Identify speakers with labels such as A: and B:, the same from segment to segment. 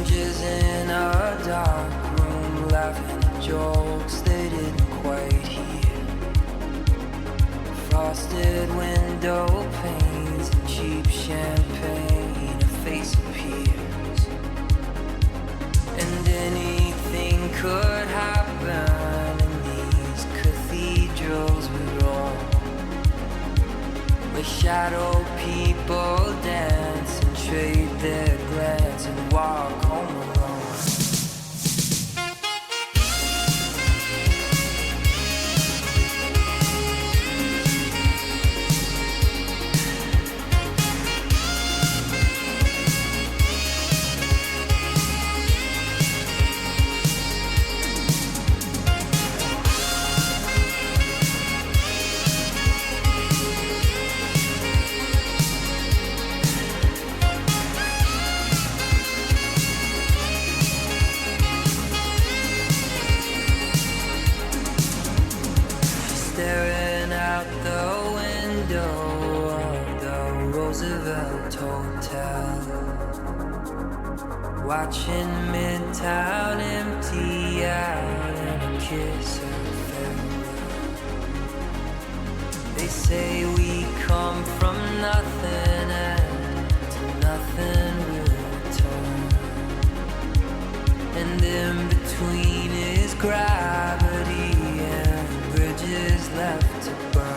A: Strangers in a dark room laughing at jokes they didn't quite hear. Frosted window panes and cheap champagne, a face appears. And anything could happen in these cathedrals we roam, where shadow people dance and trade their glance and walk home alone. Staring out the window of the Roosevelt Hotel, watching Midtown empty out and a kiss of farewell. They say we come from nothing and to nothing we'll return, and in between is gravity and bridges left to burn.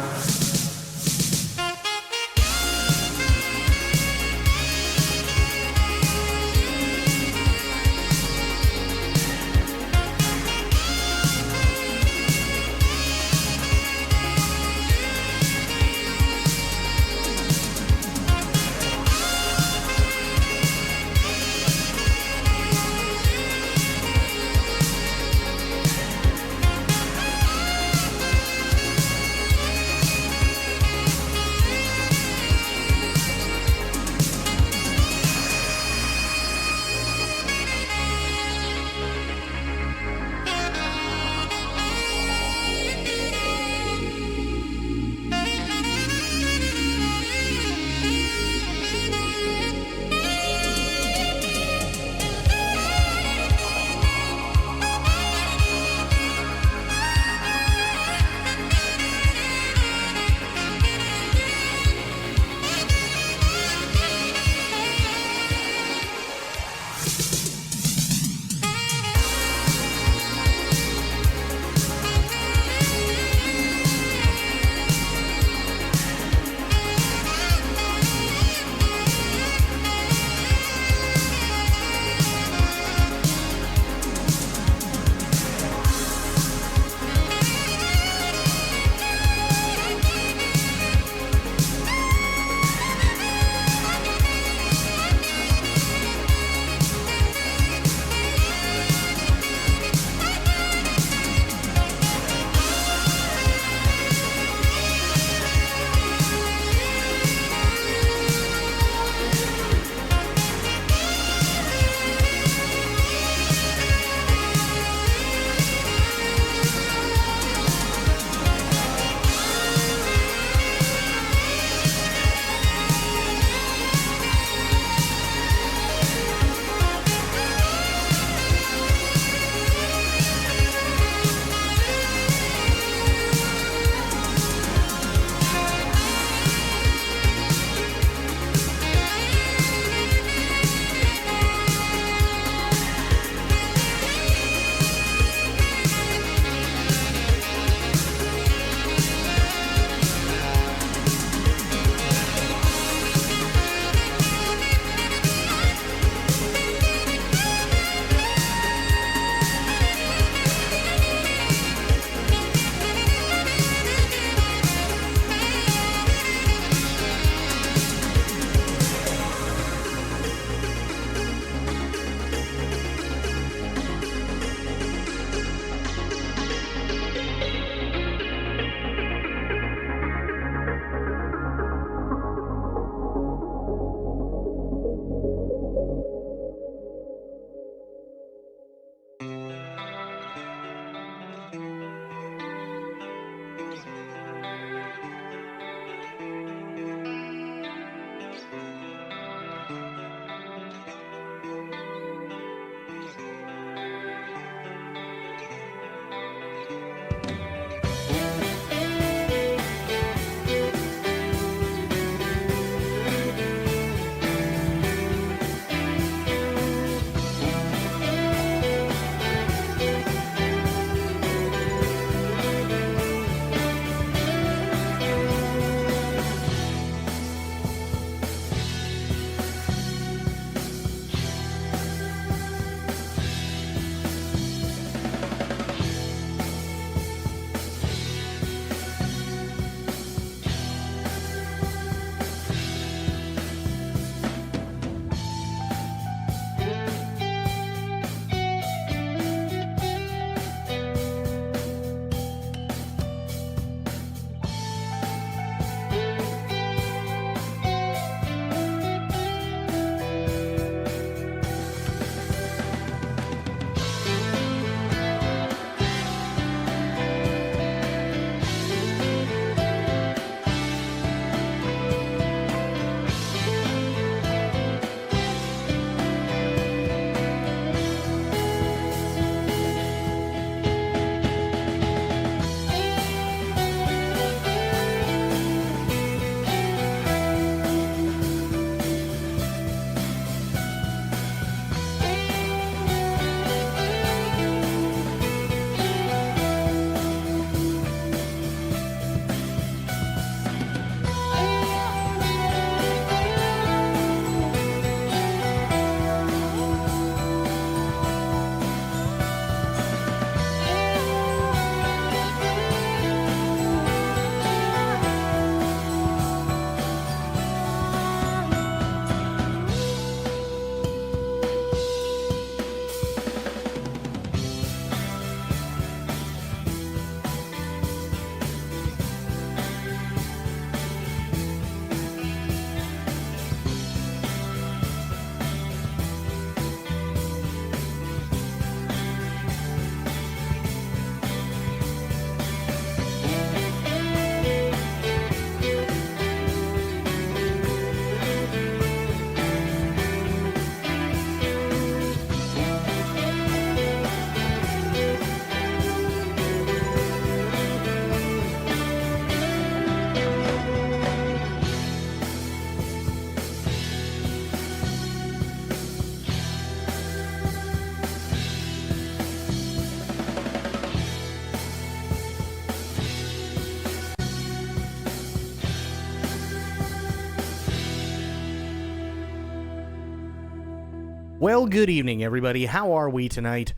B: Well, good evening, everybody. How are we tonight?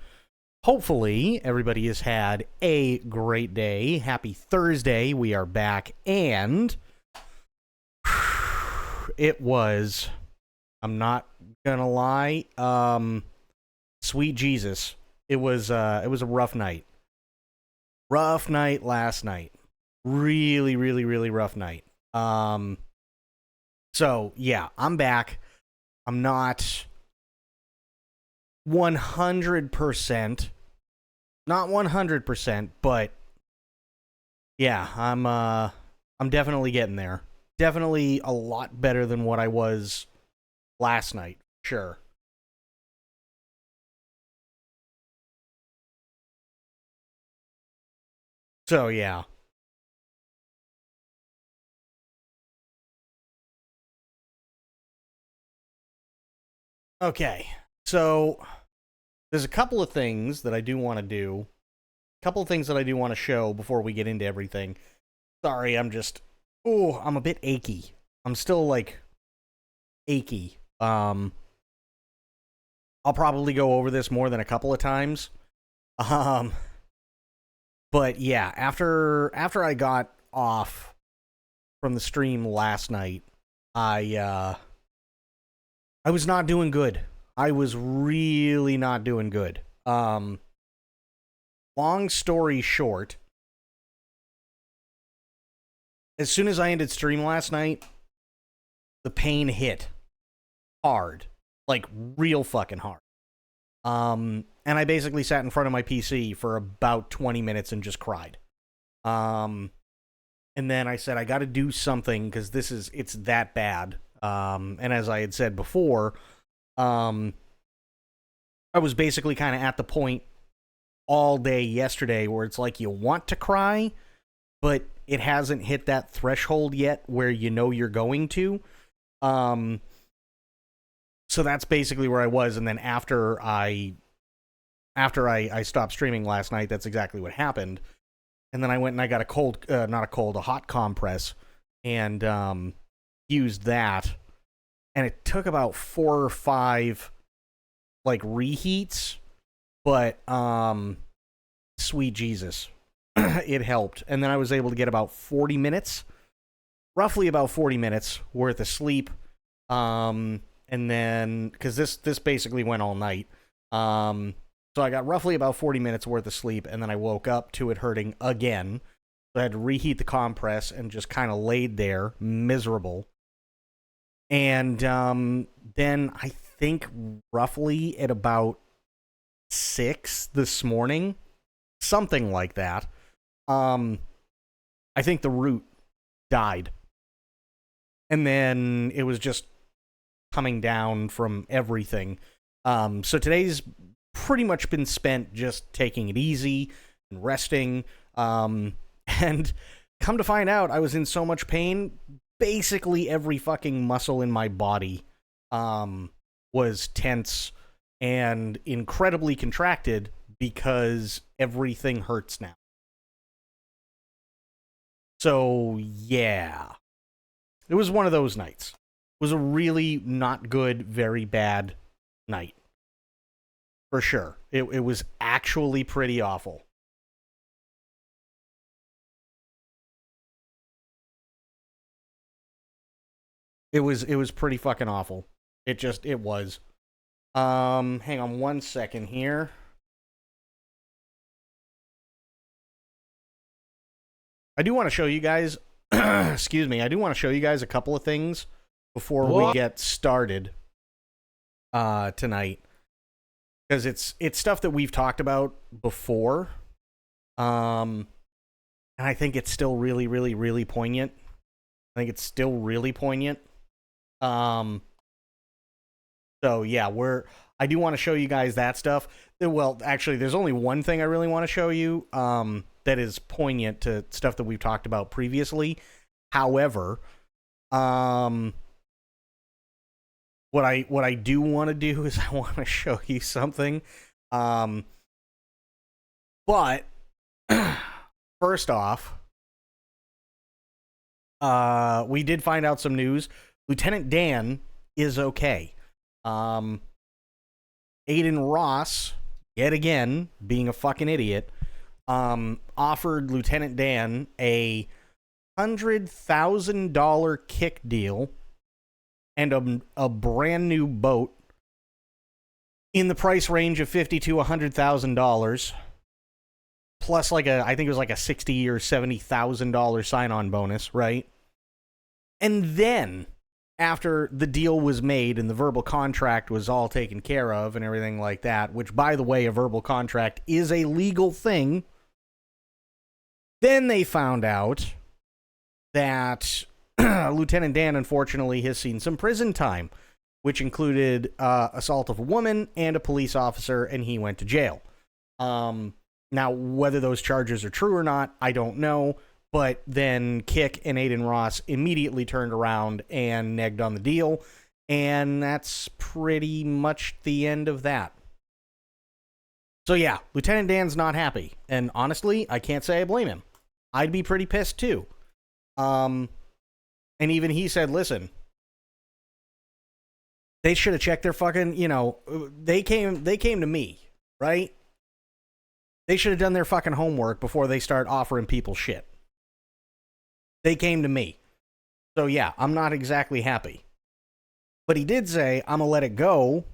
B: Hopefully, everybody has had a great day. Happy Thursday. We are back, and it was, I'm not gonna lie, sweet Jesus. It was a rough night. Rough night last night. Really, really, really rough night. So yeah, I'm back. I'm not 100%, not 100%, but yeah, I'm definitely getting there. Definitely a lot better than what I was last night. Sure. So yeah. Okay. So there's a couple of things that I do want to do. A couple of things that I do want to show before we get into everything. Sorry, I'm a bit achy. I'm still like achy. I'll probably go over this more than a couple of times. Um but yeah, after I got off from the stream last night, I was not doing good. I was really not doing good. Long story short, as soon as I ended stream last night, the pain hit hard. Like real fucking hard. And I basically sat in front of my PC for about 20 minutes and just cried. And then I said, I got to do something because it's that bad. And as I had said before, I was basically kind of at the point all day yesterday where it's like you want to cry, but it hasn't hit that threshold yet where you know you're going to. So that's basically where I was. And then after I stopped streaming last night, that's exactly what happened. And then I went and I got a hot compress, and used that. And it took about 4 or 5 like reheats, but sweet Jesus, it helped. And then I was able to get about 40 minutes, roughly about 40 minutes worth of sleep. And then because this basically went all night. So I got roughly about 40 minutes worth of sleep, and then I woke up to it hurting again. So I had to reheat the compress and just kind of laid there, miserable. And then I think roughly at about 6 this morning, something like that, I think the root died. And then it was just coming down from everything. So today's pretty much been spent just taking it easy and resting. And come to find out, I was in so much pain. Basically every fucking muscle in my body was tense and incredibly contracted because everything hurts now. So yeah, it was one of those nights. It was a really not good, very bad night. For sure. It was actually pretty awful. It was pretty fucking awful. It was. Hang on one second here. I do want to show you guys excuse me, I do want to show you guys a couple of things before we get started tonight. Because it's stuff that we've talked about before. And I think it's still really, really, really poignant. I think it's still really poignant. So yeah, I do want to show you guys that stuff. Well, actually, there's only one thing I really want to show you that is poignant to stuff that we've talked about previously. However, what I do want to do is I want to show you something. But first off, we did find out some news. Lieutenant Dan is okay. Aiden Ross, yet again, being a fucking idiot, offered Lieutenant Dan a $100,000 kick deal and a brand new boat in the price range of $50,000 to $100,000, plus I think it was like a $60,000 or $70,000 sign-on bonus, right? And then, after the deal was made and the verbal contract was all taken care of and everything like that, which, by the way, a verbal contract is a legal thing, then they found out that Lieutenant Dan, unfortunately, has seen some prison time, which included assault of a woman and a police officer, and he went to jail. Now, whether those charges are true or not, I don't know, but then Kick and Aiden Ross immediately turned around and negged on the deal, and that's pretty much the end of that. So yeah, Lieutenant Dan's not happy, and honestly, I can't say I blame him. I'd be pretty pissed too. And even he said, listen, they should have checked their fucking, they came to me, right? They should have done their fucking homework before they start offering people shit. They came to me. So yeah, I'm not exactly happy. But he did say, I'm gonna let it go,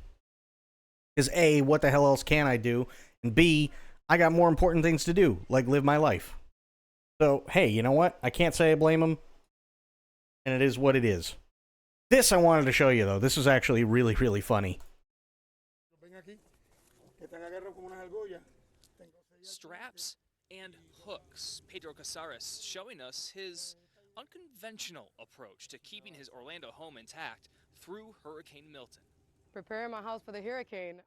B: because A, what the hell else can I do? And B, I got more important things to do, like live my life. So, hey, you know what? I can't say I blame him. And it is what it is. This I wanted to show you, though. This is actually really, really funny.
C: Straps and hooks. Pedro Casares showing us his unconventional approach to keeping his Orlando home intact through Hurricane Milton.
D: Preparing my house for the hurricane.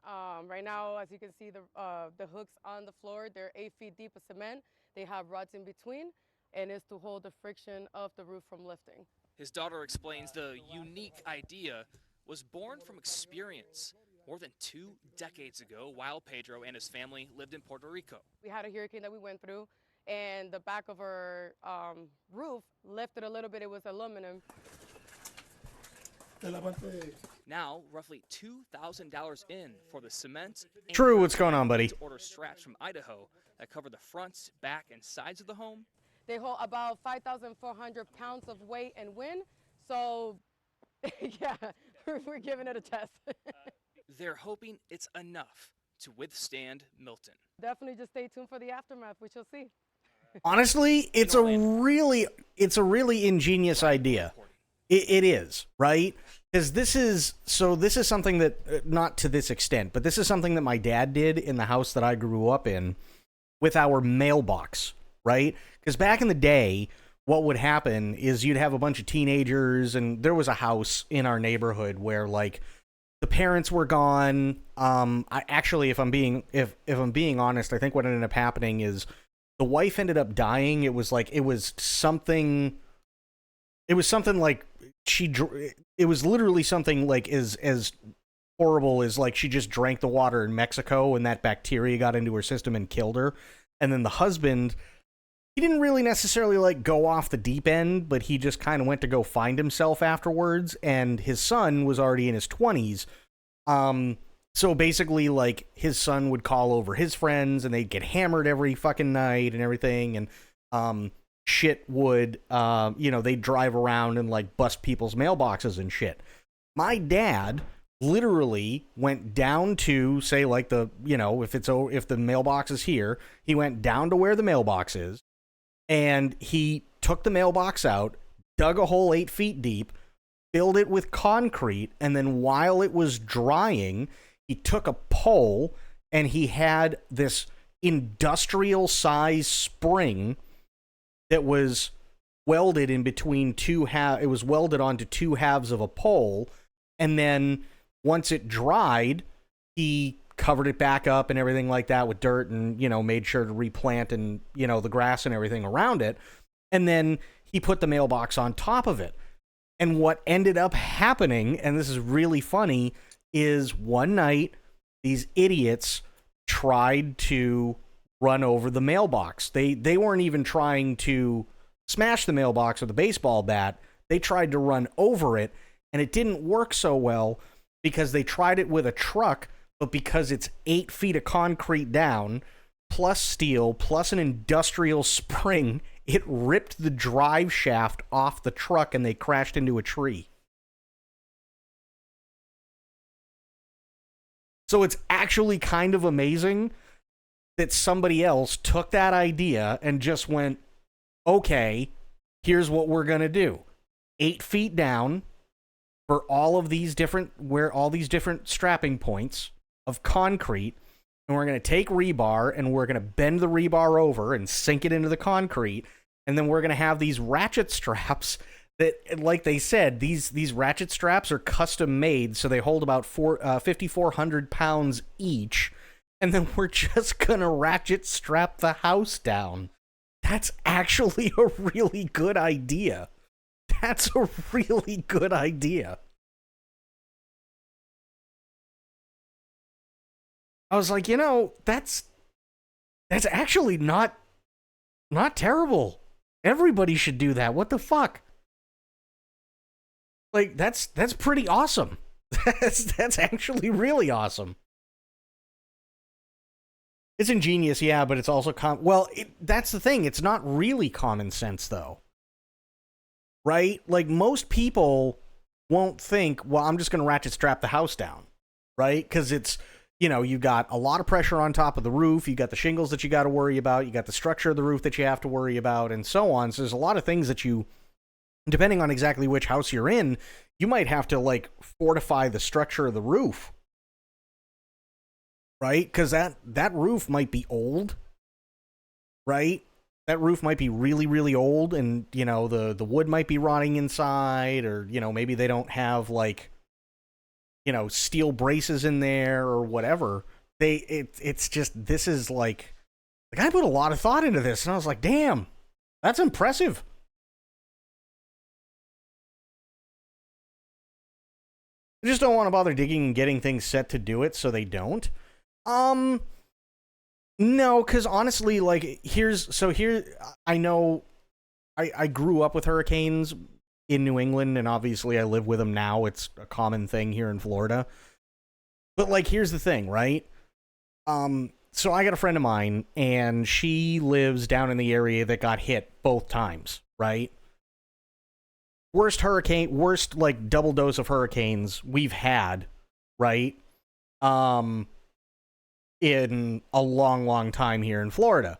D: Right now, as you can see, the hooks on the floor, they're 8 feet deep of cement. They have rods in between, and it's to hold the friction of the roof from lifting.
C: His daughter explains the unique idea was born from experience more than 2 decades ago while Pedro and his family lived in Puerto Rico.
D: We had a hurricane that we went through, and the back of our roof lifted a little bit. It was aluminum.
C: Now, roughly $2,000 in for the cement.
B: True, what's going on, buddy?
C: To order straps from Idaho that cover the fronts, back, and sides of the home.
D: They hold about 5,400 pounds of weight and wind. So, yeah, we're giving it a test.
C: They're hoping it's enough to withstand Milton.
D: Definitely just stay tuned for the aftermath. We shall see.
B: Honestly, it's a really ingenious idea. It is, right? Because this is something that, not to this extent, but this is something that my dad did in the house that I grew up in with our mailbox, right? Because back in the day, what would happen is you'd have a bunch of teenagers, and there was a house in our neighborhood where, like, the parents were gone. If I'm being honest, I think what ended up happening is the wife ended up dying. It was something like it was literally something like as horrible as, like, she just drank the water in Mexico and that bacteria got into her system and killed her. And then the husband, he didn't really necessarily, like, go off the deep end, but he just kind of went to go find himself afterwards, and his son was already in his 20s. So basically, like, his son would call over his friends, and they'd get hammered every fucking night and everything, and shit would, they'd drive around and, like, bust people's mailboxes and shit. My dad literally went down to, say, like, if the mailbox is here, he went down to where the mailbox is, and he took the mailbox out, dug a hole 8 feet deep, filled it with concrete, and then while it was drying, he took a pole, and he had this industrial-size spring that was welded in between it was welded onto two halves of a pole, and then once it dried, he covered it back up and everything like that with dirt, and, made sure to replant and, the grass and everything around it. And then he put the mailbox on top of it. And what ended up happening, and this is really funny, is one night these idiots tried to run over the mailbox. They weren't even trying to smash the mailbox with a baseball bat. They tried to run over it, and it didn't work so well because they tried it with a truck but because it's 8 feet of concrete down, plus steel, plus an industrial spring, it ripped the drive shaft off the truck and they crashed into a tree. So it's actually kind of amazing that somebody else took that idea and just went, okay, here's what we're going to do. 8 feet down for all of these different, where all these different strapping points of concrete, and we're going to take rebar and we're going to bend the rebar over and sink it into the concrete, and then we're going to have these ratchet straps that, like they said, these ratchet straps are custom made, so they hold about 5,400 pounds each, and then we're just going to ratchet strap the house down. That's actually a really good idea. That's a really good idea. I was like, that's actually not terrible. Everybody should do that. What the fuck? Like, that's pretty awesome. That's actually really awesome. It's ingenious, yeah, but it's also that's the thing. It's not really common sense, though. Right? Like, most people won't think, well, I'm just going to ratchet strap the house down. Right? Because it's, you've got a lot of pressure on top of the roof. You got the shingles that you got to worry about. You got the structure of the roof that you have to worry about, and so on. So there's a lot of things that you, depending on exactly which house you're in, you might have to, like, fortify the structure of the roof. Right? Because that roof might be old. Right? That roof might be really, really old, and, the wood might be rotting inside, or, maybe they don't have, like, steel braces in there or whatever. It's just, this is like the guy put a lot of thought into this, and I was like, damn, that's impressive. I just don't want to bother digging and getting things set to do it, so they don't. No, because honestly, like, I know I grew up with hurricanes in New England, and obviously I live with them now. It's a common thing here in Florida. But, like, here's the thing, right? So I got a friend of mine, and she lives down in the area that got hit both times, right? Worst, like, double dose of hurricanes we've had, right? In a long, long time here in Florida.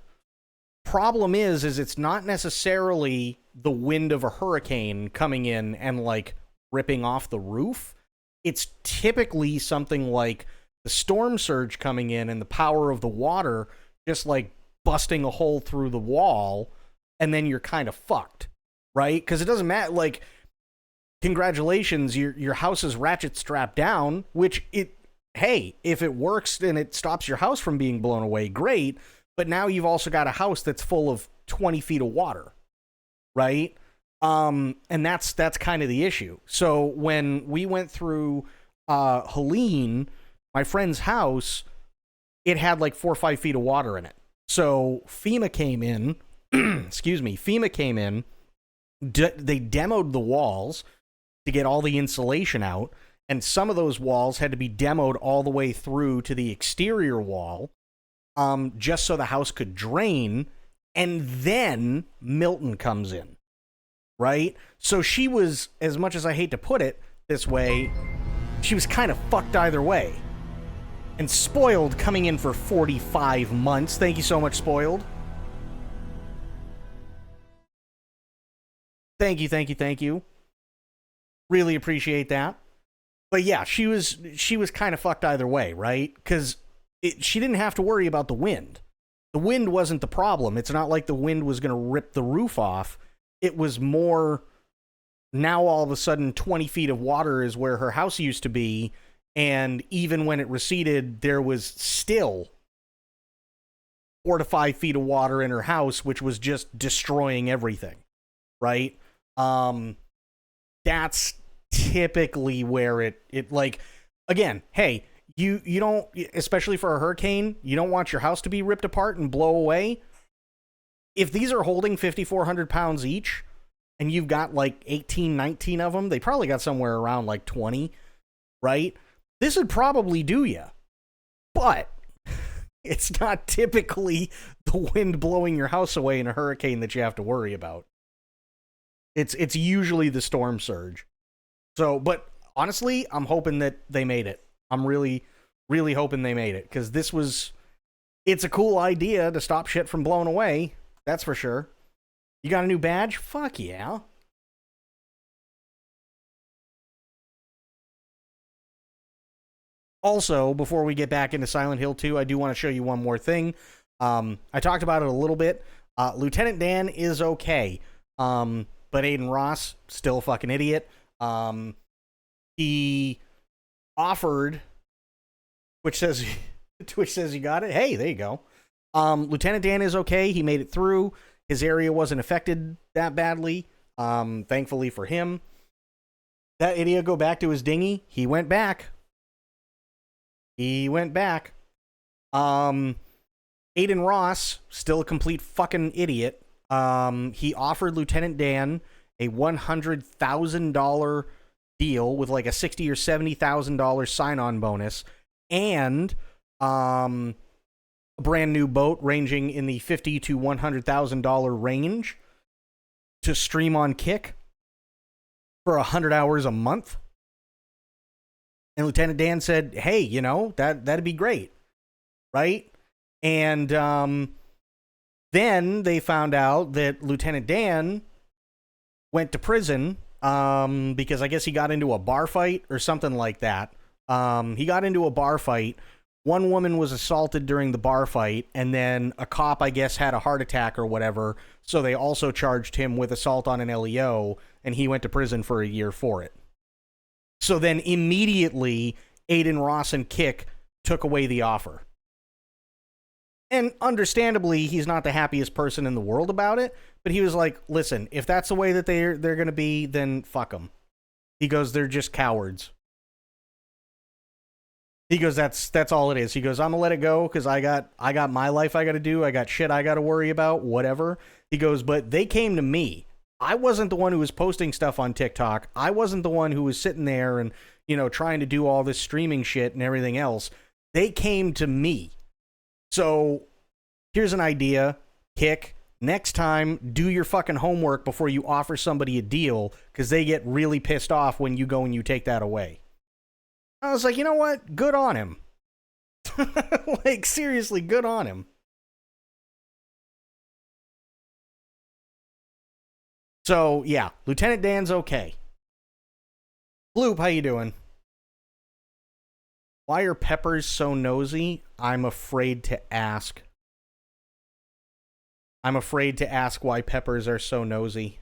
B: Problem is it's not necessarily the wind of a hurricane coming in and, like, ripping off the roof. It's typically something like the storm surge coming in and the power of the water just, like, busting a hole through the wall, and then you're kind of fucked, right? Because it doesn't matter, like, congratulations, your house is ratchet strapped down, which hey, if it works and it stops your house from being blown away, great. But now you've also got a house that's full of 20 feet of water, right? And that's kind of the issue. So when we went through Helene, my friend's house, it had like 4 or 5 feet of water in it. So FEMA came in, FEMA came in, they demoed the walls to get all the insulation out, and some of those walls had to be demoed all the way through to the exterior wall, just so the house could drain, and then Milton comes in, right? So she was, as much as I hate to put it this way, she was kind of fucked either way. And Spoiled coming in for 45 months. Thank you so much, Spoiled. Thank you. Really appreciate that. But yeah, she was kind of fucked either way, right? Because she didn't have to worry about the wind. The wind wasn't the problem. It's not like the wind was going to rip the roof off. It was more, now all of a sudden 20 feet of water is where her house used to be, and even when it receded, there was still 4 to 5 feet of water in her house, which was just destroying everything, right? That's typically where it like, again, hey, you don't, especially for a hurricane, you don't want your house to be ripped apart and blow away. If these are holding 5,400 pounds each, and you've got like 18, 19 of them, they probably got somewhere around like 20, right? This would probably do you. But it's not typically the wind blowing your house away in a hurricane that you have to worry about. It's usually the storm surge. So, but honestly, I'm hoping that they made it. I'm really, really hoping they made it, because it's a cool idea to stop shit from blowing away. That's for sure. You got a new badge? Fuck yeah. Also, before we get back into Silent Hill 2, I do want to show you one more thing. I talked about it a little bit. Lieutenant Dan is okay. But Aiden Ross, still a fucking idiot. He offered, which says you got it. Hey, there you go. Lieutenant Dan is okay. He made it through. His area wasn't affected that badly. Thankfully for him. That idiot go back to his dinghy. He went back. Aiden Ross, still a complete fucking idiot. He offered Lieutenant Dan a $100,000 deal with like a $60,000 or $70,000 sign-on bonus, and a brand new boat ranging in the $50,000 to $100,000 range to stream on Kick for 100 hours a month. And Lieutenant Dan said, "Hey, you know, that'd be great, right?" And then they found out that Lieutenant Dan went to prison because I guess he got into a bar fight or something like that. He got into a bar fight. One woman was assaulted during the bar fight, and then a cop, I guess, had a heart attack or whatever, so they also charged him with assault on an LEO, and he went to prison for a year for it. So then immediately, Aiden Ross and Kick took away the offer. And understandably, he's not the happiest person in the world about it, but he was like, listen, if that's the way that they're going to be, then fuck them. He goes, they're just cowards. He goes, that's all it is. He goes, I'm going to let it go because I got my life I got to do. I got shit I got to worry about, whatever. He goes, but they came to me. I wasn't the one who was posting stuff on TikTok. I wasn't the one who was sitting there and, you know, trying to do all this streaming shit and everything else. They came to me. So here's an idea, Kick. Next time, do your fucking homework before you offer somebody a deal, because they get really pissed off when you go and you take that away. I was like, you know what? Good on him. Like, seriously, good on him. So, yeah, Lieutenant Dan's okay. Bloop, how you doing? Why are peppers so nosy? I'm afraid to ask. I'm afraid to ask why peppers are so nosy.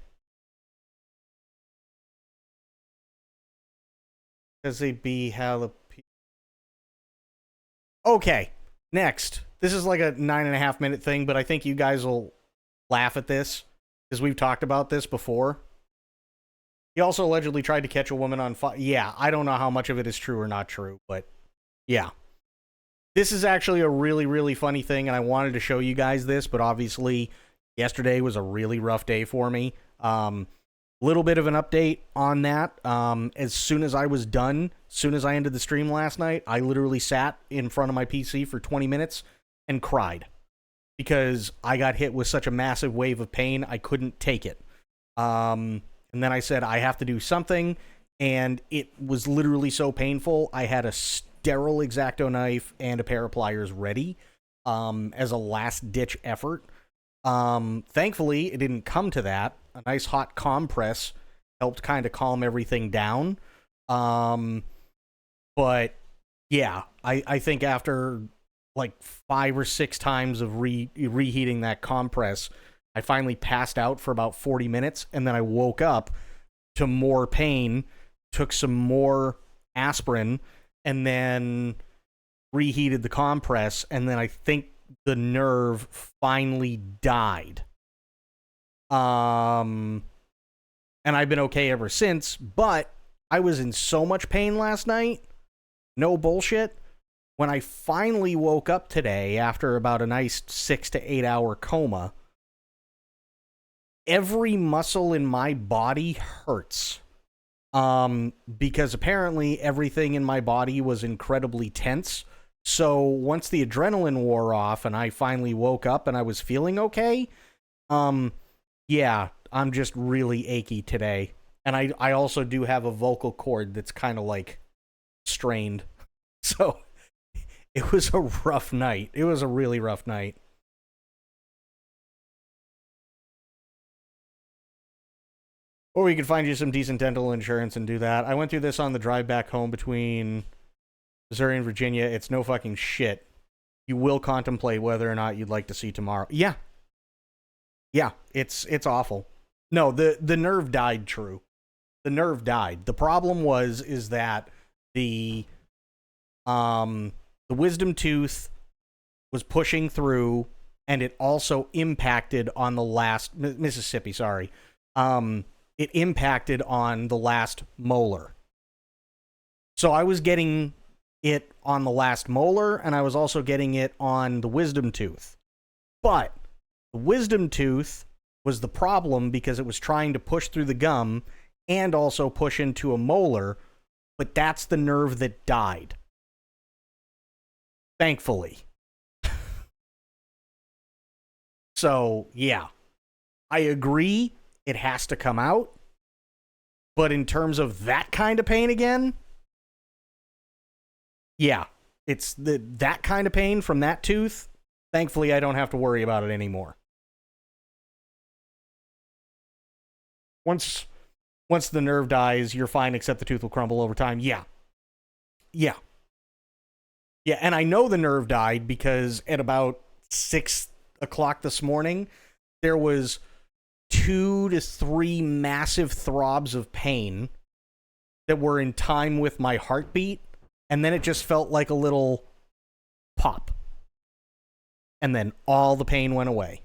B: Because they be jalapeno. Okay, next. This is like a 9.5 minute thing, but I think you guys will laugh at this, because we've talked about this before. He also allegedly tried to catch a woman on fire. Yeah, I don't know how much of it is true or not true, but yeah. This is actually a really, really funny thing, and I wanted to show you guys this, but obviously yesterday was a really rough day for me. Little bit of an update on that. As soon as I was done, as soon as I ended the stream last night, I literally sat in front of my PC for 20 minutes and cried because I got hit with such a massive wave of pain, I couldn't take it. And then I said, I have to do something, and it was literally so painful, I had a sterile X-Acto knife and a pair of pliers ready as a last-ditch effort. Thankfully, it didn't come to that. A nice hot compress helped kind of calm everything down. But yeah, I think after like 5 or 6 times of reheating that compress, I finally passed out for about 40 minutes, and then I woke up to more pain, took some more aspirin, and then reheated the compress, and then I think the nerve finally died. And I've been okay ever since, but I was in so much pain last night, no bullshit. When I finally woke up today after about a nice 6 to 8 hour coma, every muscle in my body hurts. Because apparently everything in my body was incredibly tense So once the adrenaline wore off and I finally woke up and I was feeling okay, yeah, I'm just really achy today. And I also do have a vocal cord that's kind of like strained. So it was a rough night. It was a really rough night. Or we could find you some decent dental insurance and do that. I went through this on the drive back home between Missouri and Virginia. It's no fucking shit. You will contemplate whether or not you'd like to see tomorrow. Yeah. Yeah, it's awful. No, the nerve died, true. The nerve died. The problem is that the wisdom tooth was pushing through, and it also impacted on the last Mississippi, sorry. It impacted on the last molar. So I was getting it on the last molar, and I was also getting it on the wisdom tooth. But the wisdom tooth was the problem because it was trying to push through the gum and also push into a molar, but that's the nerve that died. Thankfully. So, yeah. I agree it has to come out, but in terms of that kind of pain again, yeah, it's that kind of pain from that tooth. Thankfully, I don't have to worry about it anymore. Once the nerve dies, you're fine, except the tooth will crumble over time. Yeah. Yeah. Yeah, and I know the nerve died because at about 6 o'clock this morning, there was 2 to 3 massive throbs of pain that were in time with my heartbeat, and then it just felt like a little pop. And then all the pain went away.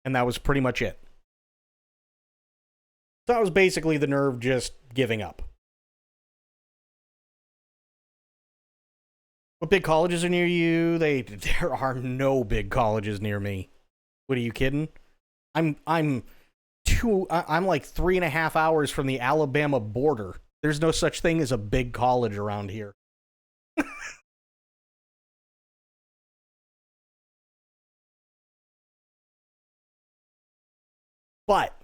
B: And that was pretty much it. So that was basically the nerve just giving up. What big colleges are near you? There are no big colleges near me. What are you kidding? I'm like 3.5 hours from the Alabama border. There's no such thing as a big college around here. But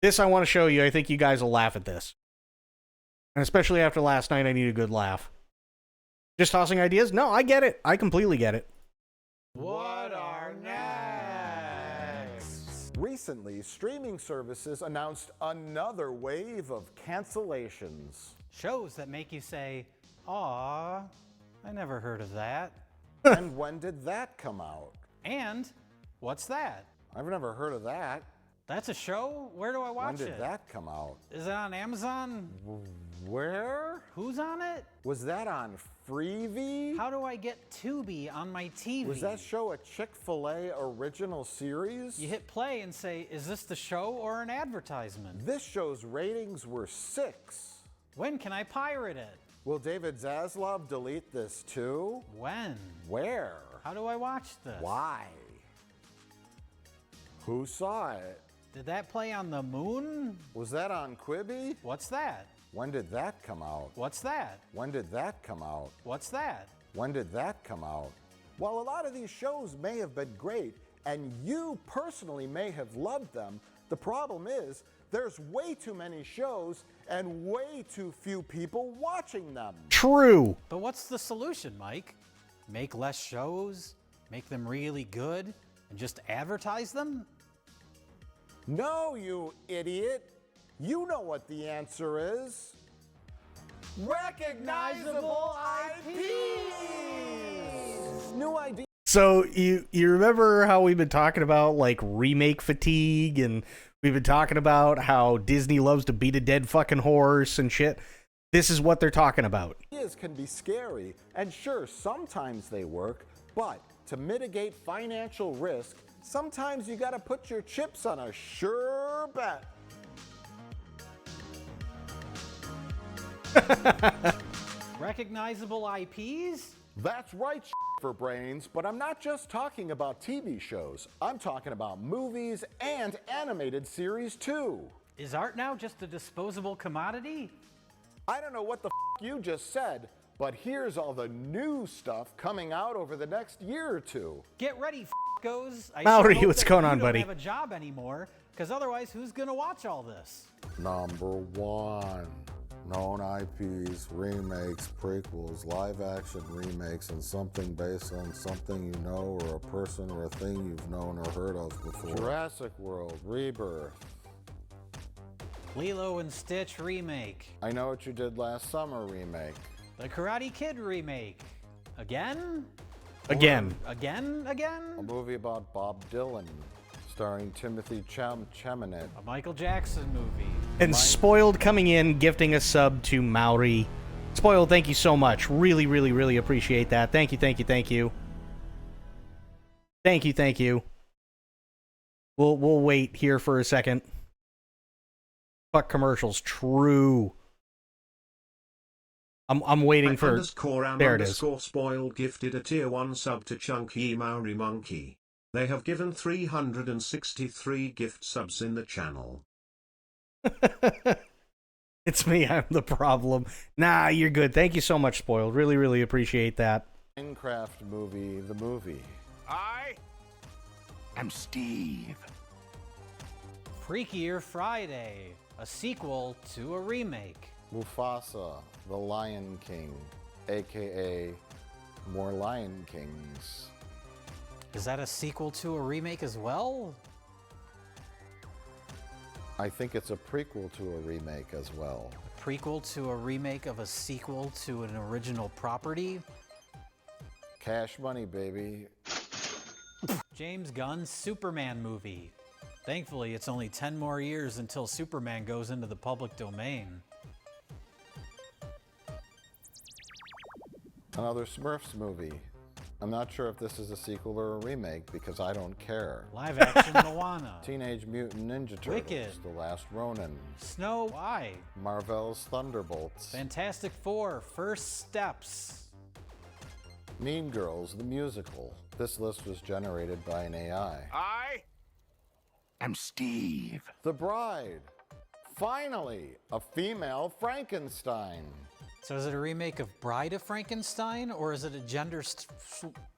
B: this I want to show you. I think you guys will laugh at this. And especially after last night, I need a good laugh. Just tossing ideas? No, I get it. I completely get it.
E: What are next? Recently, streaming services announced another wave of cancellations.
F: Shows that make you say, "Aw, I never heard of that."
E: And when did that come out?
F: And what's that?
E: I've never heard of that.
F: That's a show? Where do I watch
E: When
F: it?
E: did that come out?
F: Is it on Amazon?
E: Where?
F: Who's on it?
E: Was that on Freevee?
F: How do I get Tubi on my TV?
E: Was that show a Chick-fil-A original series?
F: You hit play and say, is this the show or an advertisement?
E: This show's ratings were 6.
F: When can I pirate it?
E: Will David Zaslav delete this too?
F: When?
E: Where?
F: How do I watch this?
E: Why? Who saw it?
F: Did that play on the moon?
E: Was that on Quibi?
F: What's that?
E: When did that come out?
F: What's that?
E: When did that come out?
F: What's that?
E: When did that come out? While a lot of these shows may have been great, and you personally may have loved them, the problem is there's way too many shows and way too few people watching them.
B: True.
F: But what's the solution, Mike? Make less shows? Make them really good? And just advertise them?
E: No, you idiot. You know what the answer is. Recognizable IPs! New idea.
B: So you remember how we've been talking about like remake fatigue, and we've been talking about how Disney loves to beat a dead fucking horse and shit? This is what they're talking about.
E: Ideas can be scary, and sure, sometimes they work, but to mitigate financial risk, sometimes you gotta put your chips on a sure bet.
F: Recognizable IPs?
E: That's right, for brains, but I'm not just talking about TV shows. I'm talking about movies and animated series too.
F: Is art now just a disposable commodity?
E: I don't know what the you just said, but here's all the new stuff coming out over the next year or two.
F: Get ready, f***os. I
B: Maori,
F: sure hope
B: what's
F: that
B: going
F: you
B: on,
F: don't
B: buddy?
F: have a job anymore, because otherwise, who's gonna watch all this?
E: Number 1. Known IPs, remakes, prequels, live-action remakes, and something based on something you know or a person or a thing you've known or heard of before. Jurassic World Rebirth.
F: Lilo and Stitch remake.
E: I Know What You Did Last Summer remake.
F: The Karate Kid remake. Again?
B: Again.
F: Again?
E: A movie about Bob Dylan, starring Timothy Chalamet.
F: A Michael Jackson movie.
B: And Spoiled coming in, gifting a sub to Maori. Spoiled, thank you so much. Really, really, really appreciate that. Thank you, thank you, thank you. Thank you, thank you. We'll wait here for a second. Fuck commercials. True. I'm waiting for. There it is.
G: Spoiled gifted a tier 1 sub to Chunky Maori Monkey. They have given 363 gift subs in the channel.
B: It's me. I'm the problem. Nah, you're good. Thank you so much, Spoiled. Really, really appreciate that.
E: Minecraft movie, the movie.
H: I am Steve.
F: Freakier Friday. A sequel to a remake.
E: Mufasa, the Lion King, aka more Lion Kings.
F: Is that a sequel to a remake as well?
E: I think it's a prequel to a remake as well.
F: A prequel to a remake of a sequel to an original property?
E: Cash money, baby.
F: James Gunn's Superman movie. Thankfully, it's only 10 more years until Superman goes into the public domain.
E: Another Smurfs movie. I'm not sure if this is a sequel or a remake because I don't care.
F: Live action Moana.
E: Teenage Mutant Ninja Turtles,
F: Wicked.
E: The Last Ronin,
F: Snow White.
E: Marvel's Thunderbolts,
F: Fantastic Four, First Steps.
E: Mean Girls, the musical. This list was generated by an AI.
H: I am Steve.
E: The Bride. Finally, a female Frankenstein.
F: So is it a remake of Bride of Frankenstein, or is it a gender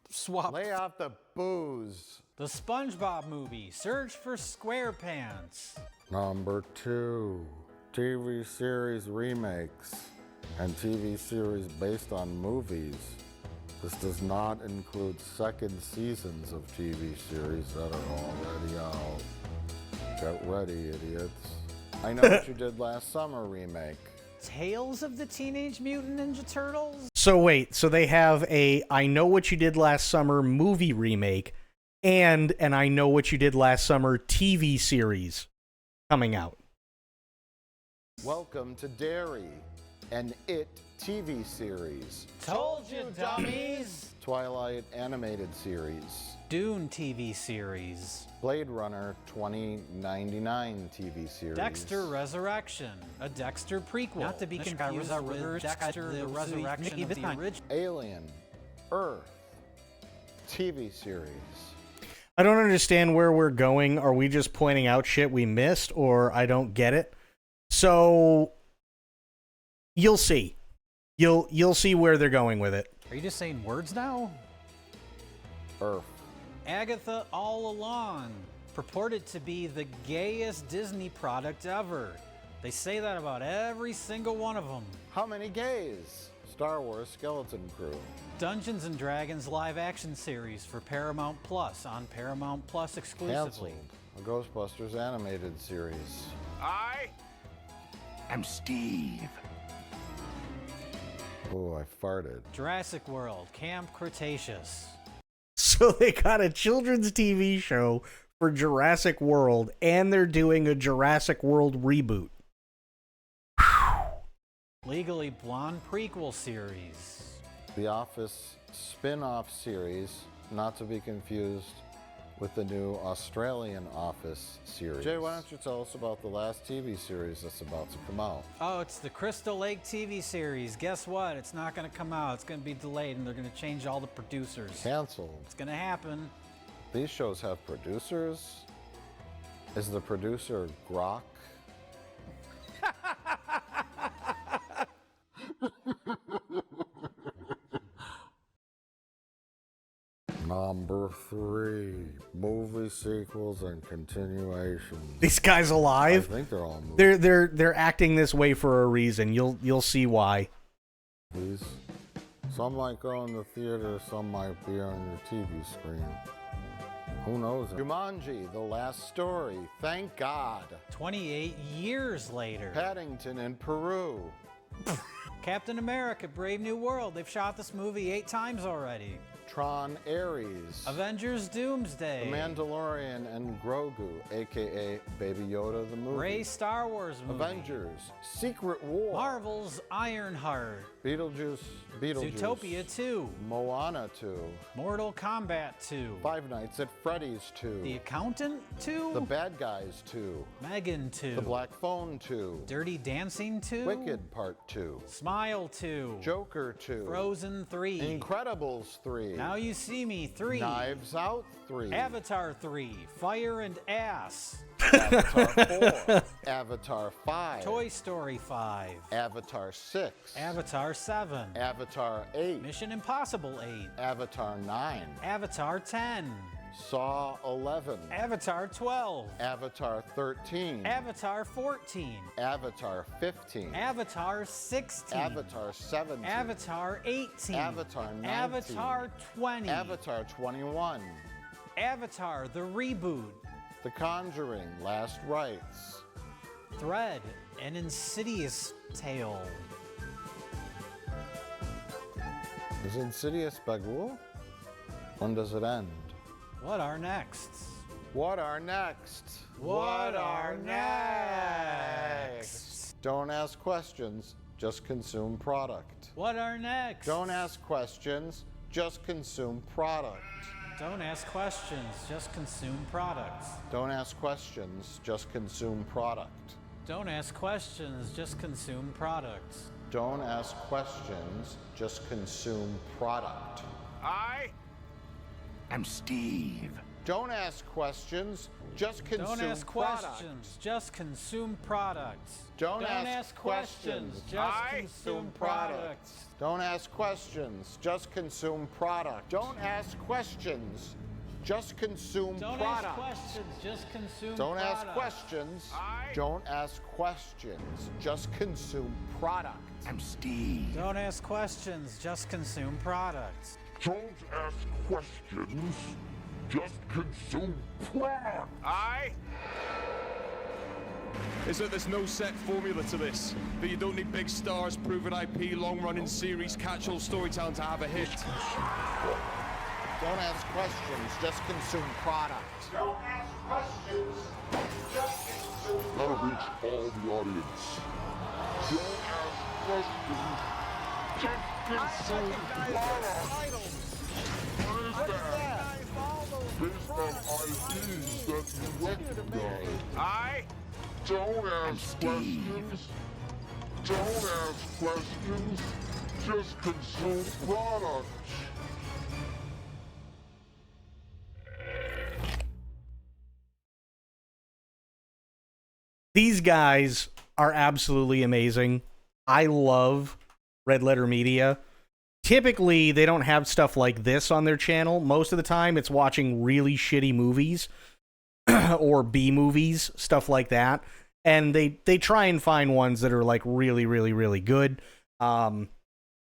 F: swap?
E: Lay off the booze.
F: The SpongeBob movie, Search for SquarePants.
E: Number 2, TV series remakes and TV series based on movies. This does not include second seasons of TV series that are already out. Get ready, idiots. I Know What You Did Last Summer remake.
F: Tales of the Teenage Mutant Ninja Turtles?
B: So wait, so they have a I Know What You Did Last Summer movie remake and an I Know What You Did Last Summer TV series coming out.
E: Welcome to Derry, an It TV series.
F: Told you, dummies!
E: Twilight animated series.
F: Dune TV series.
E: Blade Runner 2099 TV series.
F: Dexter Resurrection, a Dexter prequel. Not to be confused with Dexter the Resurrection of the original.
E: Alien, Earth, TV series.
B: I don't understand where we're going. Are we just pointing out shit we missed, or I don't get it? So you'll see. You'll see where they're going with it.
F: Are you just saying words now?
E: Earth.
F: Agatha All Along, purported to be the gayest Disney product ever. They say that about every single one of them.
E: How many gays? Star Wars Skeleton Crew.
F: Dungeons and Dragons live action series for Paramount Plus, on Paramount Plus exclusively.
E: Canceled. A Ghostbusters animated series.
H: I am Steve.
E: Oh, I farted.
F: Jurassic World, Camp Cretaceous.
B: So they got a children's TV show for Jurassic World, and they're doing a Jurassic World reboot.
F: Legally Blonde prequel series.
E: The Office spin-off series, not to be confused with the new Australian Office series. Jay, why don't you tell us about the last TV series that's about to come out?
F: Oh, it's the Crystal Lake TV series. Guess what? It's not going to come out. It's going to be delayed, and they're going to change all the producers.
E: Canceled.
F: It's going to happen.
E: These shows have producers? Is the producer Grok?
I: Number 3, movie sequels and continuations.
B: These guys alive?
I: I think they're all movies.
B: They're acting this way for a reason. You'll see why.
I: Some might go in the theater, some might be on your TV screen. Who knows? Jumanji, The Last Story, thank God.
F: 28 years later.
I: Paddington in Peru.
F: Captain America, Brave New World. They've shot this movie 8 times already.
I: Tron Ares.
F: Avengers Doomsday.
I: The Mandalorian and Grogu, aka Baby Yoda the movie.
F: Rey Star Wars movie.
I: Avengers, Secret War.
F: Marvel's Ironheart.
I: Beetlejuice.
F: Zootopia 2.
I: Moana 2.
F: Mortal Kombat 2.
I: Five Nights at Freddy's 2.
F: The Accountant 2.
I: The Bad Guys 2.
F: Megan 2.
I: The Black Phone 2.
F: Dirty Dancing 2.
I: Wicked Part 2.
F: Smile 2.
I: Joker 2.
F: Frozen 3.
I: Incredibles 3.
F: Now You See Me 3.
I: Knives Out 3.
F: Avatar 3. Fire and Ass.
I: Avatar 4. Avatar 5.
F: Toy Story 5.
I: Avatar 6.
F: Avatar 7.
I: Avatar 8.
F: Mission Impossible 8.
I: Avatar 9.
F: Avatar 10.
I: Saw 11.
F: Avatar 12.
I: Avatar 13.
F: Avatar 14.
I: Avatar 15.
F: Avatar 16.
I: Avatar 17.
F: Avatar 18.
I: Avatar 19.
F: Avatar 20.
I: Avatar 21.
F: Avatar the Reboot.
I: The Conjuring, Last Rites.
F: Thread, An Insidious Tale.
I: Is Insidious Bagul? When does it end?
F: What are next?
I: What are next?
F: What are next?
I: Don't ask questions, just consume product.
F: What are next?
I: Don't ask questions, just consume product.
F: Don't ask questions, just consume products.
I: Don't ask questions, just consume product.
F: Don't ask questions, just consume products.
I: Don't ask questions, just consume product.
H: I am Steve.
I: Don't ask questions, just consume
F: Don't ask
I: product.
F: questions, just consume products.
I: Don't ask questions,
F: just
H: I
F: consume products.
I: Don't ask questions, just consume product. Don't ask questions, just consume
F: Don't
I: product.
F: ask questions, just consume
I: Don't
F: products.
I: ask questions.
H: I-
I: Don't ask questions. Just consume product.
H: I'm Steve.
F: Don't ask questions, just consume products.
J: Don't ask questions, just consume product.
K: Is that there's no set formula to this, that you don't need big stars, proven IP, long-running series, catch-all storytelling to have a hit.
I: Don't ask questions, just consume product.
J: Don't ask questions, just consume product. That'll reach all the audience. Don't ask questions, just consume product. What is that? Based on IPs that you recognize. Don't ask questions. Don't ask questions. Just consume product.
B: These guys are absolutely amazing. I love Red Letter Media. Typically, they don't have stuff like this on their channel. Most of the time, it's watching really shitty movies or B movies, stuff like that. And they try and find ones that are like really, really, really good. They're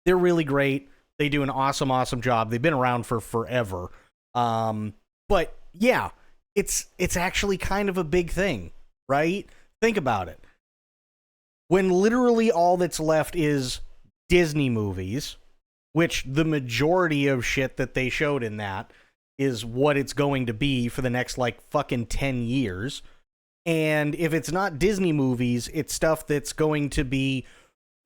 B: really great. They do an awesome, awesome job. They've been around for forever. But yeah, it's actually kind of a big thing, right? Think about it. When literally all that's left is Disney movies, which the majority of shit that they showed in that is what it's going to be for the next, like, fucking 10 years. And if it's not Disney movies, it's stuff that's going to be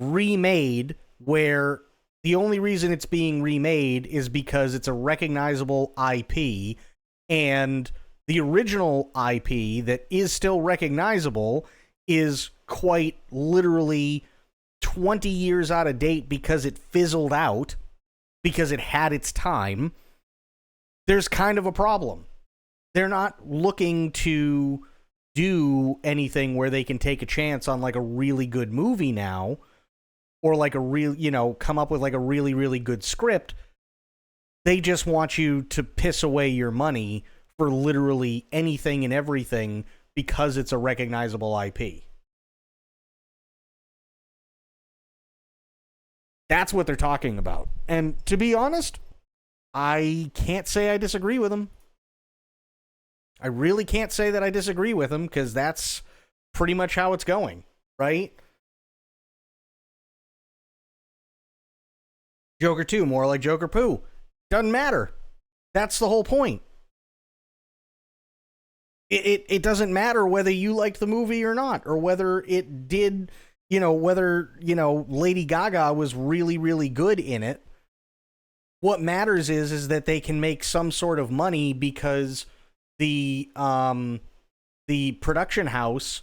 B: remade, where the only reason it's being remade is because it's a recognizable IP, and the original IP that is still recognizable is quite literally 20 years out of date because it fizzled out, because it had its time. There's kind of a problem. They're not looking to do anything where they can take a chance on like a really good movie now, or like a real, come up with like a really, really good script. They just want you to piss away your money for literally anything and everything because it's a recognizable IP. That's what they're talking about. And to be honest, I can't say I disagree with them. I really can't say that I disagree with them because that's pretty much how it's going, right? Joker 2, more like Joker Poo. Doesn't matter. That's the whole point. It doesn't matter whether you liked the movie or not, or whether it did, whether, Lady Gaga was really, really good in it. What matters is that they can make some sort of money because the production house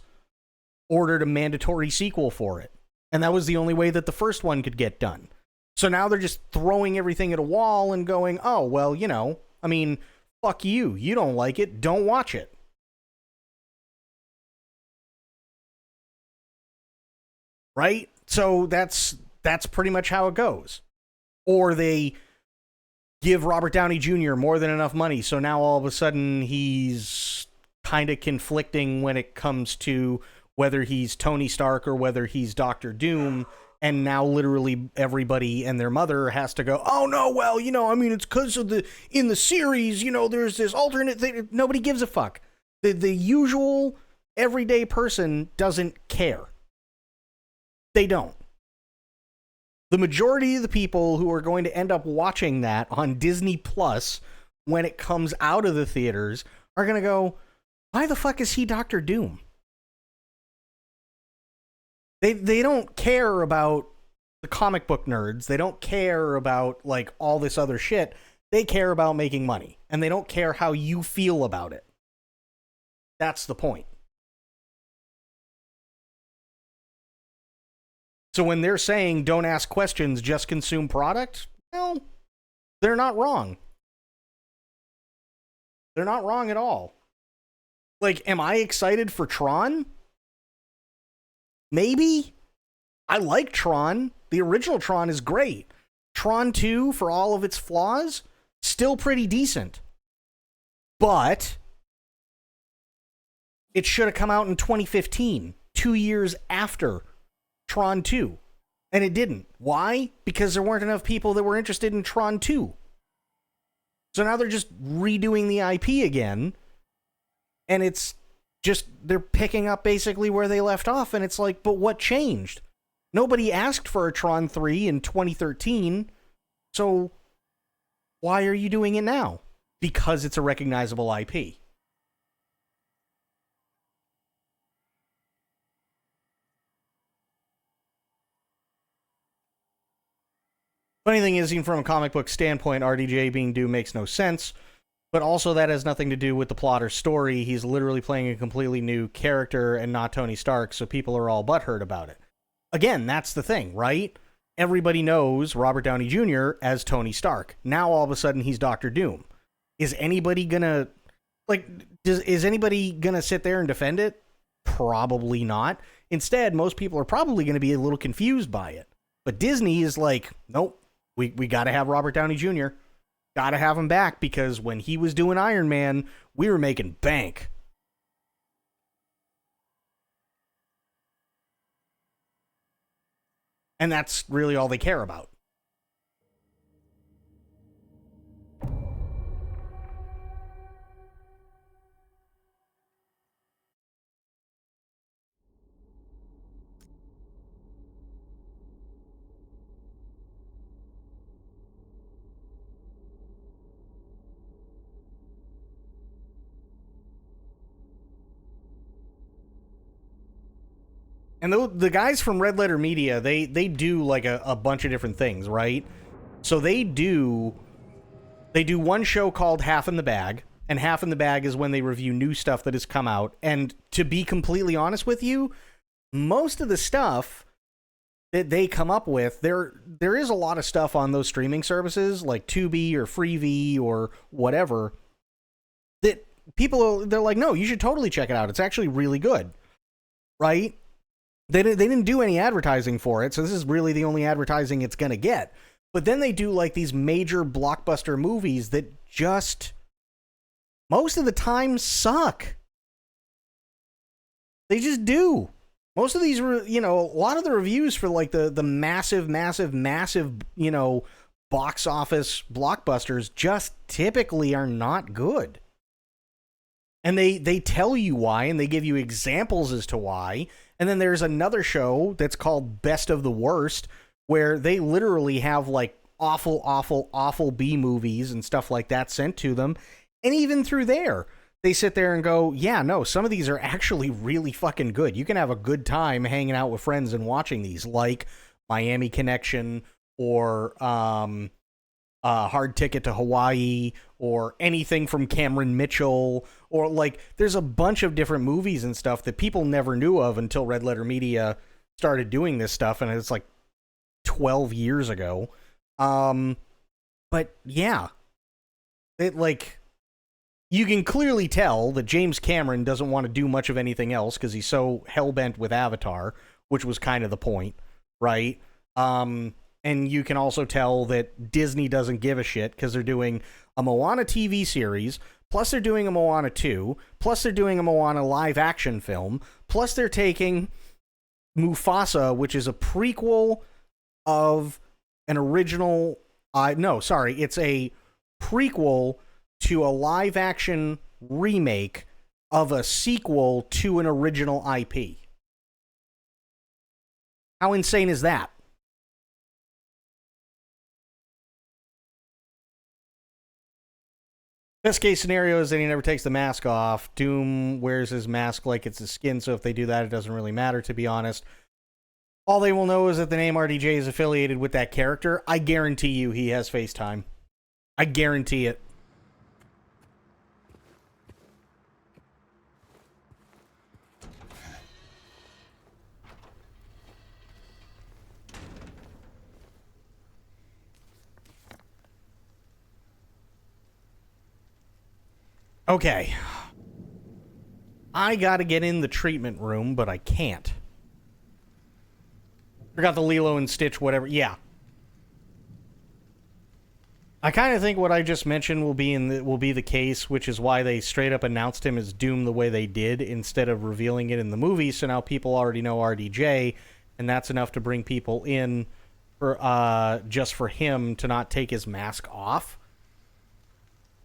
B: ordered a mandatory sequel for it. And that was the only way that the first one could get done. So now they're just throwing everything at a wall and going, oh, well, fuck you. You don't like it. Don't watch it. Right? So that's pretty much how it goes. Or they give Robert Downey Jr. more than enough money, so now all of a sudden he's kind of conflicting when it comes to whether he's Tony Stark or whether he's Doctor Doom, and now literally everybody and their mother has to go, oh no, well, it's because of in the series, there's this alternate thing. Nobody gives a fuck. The usual everyday person doesn't care. They don't. The majority of the people who are going to end up watching that on Disney Plus when it comes out of the theaters are going to go, why the fuck is he Doctor Doom? They don't care about the comic book nerds. They don't care about like all this other shit. They care about making money, and they don't care how you feel about it. That's the point. So when they're saying don't ask questions, just consume product, well, they're not wrong. They're not wrong at all. Like, am I excited for Tron? Maybe. I like Tron. The original Tron is great. Tron 2, for all of its flaws, still pretty decent. But it should have come out in 2015, 2 years after Tron 2. And it didn't. Why? Because there weren't enough people that were interested in Tron 2. So now they're just redoing the IP again. And it's just, they're picking up basically where they left off. And it's like, but what changed? Nobody asked for a Tron 3 in 2013. So why are you doing it now? Because it's a recognizable IP. Funny thing is, even from a comic book standpoint, RDJ being Doom makes no sense, but also that has nothing to do with the plot or story. He's literally playing a completely new character and not Tony Stark, so people are all butthurt about it. Again, that's the thing, right? Everybody knows Robert Downey Jr. as Tony Stark. Now all of a sudden he's Doctor Doom. Is anybody gonna is anybody gonna sit there and defend it? Probably not. Instead, most people are probably gonna be a little confused by it. But Disney is like, nope. We got to have Robert Downey Jr. Got to have him back because when he was doing Iron Man, we were making bank. And that's really all they care about. And the guys from Red Letter Media, they do like a bunch of different things, right? So they do one show called Half in the Bag, and Half in the Bag is when they review new stuff that has come out. And to be completely honest with you, most of the stuff that they come up with, there is a lot of stuff on those streaming services like Tubi or Freevee or whatever that they're like, no, you should totally check it out. It's actually really good, right? They didn't do any advertising for it, so this is really the only advertising it's going to get. But then they do like these major blockbuster movies that just most of the time suck. They just do. Most of these, you know, a lot of the reviews for like the massive, you know, box office blockbusters just typically are not good. And they tell you why, and they give you examples as to why. And then there's another show that's called Best of the Worst, where they literally have like awful B movies and stuff like that sent to them. And even through there, they sit there and go, yeah, no, some of these are actually really fucking good. You can have a good time hanging out with friends and watching these, like Miami Connection or Hard Ticket to Hawaii or anything from Cameron Mitchell, or like there's a bunch of different movies and stuff that people never knew of until Red Letter Media started doing this stuff, and it's like 12 years ago. But yeah, it like you can clearly tell that James Cameron doesn't want to do much of anything else because he's so hell-bent with Avatar, which was kind of the point, right? And you can also tell that Disney doesn't give a shit because they're doing a Moana TV series, plus they're doing a Moana 2, plus they're doing a Moana live-action film, plus they're taking Mufasa, which is a prequel of an original... it's a prequel to a live-action remake of a sequel to an original IP. How insane is that? Best case scenario is that he never takes the mask off. Doom wears his mask like it's his skin, so if they do that, it doesn't really matter, to be honest. All they will know is that the name RDJ is affiliated with that character. I guarantee you he has FaceTime. I guarantee it. Okay. I gotta get in the treatment room, but I can't. Forgot the Lilo and Stitch, whatever. Yeah. I kind of think what I just mentioned will be the case, which is why they straight up announced him as Doom the way they did instead of revealing it in the movie. So now people already know RDJ, and that's enough to bring people in for just for him to not take his mask off.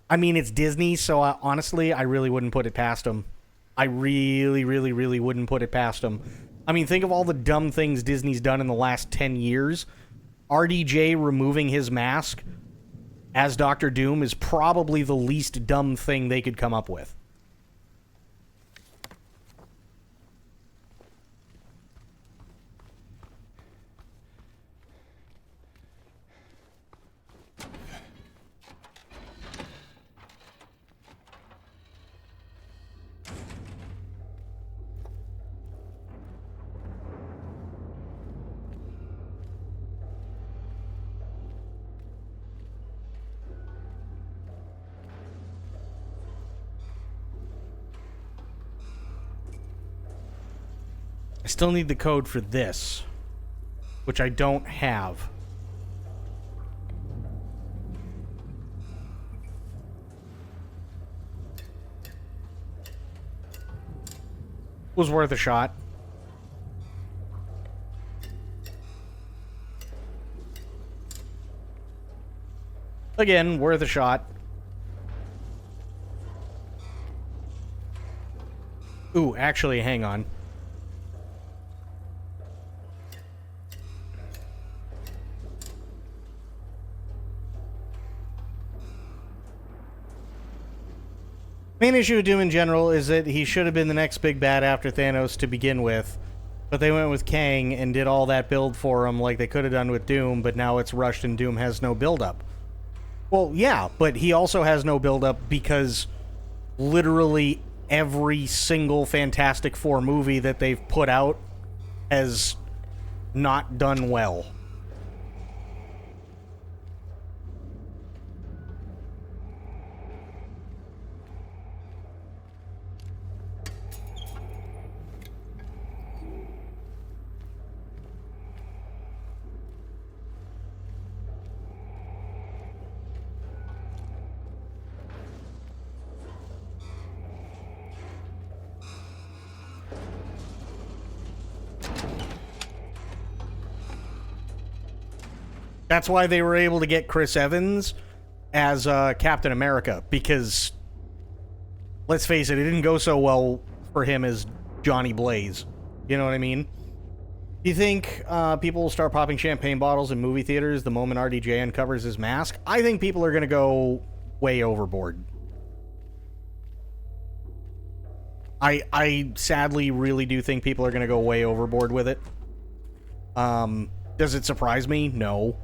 B: I mean, it's Disney, so honestly, I really wouldn't put it past them. I really wouldn't put it past them. I mean, think of all the dumb things Disney's done in the last 10 years. RDJ removing his mask as Doctor Doom is probably the least dumb thing they could come up with. I still need the code for this, which I don't have. Was worth a shot. Again, worth a shot. Ooh, actually, hang on. Main issue with Doom in general is that he should have been the next big bad after Thanos to begin with, but they went with Kang and did all that build for him like they could have done with Doom, but now it's rushed and Doom has no build-up. Well, yeah, but he also has no build-up because literally every single Fantastic Four movie that they've put out has not done well. That's why they were able to get Chris Evans as Captain America, because, let's face it, it didn't go so well for him as Johnny Blaze. You know what I mean? Do you think people will start popping champagne bottles in movie theaters the moment RDJ uncovers his mask? I think people are going to go way overboard. I sadly really do think people are going to go way overboard with it. Does it surprise me? No.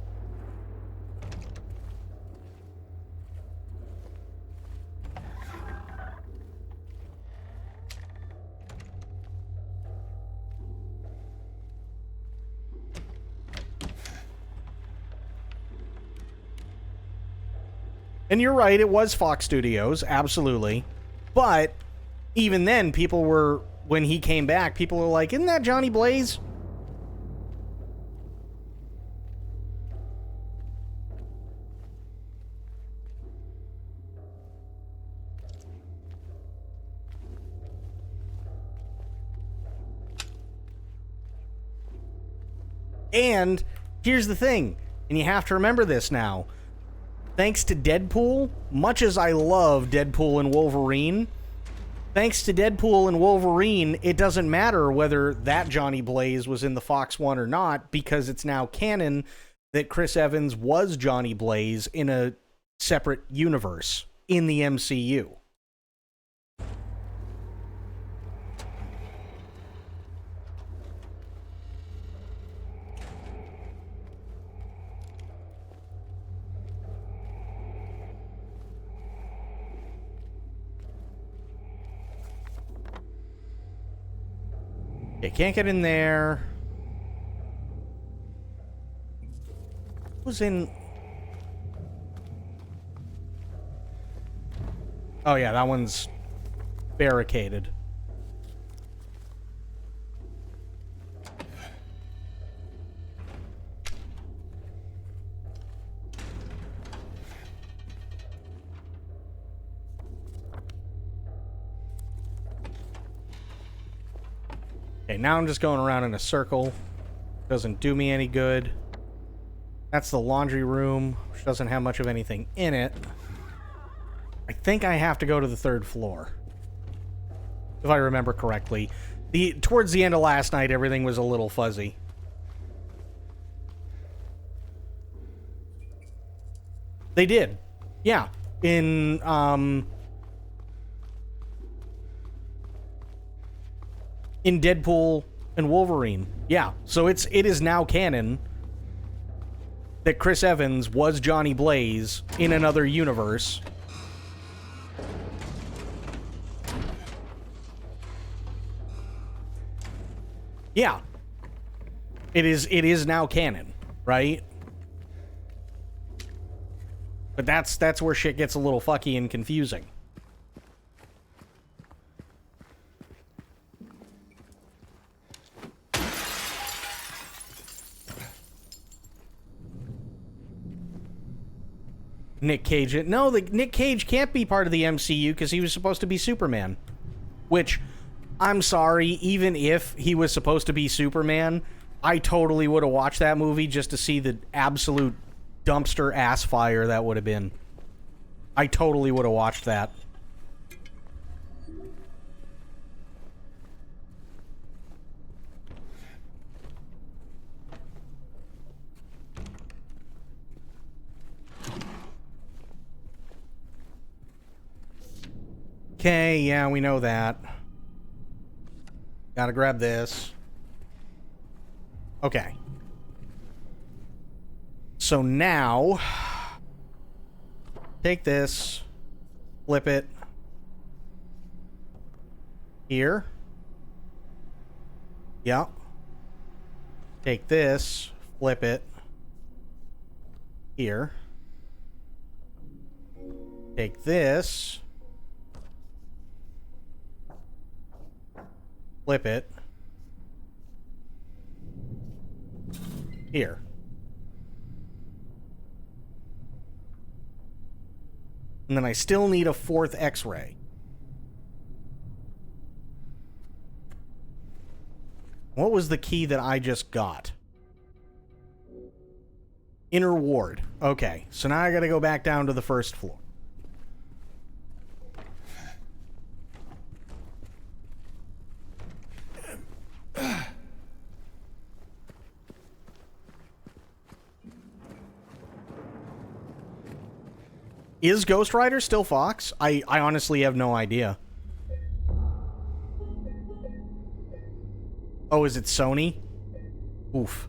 B: And you're right, it was Fox Studios, absolutely. But even then, people were, when he came back, people were like, isn't that Johnny Blaze? And here's the thing, and you have to remember this now. Thanks to Deadpool, much as I love Deadpool and Wolverine, thanks to Deadpool and Wolverine, it doesn't matter whether that Johnny Blaze was in the Fox one or not, because it's now canon that Chris Evans was Johnny Blaze in a separate universe in the MCU. You can't get in there. Who's in? Oh yeah, that one's barricaded. Okay, now I'm just going around in a circle. Doesn't do me any good. That's the laundry room, which doesn't have much of anything in it. I think I have to go to the third floor, if I remember correctly. Towards the end of last night, everything was a little fuzzy. They did. Yeah. In Deadpool and Wolverine. Yeah. So it is now canon that Chris Evans was Johnny Blaze in another universe. Yeah. It is now canon, right? But that's where shit gets a little fucky and confusing. Nick Cage. No, Nick Cage can't be part of the MCU because he was supposed to be Superman. Which, I'm sorry, even if he was supposed to be Superman, I totally would have watched that movie just to see the absolute dumpster ass fire that would have been. I totally would have watched that. Okay, yeah, we know that. Gotta grab this. Okay. So now, take this, flip it here. Yeah. Take this, flip it here. Take this, flip it here. And then I still need a fourth X-ray. What was the key that I just got? Inner ward. Okay, so now I gotta go back down to the first floor. Is Ghost Rider still Fox? I honestly have no idea. Oh, is it Sony? Oof.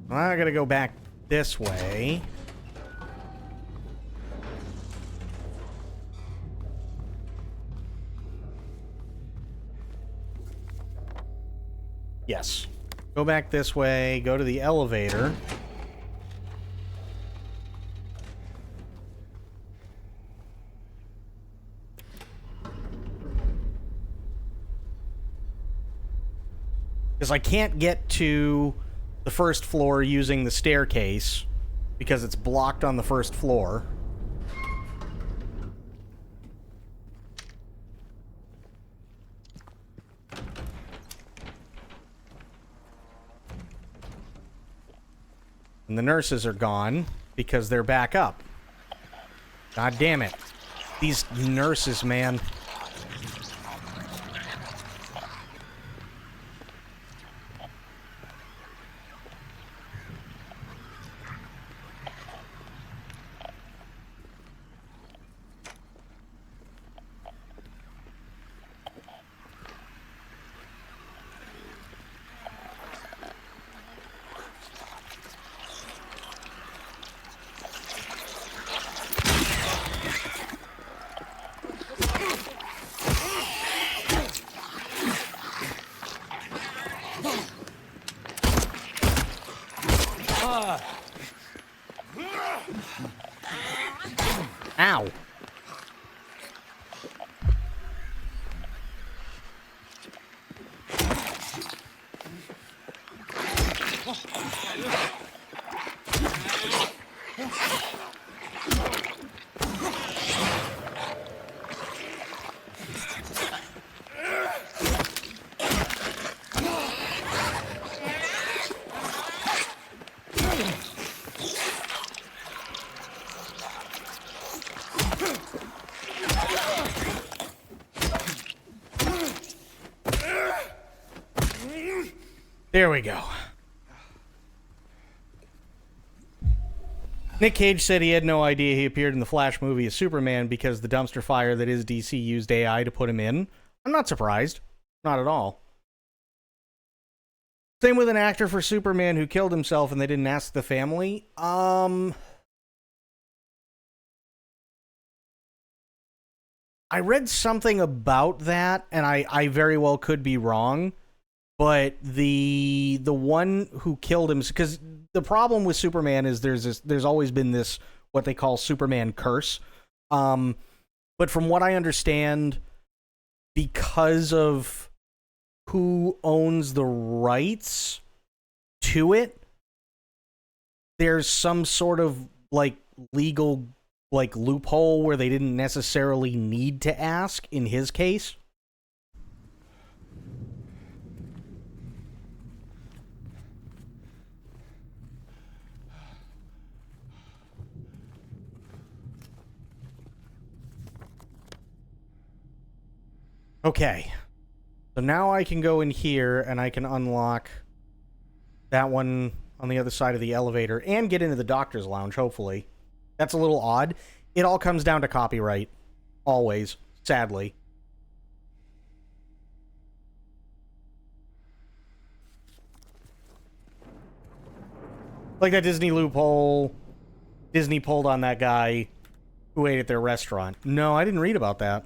B: I gotta go back this way. Yes. Go back this way, go to the elevator. Because I can't get to the first floor using the staircase because it's blocked on the first floor. And the nurses are gone because they're back up. God damn it. These nurses, man. Ow. There we go. Nick Cage said he had no idea he appeared in the Flash movie as Superman because the dumpster fire that is DC used AI to put him in. I'm not surprised. Not at all. Same with an actor for Superman who killed himself and they didn't ask the family. I read something about that, and I very well could be wrong. But the one who killed him, because the problem with Superman is there's always been this what they call Superman curse. But from what I understand, because of who owns the rights to it, there's some sort of like legal like loophole where they didn't necessarily need to ask in his case. Okay, so now I can go in here and I can unlock that one on the other side of the elevator and get into the doctor's lounge, hopefully. That's a little odd. It all comes down to copyright. Always, sadly. Like that Disney loophole. Disney pulled on that guy who ate at their restaurant. No, I didn't read about that.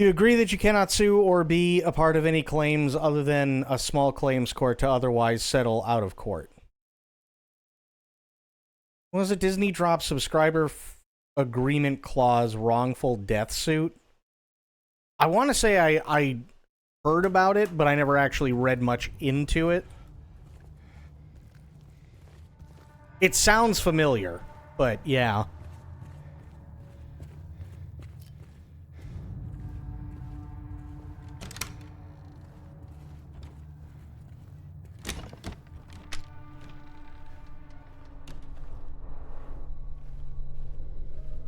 B: You agree that you cannot sue or be a part of any claims other than a small claims court to otherwise settle out of court. What was it? Disney dropped subscriber agreement clause wrongful death suit? I want to say I heard about it, but I never actually read much into it. It sounds familiar, but yeah.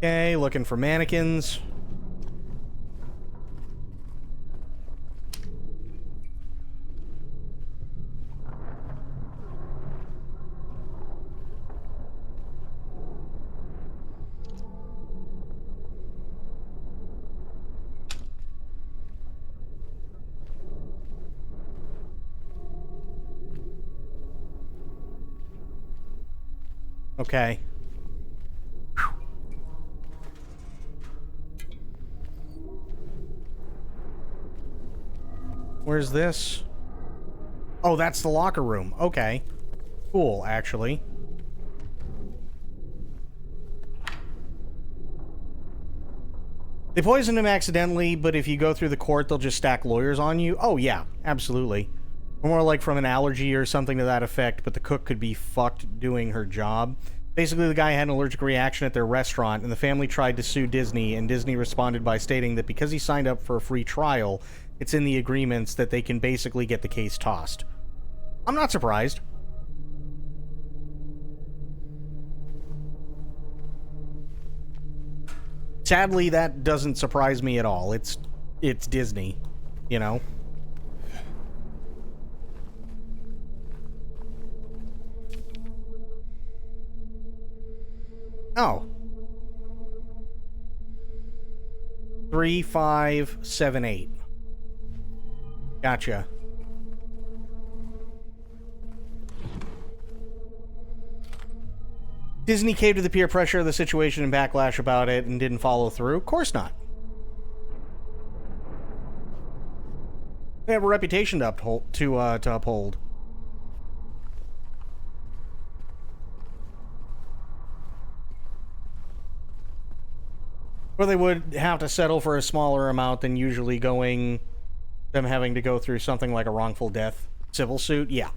B: Okay, looking for mannequins. Okay. Where's this? Oh, that's the locker room. Okay. Cool, actually. They poisoned him accidentally, but if you go through the court, they'll just stack lawyers on you. Oh, yeah, absolutely. Or more like from an allergy or something to that effect, but the cook could be fucked doing her job. Basically, the guy had an allergic reaction at their restaurant, and the family tried to sue Disney, and Disney responded by stating that because he signed up for a free trial, it's in the agreements that they can basically get the case tossed. I'm not surprised. Sadly, that doesn't surprise me at all. It's Disney, you know? Oh. 3578. Gotcha. Disney caved to the peer pressure of the situation and backlash about it and didn't follow through? Of course not. They have a reputation to uphold. Or they would have to settle for a smaller amount than usually them having to go through something like a wrongful death civil suit. Yeah.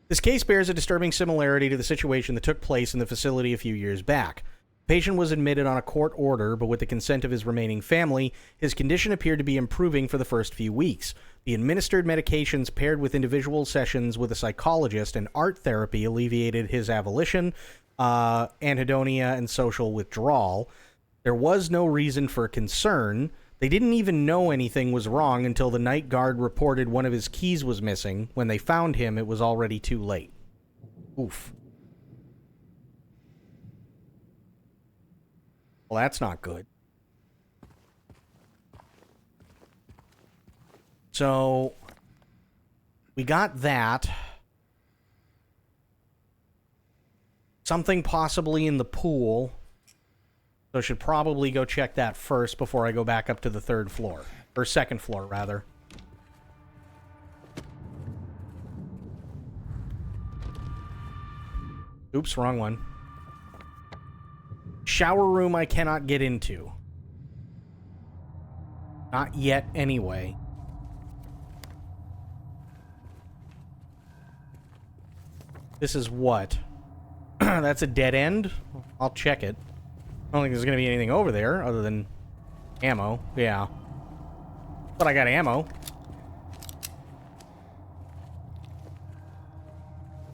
B: This case bears a disturbing similarity to the situation that took place in the facility a few years back. The patient was admitted on a court order, but with the consent of his remaining family, his condition appeared to be improving for the first few weeks. The administered medications paired with individual sessions with a psychologist and art therapy alleviated his avolition, anhedonia, and social withdrawal. There was no reason for concern. They didn't even know anything was wrong until the night guard reported one of his keys was missing. When they found him, it was already too late. Oof. Well, that's not good. So, we got that. Something possibly in the pool. So I should probably go check that first before I go back up to the third floor. Or second floor, rather. Oops, wrong one. Shower room I cannot get into. Not yet, anyway. This is what? That's a dead end? I'll check it. I don't think there's going to be anything over there other than ammo. Yeah. But I got ammo.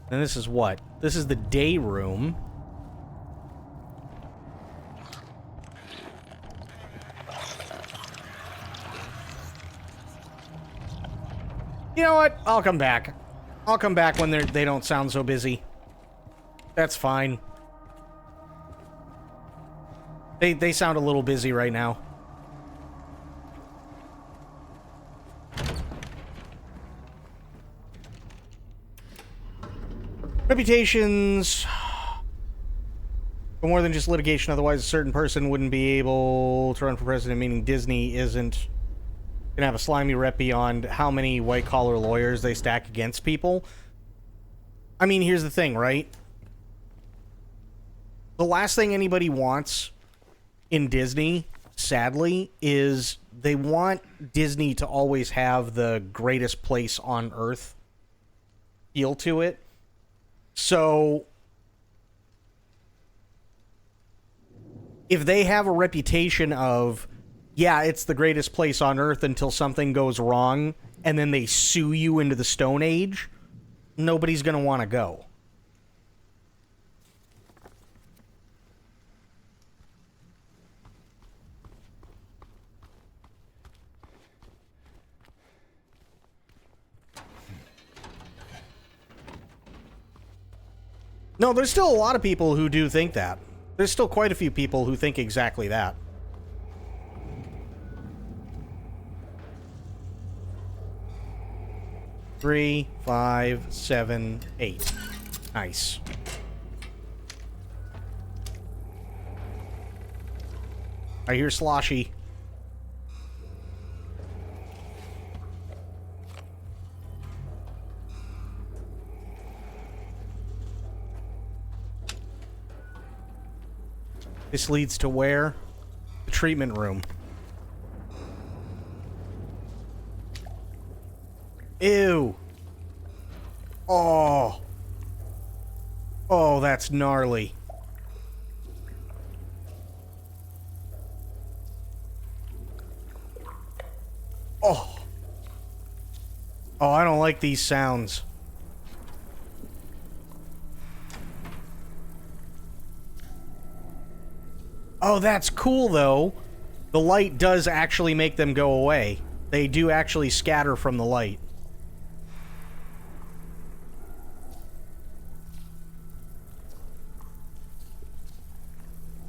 B: And this is what? This is the day room. You know what? I'll come back. I'll come back when they don't sound so busy. That's fine. They sound a little busy right now. Reputations. But more than just litigation, otherwise a certain person wouldn't be able to run for president, meaning Disney isn't going to have a slimy rep beyond how many white-collar lawyers they stack against people. I mean, here's the thing, right? The last thing anybody wants in Disney, sadly, is they want Disney to always have the greatest place on earth feel to it. So if they have a reputation of, yeah, it's the greatest place on earth until something goes wrong, and then they sue you into the Stone Age, nobody's going to want to go. No, there's still a lot of people who do think that. There's still quite a few people who think exactly that. Three, 5, 7, 8. Nice. I hear Sloshy. This leads to where? The treatment room. Ew. Oh. Oh, that's gnarly. Oh. Oh, I don't like these sounds. Oh, that's cool, though. The light does actually make them go away. They do actually scatter from the light.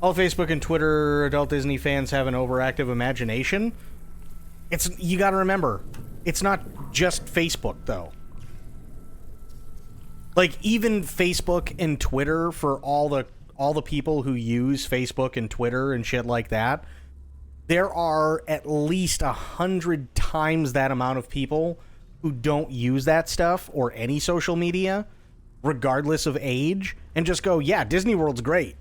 B: All Facebook and Twitter adult Disney fans have an overactive imagination. You gotta remember, it's not just Facebook, though. Like, even Facebook and Twitter, for all the people who use Facebook and Twitter and shit like that, there are at least 100 times that amount of people who don't use that stuff or any social media, regardless of age, and just go, yeah, Disney World's great,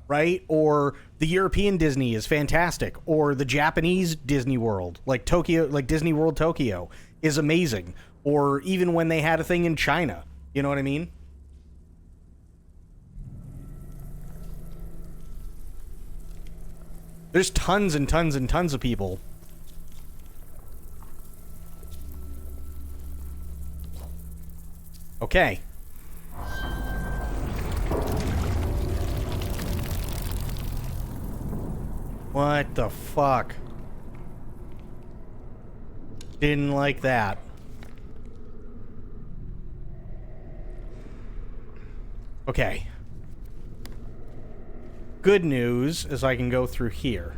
B: right? Or the European Disney is fantastic, or the Japanese Disney World, like Tokyo, like Disney World Tokyo, is amazing, or even when they had a thing in China, you know what I mean? There's tons and tons and tons of people. Okay. What the fuck? Didn't like that. Okay. Good news is I can go through here.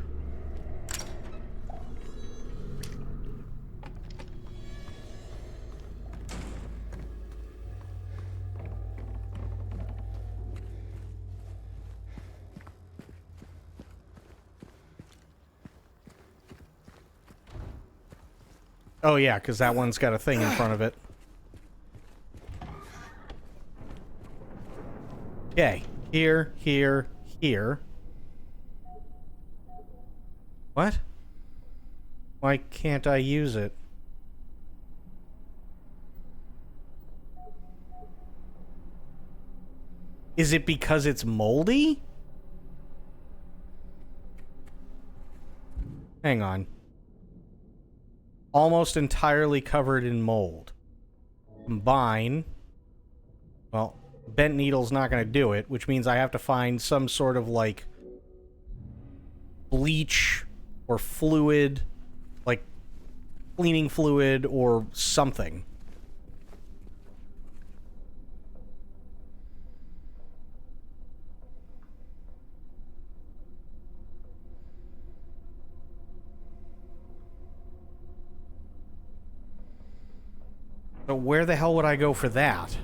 B: Oh yeah, because that one's got a thing in front of it. Okay, here, here, here. What? Why can't I use it? Is it because it's moldy? Hang on. Almost entirely covered in mold. Combine. Well, bent needle's not going to do it, which means I have to find some sort of, like, bleach or fluid, like cleaning fluid or something. But where the hell would I go for that?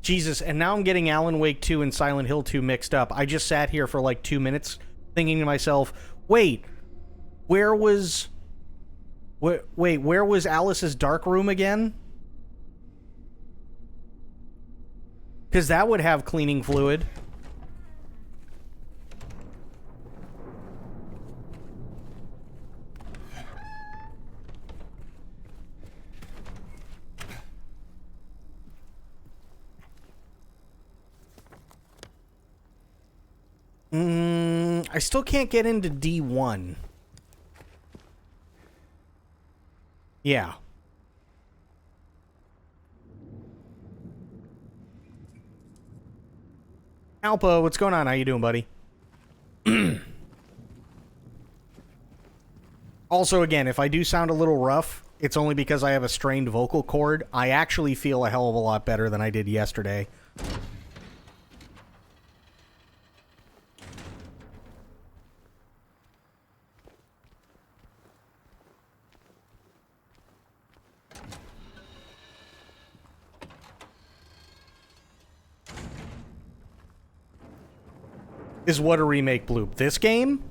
B: Jesus, and now I'm getting Alan Wake 2 and Silent Hill 2 mixed up. I just sat here for like 2 minutes thinking to myself, wait, where was Alice's dark room again? Because that would have cleaning fluid. I still can't get into D1. Yeah. Alpo, what's going on? How you doing, buddy? Also, again, if I do sound a little rough, it's only because I have a strained vocal cord. I actually feel a hell of a lot better than I did yesterday. Is what a remake bloop. This game?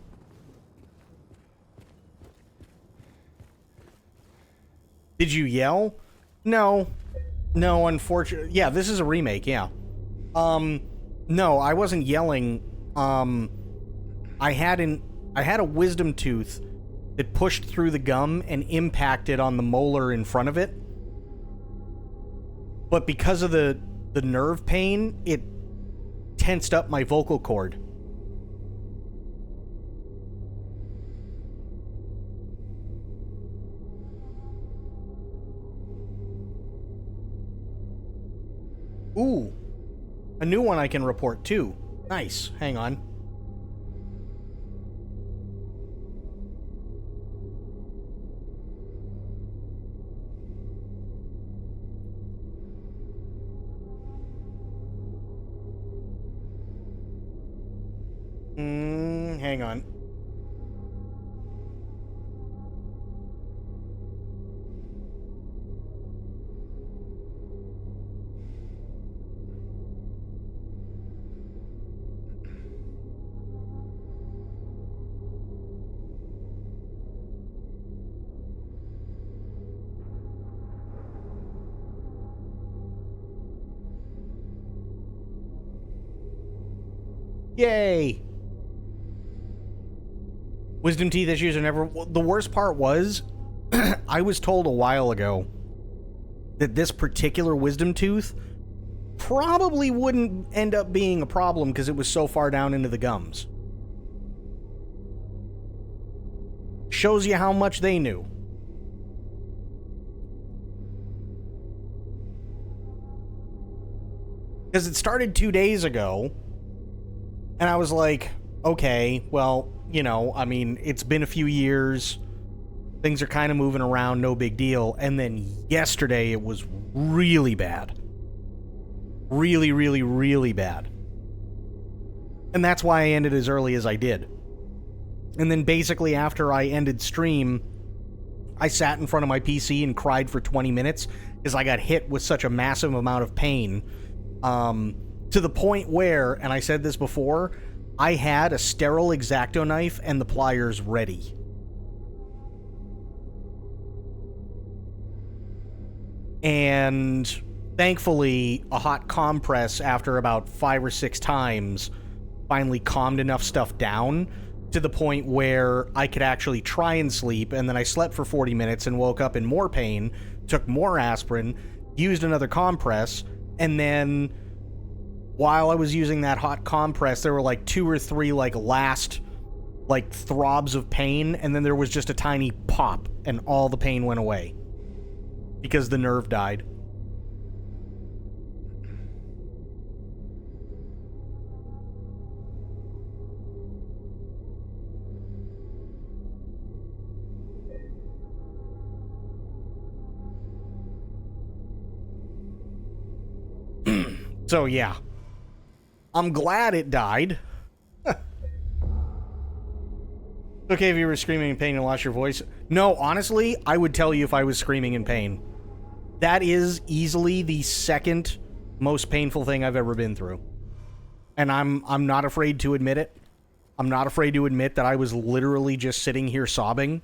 B: Did you yell? No. No, unfortunately. Yeah, this is a remake, yeah. No, I wasn't yelling. I had a wisdom tooth that pushed through the gum and impacted on the molar in front of it. But because of the nerve pain, it tensed up my vocal cord. Ooh, a new one I can report too. Nice. Hang on. Hang on. Yay! Wisdom teeth issues are never... The worst part was, I was told a while ago that this particular wisdom tooth probably wouldn't end up being a problem because it was so far down into the gums. Shows you how much they knew. Because it started 2 days ago, and I was like, okay, well, you know, I mean, it's been a few years. Things are kind of moving around, no big deal. And then yesterday, it was really bad. Really, really, really bad. And that's why I ended as early as I did. And then basically after I ended stream, I sat in front of my PC and cried for 20 minutes because I got hit with such a massive amount of pain. To the point where, and I said this before, I had a sterile X-Acto knife and the pliers ready. And thankfully, a hot compress after about 5 or 6 times finally calmed enough stuff down to the point where I could actually try and sleep, and then I slept for 40 minutes and woke up in more pain, took more aspirin, used another compress, and then while I was using that hot compress, there were like 2 or 3 last throbs of pain, and then there was just a tiny pop, and all the pain went away. Because the nerve died. So yeah. I'm glad it died. Okay if you were screaming in pain and lost your voice. No, honestly, I would tell you if I was screaming in pain. That is easily the second most painful thing I've ever been through. And I'm not afraid to admit it. I'm not afraid to admit that I was literally just sitting here sobbing.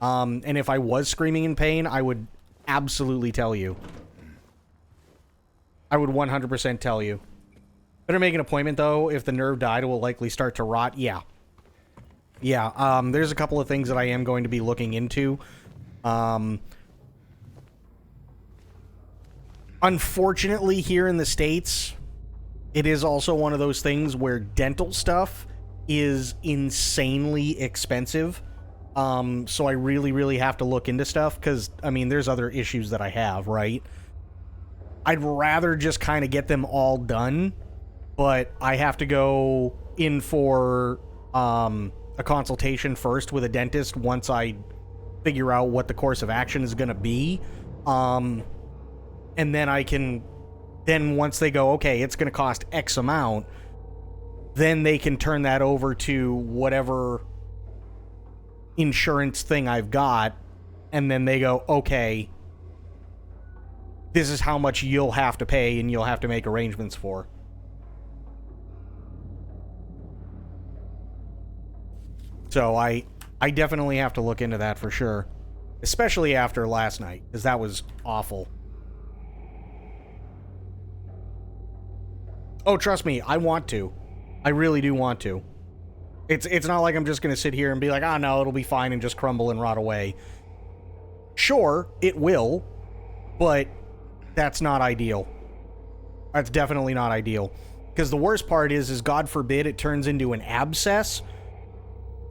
B: And if I was screaming in pain, I would absolutely tell you. I would 100% tell you. Better make an appointment, though. If the nerve died, it will likely start to rot. Yeah. Yeah, there's a couple of things that I am going to be looking into. Unfortunately, here in the States, it is also one of those things where dental stuff is insanely expensive. So I really, really have to look into stuff because, I mean, there's other issues that I have, right? I'd rather just kind of get them all done, but I have to go in for a consultation first with a dentist once I figure out what the course of action is going to be. And then I can, then once they go, okay, it's going to cost X amount, then they can turn that over to whatever insurance thing I've got, and then they go, okay, this is how much you'll have to pay and you'll have to make arrangements for. So I definitely have to look into that for sure. Especially after last night, because that was awful. Oh, trust me, I want to. I really do want to. It's not like I'm just going to sit here and be like, oh no, it'll be fine and just crumble and rot away. Sure, it will, but that's not ideal. That's definitely not ideal. Because the worst part is God forbid it turns into an abscess,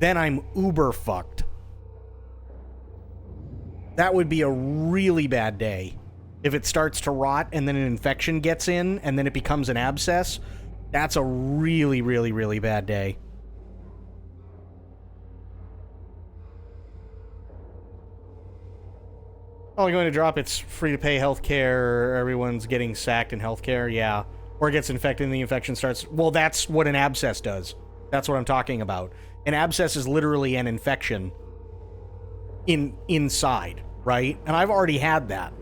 B: then I'm uber fucked. That would be a really bad day. If it starts to rot and then an infection gets in and then it becomes an abscess, that's a really, really, really bad day. Oh, you're going to drop it's free to pay healthcare, everyone's getting sacked in healthcare, yeah. Or it gets infected and the infection starts... Well, that's what an abscess does. That's what I'm talking about. An abscess is literally an infection inside, right? And I've already had that.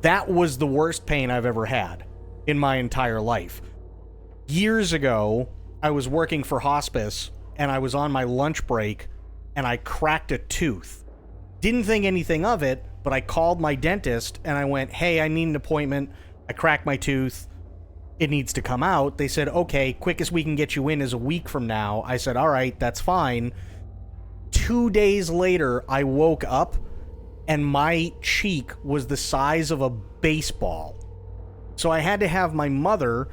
B: That was the worst pain I've ever had in my entire life. Years ago, I was working for hospice, and I was on my lunch break, and I cracked a tooth. Didn't think anything of it, but I called my dentist, and I went, hey, I need an appointment. I cracked my tooth. It needs to come out. They said, okay, quickest we can get you in is a week from now. I said, all right, that's fine. 2 days later, I woke up, and my cheek was the size of a baseball. So I had to have my mother...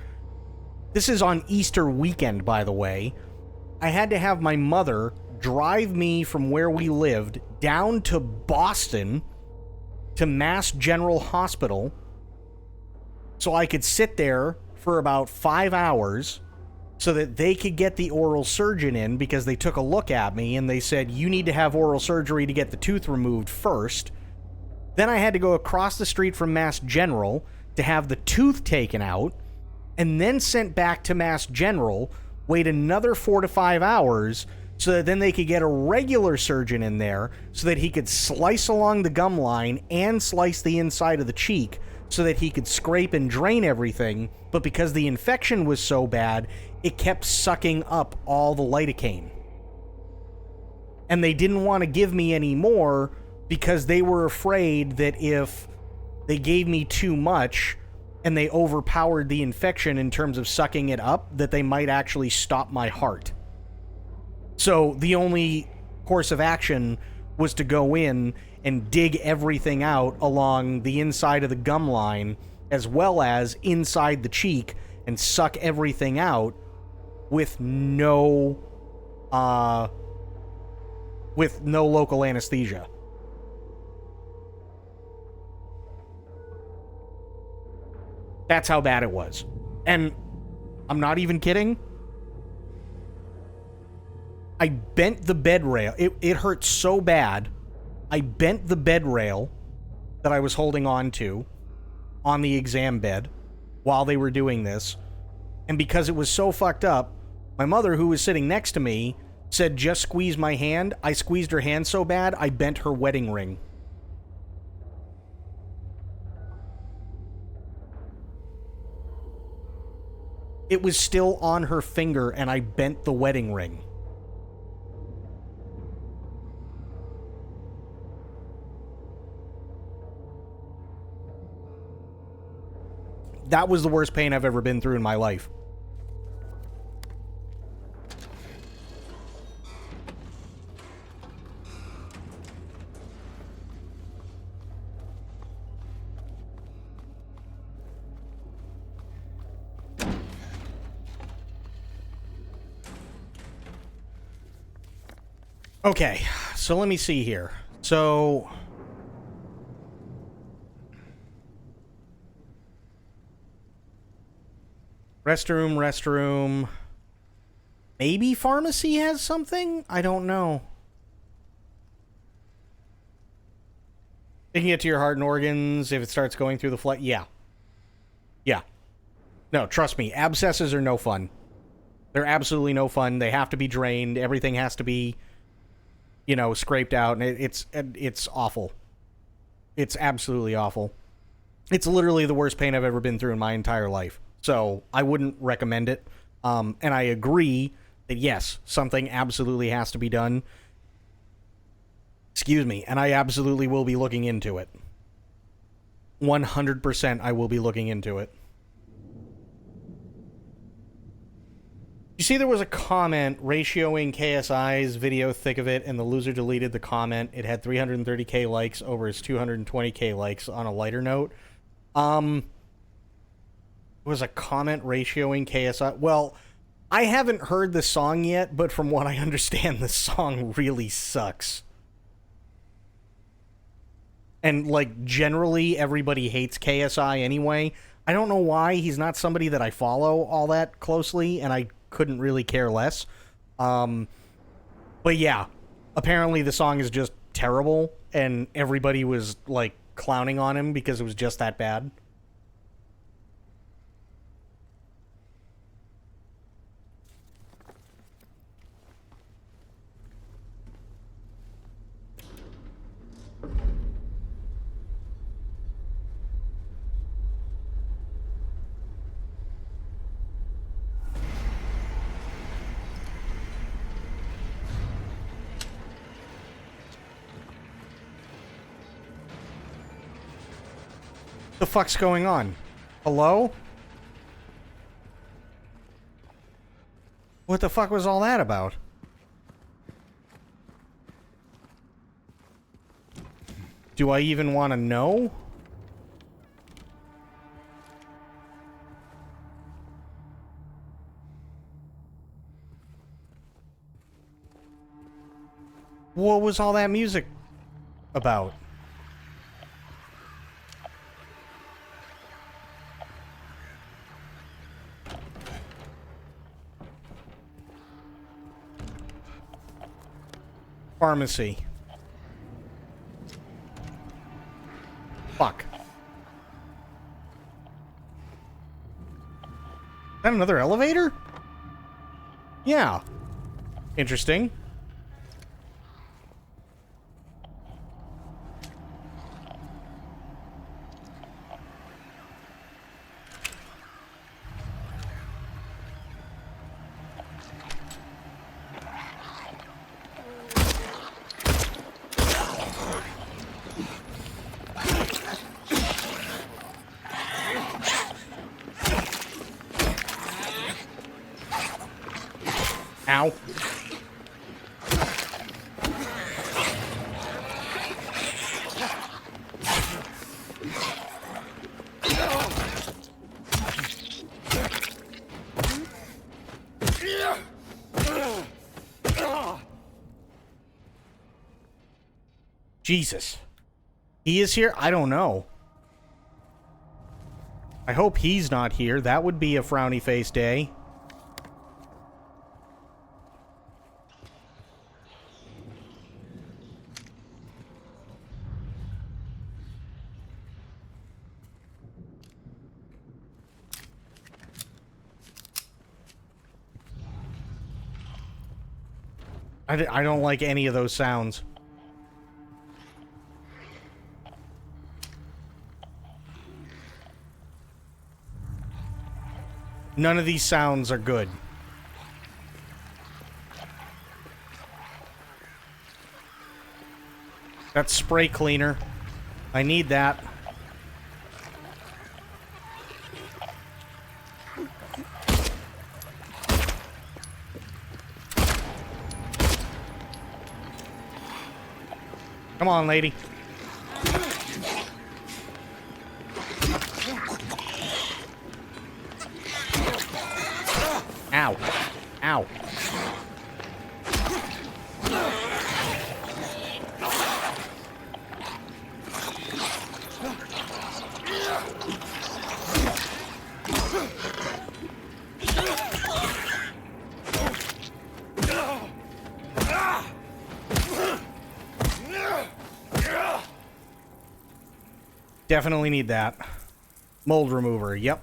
B: This is on Easter weekend, by the way. I had to have my mother drive me from where we lived down to Boston to Mass General Hospital so I could sit there for about 5 hours so that they could get the oral surgeon in, because they took a look at me and they said, you need to have oral surgery to get the tooth removed first. Then I had to go across the street from Mass General to have the tooth taken out, and then sent back to Mass General, wait another 4 to 5 hours, so that then they could get a regular surgeon in there, so that he could slice along the gum line and slice the inside of the cheek, so that he could scrape and drain everything, but because the infection was so bad, it kept sucking up all the lidocaine. And they didn't want to give me any more, because they were afraid that if they gave me too much and they overpowered the infection in terms of sucking it up, that they might actually stop my heart. So the only course of action was to go in and dig everything out along the inside of the gum line, as well as inside the cheek, and suck everything out with no local anesthesia. That's how bad it was. And I'm not even kidding. I bent the bed rail. It hurt so bad. I bent the bed rail that I was holding on to on the exam bed while they were doing this. And because it was so fucked up, my mother, who was sitting next to me, said, just squeeze my hand. I squeezed her hand so bad, I bent her wedding ring. It was still on her finger, and I bent the wedding ring. That was the worst pain I've ever been through in my life. Okay, so let me see here. So... Restroom. Maybe pharmacy has something? I don't know. Taking it to your heart and organs if it starts going through the flight. Yeah. Yeah. No, trust me. Abscesses are no fun. They're absolutely no fun. They have to be drained. Everything has to be, you know, scraped out. And it's awful. It's absolutely awful. It's literally the worst pain I've ever been through in my entire life. So I wouldn't recommend it. And I agree that, yes, something absolutely has to be done. Excuse me. And I absolutely will be looking into it. 100% I will be looking into it. You see there was a comment ratioing KSI's video thick of it, and the loser deleted the comment. It had 330k likes over his 220k likes on a lighter note. Was a comment ratioing KSI. Well, I haven't heard the song yet, but from what I understand, the song really sucks. And, like, generally, everybody hates KSI anyway. I don't know why. He's not somebody that I follow all that closely, and I couldn't really care less. But yeah, apparently the song is just terrible, and everybody was, like, clowning on him because it was just that bad. The fuck's going on? Hello? What the fuck was all that about? Do I even want to know? What was all that music about? Pharmacy. Fuck. Is that another elevator? Yeah. Interesting. Ow. Jesus. He is here? I don't know. I hope he's not here. That would be a frowny face day. I don't like any of those sounds. None of these sounds are good. That's spray cleaner. I need that. Come on, lady. Ow. Ow. Definitely need that. Mold remover, yep.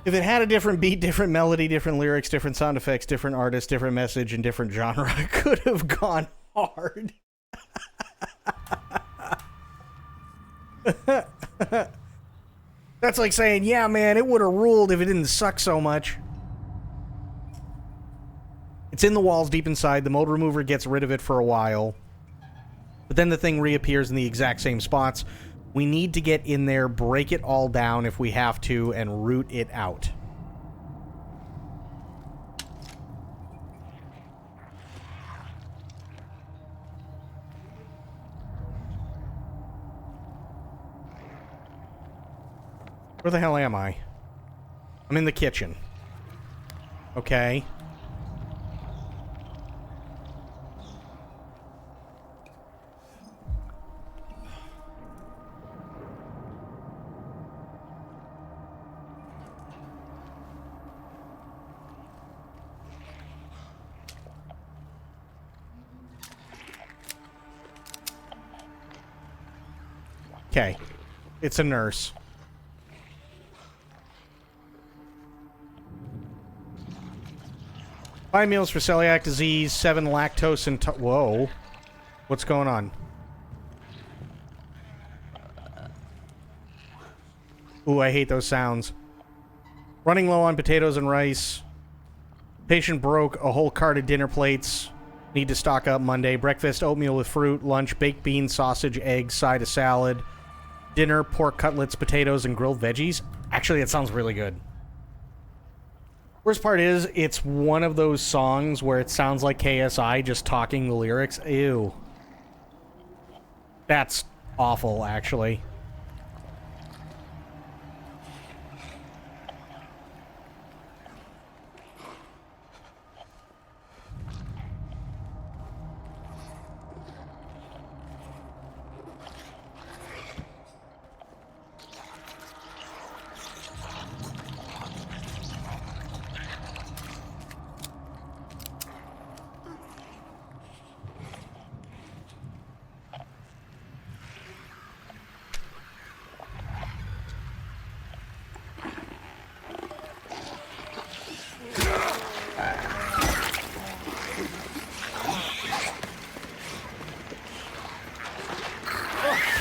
B: If it had a different beat, different melody, different lyrics, different sound effects, different artist, different message, and different genre, it could have gone hard. That's like saying, yeah, man, it would have ruled if it didn't suck so much. It's in the walls deep inside. The mold remover gets rid of it for a while. But then the thing reappears in the exact same spots. We need to get in there, break it all down if we have to, and root it out. Where the hell am I? I'm in the kitchen. Okay. Okay. It's a nurse. Five meals for celiac disease, 7 lactose and... Whoa. What's going on? Ooh, I hate those sounds. Running low on potatoes and rice. Patient broke a whole cart of dinner plates. Need to stock up Monday. Breakfast, oatmeal with fruit. Lunch, baked beans, sausage, eggs, side of salad. Dinner, pork cutlets, potatoes, and grilled veggies. Actually, that sounds really good. Worst part is, it's one of those songs where it sounds like KSI just talking the lyrics. Ew. That's awful, actually.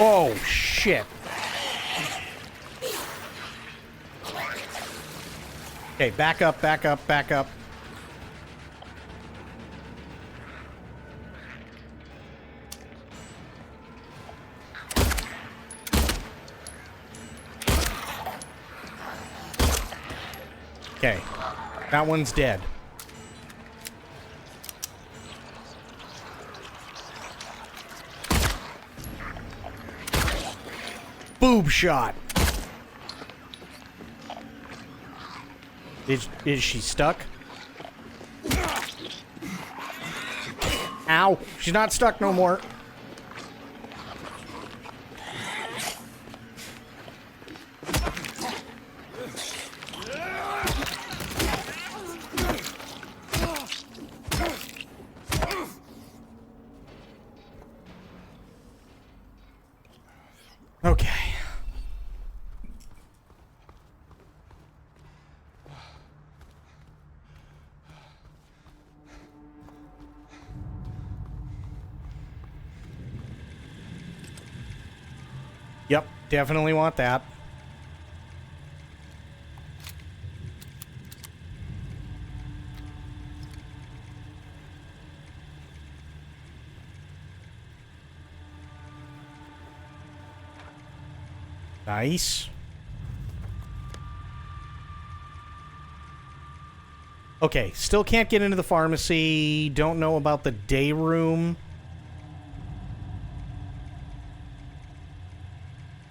B: Oh, shit. Okay, back up, back up, back up. Okay, that one's dead. Boob shot. Is she stuck? Ow. She's not stuck no more. Okay. Yep, definitely want that. Nice. Okay, still can't get into the pharmacy. Don't know about the day room.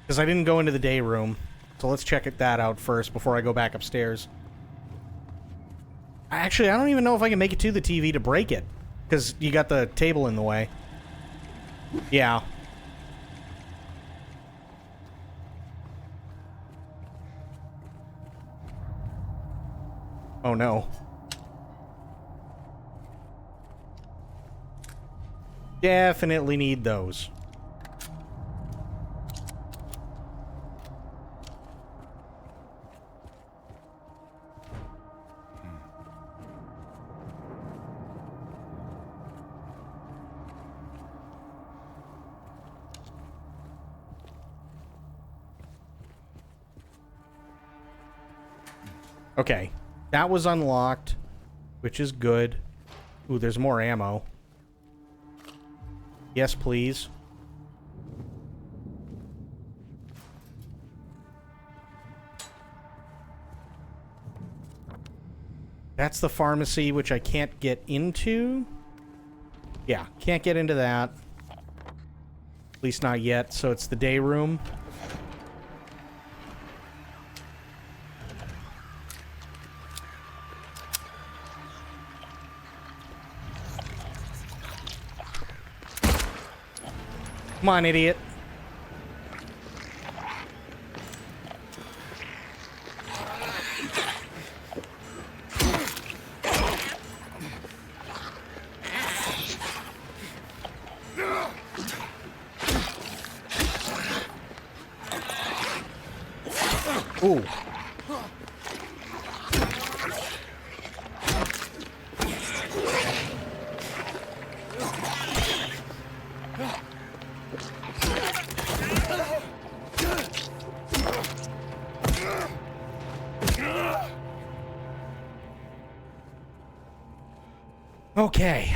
B: Because I didn't go into the day room. So let's check that out first before I go back upstairs. Actually, I don't even know if I can make it to the TV to break it. Because you got the table in the way. Yeah. Oh no. Definitely need those. Okay, that was unlocked, which is good. Ooh, there's more ammo. Yes, please. That's the pharmacy, which I can't get into. Yeah, can't get into that. At least not yet, so it's the day room. Come on, idiot. Ooh. Okay.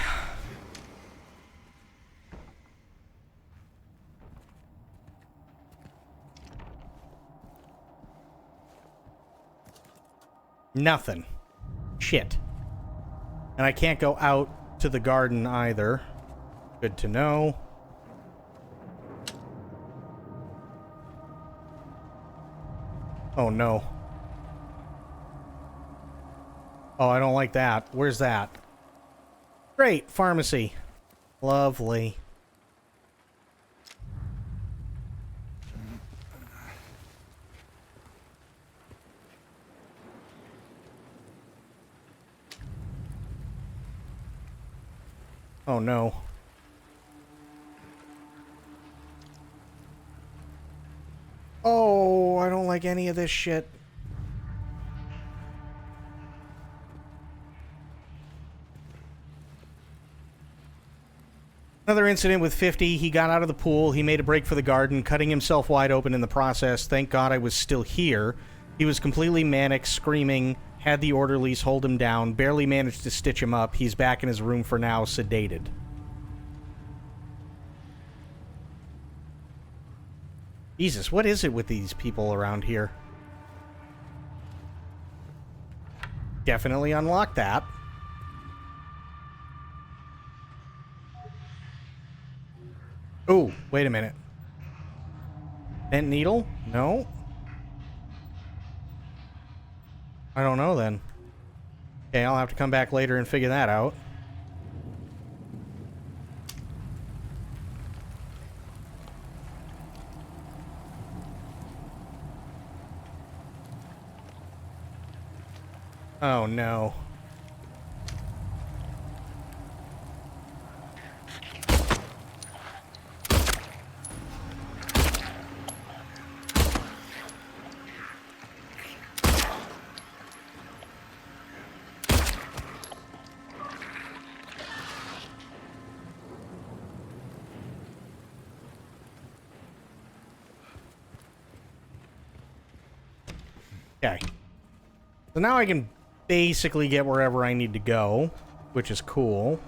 B: Nothing. Shit. And I can't go out to the garden either. Good to know. Oh no. Oh, I don't like that. Where's that? Great, pharmacy. Lovely. Oh no. Oh, I don't like any of this shit. Another incident with 50. He got out of the pool. He made a break for the garden, cutting himself wide open in the process. Thank God I was still here. He was completely manic, screaming, had the orderlies hold him down, barely managed to stitch him up. He's back in his room for now, sedated. Jesus, what is it with these people around here? Definitely unlocked that. Oh, wait a minute. Bent needle? No. I don't know then. Okay, I'll have to come back later and figure that out. Oh no. Okay. So now I can basically get wherever I need to go, which is cool.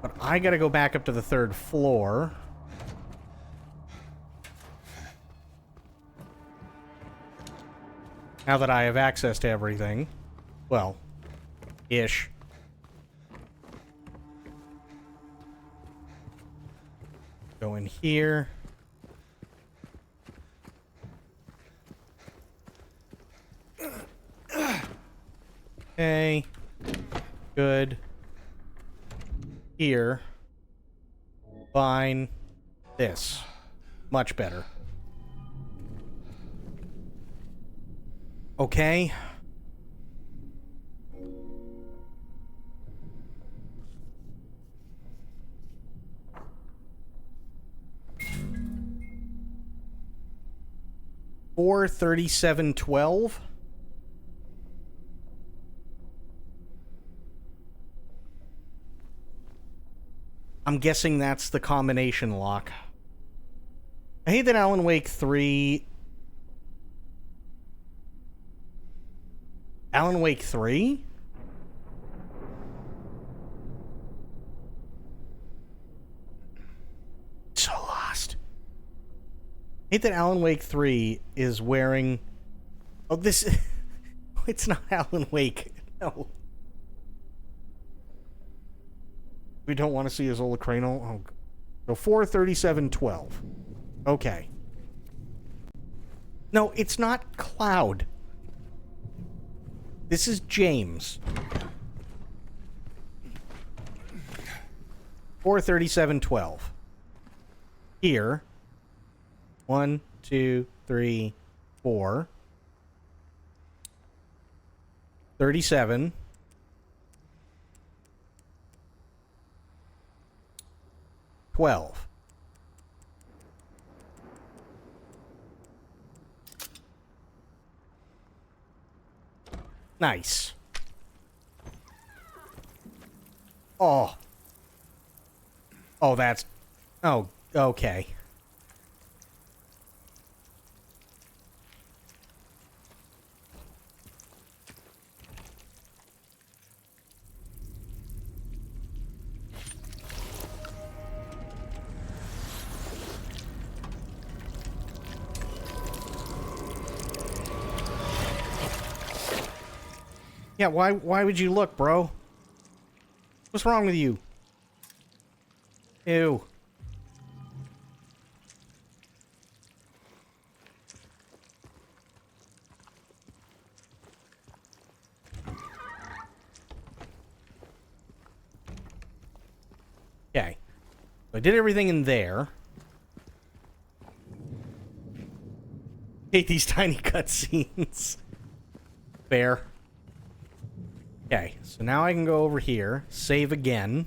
B: But I gotta go back up to the 3rd floor. Now that I have access to everything. Well, ish. Go in here. Okay. Good. Here. Fine. This. Much better. Okay. $437.12. I'm guessing that's the combination lock. I hate that Alan Wake 3... Alan Wake 3? So lost. I hate that Alan Wake 3 is wearing... Oh, this... It's not Alan Wake. No. We don't want to see his Olacrano. Oh, so 437.12. Okay. No, it's not Cloud. This is James. 437.12. Here. 1, 2, 3, 4. 37. 12. Nice. Oh. Oh, that's... Oh, okay. Yeah, why would you look, bro? What's wrong with you? Ew. Okay. So I did everything in there. Hate these tiny cutscenes. Fair. Okay, so now I can go over here, save again.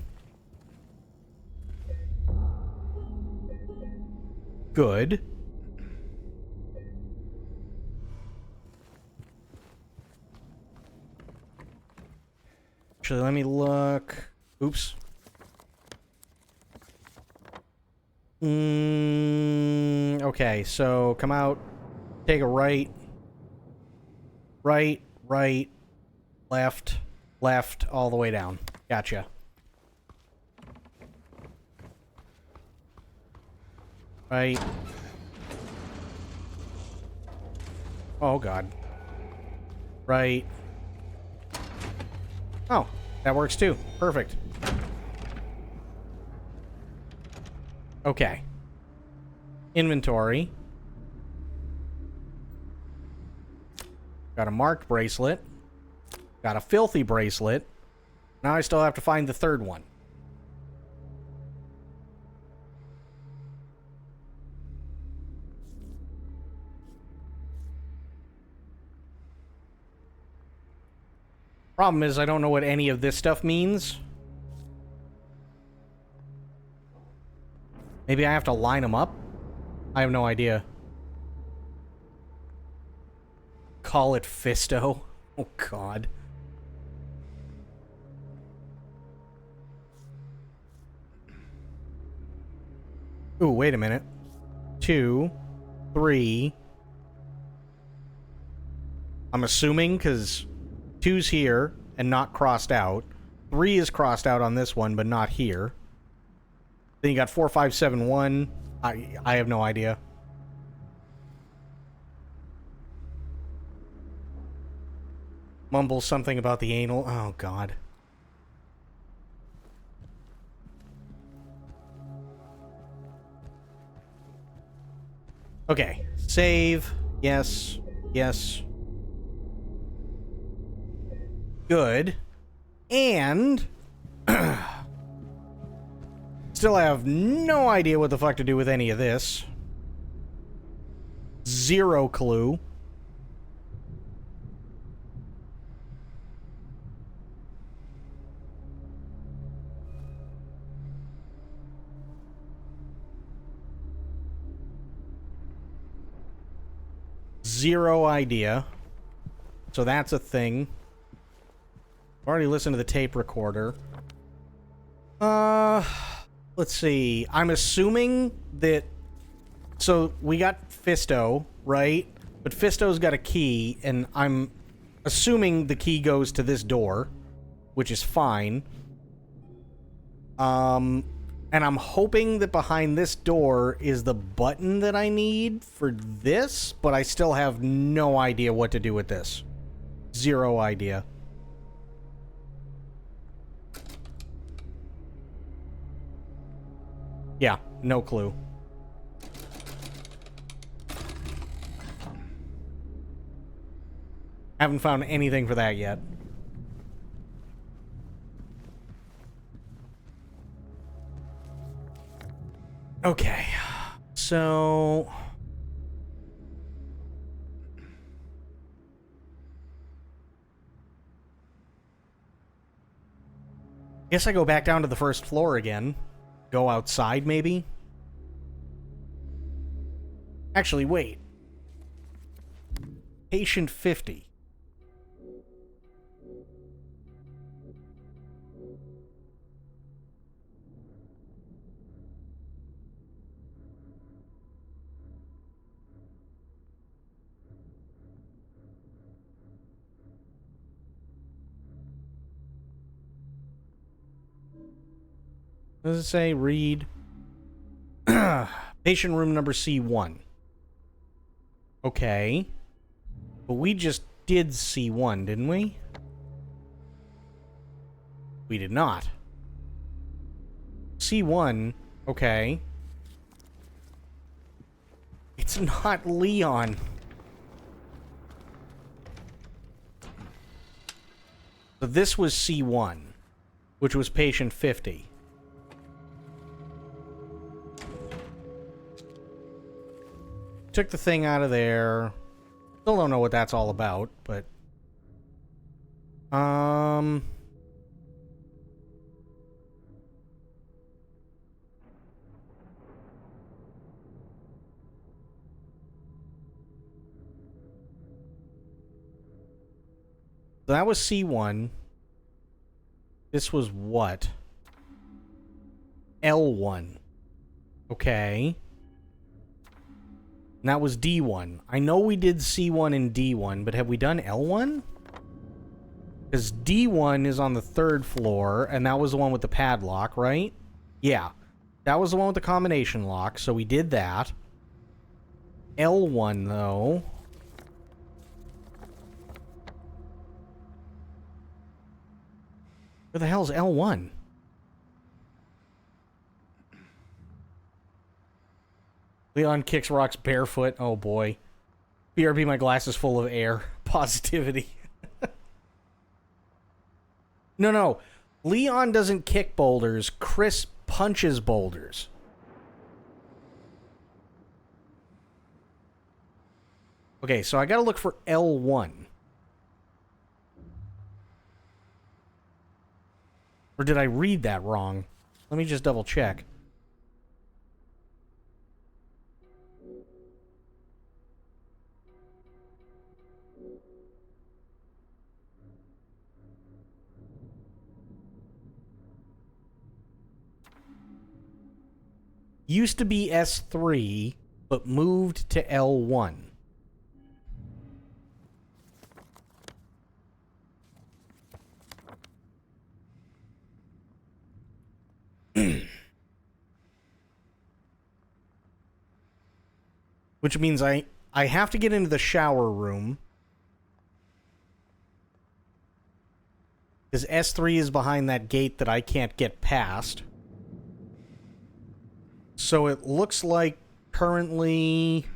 B: Good. Actually, let me look. Oops. Okay, so come out, take a right. Right, right, left. Left, all the way down. Gotcha. Right. Oh, God. Right. Oh, that works too. Perfect. Okay. Inventory. Got a marked bracelet. Got a filthy bracelet. Now I still have to find the third one. Problem is, I don't know what any of this stuff means. Maybe I have to line them up? I have no idea. Call it Fisto. Oh, God. Ooh, wait a minute. 2, 3. I'm assuming, because 2's here and not crossed out. 3 is crossed out on this one, but not here. Then you got 4, 5, 7, 1. I have no idea. Mumbles something about the anal. Oh, God. Okay. Save. Yes. Yes. Good. And... still have no idea what the fuck to do with any of this. Zero clue. Zero idea. So that's a thing. I've already listened to the tape recorder. Let's see. I'm assuming that... So, we got Fisto, right? But Fisto's got a key, and I'm assuming the key goes to this door, which is fine. And I'm hoping that behind this door is the button that I need for this, but I still have no idea what to do with this. Zero idea. Yeah, no clue. Haven't found anything for that yet. Okay, so... guess I go back down to the first floor again. Go outside, maybe? Actually, wait. Patient 50. Does it say read? Patient room number C1. Okay. But we just did C1, didn't we? We did not. C1, okay. It's not Leon. So this was C1, which was patient 50. Took the thing out of there. Still don't know what that's all about, but... So that was C1. This was what? L1. Okay. And that was D1. I know we did C1 and D1, but have we done L1? Because D1 is on the 3rd floor, and that was the one with the padlock, right? Yeah. That was the one with the combination lock, so we did that. L1, though... Where the hell's L1? Leon kicks rocks barefoot. Oh boy. BRB, my glass is full of air. Positivity. No. Leon doesn't kick boulders. Chris punches boulders. Okay, so I gotta look for L1. Or did I read that wrong? Let me just double check. Used to be S3, but moved to L1. Which means I have to get into the shower room. Because S3 is behind that gate that I can't get past. So it looks like currently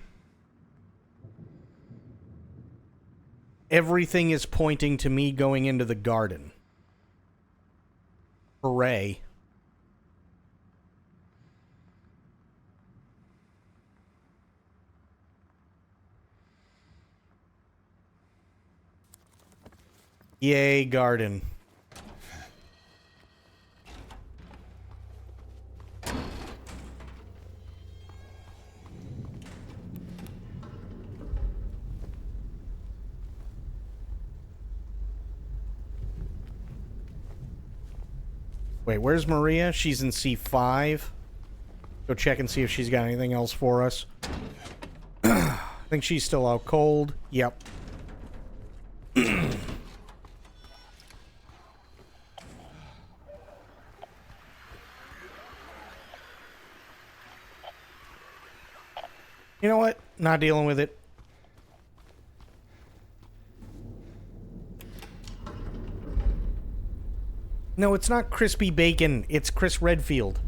B: everything is pointing to me going into the garden. Hooray. Yay, garden. Wait, where's Maria? She's in C5. Go check and see if she's got anything else for us. I think she's still out cold. Yep. You know what? Not dealing with it. No, it's not Crispy Bacon. It's Chris Redfield.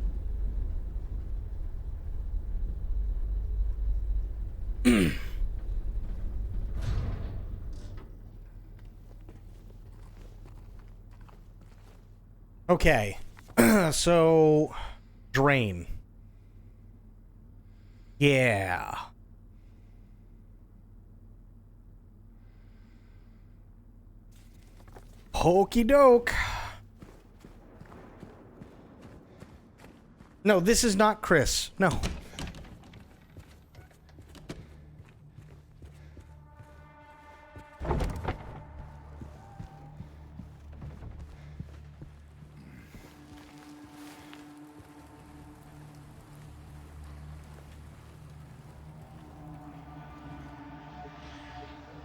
B: Okay. So, drain. Yeah. Hokey doke. No, this is not Chris. No.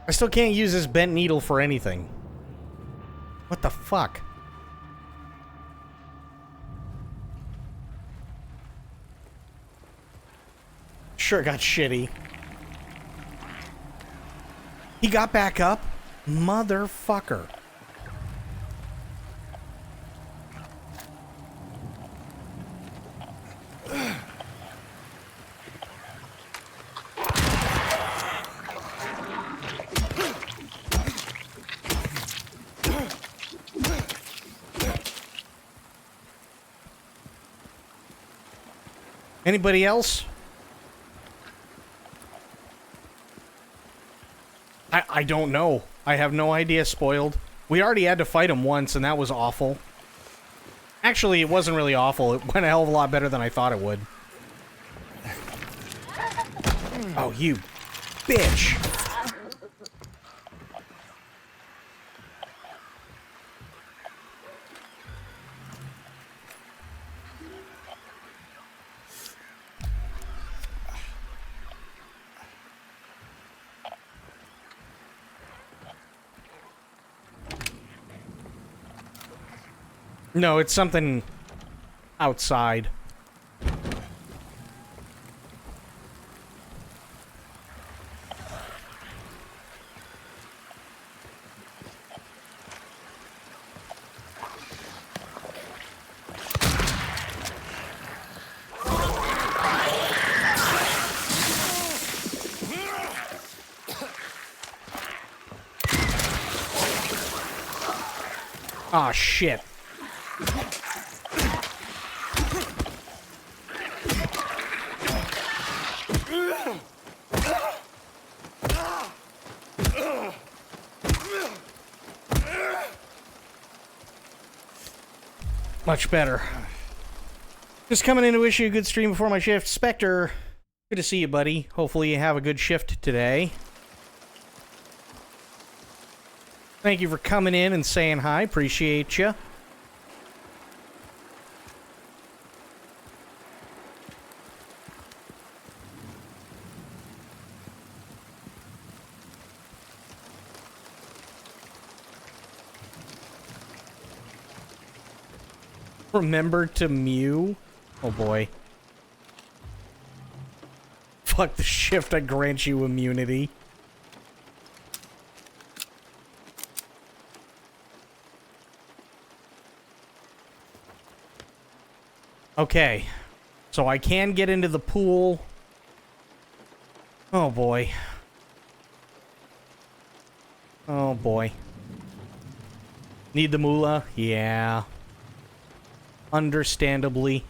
B: I still can't use this bent needle for anything. What the fuck? Sure got shitty. He got back up? Motherfucker. Anybody else? I don't know. I have no idea, Spoiled. We already had to fight him once, and that was awful. Actually, it wasn't really awful. It went a hell of a lot better than I thought it would. Oh, you bitch. No, it's something outside. Aw, shit. Much better. Just coming in to wish you a good stream before my shift. Spectre, good to see you, buddy. Hopefully you have a good shift today. Thank you for coming in and saying hi. Appreciate you. Remember to mew? Oh boy. Fuck the shift, I grant you immunity. Okay. So I can get into the pool. Oh boy. Oh boy. Need the moolah? Yeah. Understandably.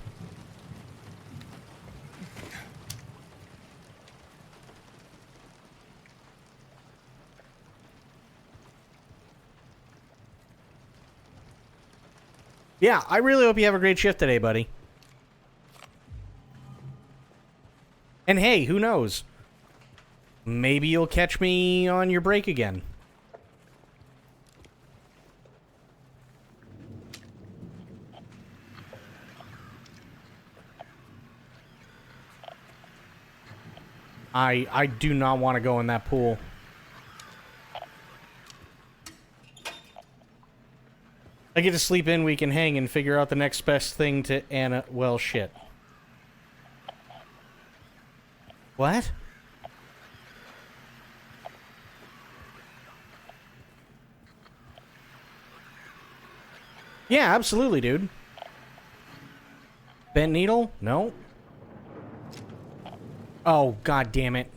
B: Yeah, I really hope you have a great shift today, buddy. And hey, who knows? Maybe you'll catch me on your break again. I do not want to go in that pool. I get to sleep in, we can hang and figure out the next best thing to Anna. Well, shit. What? Yeah, absolutely, dude. Bent needle? No. Oh, god damn it.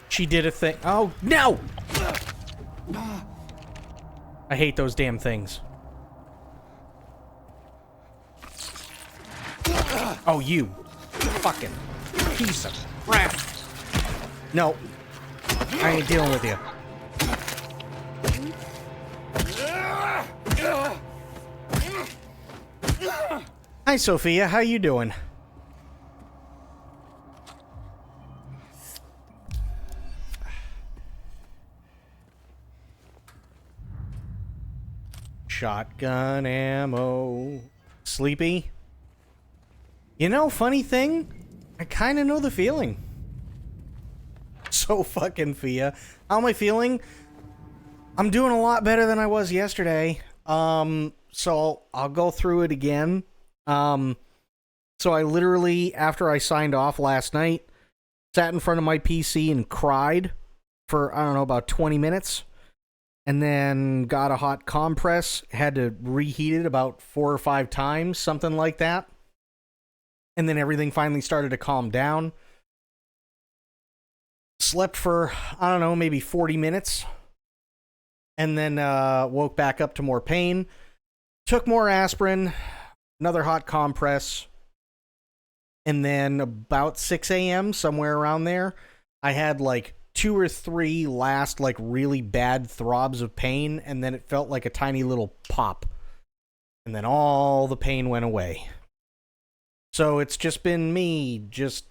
B: She did a thing. Oh, no! I hate those damn things. Oh, you. Fucking piece of crap. No. I ain't dealing with you. Hi, Sophia. How you doing? Shotgun ammo. Sleepy? You know, funny thing? I kind of know the feeling. So fucking Fia. How am I feeling? I'm doing a lot better than I was yesterday. So I'll go through it again. So I literally, after I signed off last night, sat in front of my PC and cried for, I don't know, about 20 minutes. And then got a hot compress, had to reheat it about 4 or 5 times, something like that. And then everything finally started to calm down. Slept for, I don't know, maybe 40 minutes. And then woke back up to more pain. Took more aspirin, another hot compress. And then about 6 a.m., somewhere around there, I had like 2 or 3 last like really bad throbs of pain, and then it felt like a tiny little pop. And then all the pain went away. So it's just been me just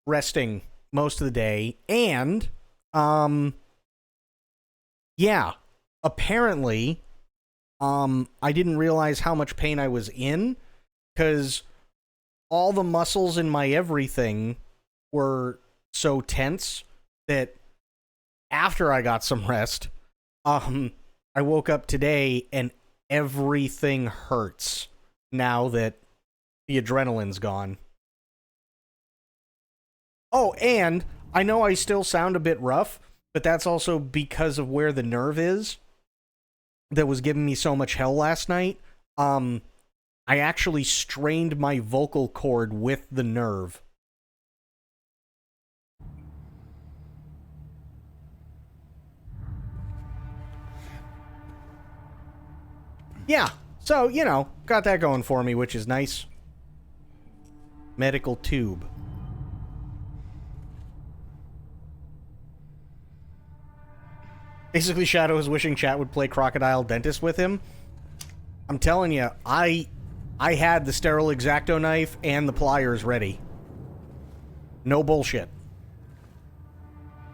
B: resting most of the day. And yeah, apparently I didn't realize how much pain I was in, because all the muscles in my everything were so tense that after I got some rest, I woke up today and everything hurts now that the adrenaline's gone. Oh, and I know I still sound a bit rough, but that's also because of where the nerve is that was giving me so much hell last night. I actually strained my vocal cord with the nerve. Yeah, so, you know, got that going for me, which is nice. Medical tube. Basically, Shadow is wishing chat would play Crocodile Dentist with him. I'm telling you, I had the sterile X-Acto knife and the pliers ready. No bullshit.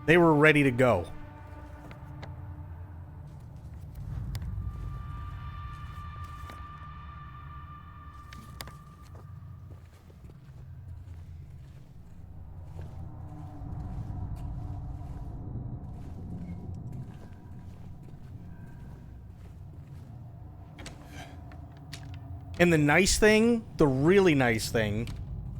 B: They were ready to go. And the nice thing, the really nice thing,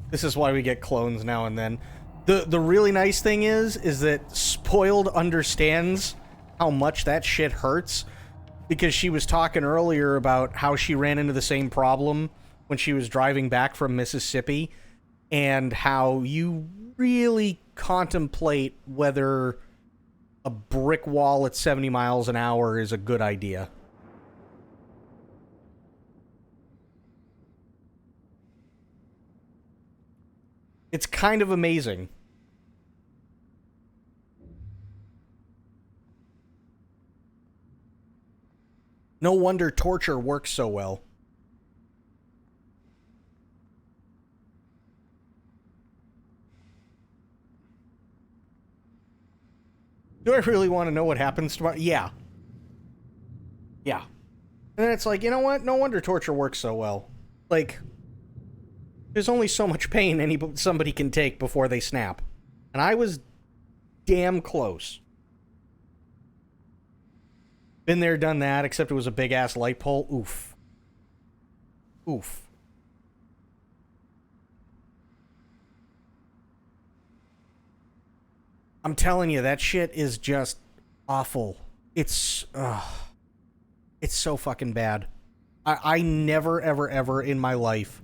B: this is why we get clones now and then. The really nice thing is that Spoiled understands how much that shit hurts, because she was talking earlier about how she ran into the same problem when she was driving back from Mississippi, and how you really contemplate whether a brick wall at 70 miles an hour is a good idea. It's kind of amazing. No wonder torture works so well. Do I really want to know what happens tomorrow? Yeah. Yeah. And then it's like, you know what? No wonder torture works so well. Like, there's only so much pain somebody can take before they snap. And I was damn close. Been there, done that, except it was a big-ass light pole. Oof. Oof. I'm telling you, that shit is just awful. It's so fucking bad. I never, ever, ever in my life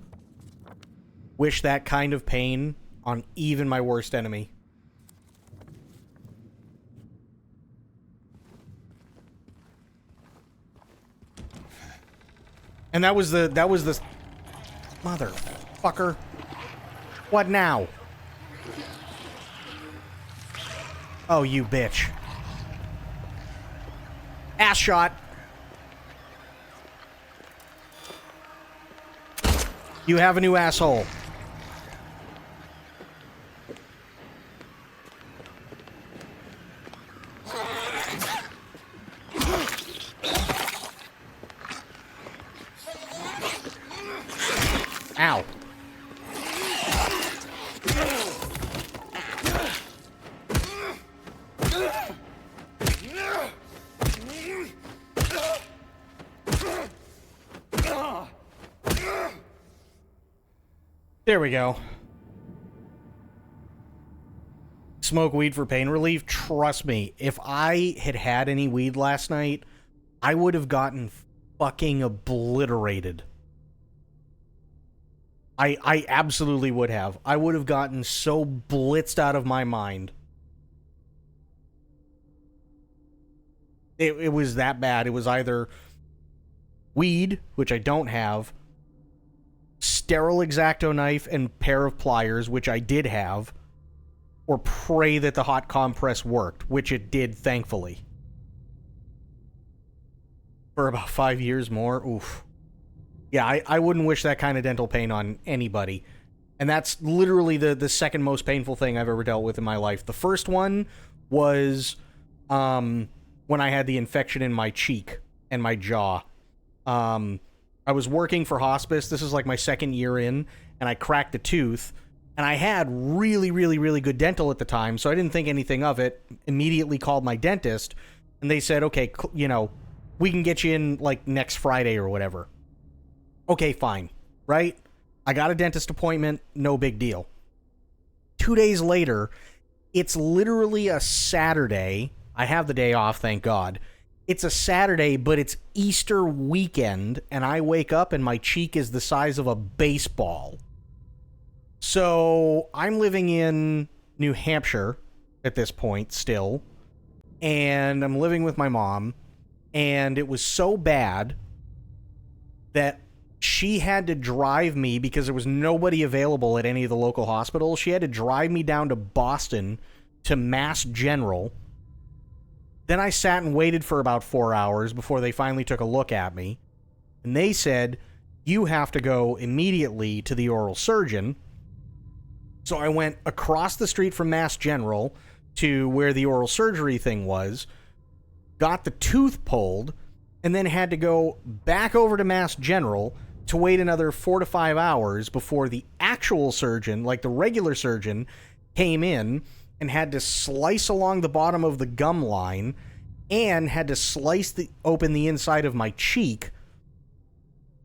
B: wish that kind of pain on even my worst enemy. And that was the motherfucker. What now? Oh, you bitch. Ass shot. You have a new asshole. Ow. There we go. Smoke weed for pain relief? Trust me, if I had had any weed last night, I would have gotten fucking obliterated. I absolutely would have. I would have gotten so blitzed out of my mind. It was that bad. It was either weed, which I don't have, sterile X-Acto knife and pair of pliers, which I did have, or pray that the hot compress worked, which it did, thankfully. For about 5 years more. Oof. Yeah, I wouldn't wish that kind of dental pain on anybody. And that's literally the second most painful thing I've ever dealt with in my life. The first one was when I had the infection in my cheek and my jaw. I was working for hospice. This is like my second year in, and I cracked a tooth. And I had really, really, really good dental at the time, so I didn't think anything of it. Immediately called my dentist, and they said, okay, you know, we can get you in, like, next Friday or whatever. Okay, fine, right? I got a dentist appointment, no big deal. 2 days later, it's literally a Saturday. I have the day off, thank God. It's a Saturday, but it's Easter weekend, and I wake up and my cheek is the size of a baseball. So I'm living in New Hampshire at this point still, and I'm living with my mom, and it was so bad that she had to drive me, because there was nobody available at any of the local hospitals. She had to drive me down to Boston to Mass General. Then I sat and waited for about 4 hours before they finally took a look at me. And they said, you have to go immediately to the oral surgeon. So I went across the street from Mass General to where the oral surgery thing was, got the tooth pulled, and then had to go back over to Mass General to wait another 4 to 5 hours before the actual surgeon, like the regular surgeon, came in and had to slice along the bottom of the gum line and had to slice open the inside of my cheek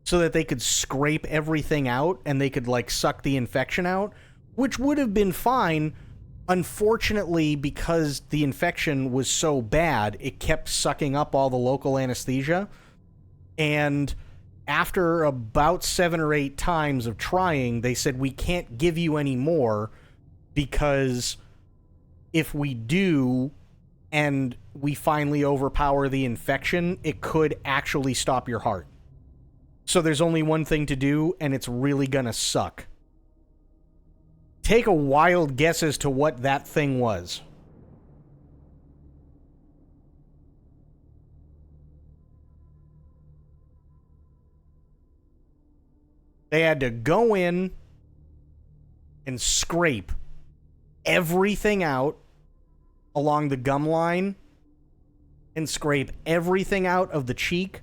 B: so that they could scrape everything out and they could, like, suck the infection out, which would have been fine Unfortunately, because the infection was so bad, it kept sucking up all the local anesthesia. And after about 7 or 8 times of trying, they said, we can't give you any more because if we do and we finally overpower the infection, it could actually stop your heart. So there's only one thing to do, and it's really gonna suck. Take a wild guess as to what that thing was. They had to go in and scrape everything out along the gum line and scrape everything out of the cheek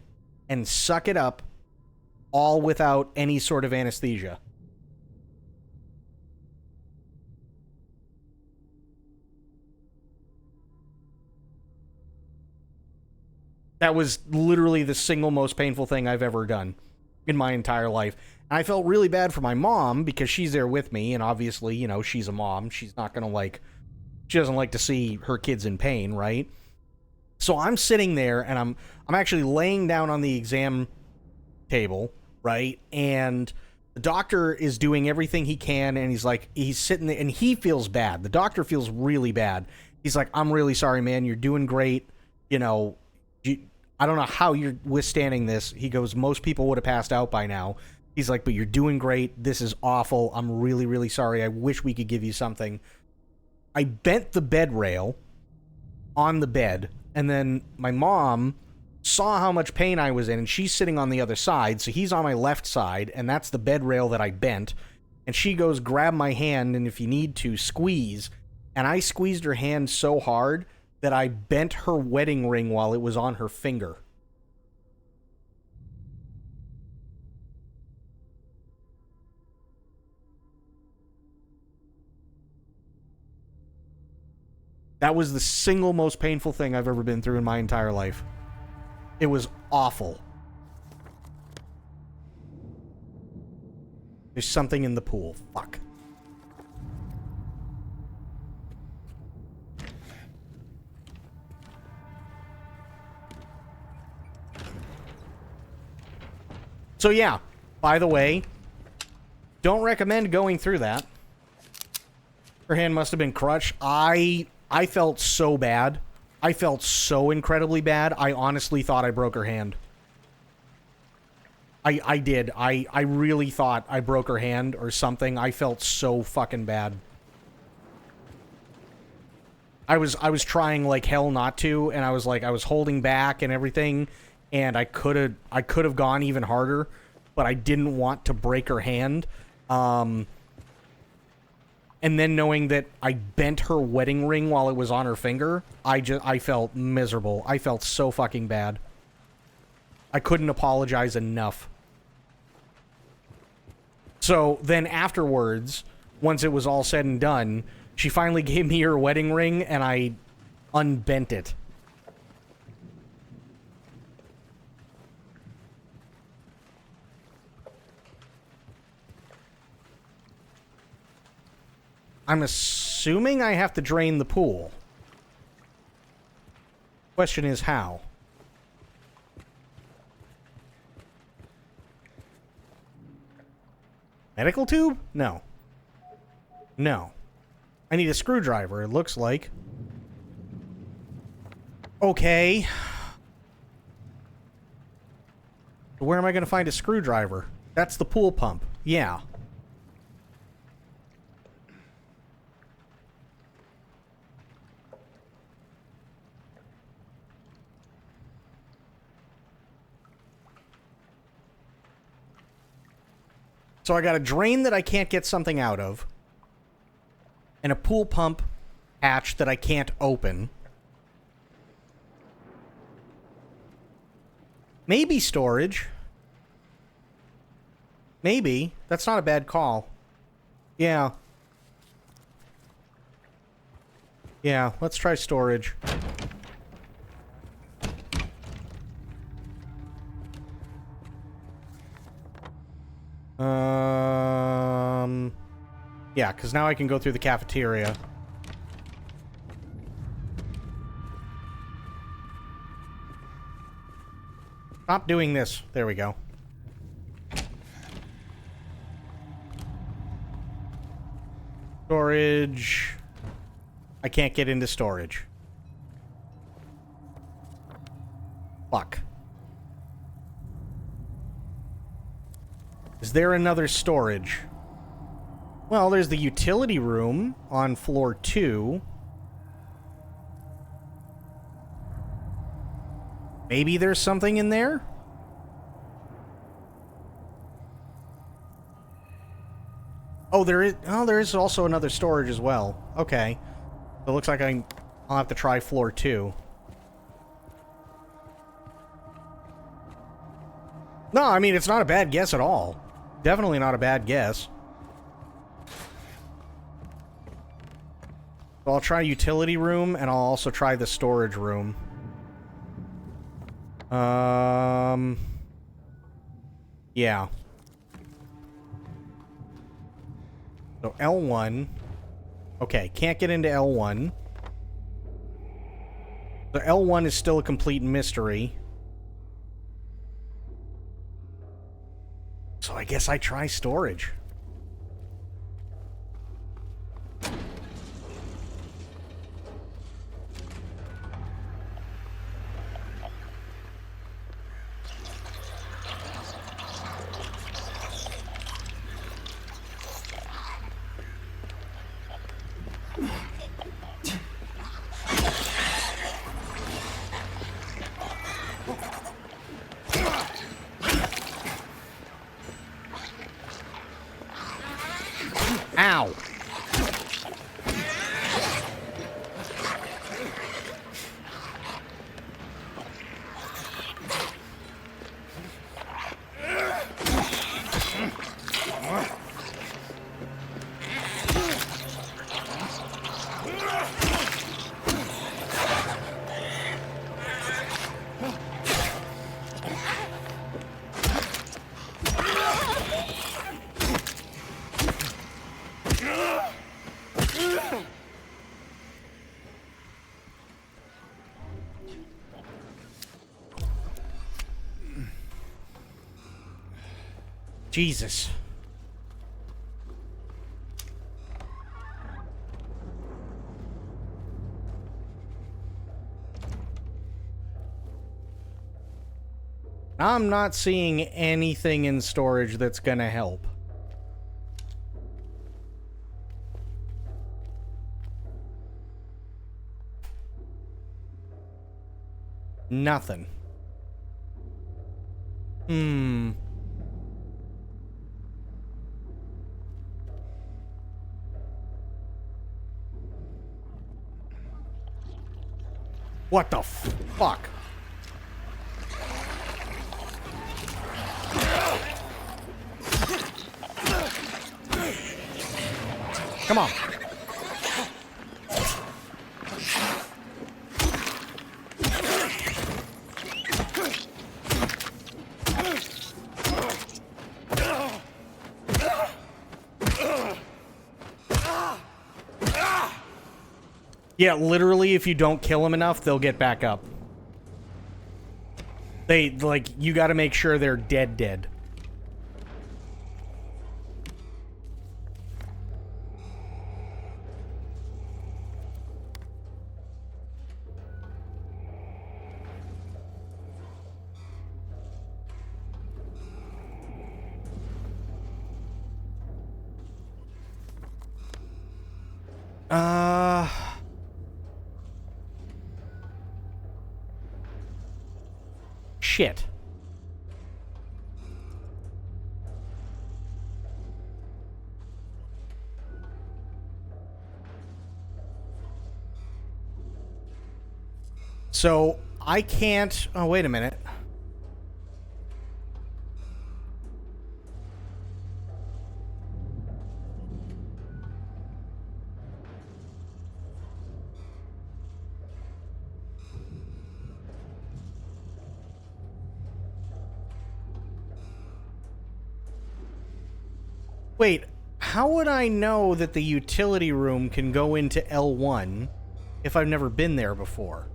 B: and suck it up, all without any sort of anesthesia. That was literally the single most painful thing I've ever done in my entire life. And I felt really bad for my mom because she's there with me, and obviously, you know, she's a mom. She's not gonna she doesn't like to see her kids in pain, right? So I'm sitting there, and I'm actually laying down on the exam table, right? And the doctor is doing everything he can, and he's sitting there, and he feels bad. The doctor feels really bad. He's like, I'm really sorry, man. You're doing great. You know, I don't know how you're withstanding this. He goes, most people would have passed out by now. He's like, but you're doing great. This is awful. I'm really, really sorry. I wish we could give you something. I bent the bed rail on the bed, and then my mom saw how much pain I was in, and she's sitting on the other side, so he's on my left side, and that's the bed rail that I bent. And she goes, grab my hand, and if you need to, squeeze. And I squeezed her hand so hard that I bent her wedding ring while it was on her finger. That was the single most painful thing I've ever been through in my entire life. It was awful. There's something in the pool. Fuck. So yeah, by the way, don't recommend going through that. Her hand must have been crushed. I felt so bad. I felt so incredibly bad. I honestly thought I broke her hand. I did. I really thought I broke her hand or something. I felt so fucking bad. I was trying like hell not to, and I was holding back and everything, and I could have gone even harder, but I didn't want to break her hand. And then knowing that I bent her wedding ring while it was on her finger, I felt miserable. I felt so fucking bad. I couldn't apologize enough. So then afterwards, once it was all said and done, she finally gave me her wedding ring, and I unbent it. I'm assuming I have to drain the pool. Question is how? Medical tube? No. No. I need a screwdriver, it looks like. Okay. Where am I going to find a screwdriver? That's the pool pump. Yeah. So I got a drain that I can't get something out of, and a pool pump hatch that I can't open. Maybe storage. Maybe. That's not a bad call. Yeah. Yeah, let's try storage. Yeah, because now I can go through the cafeteria. Stop doing this. There we go. Storage. I can't get into storage. Fuck. Is there another storage? Well, there's the utility room on floor 2. Maybe there's something in there? Oh, there is also another storage as well. Okay. So it looks like I'll have to try floor 2. No, I mean, it's not a bad guess at all. Definitely not a bad guess. So I'll try utility room, and I'll also try the storage room. Yeah. So L1. Okay, can't get into L1. So L1 is still a complete mystery. So I guess I try storage. Ow! Jesus. I'm not seeing anything in storage that's gonna help. Nothing. What the fuck? Come on. Yeah, literally, if you don't kill them enough, they'll get back up. They, like, you gotta make sure they're dead. Shit. So, I can't... Oh, wait a minute. Wait, how would I know that the utility room can go into L1 if I've never been there before?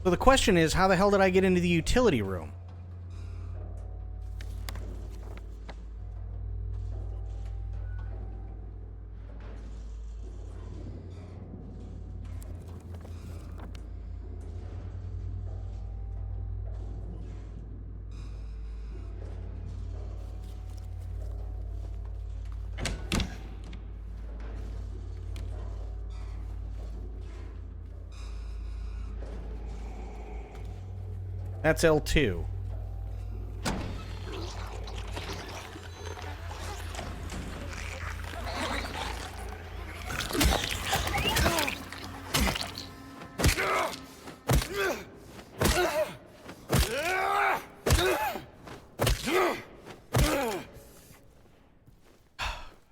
B: So the question is, how the hell did I get into the utility room? That's L2.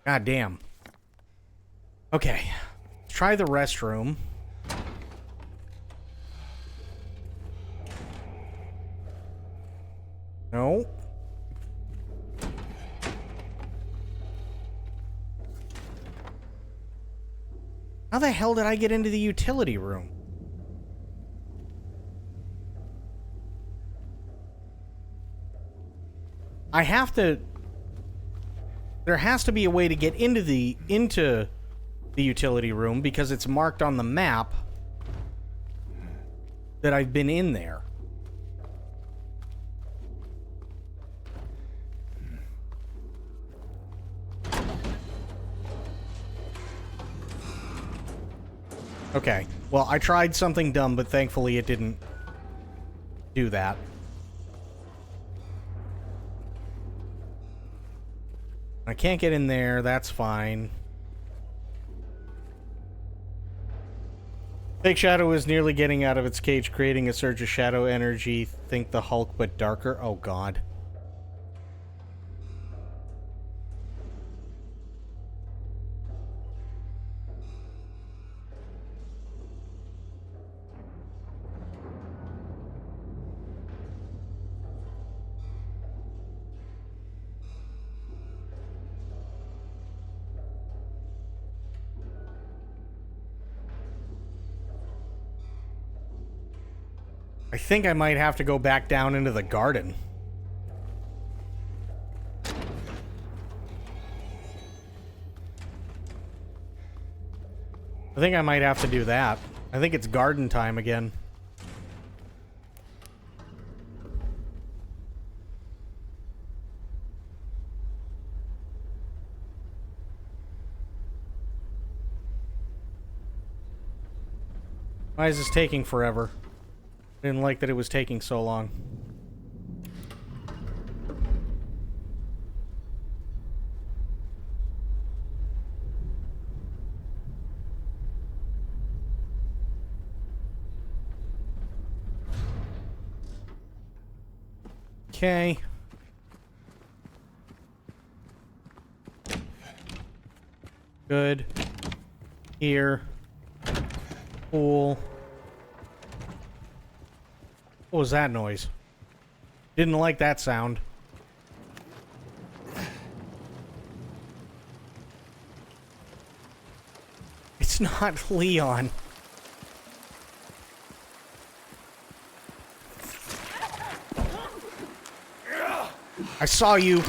B: God damn. Okay. Let's try the restroom. No. How the hell did I get into the utility room? I have to... There has to be a way to get into the utility room because it's marked on the map that I've been in there. Okay. Well, I tried something dumb, but thankfully it didn't do that. I can't get in there, that's fine. Fake Shadow is nearly getting out of its cage, creating a surge of shadow energy. Think the Hulk, but darker. Oh, God. I think I might have to go back down into the garden. I think I might have to do that. I think it's garden time again. Why is this taking forever? I didn't like that it was taking so long. Okay. Good. Here. Cool. What was that noise? Didn't like that sound. It's not Leon. I saw you.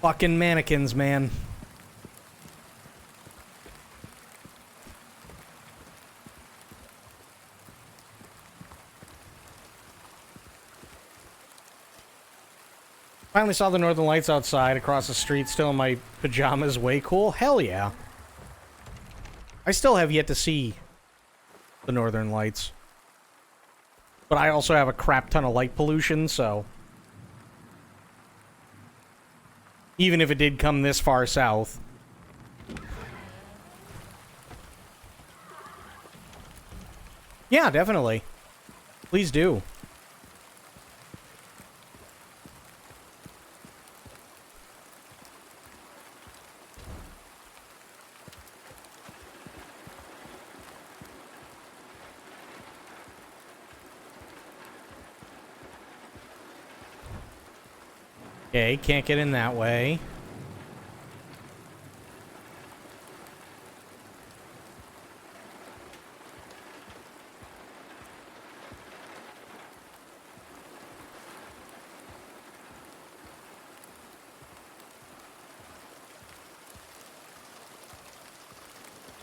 B: Fucking mannequins, man. Finally saw the northern lights outside across the street, still in my pajamas. Way cool. Hell yeah. I still have yet to see the northern lights. But I also have a crap ton of light pollution, so... Even if it did come this far south. Yeah, definitely. Please do. Okay, can't get in that way.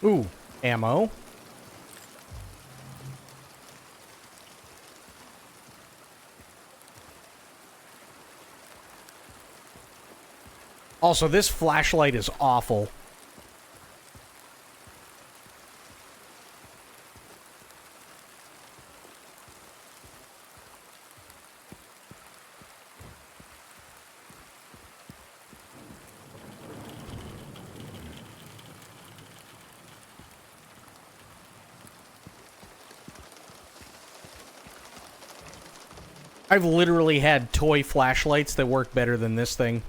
B: Ooh, ammo. Also, this flashlight is awful. I've literally had toy flashlights that work better than this thing.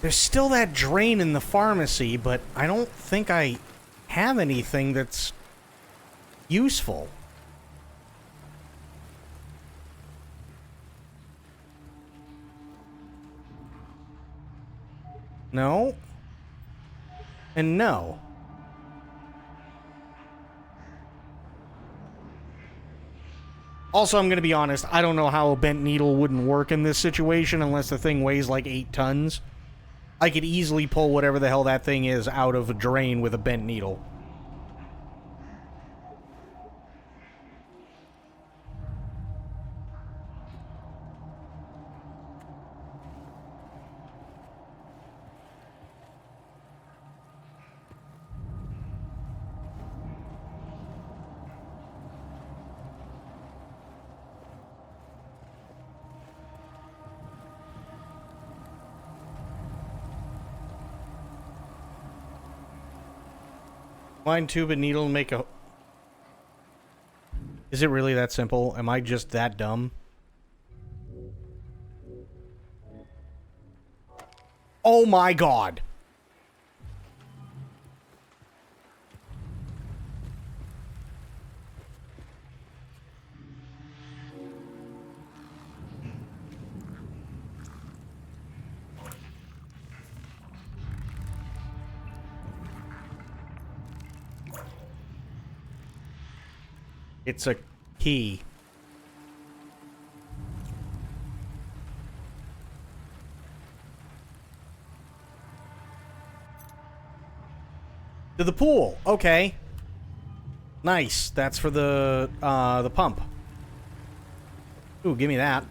B: There's still that drain in the pharmacy, but I don't think I have anything that's useful. No. And no. Also, I'm going to be honest, I don't know how a bent needle wouldn't work in this situation unless the thing weighs like 8 tons. I could easily pull whatever the hell that thing is out of a drain with a bent needle. Line tube and needle and make a... Is it really that simple? Am I just that dumb? Oh my god! It's a key. To the pool. Okay. Nice. That's for the pump. Ooh, give me that.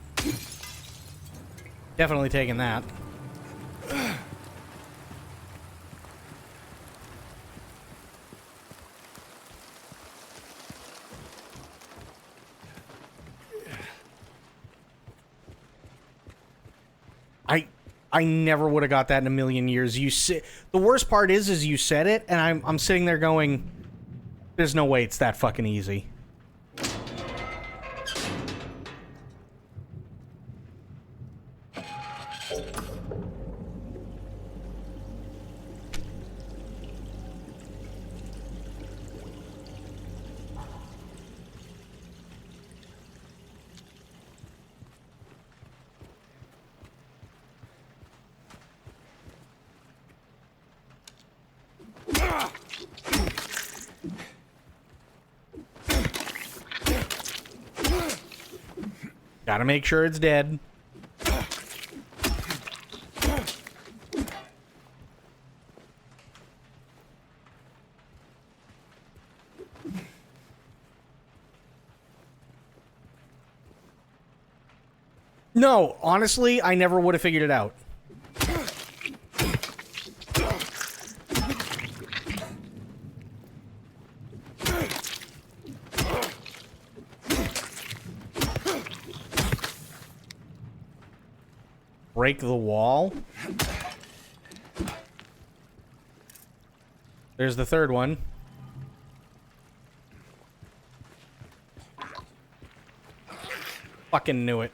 B: Definitely taking that. I never would have got that in a million years. The worst part is you said it, and I'm sitting there going, there's no way it's that fucking easy. Gotta make sure it's dead. No, honestly, I never would have figured it out. break the wall. There's the third one. Fucking knew it.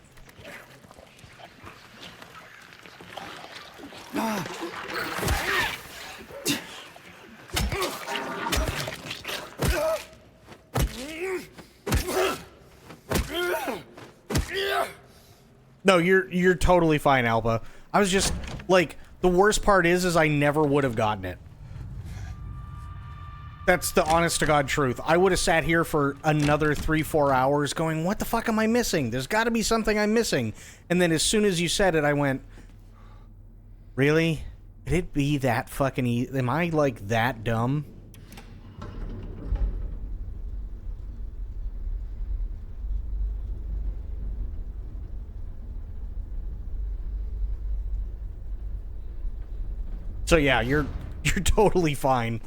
B: No, you're totally fine, Alba. I was just like, the worst part is I never would have gotten it. That's the honest to God truth. I would have sat here for another 3-4 hours going, what the fuck am I missing? There's got to be something I'm missing. And then as soon as you said it, I went, really? Could it be that fucking easy? Am I like that dumb? So yeah, you're totally fine.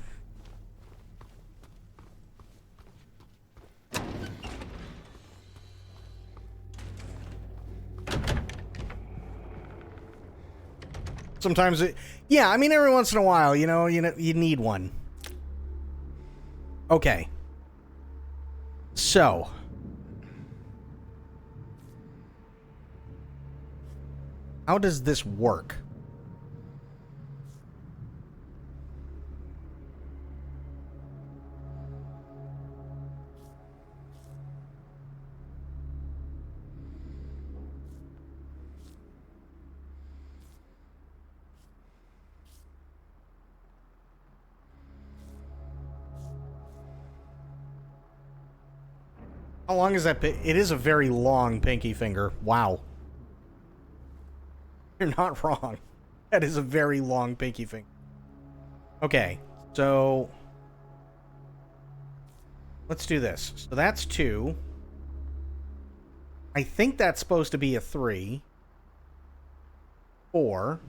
B: Sometimes yeah, I mean, every once in a while, you need one. Okay. So. How does this work? How long is that? It is a very long pinky finger. Wow. You're not wrong. That is a very long pinky finger. Okay, so let's do this. So that's 2. I think that's supposed to be a 3. 4.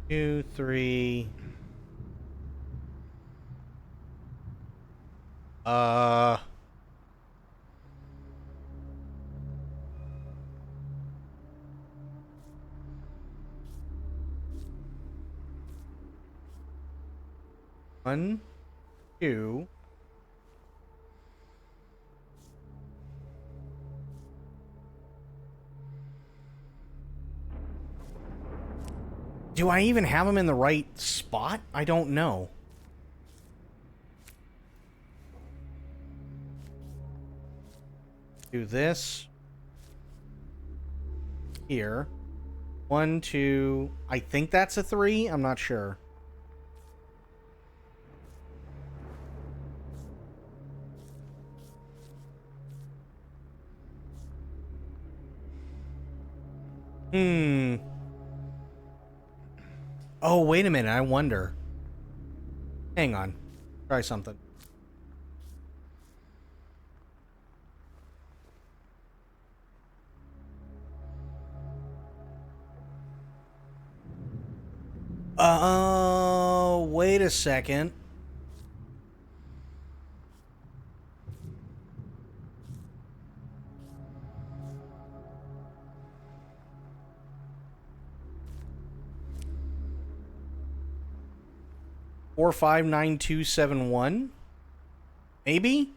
B: 2, 3. 1, 2. Do I even have them in the right spot? I don't know. Do this here. 1, 2. I think that's a 3. I'm not sure. Oh, wait a minute. I wonder. Hang on. Try something. Wait a second. Four, 5, 9, 2, 7, 1. Maybe?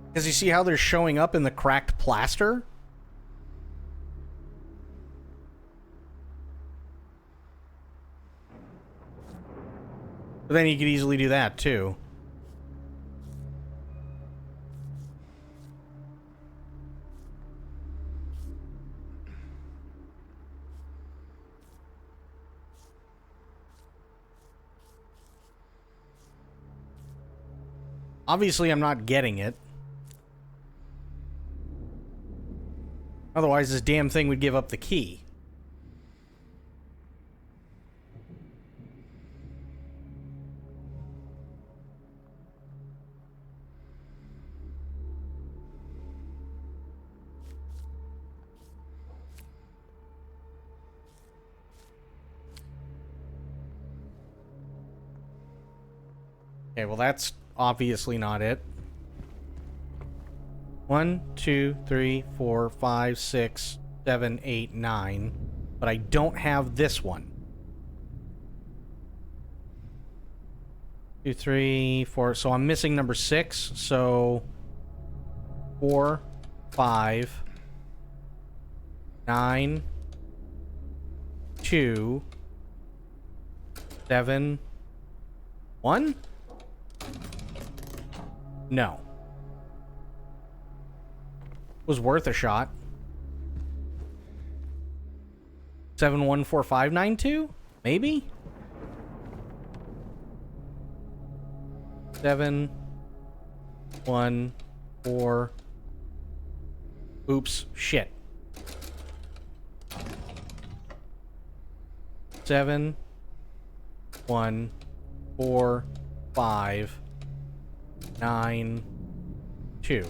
B: Because you see how they're showing up in the cracked plaster? But then you could easily do that, too. Obviously, I'm not getting it. Otherwise, this damn thing would give up the key. Okay, well, that's obviously not it. 1, 2, 3, 4, 5, 6, 7, 8, 9. But I don't have this one. 2, 3, 4. So I'm missing number 6. So 4, 5, 9, 2, 7, 1? No. Was worth a shot. 714592? Maybe? 7 1 4. Oops, shit. 7 1 4 5 9 2.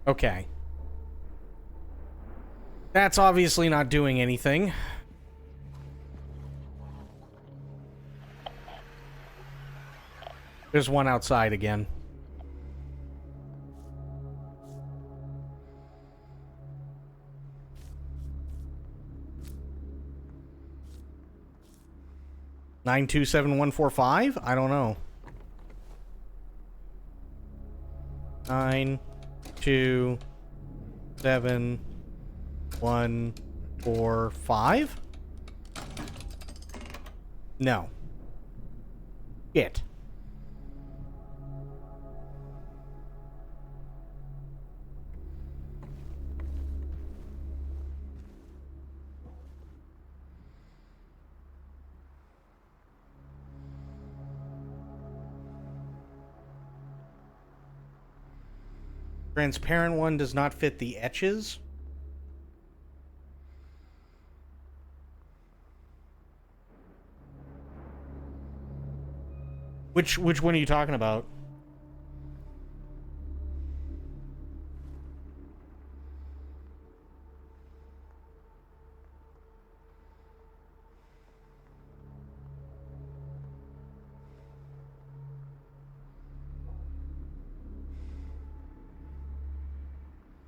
B: Okay. That's obviously not doing anything. There's one outside again. Nine two seven one four five? I don't know. 9 2 7 1 4 5? No. Shit. Transparent one does not fit the etches. Which one are you talking about?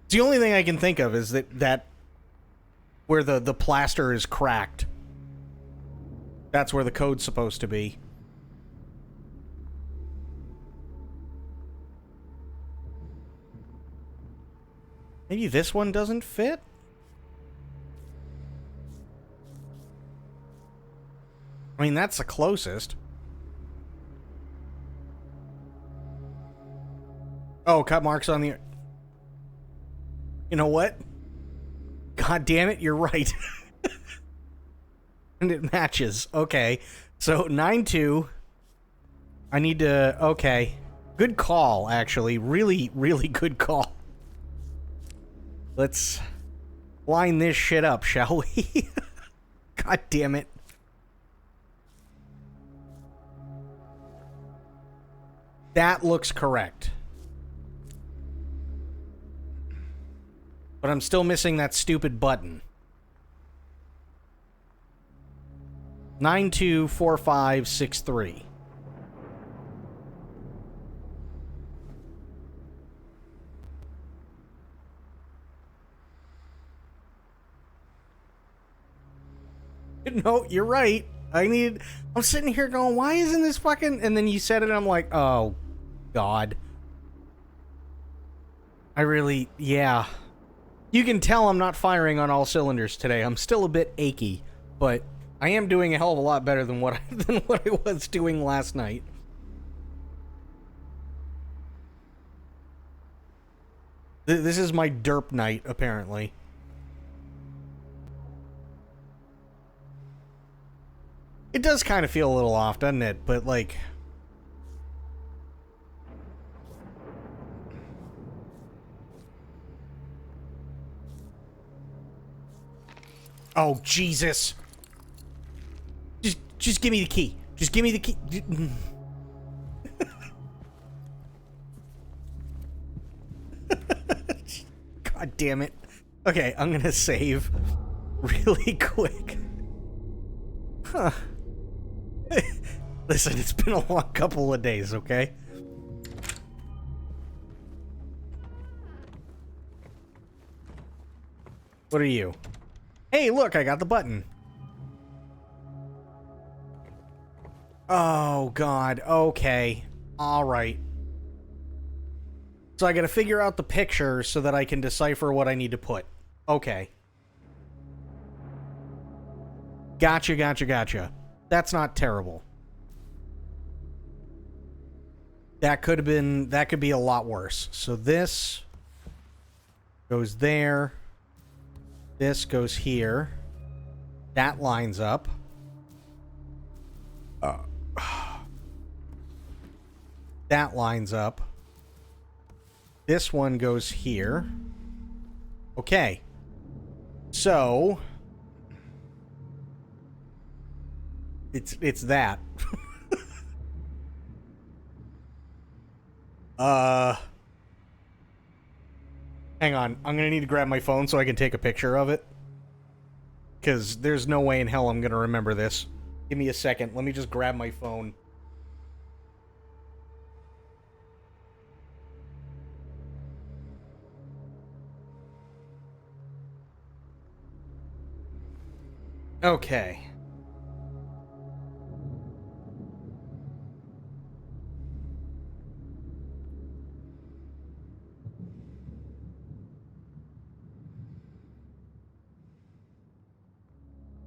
B: The only thing I can think of is that where the plaster is cracked. That's where the code's supposed to be. Maybe this one doesn't fit? I mean, that's the closest. Oh, cut marks on the... You know what? God damn it, you're right. And it matches. Okay. So, 9-2. I need to... Okay. Good call, actually. Really, really good call. Let's line this shit up, shall we? God damn it. That looks correct. But I'm still missing that stupid button. 924563. No, you're right. I'm sitting here going, why isn't this fucking... And then you said it and I'm like, oh, God. I really... Yeah. You can tell I'm not firing on all cylinders today. I'm still a bit achy, but I am doing a hell of a lot better than what I was doing last night. This is my derp night, apparently. It does kind of feel a little off, doesn't it? But, like... Oh, Jesus. Just give me the key. Just give me the key. God damn it. Okay, I'm gonna save really quick. Huh. Listen, it's been a long couple of days, okay? What are you? Hey, look, I got the button. Oh, God. Okay. All right. So I gotta figure out the picture so that I can decipher what I need to put. Okay. Gotcha. That's not terrible. That could be a lot worse. So this goes there. This goes here. That lines up. That lines up. This one goes here. Okay. So it's that. Hang on. I'm gonna need to grab my phone so I can take a picture of it. Because there's no way in hell I'm gonna remember this. Give me a second. Let me just grab my phone. Okay.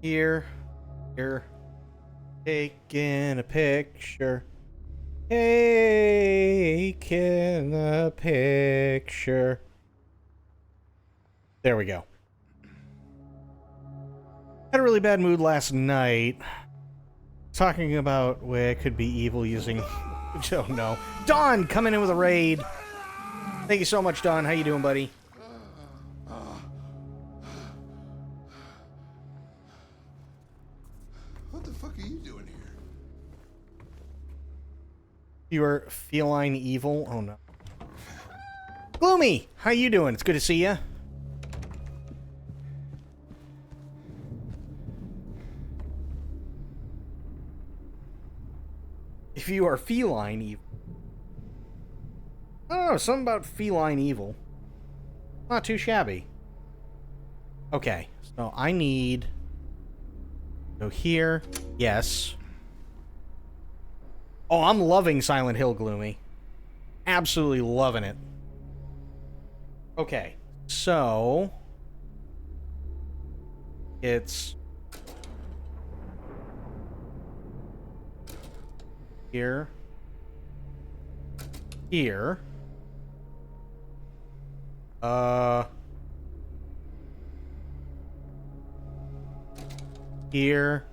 B: Here. Taking a picture. Taking a picture. There we go. Had a really bad mood last night. Talking about where I could be evil using... Oh no. Don coming in with a raid. Thank you so much, Don. How you doing, buddy?
L: What the fuck are you doing here?
B: You are feline evil? Oh no. Gloomy! How you doing? It's good to see you. If you are feline evil. Oh, something about feline evil. Not too shabby. Okay, so I need... Go here. Yes. Oh, I'm loving Silent Hill, Gloomy. Absolutely loving it. Okay, so... It's... Here. Here. Here.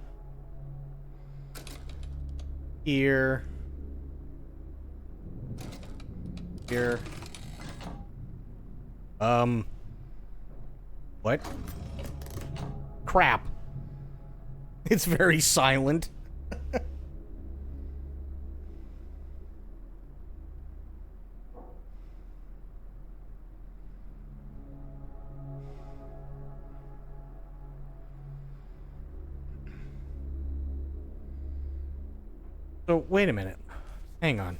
B: Here. Here. What? Crap. It's very silent. So, wait a minute. Hang on.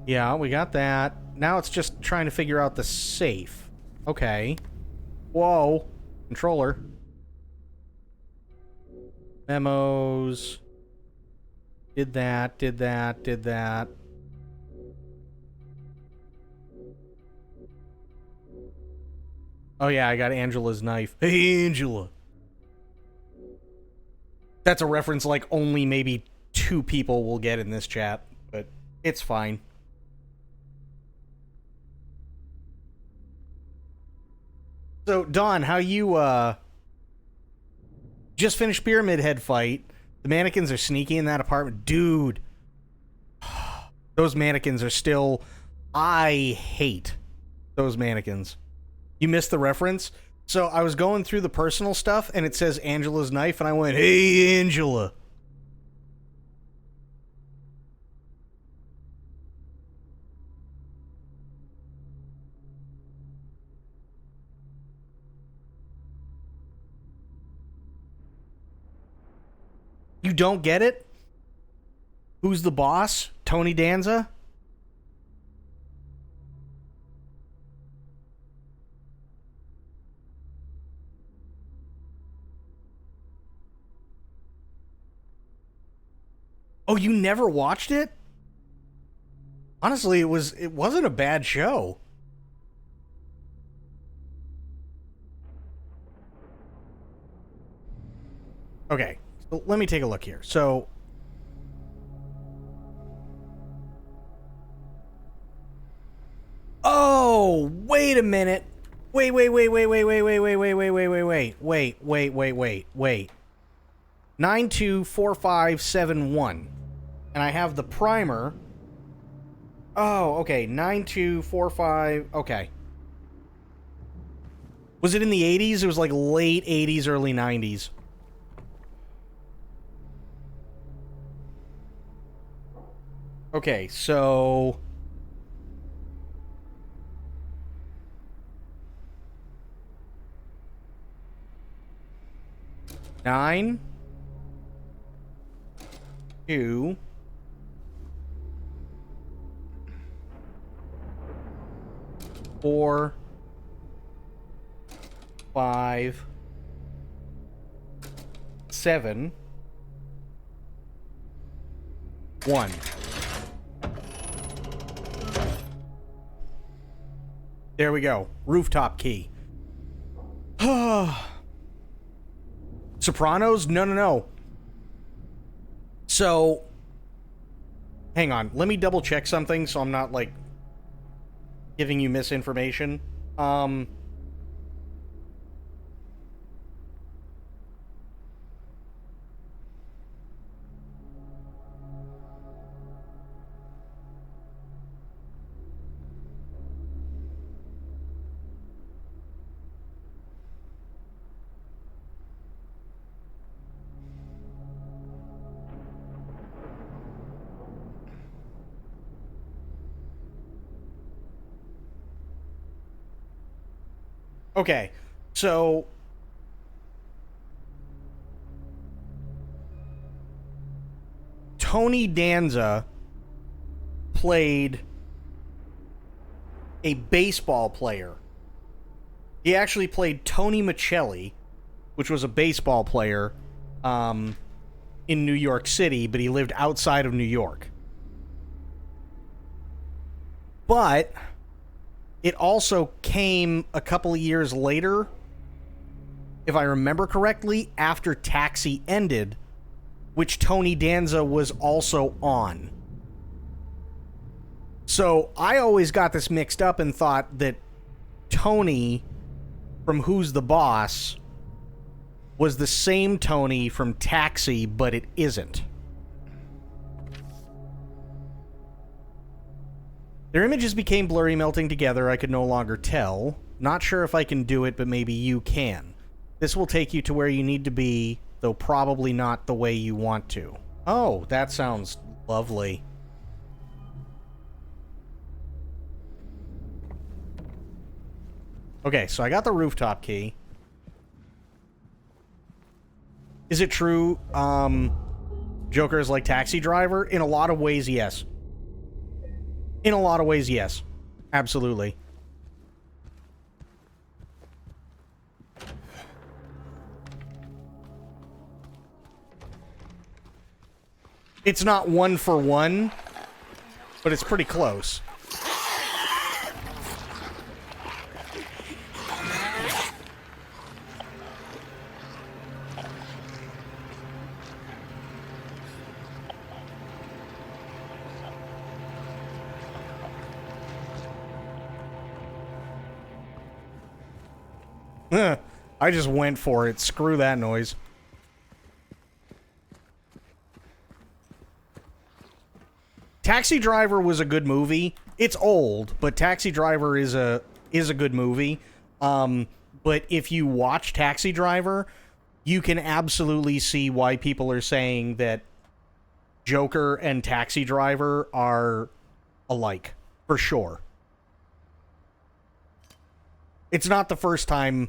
B: Yeah, we got that. Now it's just trying to figure out the safe. Okay. Whoa. Controller. Memos. Did that. Oh yeah, I got Angela's knife. Hey, Angela. That's a reference like only maybe 2 people will get in this chat, but it's fine. So, Don, how you, just finished Pyramid Head fight. The mannequins are sneaky in that apartment. Dude. Those mannequins are still... I hate those mannequins. You missed the reference? So I was going through the personal stuff, and it says Angela's knife, and I went, hey, Angela. You don't get it? Who's the boss? Tony Danza? Oh, you never watched it? Honestly, it wasn't a bad show. Okay, so let me take a look here. So oh, wait a minute. Wait. 924571. And I have the primer. Oh, okay. 9245. Okay. Was it in the 80s? It was like late 80s, early 90s. Okay, so nine, 2, 4, 5, 7, 1. There we go. Rooftop key. Sopranos? No. So, hang on. Let me double check something so I'm not, like, giving you misinformation. Okay, so Tony Danza played a baseball player. He actually played Tony Michelli, which was a baseball player in New York City, but he lived outside of New York. But it also came a couple of years later, if I remember correctly, after Taxi ended, which Tony Danza was also on. So I always got this mixed up and thought that Tony from Who's the Boss was the same Tony from Taxi, but it isn't. Their images became blurry, melting together. I could no longer tell. Not sure if I can do it, but maybe you can. This will take you to where you need to be, though probably not the way you want to. Oh, that sounds lovely. Okay, so I got the rooftop key. Is it true, Joker is like Taxi Driver? In a lot of ways, yes. In a lot of ways, yes. Absolutely. It's not one for one, but it's pretty close. I just went for it. Screw that noise. Taxi Driver was a good movie. It's old, but Taxi Driver is a good movie. But if you watch Taxi Driver, you can absolutely see why people are saying that Joker and Taxi Driver are alike, for sure. It's not the first time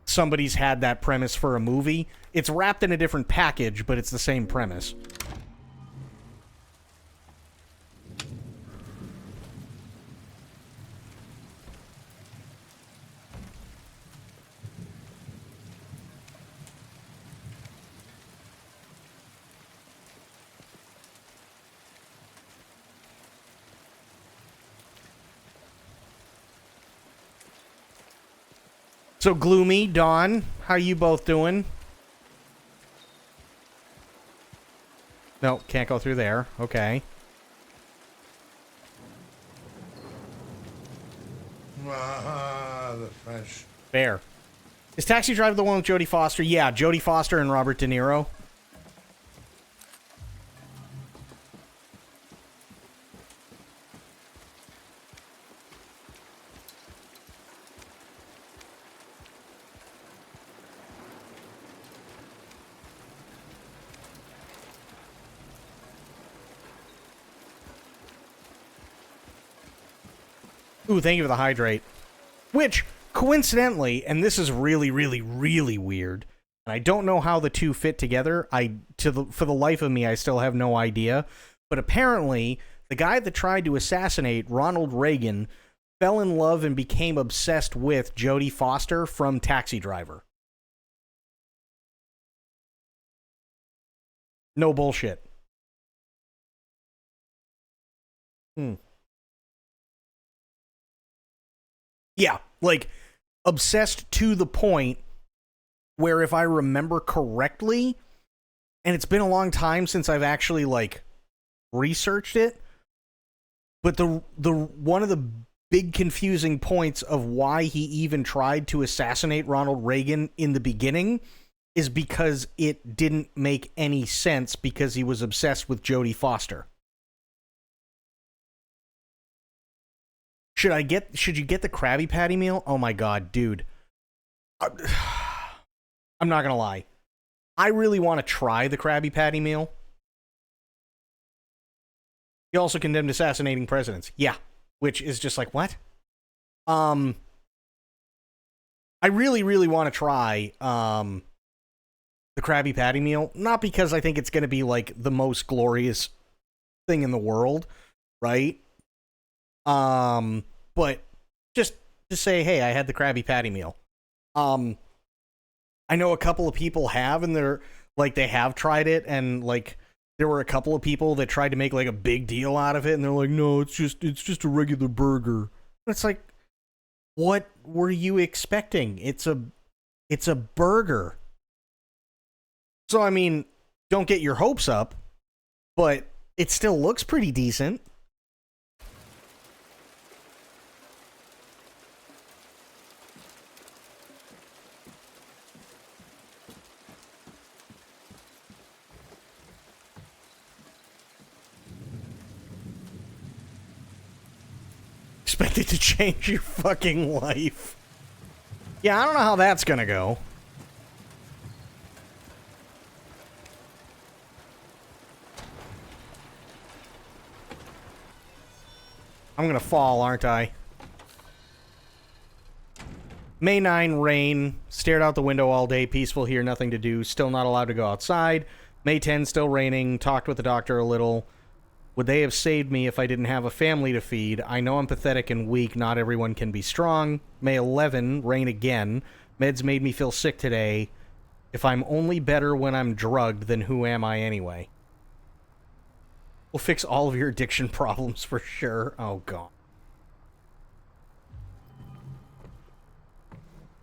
B: somebody's had that premise for a movie. It's wrapped in a different package, but it's the same premise. So, Gloomy, Dawn, how you both doing? No, can't go through there. Okay.
L: The French.
B: Fair. Is Taxi Driver the one with Jodie Foster? Yeah, Jodie Foster and Robert De Niro. Ooh, thank you for the hydrate. Which, coincidentally, and this is really, really, really weird, and I don't know how the two fit together. For the life of me, I still have no idea. But apparently, the guy that tried to assassinate Ronald Reagan fell in love and became obsessed with Jodie Foster from Taxi Driver. No bullshit. Yeah, like, obsessed to the point where, if I remember correctly, and it's been a long time since I've actually, like, researched it, but the one of the big confusing points of why he even tried to assassinate Ronald Reagan in the beginning is because it didn't make any sense because he was obsessed with Jodie Foster. Should you get the Krabby Patty meal? Oh my god, dude. I'm not gonna lie. I really want to try the Krabby Patty meal. He also condemned assassinating presidents. Yeah. Which is just like, what? I really, really want to try the Krabby Patty meal. Not because I think it's gonna be like the most glorious thing in the world, right? But just to say, hey, I had the Krabby Patty meal. I know a couple of people have, and they have tried it, and like there were a couple of people that tried to make like a big deal out of it, and they're like, no, it's just a regular burger. And it's like, what were you expecting? It's a burger. So I mean, don't get your hopes up, but it still looks pretty decent. Expected to change your fucking life. Yeah, I don't know how that's gonna go. I'm gonna fall, aren't I? May 9, rain. Stared out the window all day. Peaceful here, nothing to do. Still not allowed to go outside. May 10, still raining. Talked with the doctor a little. Would they have saved me if I didn't have a family to feed? I know I'm pathetic and weak. Not everyone can be strong. May 11, rain again. Meds made me feel sick today. If I'm only better when I'm drugged, then who am I anyway? We'll fix all of your addiction problems for sure. Oh, God.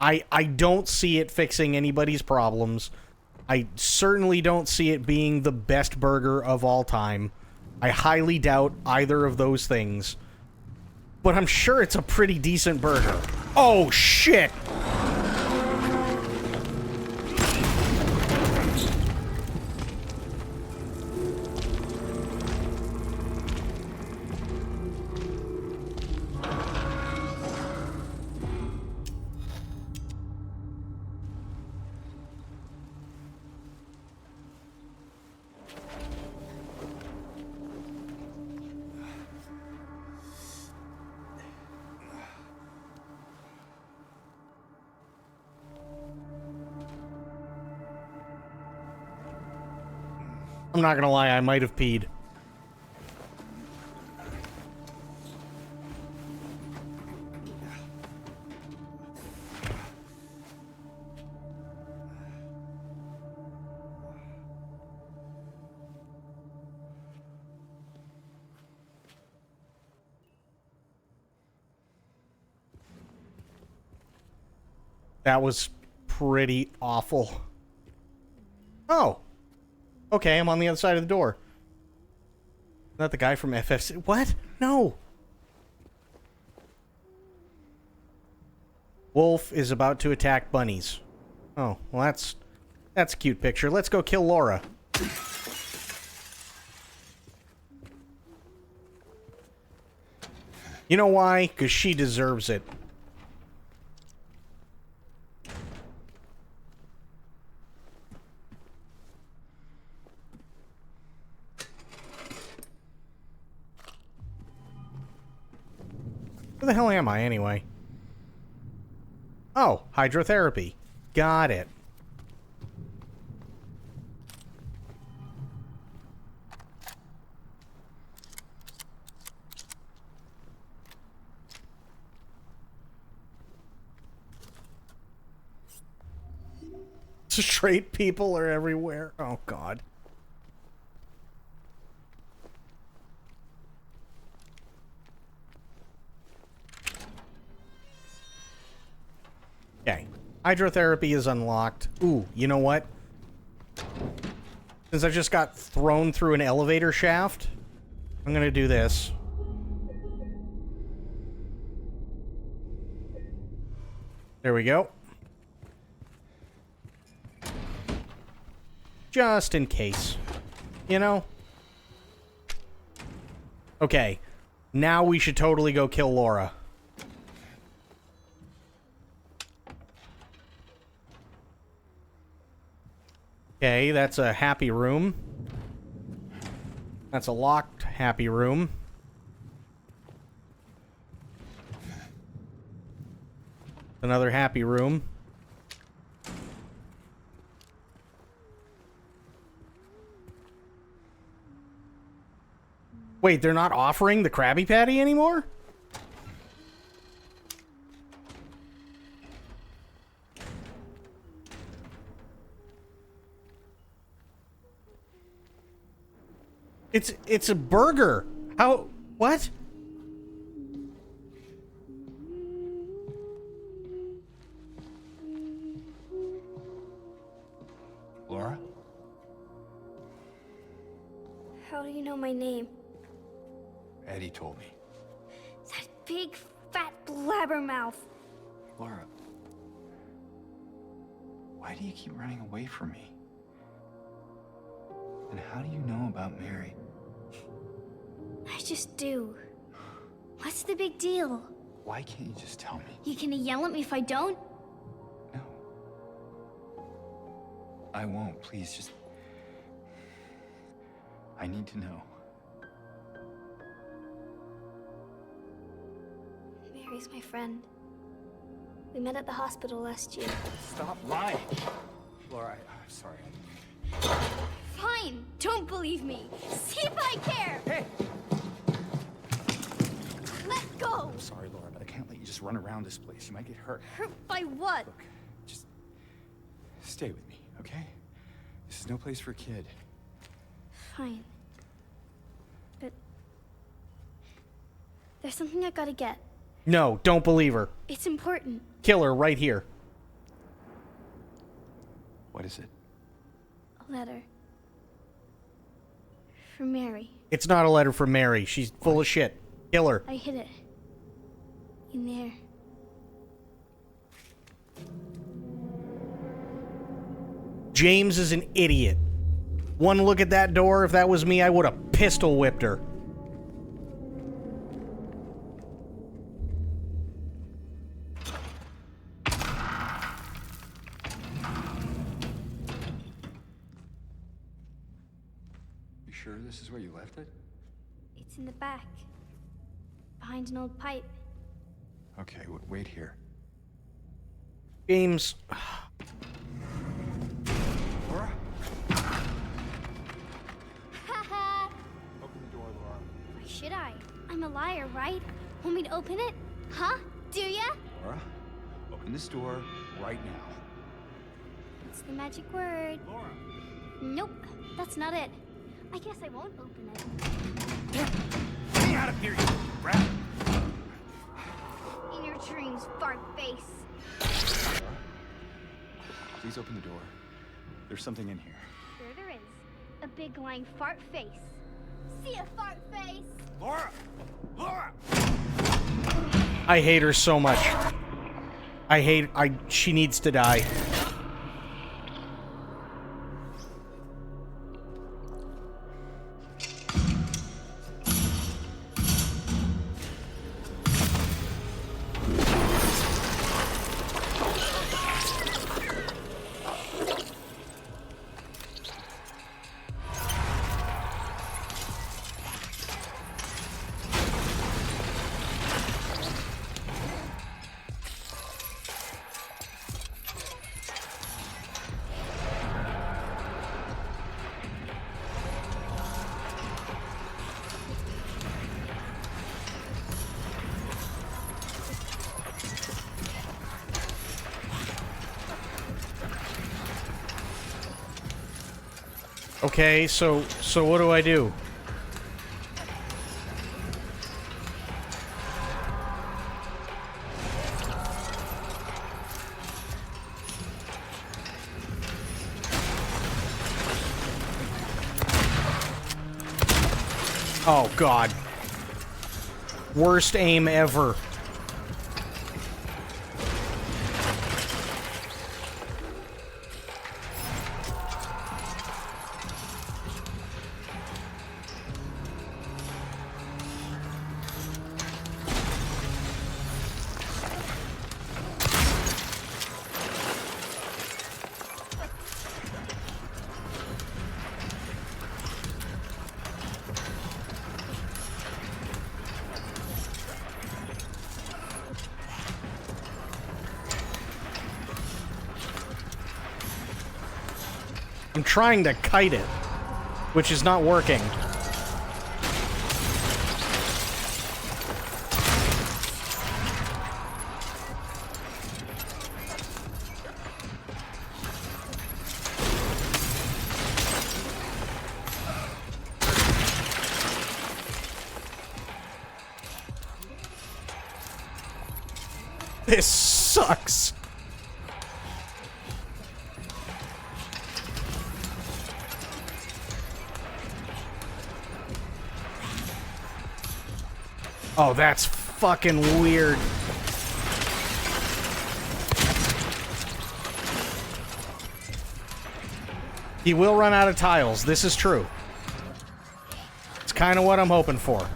B: I don't see it fixing anybody's problems. I certainly don't see it being the best burger of all time. I highly doubt either of those things. But I'm sure it's a pretty decent burger. Oh, shit! I'm not gonna lie, I might have peed. That was pretty awful. Oh. Okay, I'm on the other side of the door. Is that the guy from FFC? What? No. Wolf is about to attack bunnies. Oh, well that's a cute picture. Let's go kill Laura. You know why? Because she deserves it. Where the hell am I, anyway? Oh, hydrotherapy. Got it. Straight people are everywhere. Oh, God. Okay. Hydrotherapy is unlocked. Ooh, you know what? Since I just got thrown through an elevator shaft, I'm gonna do this. There we go. Just in case. You know? Okay. Now we should totally go kill Laura. Okay, that's a happy room. That's a locked happy room. Another happy room. Wait, they're not offering the Krabby Patty anymore? It's a burger. How? What?
M: Laura?
N: How do you know my name?
M: Eddie told me.
N: That big, fat blabbermouth.
M: Laura, why do you keep running away from me? And how do you know about Mary?
N: I just do. What's the big deal?
M: Why can't you just tell me?
N: You gonna yell at me if I don't?
M: No. I won't. Please, just... I need to know.
N: Mary's my friend. We met at the hospital last year.
M: Stop lying! Laura, I'm sorry.
N: Fine! Don't believe me! See if I care!
M: Hey!
N: Let go!
M: I'm sorry, Laura, but I can't let you just run around this place. You might get hurt.
N: Hurt by what?
M: Look, just stay with me, okay? This is no place for a kid.
N: Fine. But there's something I gotta get.
B: No, don't believe her.
N: It's important.
B: Kill her right here.
M: What is it?
N: A letter. For Mary.
B: It's not a letter from Mary. She's full of shit. Kill her.
N: I hid it. In there.
B: James is an idiot. One look at that door, if that was me, I would have pistol whipped her.
M: You sure this is where you left it?
N: It's in the back. Behind an old pipe.
M: Okay, wait here.
B: James.
M: Laura?
N: I'm a liar, right? Want me to open it? Huh? Do ya?
M: Laura, open this door right now.
N: What's the magic word?
M: Laura.
N: Nope, that's not it. I guess I won't open it.
M: Get me out of here, you rat!
N: In your dreams, fart face.
M: Laura, please open the door. There's something in here.
N: There is. A big lying fart face. See ya, fart face!
M: Laura! Laura!
B: I hate her so much. She needs to die. Okay, so what do I do? Oh God. Worst aim ever. I'm trying to kite it, which is not working. This sucks. Oh, that's fucking weird. He will run out of tiles. This is true. It's kind of what I'm hoping for.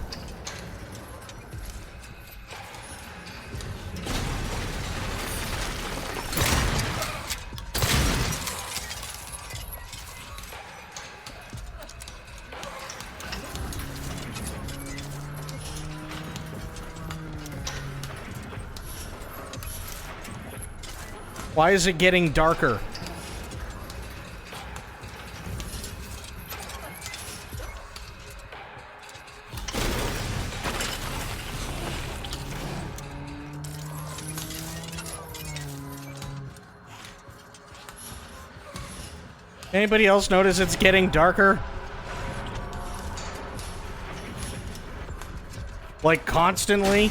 B: Why is it getting darker? Anybody else notice it's getting darker? Like constantly?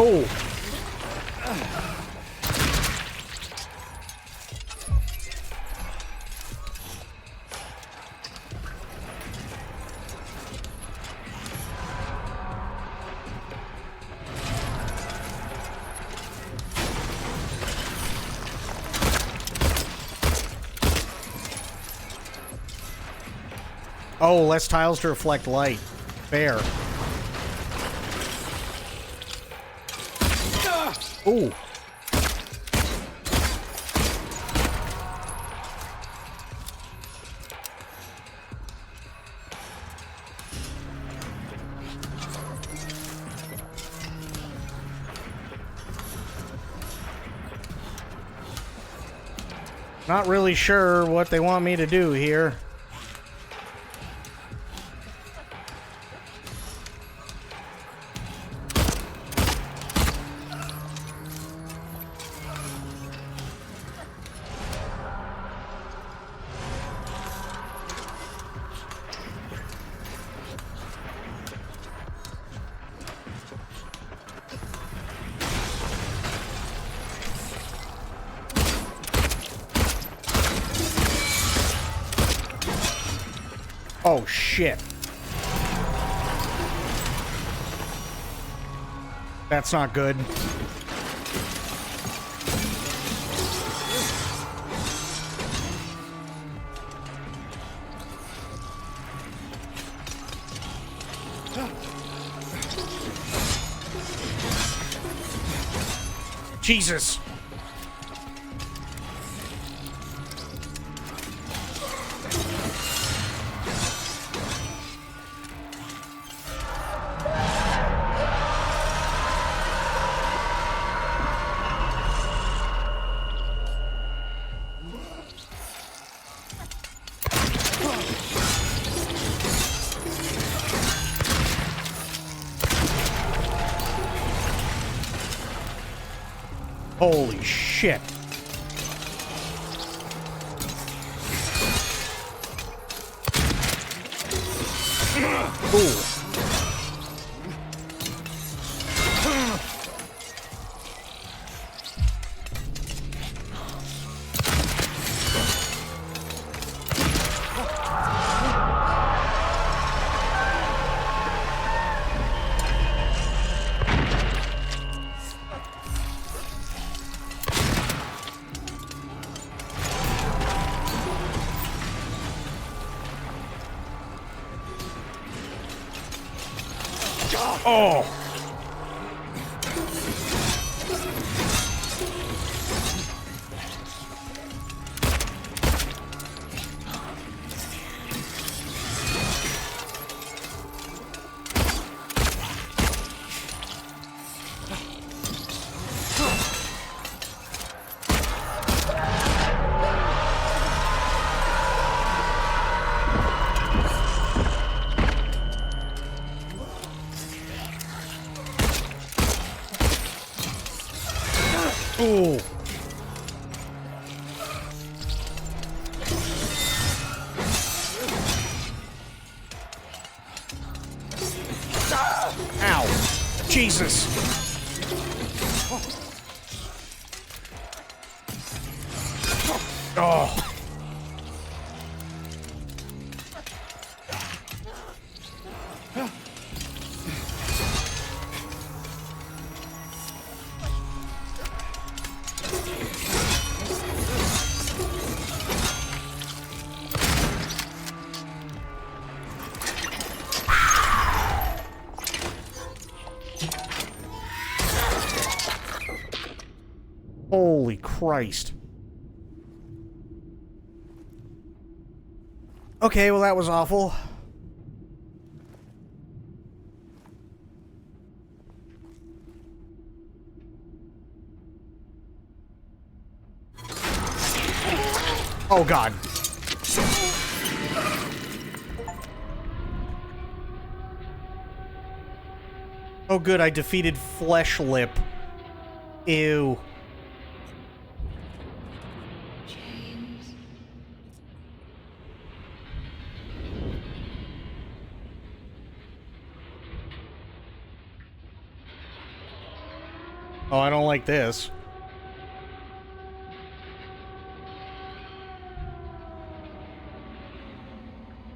B: Oh. Oh, less tiles to reflect light. Fair. Ooh. Not really sure what they want me to do here. Oh, shit. That's not good. Jesus. Holy shit. Ooh. Oh! Ooh. Ow. Jesus. Oh. Holy Christ. Okay, well that was awful. Oh God. Oh good, I defeated Flesh Lip. Ew. Oh, I don't like this.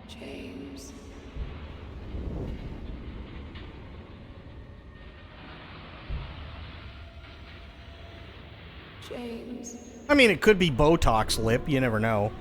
O: James. James.
B: I mean, it could be Botox Lip. You never know.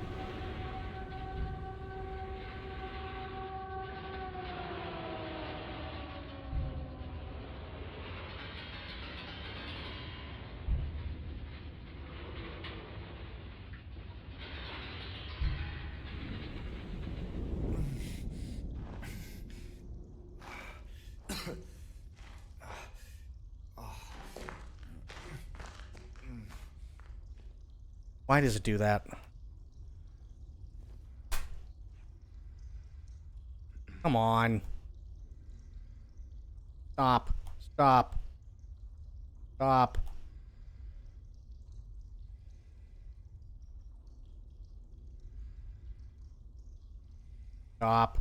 B: Why does it do that? Come on. Stop. Stop. Stop. Stop.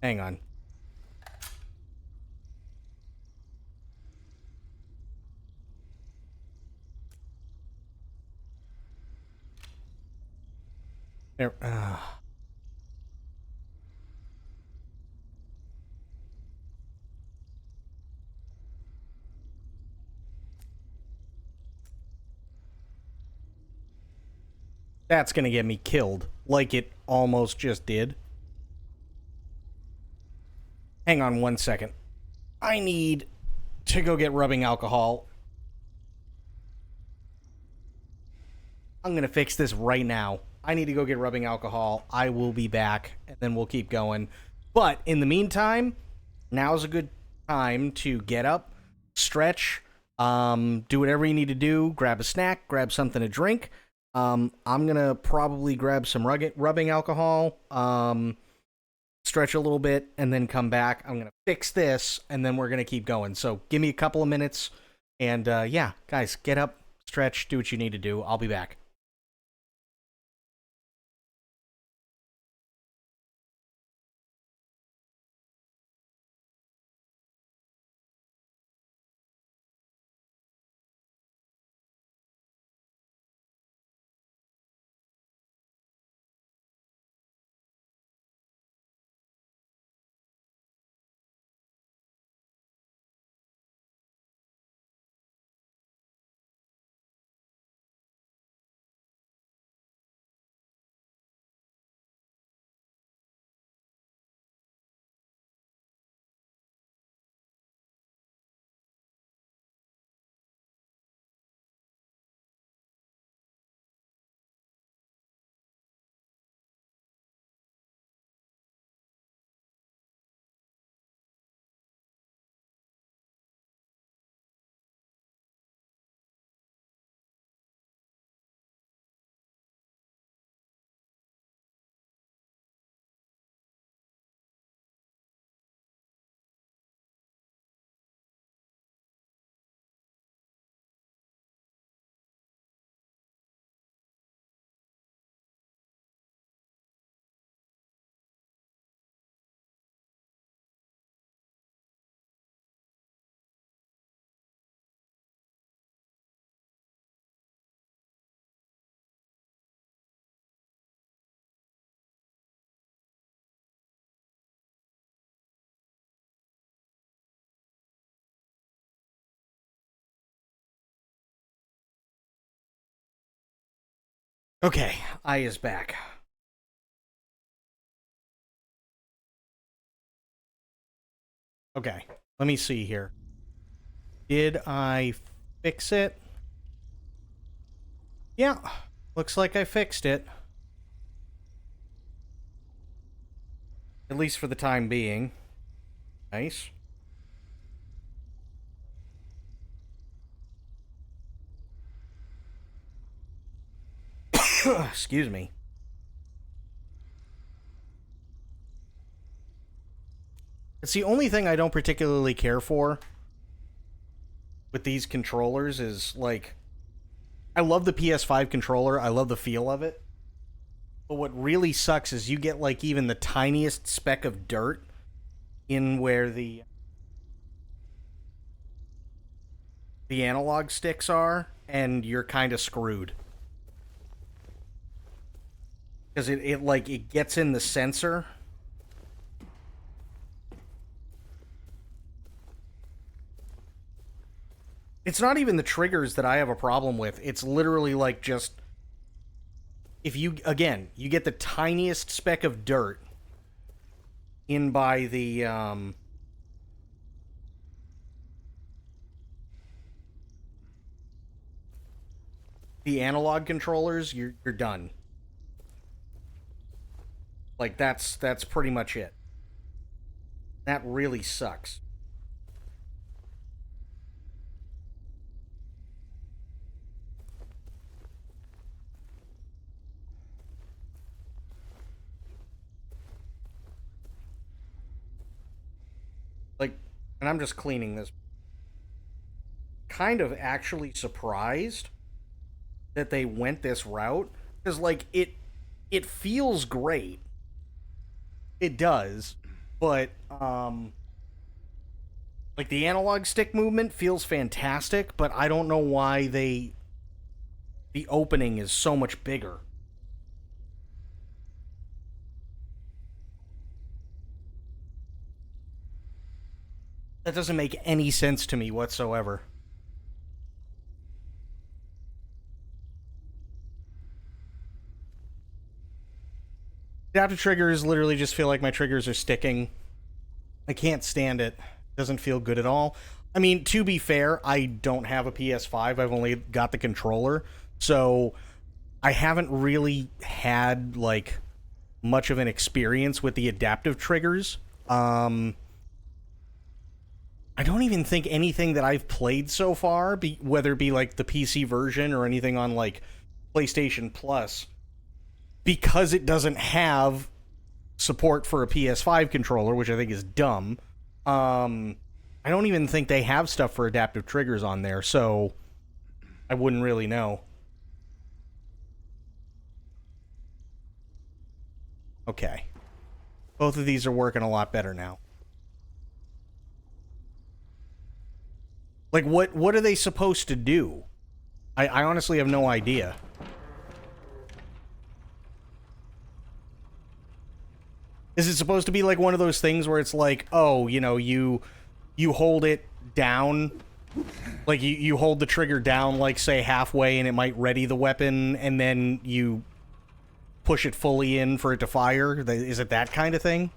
B: Hang on. There. That's gonna get me killed, like it almost just did. Hang on 1 second. I need to go get rubbing alcohol. I'm gonna fix this right now. I need to go get rubbing alcohol. I will be back, and then we'll keep going. But in the meantime, now's a good time to get up, stretch, do whatever you need to do, grab a snack, grab something to drink. I'm gonna probably grab some rubbing alcohol, stretch a little bit, and then come back. I'm gonna fix this, and then we're gonna keep going. So give me a couple of minutes, and yeah, guys, get up, stretch, do what you need to do. I'll be back. Okay, I is back. Okay, let me see here. Did I fix it? Yeah, looks like I fixed it. At least for the time being. Nice. Excuse me. It's the only thing I don't particularly care for with these controllers is, like, I love the PS5 controller. I love the feel of it. But what really sucks is you get, like, even the tiniest speck of dirt in where the analog sticks are, and you're kind of screwed. Because it gets in the sensor. It's not even the triggers that I have a problem with. It's literally like just... If you, again, you get the tiniest speck of dirt in by the analog controllers, you're done. Like, that's pretty much it. That really sucks. and I'm just cleaning this, kind of actually surprised that they went this route, because like it feels great, it does, but like the analog stick movement feels fantastic, but I don't know why the opening is so much bigger. That doesn't make any sense to me whatsoever. Adaptive triggers literally just feel like my triggers are sticking. I can't stand it. Doesn't feel good at all. I mean, to be fair, I don't have a PS5. I've only got the controller. So I haven't really had, like, much of an experience with the adaptive triggers. I don't even think anything that I've played so far, whether it be, like, the PC version or anything on, like, PlayStation Plus, because it doesn't have support for a PS5 controller, which I think is dumb, I don't even think they have stuff for adaptive triggers on there, so I wouldn't really know. Okay. Both of these are working a lot better now. Like, what are they supposed to do? I honestly have no idea. Is it supposed to be like one of those things where it's like, oh, you know, you hold it down, like you hold the trigger down, like, say, halfway, and it might ready the weapon, and then you push it fully in for it to fire? Is it that kind of thing?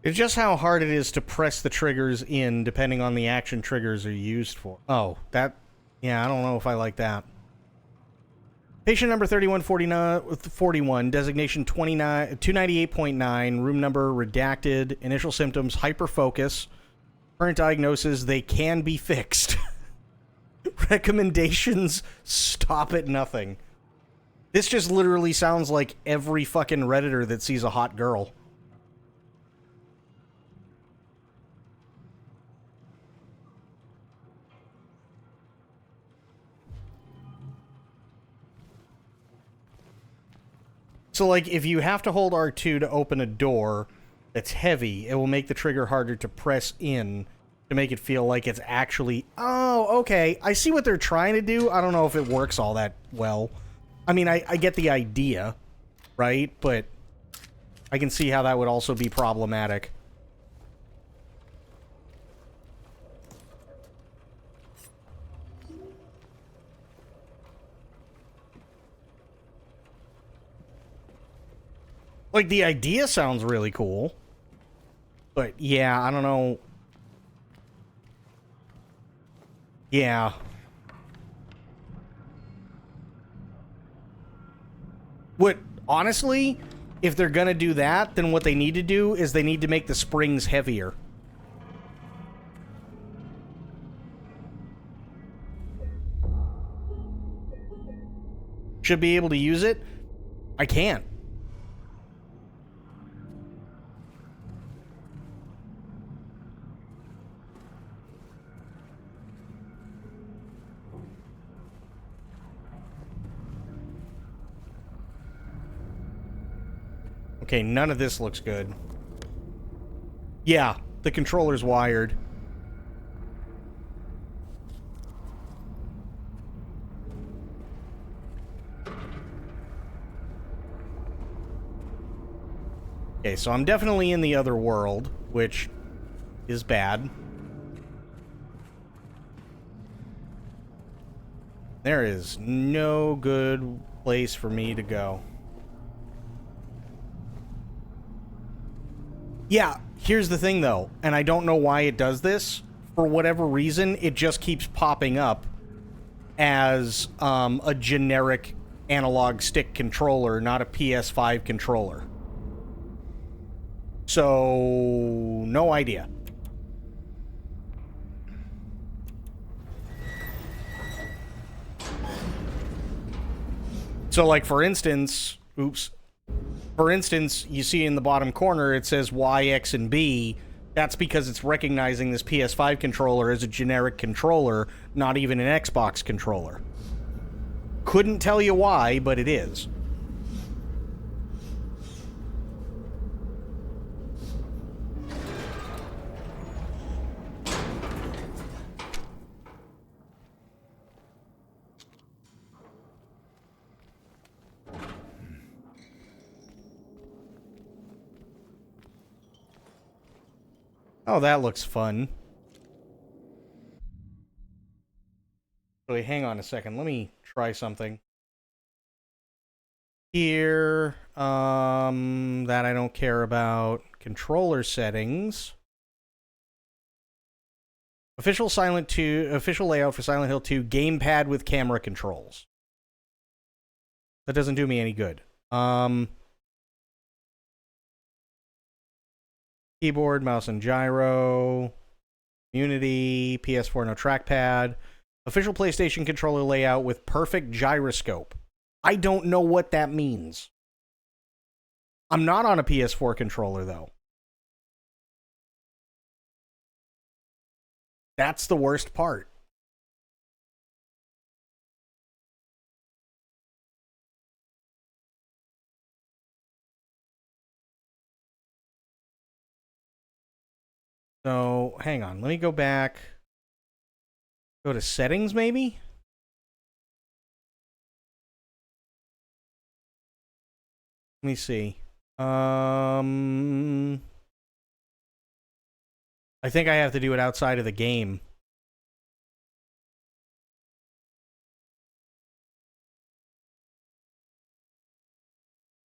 B: It's just how hard it is to press the triggers in, depending on the action triggers are used for. Oh, that... Yeah, I don't know if I like that. Patient number 3141, designation 298.9, room number redacted, initial symptoms, hyperfocus, current diagnosis, they can be fixed. Recommendations, stop at nothing. This just literally sounds like every fucking Redditor that sees a hot girl. So, like, if you have to hold R2 to open a door that's heavy, it will make the trigger harder to press in to make it feel like it's actually... Oh, okay. I see what they're trying to do. I don't know if it works all that well. I mean, I get the idea, right? But I can see how that would also be problematic. Like, the idea sounds really cool. But, yeah, I don't know. Yeah. Honestly, if they're gonna do that, then what they need to do is they need to make the springs heavier. Should be able to use it? I can't. Okay, none of this looks good. Yeah, the controller's wired. Okay, so I'm definitely in the other world, which is bad. There is no good place for me to go. Yeah, here's the thing, though, and I don't know why it does this. For whatever reason, it just keeps popping up as a generic analog stick controller, not a PS5 controller. So, no idea. So, like, for instance, you see in the bottom corner, it says Y, X, and B. That's because it's recognizing this PS5 controller as a generic controller, not even an Xbox controller. Couldn't tell you why, but it is. Oh, that looks fun. Wait, hang on a second. Let me try something. Here, that I don't care about. Controller settings. Official layout for Silent Hill 2 gamepad with camera controls. That doesn't do me any good. Keyboard, mouse and gyro. Unity, PS4 no trackpad. Official PlayStation controller layout with perfect gyroscope. I don't know what that means. I'm not on a PS4 controller, though. That's the worst part. So, hang on. Let me go back. Go to settings, maybe? Let me see. I think I have to do it outside of the game.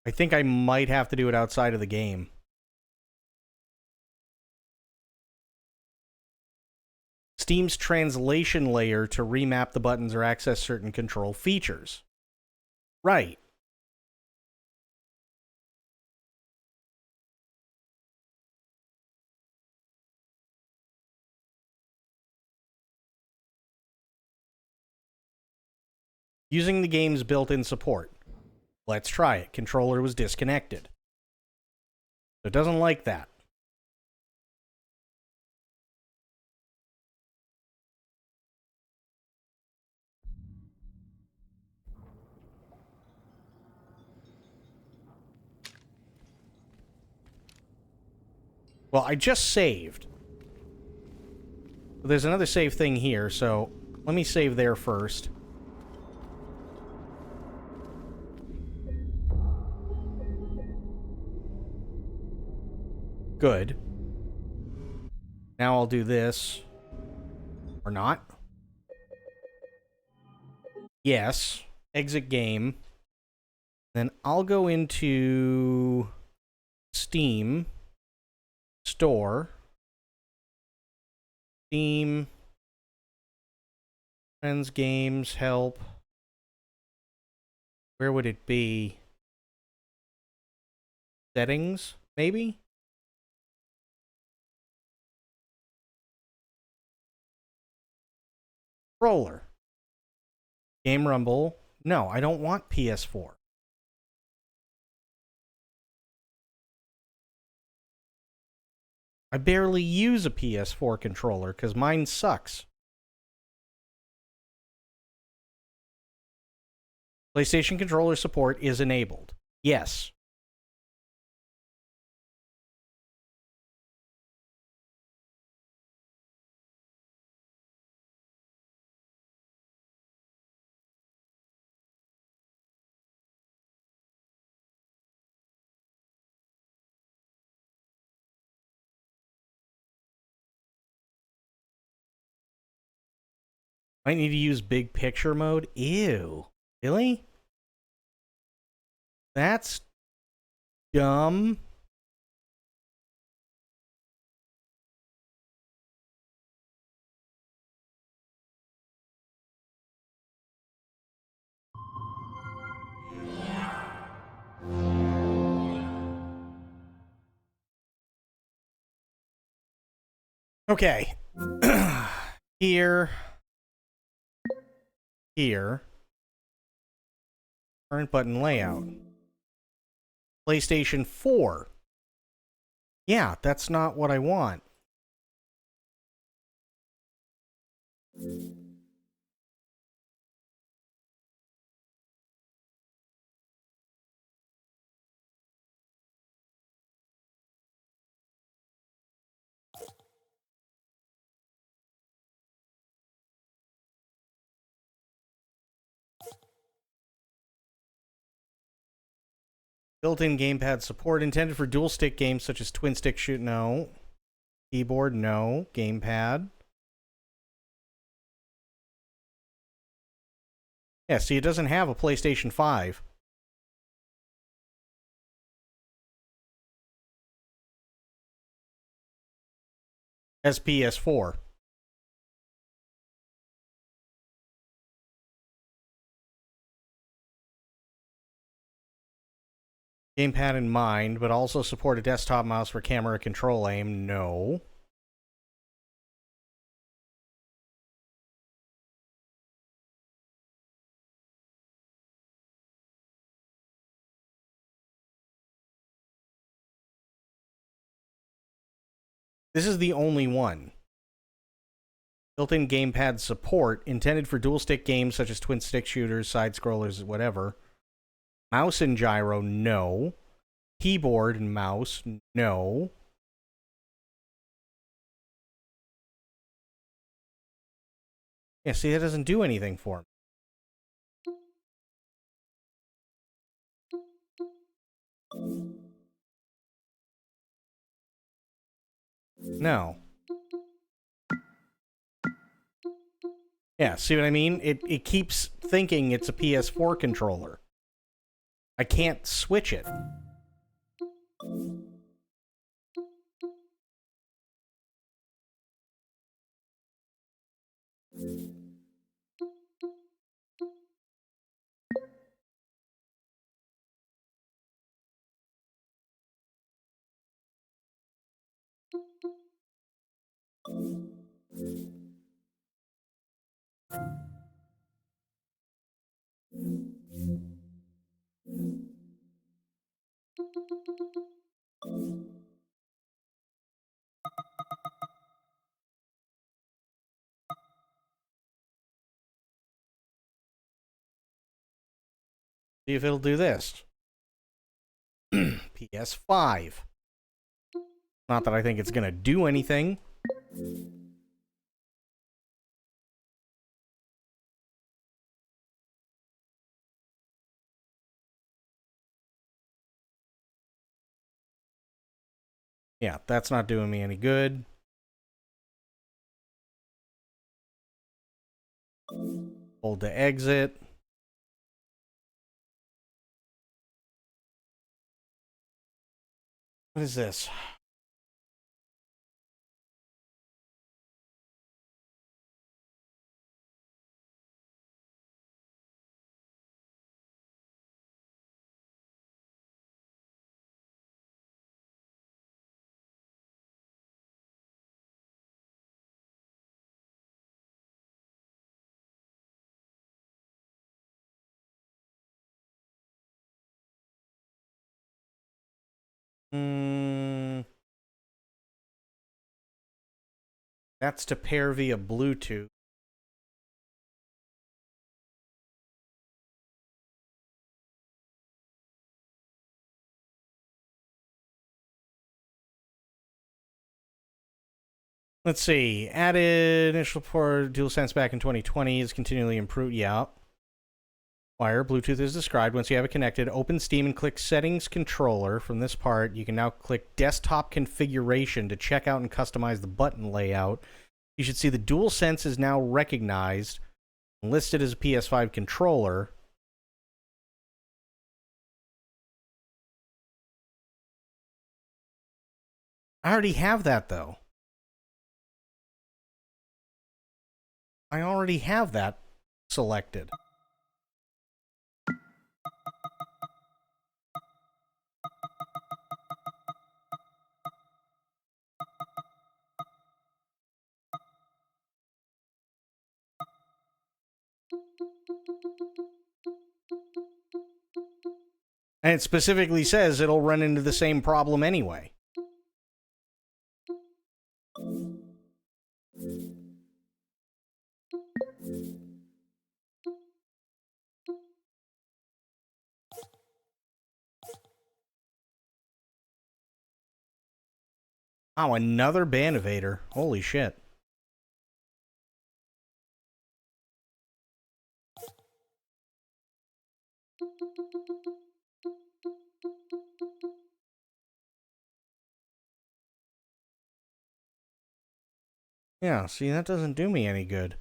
B: I think I might have to do it outside of the game. Steam's translation layer to remap the buttons or access certain control features. Right. Using the game's built-in support. Let's try it. Controller was disconnected. So it doesn't like that. Well, I just saved. There's another save thing here, so let me save there first. Good. Now I'll do this. Or not. Yes. Exit game. Then I'll go into Steam. Store. Steam. Friends, games, help. Where would it be? Settings, maybe? Controller. Game Rumble. No, I don't want PS4. I barely use a PS4 controller because mine sucks. PlayStation controller support is enabled. Yes. Might need to use big picture mode. Ew. Really? That's dumb. Okay. Here. Current button layout. PlayStation 4. Yeah, that's not what I want. Built-in gamepad support intended for dual stick games such as twin stick shoot. No. Keyboard, no. Gamepad. Yeah, see, it doesn't have a PlayStation 5. As PS4. Gamepad in mind, but also support a desktop mouse for camera control aim. No. This is the only one. Built-in gamepad support intended for dual stick games such as twin stick shooters, side scrollers, whatever. Mouse and gyro, no. Keyboard and mouse, no. Yeah, see, that doesn't do anything for me. No. Yeah, see what I mean? It keeps thinking it's a PS4 controller. I can't switch it. See if it'll do this. PS5. Not that I think it's gonna do anything. Yeah, that's not doing me any good. Hold to exit. What is this? That's to pair via Bluetooth. Let's see. Added initial port DualSense back in 2020 is continually improved. Yeah. Wire Bluetooth is described. Once you have it connected, open Steam and click Settings Controller. From this part, you can now click Desktop Configuration to check out and customize the button layout. You should see the DualSense is now recognized and listed as a PS5 controller. I already have that, though. I already have that selected. And it specifically says it'll run into the same problem anyway. Oh, another band evader. Holy shit. Yeah, see, that doesn't do me any good.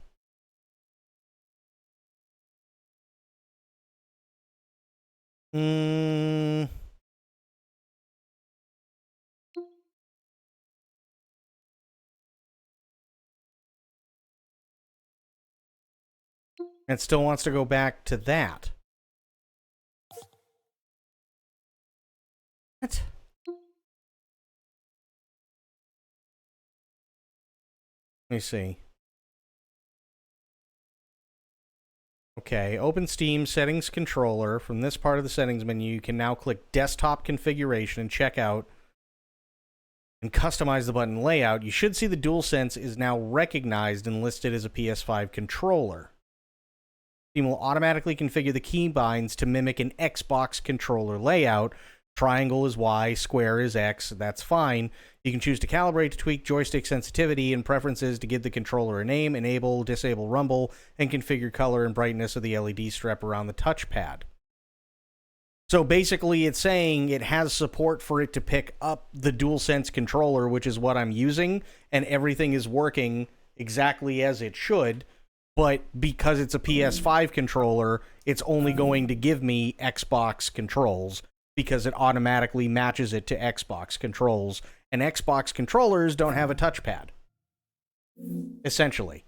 B: It still wants to go back to that. What? Let me see. Okay, open Steam Settings Controller. From this part of the settings menu, you can now click Desktop Configuration and check out and customize the button layout. You should see the DualSense is now recognized and listed as a PS5 controller. Steam will automatically configure the keybinds to mimic an Xbox controller layout. Triangle is Y, square is X, that's fine. You can choose to calibrate to tweak joystick sensitivity and preferences to give the controller a name, enable, disable rumble, and configure color and brightness of the LED strip around the touchpad. So basically it's saying it has support for it to pick up the DualSense controller, which is what I'm using, and everything is working exactly as it should, but because it's a PS5 controller, it's only going to give me Xbox controls, because it automatically matches it to Xbox controls, and Xbox controllers don't have a touchpad. Essentially.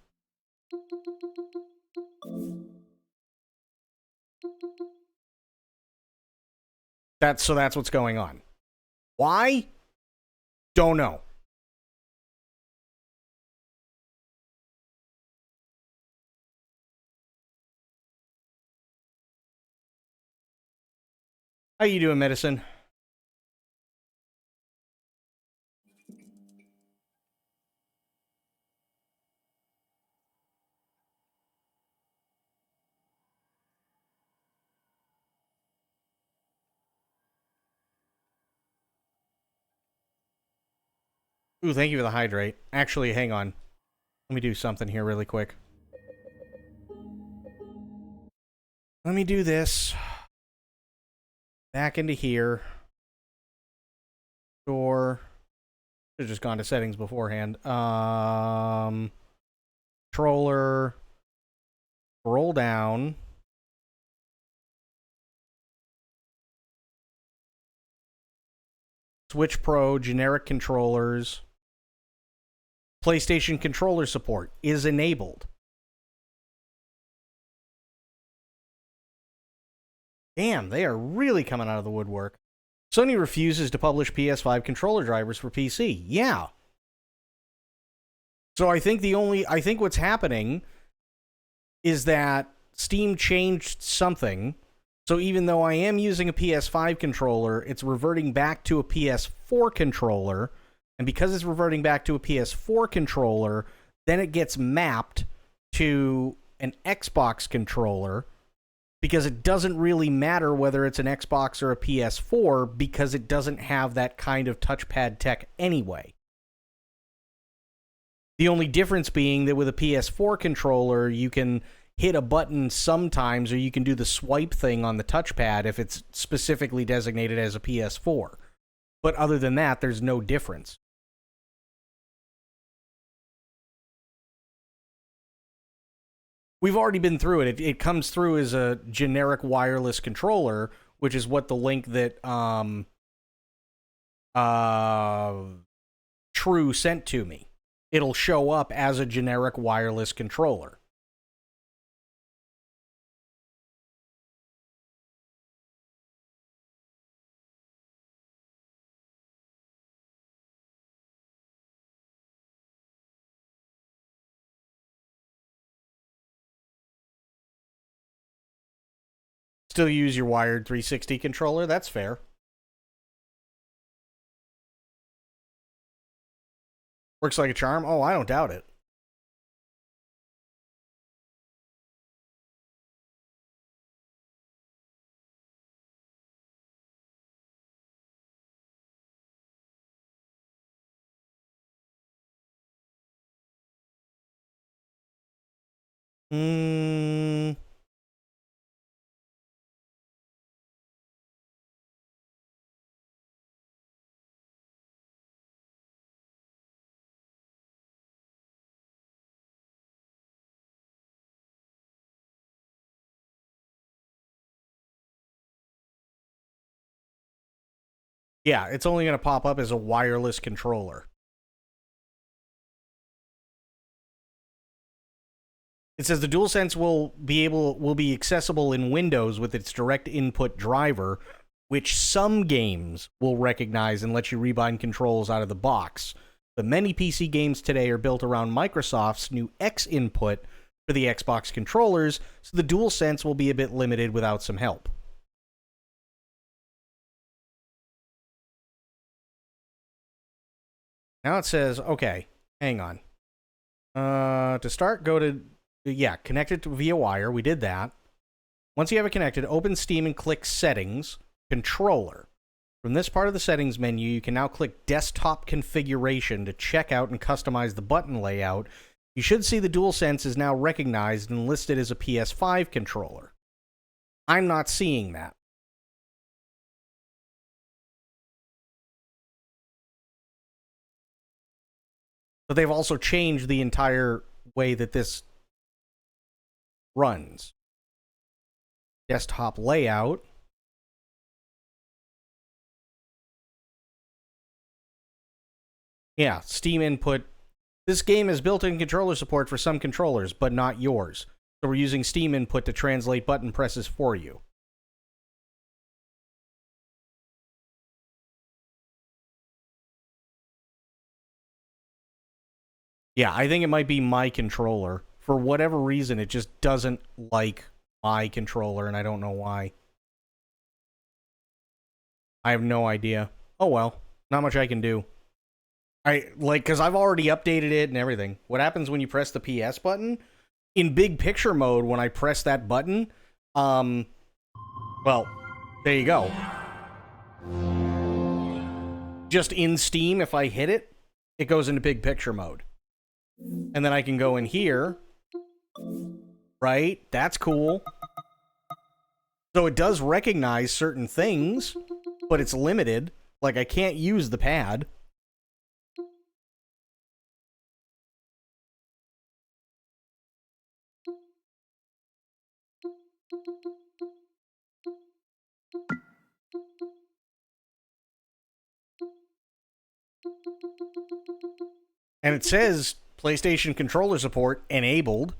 B: That's what's going on. Why? Don't know. How you doing, Medicine? Ooh, thank you for the hydrate. Actually, hang on. Let me do something here really quick. Let me do this. Back into here. Door. Should have just gone to settings beforehand. Controller. Scroll down. Switch Pro, generic controllers. PlayStation controller support is enabled. Damn, they are really coming out of the woodwork. Sony refuses to publish PS5 controller drivers for PC. Yeah. So I think what's happening is that Steam changed something. So even though I am using a PS5 controller, it's reverting back to a PS4 controller. And because it's reverting back to a PS4 controller, then it gets mapped to an Xbox controller, because it doesn't really matter whether it's an Xbox or a PS4, because it doesn't have that kind of touchpad tech anyway. The only difference being that with a PS4 controller, you can hit a button sometimes, or you can do the swipe thing on the touchpad if it's specifically designated as a PS4. But other than that, there's no difference. We've already been through it. It comes through as a generic wireless controller, which is what the link that True sent to me. It'll show up as a generic wireless controller. Still use your wired 360 controller. That's fair. Works like a charm. Oh, I don't doubt it. Hmm. Yeah, it's only going to pop up as a wireless controller. It says the DualSense will be accessible in Windows with its direct input driver, which some games will recognize and let you rebind controls out of the box. But many PC games today are built around Microsoft's new X input for the Xbox controllers, so the DualSense will be a bit limited without some help. Now it says, okay, hang on. To start, go to, connect it via wire. We did that. Once you have it connected, open Steam and click Settings, Controller. From this part of the settings menu, you can now click Desktop Configuration to check out and customize the button layout. You should see the DualSense is now recognized and listed as a PS5 controller. I'm not seeing that. But they've also changed the entire way that this runs. Desktop layout. Yeah, Steam input. This game has built-in controller support for some controllers, but not yours. So we're using Steam input to translate button presses for you. Yeah, I think it might be my controller. For whatever reason, it just doesn't like my controller, and I don't know why. I have no idea. Oh well, not much I can do. Because I've already updated it and everything. What happens when you press the PS button? In big picture mode, when I press that button, well, there you go. Just in Steam, if I hit it, it goes into big picture mode. And then I can go in here. Right? That's cool. So it does recognize certain things, but it's limited. Like, I can't use the pad. And it says PlayStation controller support enabled.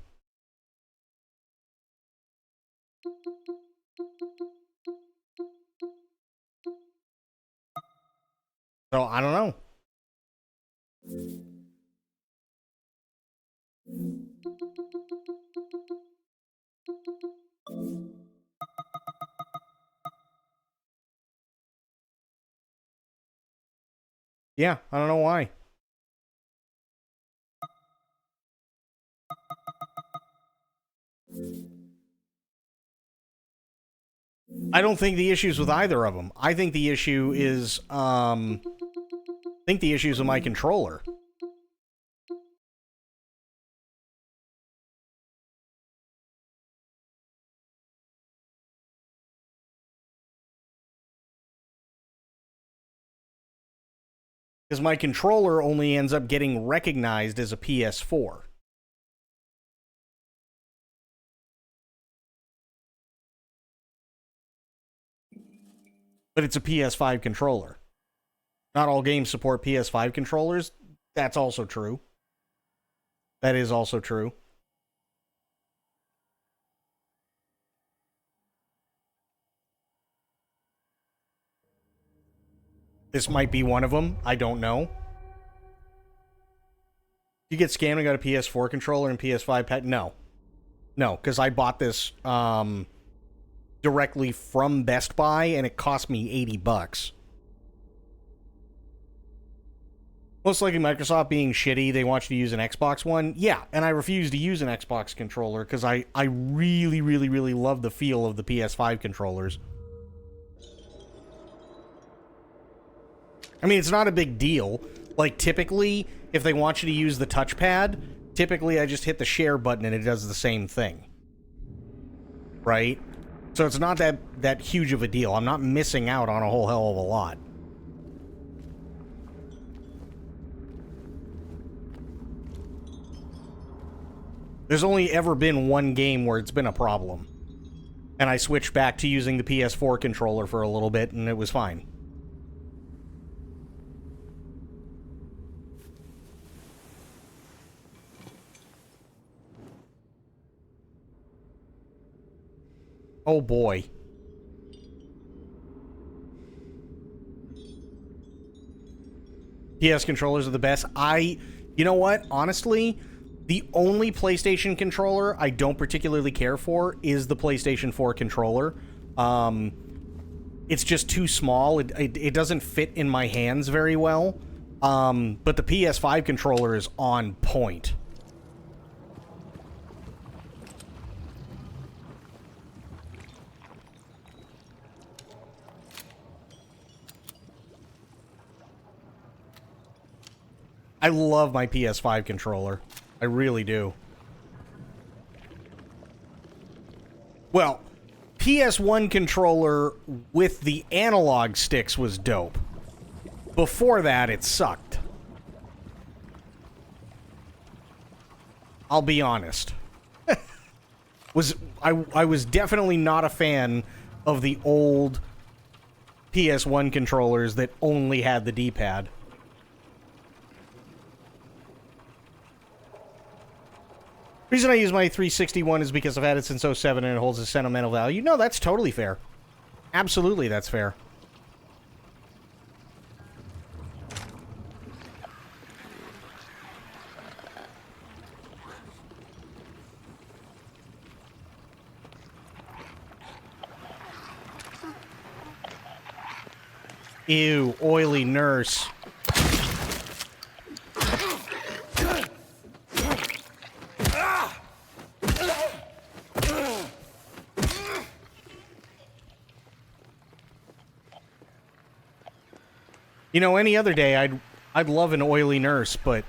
B: So I don't know. Yeah, I don't know why. I don't think the issue's with either of them. I think the issue is, with my controller. Because my controller only ends up getting recognized as a PS4. But it's a PS5 controller. Not all games support PS5 controllers. That's also true. That is also true. This might be one of them. I don't know. You get scammed and got a PS4 controller and PS5 pad? No. No, because I bought this, directly from Best Buy, and it cost me $80. Most likely Microsoft being shitty, they want you to use an Xbox One. Yeah, and I refuse to use an Xbox controller because I really, really, really love the feel of the PS5 controllers. I mean, it's not a big deal. Like, typically, if they want you to use the touchpad, typically I just hit the share button and it does the same thing. Right? So it's not that huge of a deal. I'm not missing out on a whole hell of a lot. There's only ever been one game where it's been a problem. And I switched back to using the PS4 controller for a little bit, and it was fine. Oh boy. PS controllers are the best. You know what? Honestly, the only PlayStation controller I don't particularly care for is the PlayStation 4 controller. It's just too small. It doesn't fit in my hands very well. But the PS5 controller is on point. I love my PS5 controller. I really do. Well, PS1 controller with the analog sticks was dope. Before that, it sucked. I'll be honest. I was definitely not a fan of the old PS1 controllers that only had the D-pad. The reason I use my 361 is because I've had it since '07 and it holds a sentimental value. No, that's totally fair. Absolutely, that's fair. Ew, oily nurse. You know, any other day, I'd love an oily nurse, but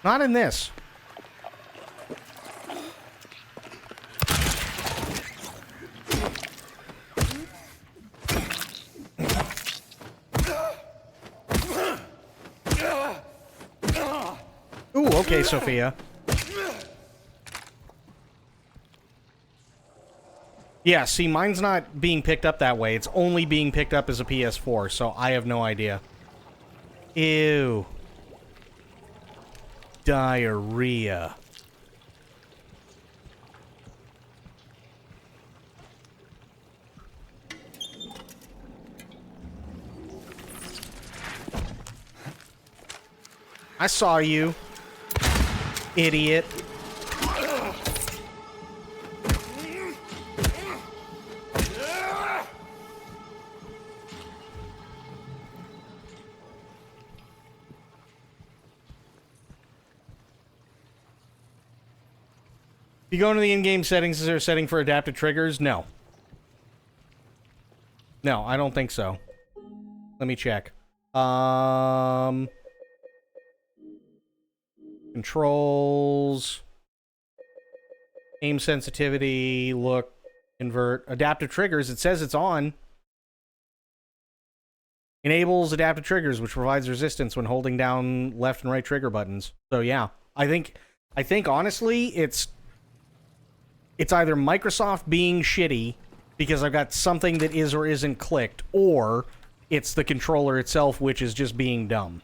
B: not in this. Ooh, okay, Sophia. Yeah, see, mine's not being picked up that way. It's only being picked up as a PS4, so I have no idea. Ew. Diarrhea. I saw you, idiot. If you go into the in-game settings, is there a setting for adaptive triggers? No. No, I don't think so. Let me check. Controls. Aim sensitivity, look, invert. Adaptive triggers, it says it's on. Enables adaptive triggers, which provides resistance when holding down left and right trigger buttons. So yeah, I think honestly, it's either Microsoft being shitty because I've got something that is or isn't clicked, or it's the controller itself which is just being dumb.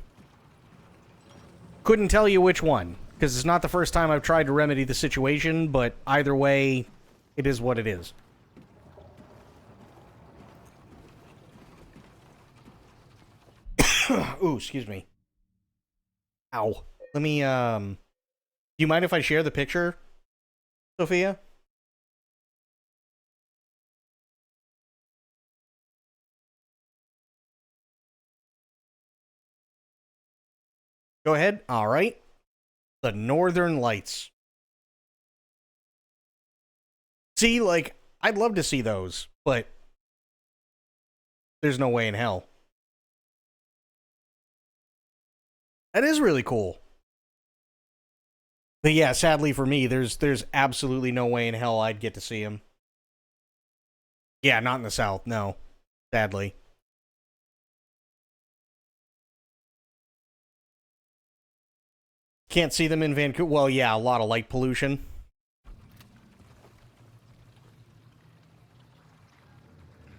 B: Couldn't tell you which one, because it's not the first time I've tried to remedy the situation, but either way, it is what it is. Ooh, excuse me. Ow. Let me, do you mind if I share the picture, Sophia? Go ahead. All right. The Northern Lights. See, like, I'd love to see those, but there's no way in hell. That is really cool. But yeah, sadly for me, there's absolutely no way in hell I'd get to see him. Yeah, not in the South, no. Sadly. Can't see them in Vancouver. Well, yeah, a lot of light pollution.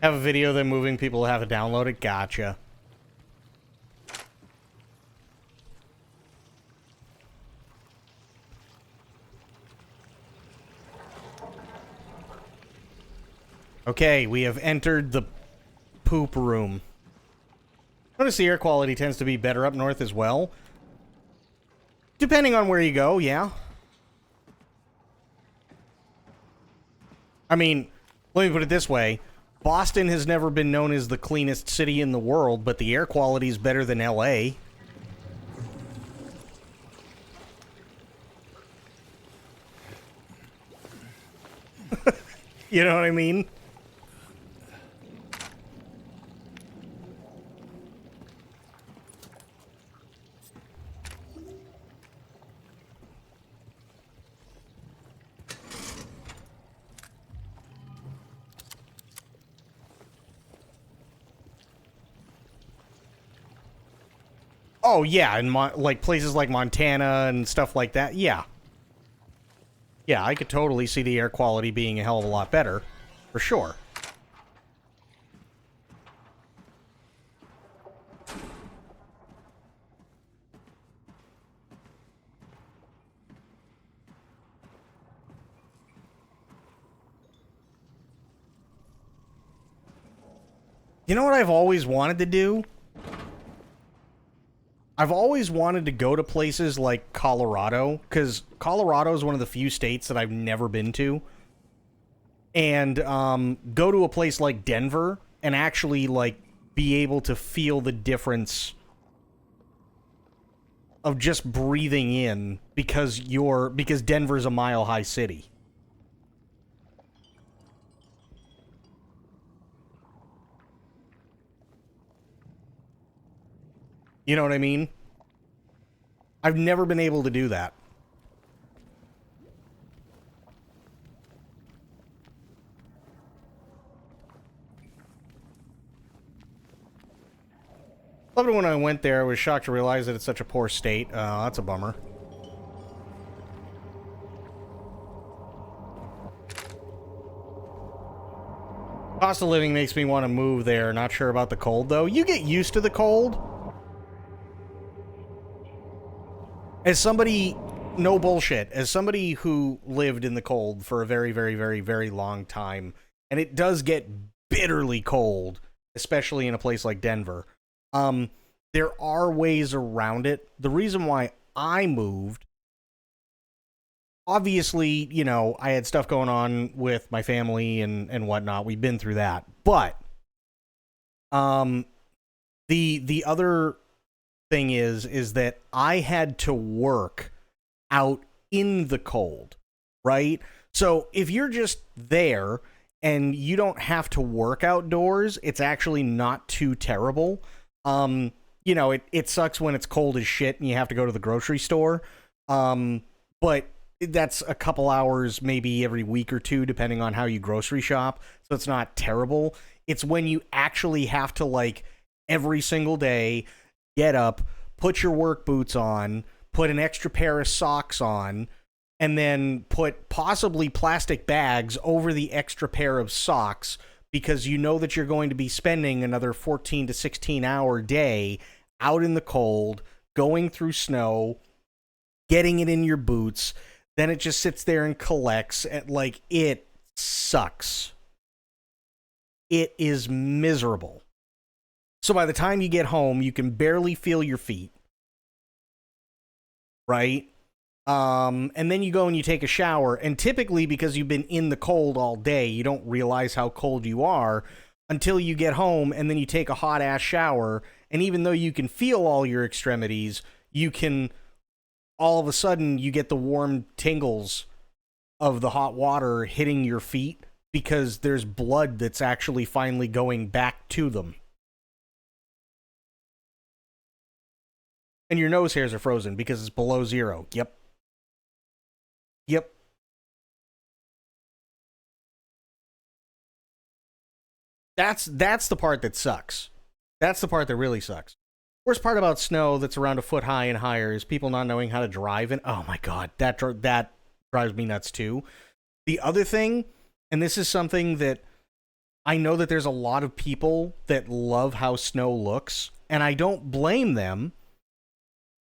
B: Have a video of them moving, people have to download it. Gotcha. Okay, we have entered the poop room. Notice the air quality tends to be better up north as well. Depending on where you go, yeah. I mean, let me put it this way. Boston has never been known as the cleanest city in the world, but the air quality is better than LA. You know what I mean? Oh, yeah, in like places like Montana and stuff like that, yeah. Yeah, I could totally see the air quality being a hell of a lot better, for sure. You know what I've always wanted to do? I've always wanted to go to places like Colorado, because Colorado is one of the few states that I've never been to. And go to a place like Denver and actually, like, be able to feel the difference of just breathing in because Denver's a mile-high city. You know what I mean? I've never been able to do that. Loved it when I went there. I was shocked to realize that it's such a poor state. That's a bummer. Cost of living makes me want to move there. Not sure about the cold, though. You get used to the cold. As somebody, no bullshit, as somebody who lived in the cold for a very, very, very, very long time, and it does get bitterly cold, especially in a place like Denver, there are ways around it. The reason why I moved, obviously, you know, I had stuff going on with my family and whatnot. We've been through that. But the other thing is that I had to work out in the cold, right? So if you're just there and you don't have to work outdoors, it's actually not too terrible. You know, it sucks when it's cold as shit and you have to go to the grocery store. But that's a couple hours maybe every week or two, depending on how you grocery shop. So it's not terrible. It's when you actually have to, like, every single day get up, put your work boots on, put an extra pair of socks on, and then put possibly plastic bags over the extra pair of socks because you know that you're going to be spending another 14 to 16 hour day out in the cold, going through snow, getting it in your boots. Then it just sits there and collects. And, like, it sucks. It is miserable. So by the time you get home, you can barely feel your feet. Right? And then you go and you take a shower. And typically, because you've been in the cold all day, you don't realize how cold you are until you get home and then you take a hot-ass shower. And even though you can feel all your extremities, you can, all of a sudden, you get the warm tingles of the hot water hitting your feet because there's blood that's actually finally going back to them. And your nose hairs are frozen because it's below zero. Yep. Yep. That's the part that sucks. That's the part that really sucks. Worst part about snow that's around a foot high and higher is people not knowing how to drive. And oh my god, that drives me nuts too. The other thing, and this is something that I know that there's a lot of people that love how snow looks, and I don't blame them,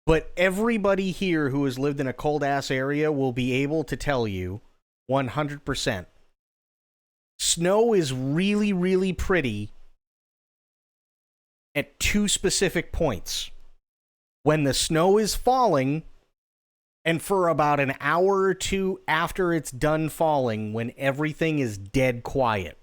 B: but everybody here who has lived in a cold-ass area will be able to tell you 100%. Snow is really, really pretty at two specific points. When the snow is falling, and for about an hour or two after it's done falling, when everything is dead quiet.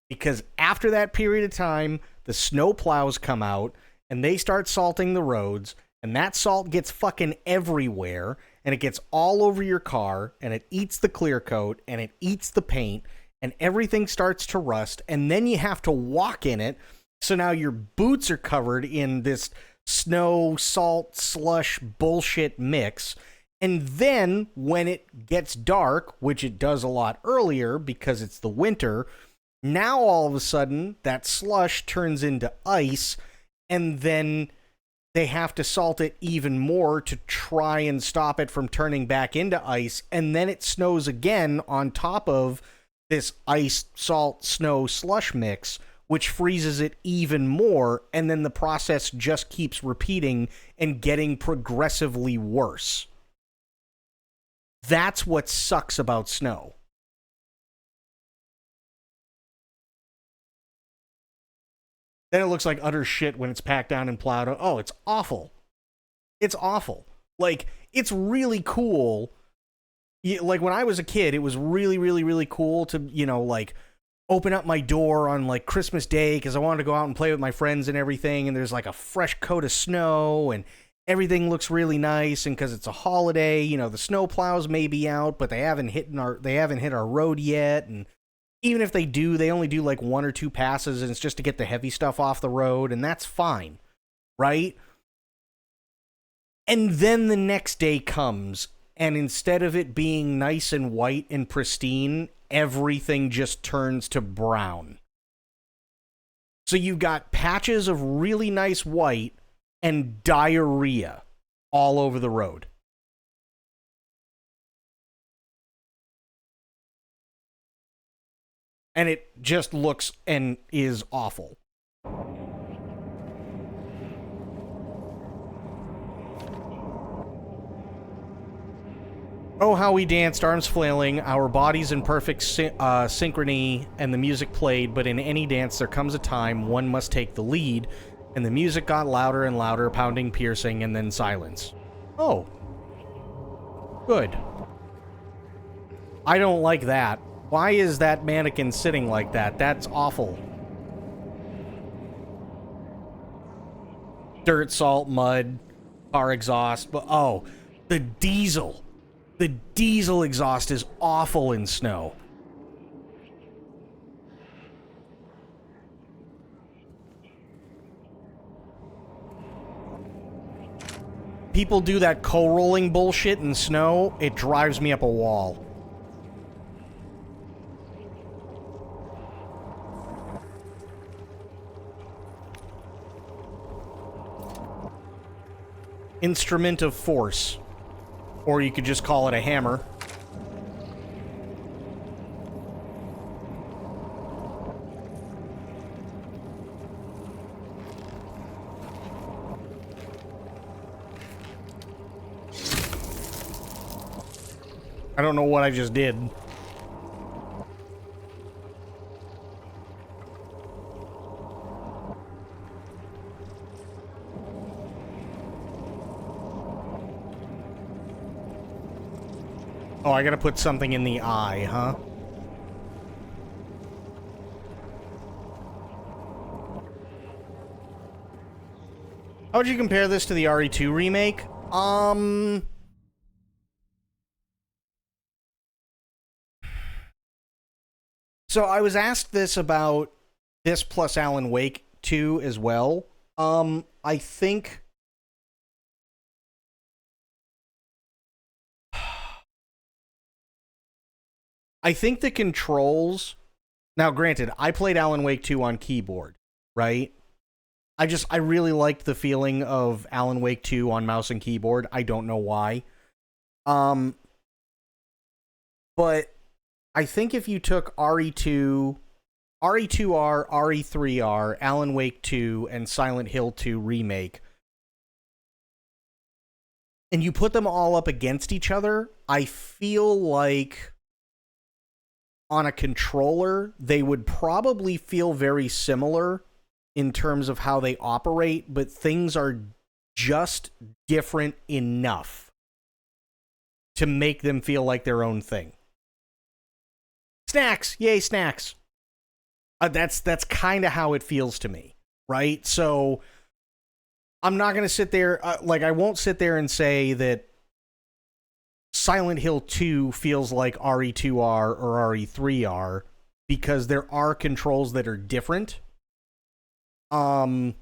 B: Because after that period of time, the snow plows come out, and they start salting the roads, and that salt gets fucking everywhere, and it gets all over your car, and it eats the clear coat, and it eats the paint, and everything starts to rust, and then you have to walk in it, so now your boots are covered in this snow, salt, slush bullshit mix, and then when it gets dark, which it does a lot earlier because it's the winter, now all of a sudden that slush turns into ice, and then they have to salt it even more to try and stop it from turning back into ice, and then it snows again on top of this ice, salt, snow, slush mix, which freezes it even more, and then the process just keeps repeating and getting progressively worse. That's what sucks about snow. Then it looks like utter shit when it's packed down and plowed. Oh, it's awful. It's awful. Like, it's really cool. Like, when I was a kid, it was really, really, really cool to, you know, like, open up my door on, like, Christmas Day because I wanted to go out and play with my friends and everything, and there's, like, a fresh coat of snow, and everything looks really nice, and because it's a holiday, you know, the snow plows may be out, but they haven't hit our road yet, and even if they do, they only do, like, 1 or 2 passes, and it's just to get the heavy stuff off the road, and that's fine, right? And then the next day comes, and instead of it being nice and white and pristine, everything just turns to brown. So you've got patches of really nice white and diarrhea all over the road. And it just looks and is awful. Oh, how we danced, arms flailing, our bodies in perfect synchrony, and the music played, but in any dance there comes a time one must take the lead, and the music got louder and louder, pounding, piercing, and then silence. Oh. Good. I don't like that. Why is that mannequin sitting like that? That's awful. Dirt, salt, mud, car exhaust, but oh, the diesel. The diesel exhaust is awful in snow. People do that co-rolling bullshit in snow, it drives me up a wall. Instrument of force. Or you could just call it a hammer. I don't know what I just did. Oh, I gotta put something in the eye, huh? How would you compare this to the RE2 remake? So I was asked this about this plus Alan Wake 2 as well. I think the controls. Now, granted, I played Alan Wake 2 on keyboard, right? I really liked the feeling of Alan Wake 2 on mouse and keyboard. I don't know why. But I think if you took RE2, RE2R, RE3R, Alan Wake 2, and Silent Hill 2 Remake, and you put them all up against each other, I feel like on a controller, they would probably feel very similar in terms of how they operate, but things are just different enough to make them feel like their own thing. Snacks! Yay, snacks! That's kind of how it feels to me, right? So I'm not going to sit there, I won't sit there and say that Silent Hill 2 feels like RE2R or RE3R, because there are controls that are different. And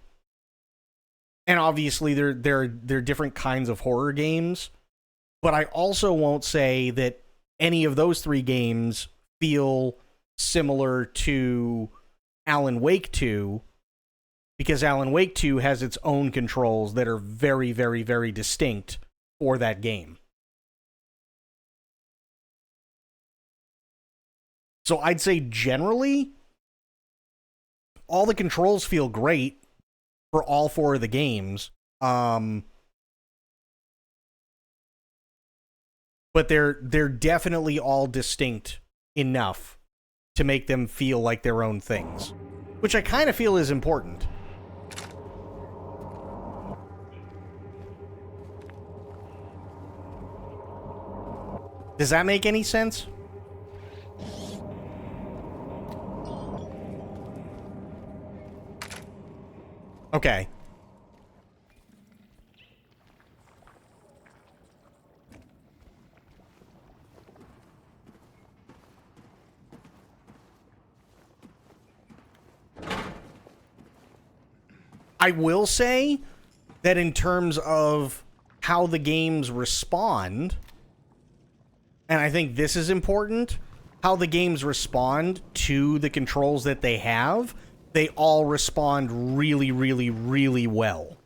B: obviously they're different kinds of horror games, but I also won't say that any of those three games feel similar to Alan Wake 2, because Alan Wake 2 has its own controls that are very, very, very distinct for that game. So I'd say generally, all the controls feel great for all four of the games. But they're definitely all distinct enough to make them feel like their own things, which I kind of feel is important. Does that make any sense? Okay. I will say that in terms of how the games respond, and I think this is important, how the games respond to the controls that they have, they all respond really, really, really well.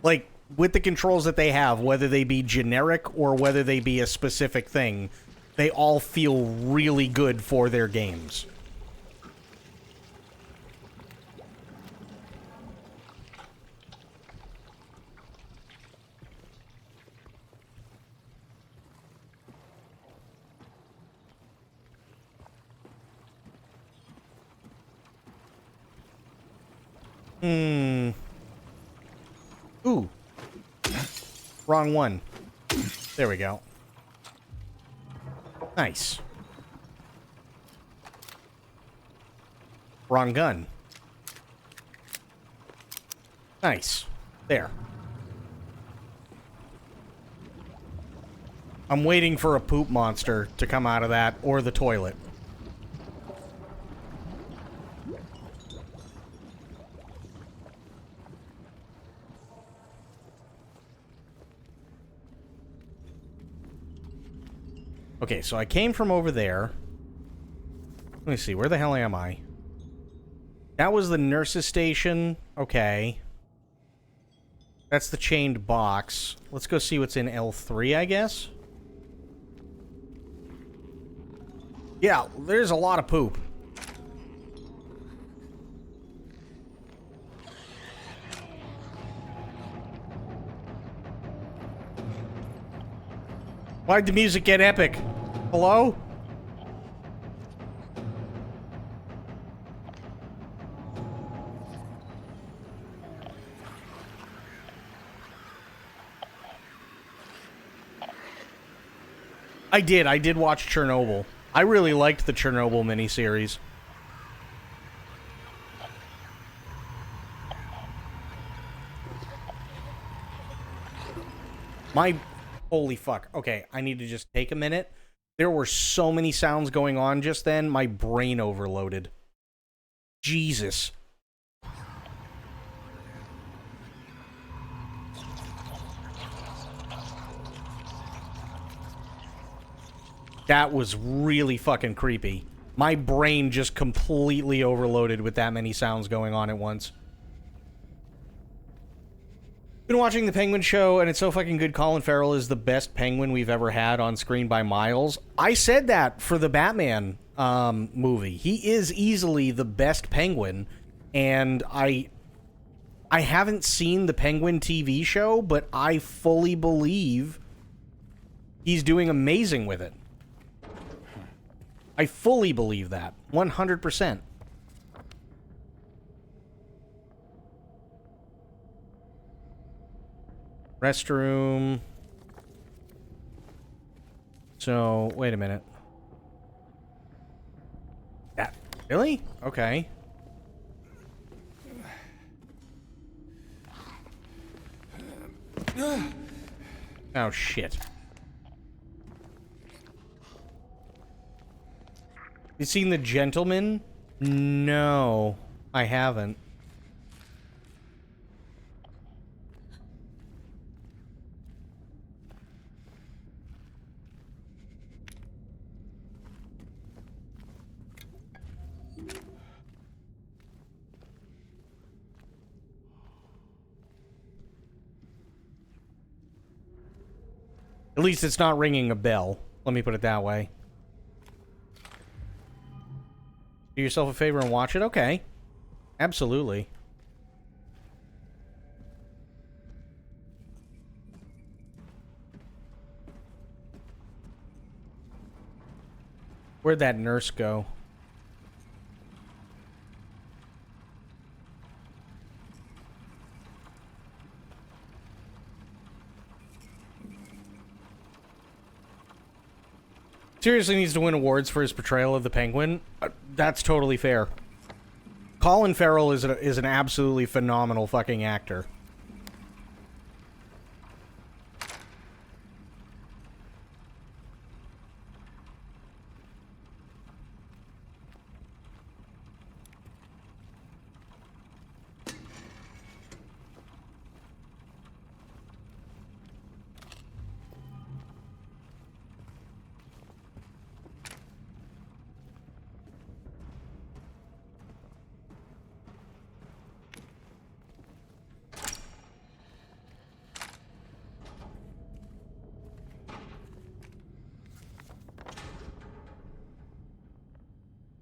B: Like, with the controls that they have, whether they be generic or whether they be a specific thing, they all feel really good for their games. Ooh. Wrong one. There we go. Nice. Wrong gun. Nice. There. I'm waiting for a poop monster to come out of that, or the toilet. Okay, so I came from over there. Let me see, where the hell am I? That was the nurse's station. Okay. That's the chained box. Let's go see what's in L3, I guess. Yeah, there's a lot of poop. Why'd the music get epic? Hello? I did watch Chernobyl. I really liked the Chernobyl miniseries. Holy fuck. Okay, I need to just take a minute. There were so many sounds going on just then, my brain overloaded. Jesus. That was really fucking creepy. My brain just completely overloaded with that many sounds going on at once. Been watching The Penguin Show, and it's so fucking good. Colin Farrell is the best Penguin we've ever had on screen by miles. I said that for the Batman movie. He is easily the best Penguin, and I haven't seen the Penguin TV show, but I fully believe he's doing amazing with it. I fully believe that. 100%. Restroom. So, wait a minute. That, really? Okay. Oh, shit. You seen The Gentleman? No, I haven't. At least it's not ringing a bell. Let me put it that way. Do yourself a favor and watch it? Okay. Absolutely. Where'd that nurse go? Seriously needs to win awards for his portrayal of the Penguin. That's totally fair. Colin Farrell is an absolutely phenomenal fucking actor.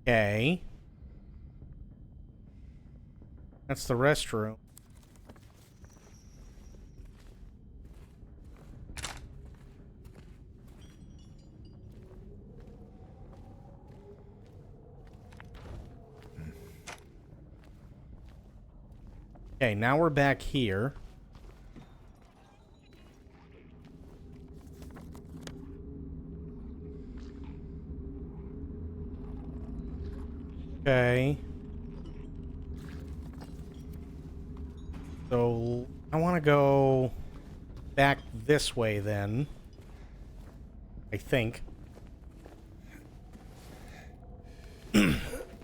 B: Okay. That's the restroom. Okay, now we're back here. Okay. So, I want to go back this way then. I think. Trying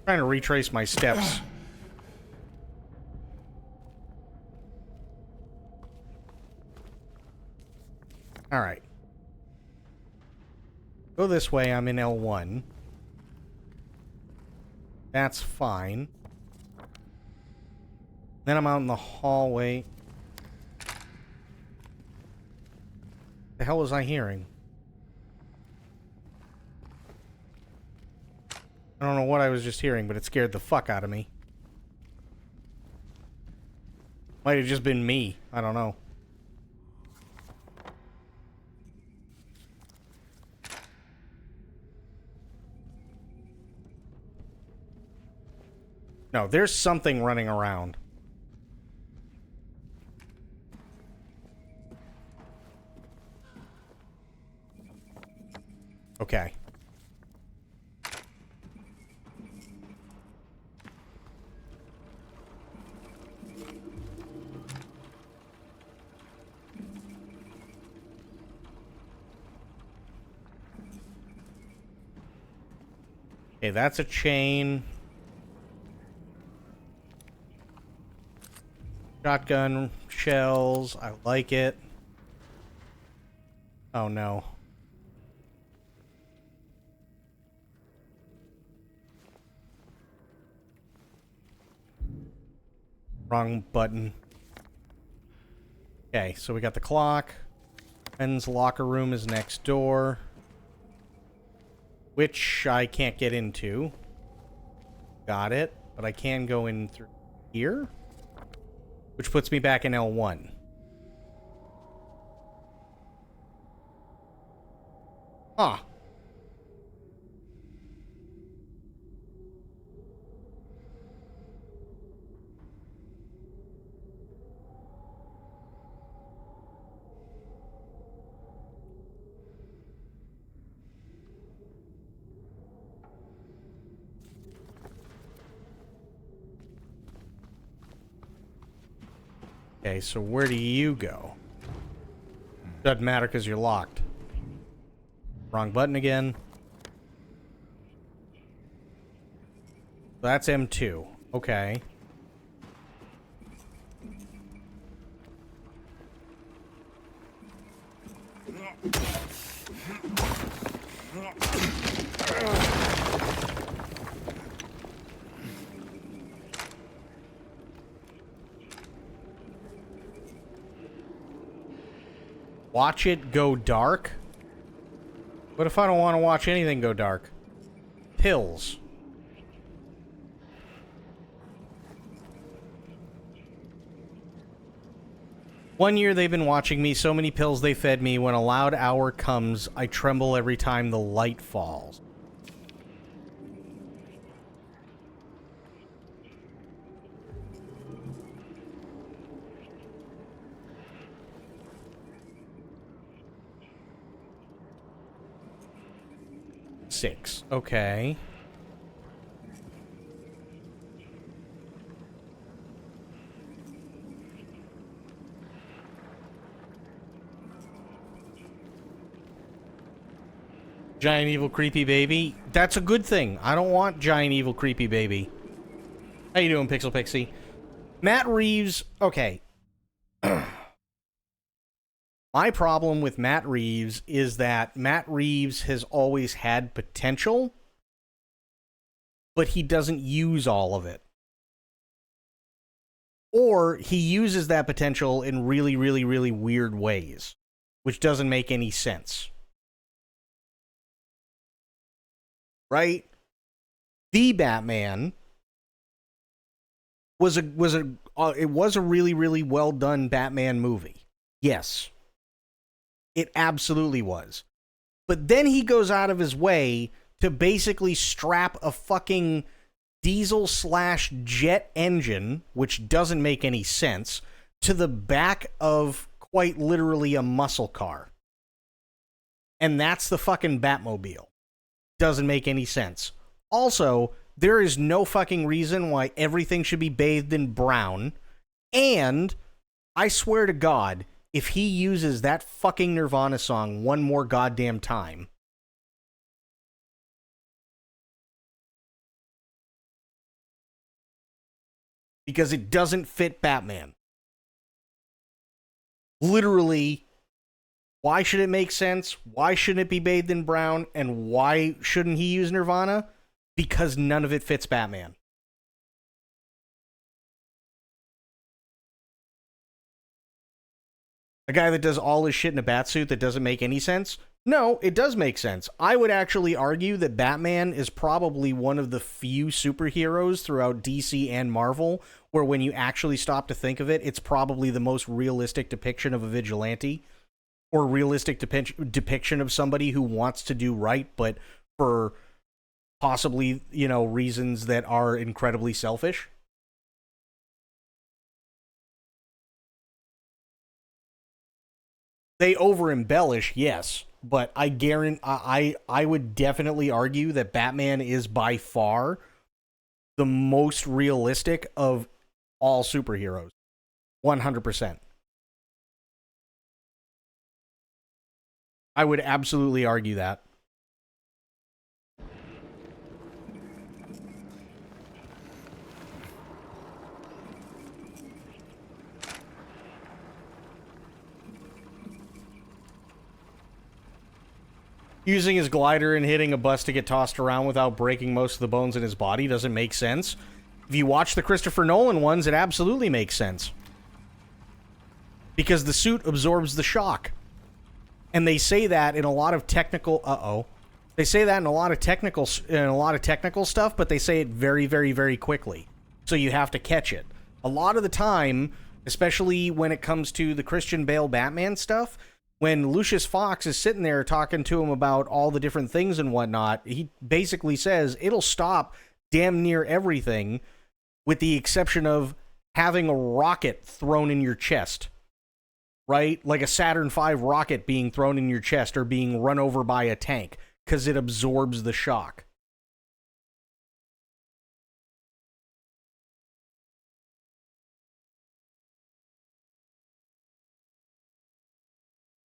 B: to retrace my steps. Alright. Go this way, I'm in L1. That's fine. Then I'm out in the hallway. The hell was I hearing? I don't know what I was just hearing, but it scared the fuck out of me. Might have just been me. I don't know. No, there's something running around. Okay. Okay, that's a chain. Shotgun shells. I like it. Oh no. Wrong button. Okay, so we got the clock. Ben's locker room is next door, which I can't get into. Got it, but I can go in through here, which puts me back in L1. Huh. Okay, so where do you go? Doesn't matter because you're locked. Wrong button again. That's M2. Okay. Watch it go dark? What if I don't want to watch anything go dark? Pills. One year they've been watching me, so many pills they fed me. When a loud hour comes, I tremble every time the light falls. Six. Okay. Giant evil creepy baby. That's a good thing. I don't want giant evil creepy baby. How you doing, Pixel Pixie? Matt Reeves. Okay. My problem with Matt Reeves is that Matt Reeves has always had potential, but he doesn't use all of it. Or he uses that potential in really, really, really weird ways, which doesn't make any sense. Right? The Batman was a really, really well done Batman movie. Yes. It absolutely was. But then he goes out of his way to basically strap a fucking diesel/jet engine, which doesn't make any sense, to the back of quite literally a muscle car. And that's the fucking Batmobile. Doesn't make any sense. Also, there is no fucking reason why everything should be bathed in brown. And I swear to God, if he uses that fucking Nirvana song one more goddamn time, because it doesn't fit Batman. Literally, why should it make sense? Why shouldn't it be bathed in brown? And why shouldn't he use Nirvana? Because none of it fits Batman. A guy that does all his shit in a batsuit that doesn't make any sense? No, it does make sense. I would actually argue that Batman is probably one of the few superheroes throughout DC and Marvel where when you actually stop to think of it, it's probably the most realistic depiction of a vigilante or realistic depiction of somebody who wants to do right, but for possibly, reasons that are incredibly selfish. They over-embellish, yes, but I guarantee I would definitely argue that Batman is by far the most realistic of all superheroes. 100%. I would absolutely argue that. using his glider and hitting a bus to get tossed around without breaking most of the bones in his body doesn't make sense. If you watch the Christopher Nolan ones, it absolutely makes sense. Because the suit absorbs the shock. And they say that in a lot of technical... They say that in a lot of technical stuff, but they say it very, very, very quickly. So you have to catch it. A lot of the time, especially when it comes to the Christian Bale Batman stuff, when Lucius Fox is sitting there talking to him about all the different things and whatnot, he basically says it'll stop damn near everything with the exception of having a rocket thrown in your chest. Right? Like a Saturn V rocket being thrown in your chest or being run over by a tank. Because it absorbs the shock.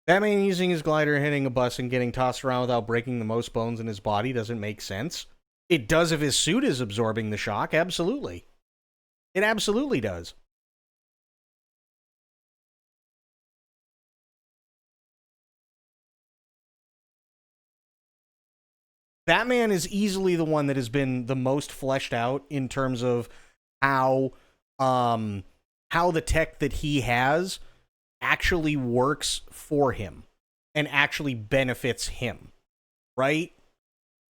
B: Batman using his glider, hitting a bus, and getting tossed around without breaking the most bones in his body doesn't make sense. It does if his suit is absorbing the shock, absolutely. It absolutely does. Batman is easily the one that has been the most fleshed out in terms of how the tech that he has actually works for him and actually benefits him, right?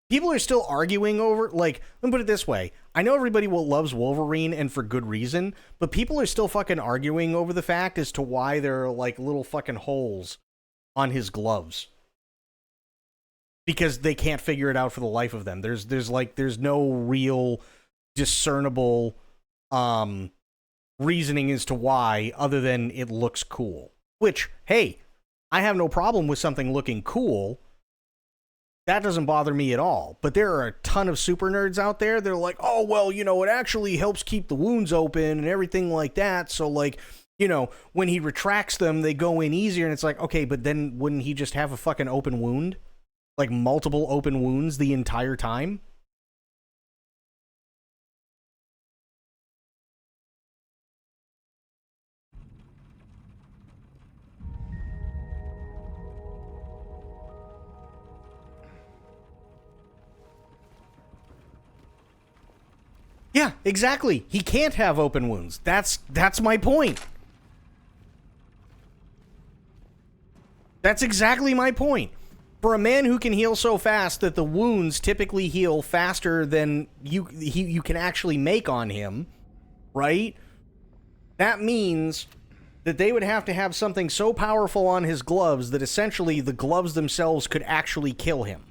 B: People are still arguing over, like, let me put it this way. I know everybody loves Wolverine, and for good reason, but people are still fucking arguing over the fact as to why there are, like, little fucking holes on his gloves. Because they can't figure it out for the life of them. There's no real discernible reasoning as to why, other than it looks cool. Which, hey, I have no problem with something looking cool. That doesn't bother me at all. But there are a ton of super nerds out there that are like, oh, well, you know, it actually helps keep the wounds open and everything like that. So, like, you know, when he retracts them, they go in easier. And it's like, okay, but then wouldn't he just have a fucking open wound? Like multiple open wounds the entire time? Yeah, exactly. He can't have open wounds. That's my point. That's exactly my point. For a man who can heal so fast that the wounds typically heal faster than you can actually make on him, right? That means that they would have to have something so powerful on his gloves that essentially the gloves themselves could actually kill him.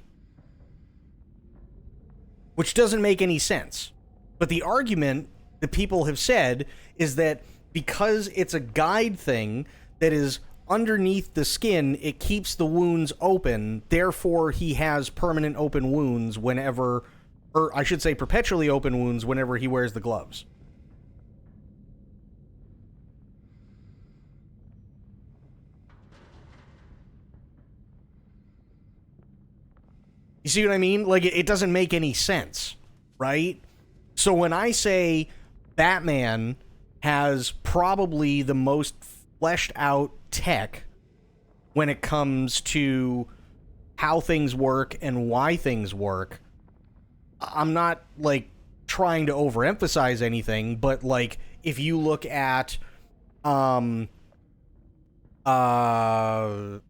B: Which doesn't make any sense. But the argument that people have said is that because it's a guide thing that is underneath the skin, it keeps the wounds open, therefore he has permanent open wounds whenever, or I should say perpetually open wounds whenever he wears the gloves. You see what I mean? Like, it doesn't make any sense, right? So when I say Batman has probably the most fleshed out tech when it comes to how things work and why things work, I'm not, like, trying to overemphasize anything, but, like, if you look at Arkham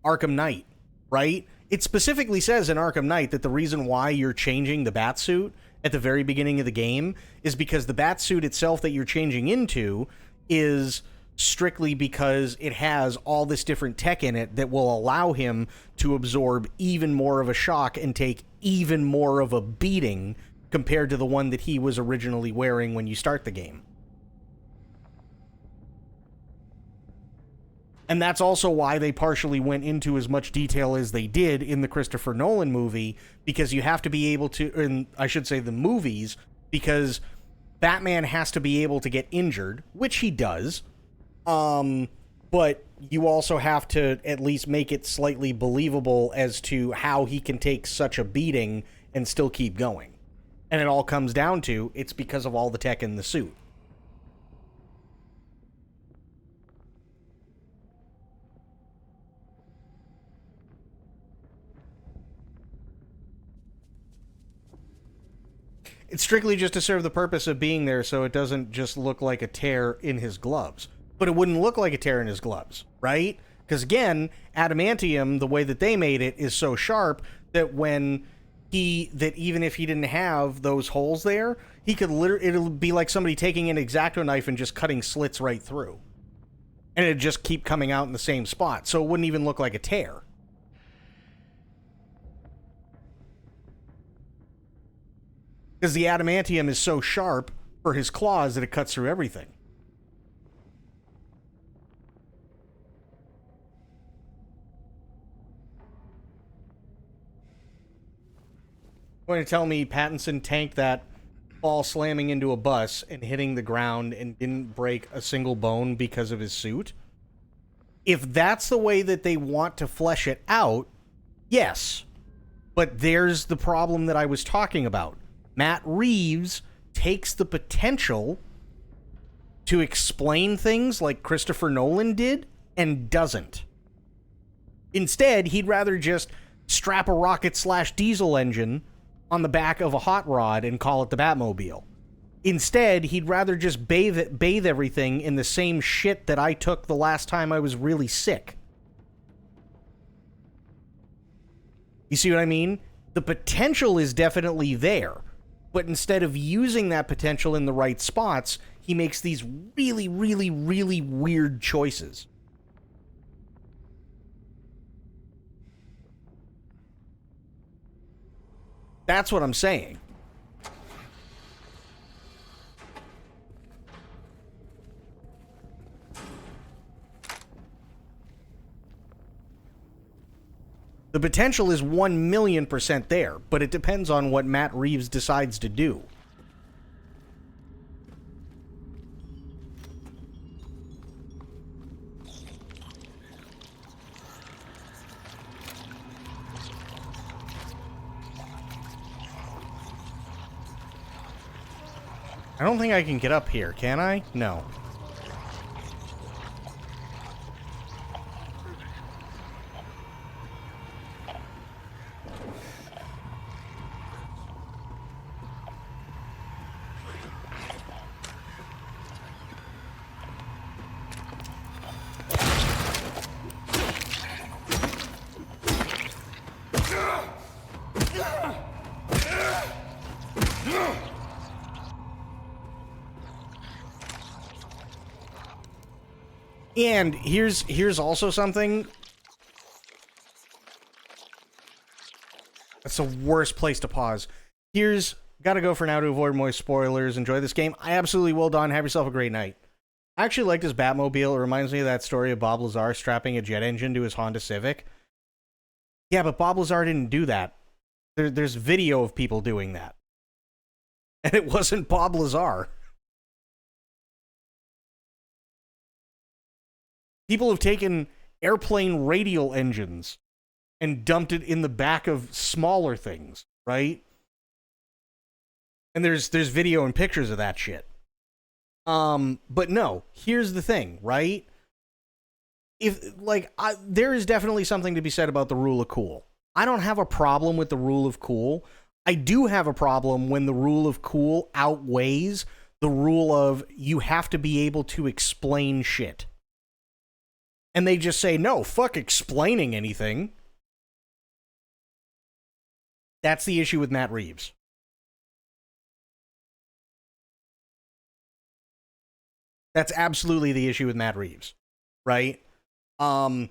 B: Knight, right? It specifically says in Arkham Knight that the reason why you're changing the Batsuit at the very beginning of the game is because the Batsuit itself that you're changing into is strictly because it has all this different tech in it that will allow him to absorb even more of a shock and take even more of a beating compared to the one that he was originally wearing when you start the game. And that's also why they partially went into as much detail as they did in the Christopher Nolan movie, because you have to be able to, and I should say the movies, because Batman has to be able to get injured, which he does, but you also have to at least make it slightly believable as to how he can take such a beating and still keep going. And it all comes down to, it's because of all the tech in the suit. It's strictly just to serve the purpose of being there so it doesn't just look like a tear in his gloves. But it wouldn't look like a tear in his gloves, right? Because again, adamantium, the way that they made it, is so sharp that even if he didn't have those holes there, he could it'll be like somebody taking an X-Acto knife and just cutting slits right through. And it'd just keep coming out in the same spot, so it wouldn't even look like a tear. Because the adamantium is so sharp for his claws that it cuts through everything. Going to tell me Pattinson tanked that ball slamming into a bus and hitting the ground and didn't break a single bone because of his suit? If that's the way that they want to flesh it out, yes. But there's the problem that I was talking about. Matt Reeves takes the potential to explain things like Christopher Nolan did and doesn't. Instead, he'd rather just strap a rocket/diesel engine on the back of a hot rod and call it the Batmobile. Instead, he'd rather just bathe everything in the same shit that I took the last time I was really sick. You see what I mean? The potential is definitely there. But instead of using that potential in the right spots, he makes these really, really, really weird choices. That's what I'm saying. The potential is 1,000,000% there, but it depends on what Matt Reeves decides to do. I don't think I can get up here, can I? No. And here's also something. That's the worst place to pause. Gotta go for now to avoid more spoilers. Enjoy this game. I absolutely will, Don. Have yourself a great night. I actually like this Batmobile. It reminds me of that story of Bob Lazar strapping a jet engine to his Honda Civic. Yeah, but Bob Lazar didn't do that. There's video of people doing that. And it wasn't Bob Lazar. People have taken airplane radial engines and dumped it in the back of smaller things, right? And there's video and pictures of that shit. But no, here's the thing, right? There is definitely something to be said about the rule of cool. I don't have a problem with the rule of cool. I do have a problem when the rule of cool outweighs the rule of you have to be able to explain shit. And they just say, no, fuck explaining anything. That's the issue with Matt Reeves. That's absolutely the issue with Matt Reeves, right? Now,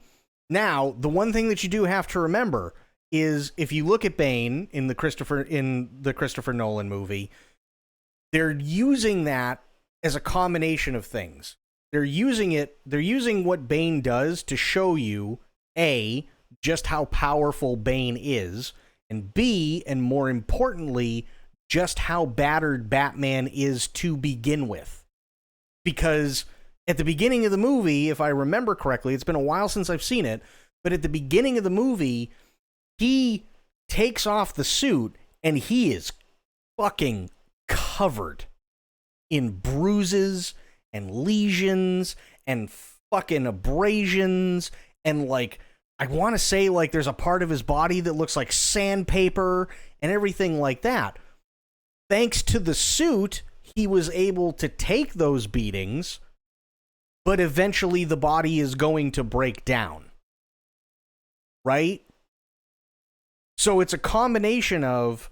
B: the one thing that you do have to remember is if you look at Bane in the Christopher Nolan movie, they're using that as a combination of things. They're using what Bane does to show you, A, just how powerful Bane is, and B, and more importantly, just how battered Batman is to begin with. Because at the beginning of the movie, if I remember correctly, it's been a while since I've seen it, but at the beginning of the movie, he takes off the suit and he is fucking covered in bruises and lesions and fucking abrasions and I want to say there's a part of his body that looks like sandpaper and everything like that. thanks to the suit, he was able to take those beatings, but eventually the body is going to break down. Right? So it's a combination of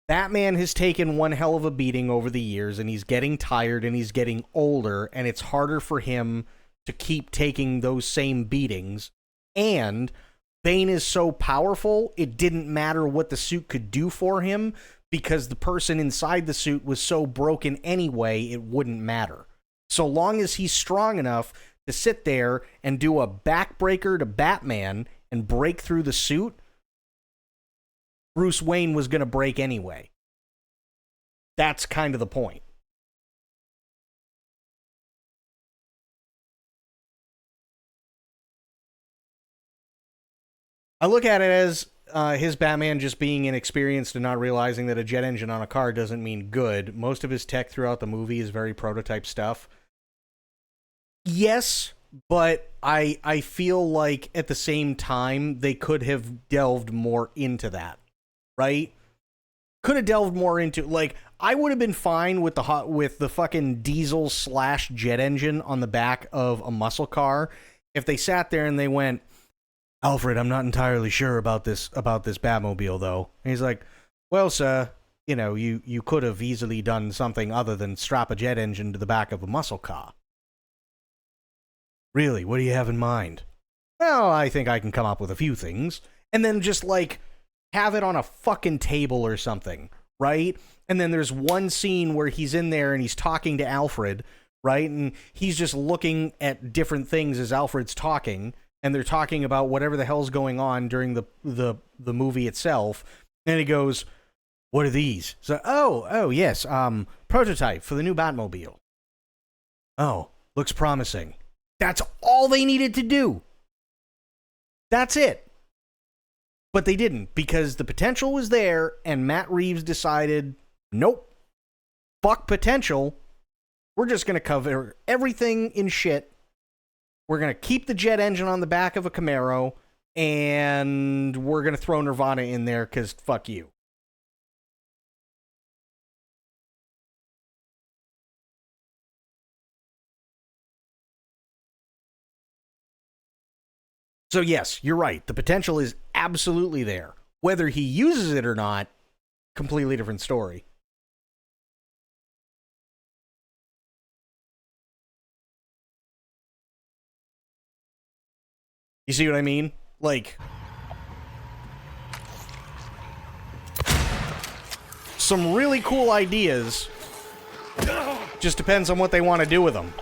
B: Batman has taken one hell of a beating over the years, and he's getting tired and he's getting older, and it's harder for him to keep taking those same beatings. And Bane is so powerful, it didn't matter what the suit could do for him, because the person inside the suit was so broken anyway, it wouldn't matter. So long as he's strong enough to sit there and do a backbreaker to Batman and break through the suit, Bruce Wayne was going to break anyway. That's kind of the point. I look at it as his Batman just being inexperienced and not realizing that a jet engine on a car doesn't mean good. Most of his tech throughout the movie is very prototype stuff. Yes, but I feel like at the same time they could have delved more into that, right? Could have delved more into, like, I would have been fine with the fucking diesel / jet engine on the back of a muscle car if they sat there and they went, Alfred, I'm not entirely sure about this Batmobile, though. And he's like, well, sir, you know, you could have easily done something other than strap a jet engine to the back of a muscle car. Really, what do you have in mind? Well, I think I can come up with a few things. And then just, like, have it on a fucking table or something, right? And then there's one scene where he's in there and he's talking to Alfred, right? And he's just looking at different things as Alfred's talking, and they're talking about whatever the hell's going on during the movie itself. And he goes, what are these? So, oh, yes, prototype for the new Batmobile. Oh, looks promising. That's all they needed to do. That's it. But they didn't, because the potential was there, and Matt Reeves decided, nope, fuck potential. We're just going to cover everything in shit. We're going to keep the jet engine on the back of a Camaro, and we're going to throw Nirvana in there, because fuck you. So yes, you're right. The potential is absolutely there. Whether he uses it or not, completely different story. You see what I mean? Like, some really cool ideas. Just depends on what they want to do with them.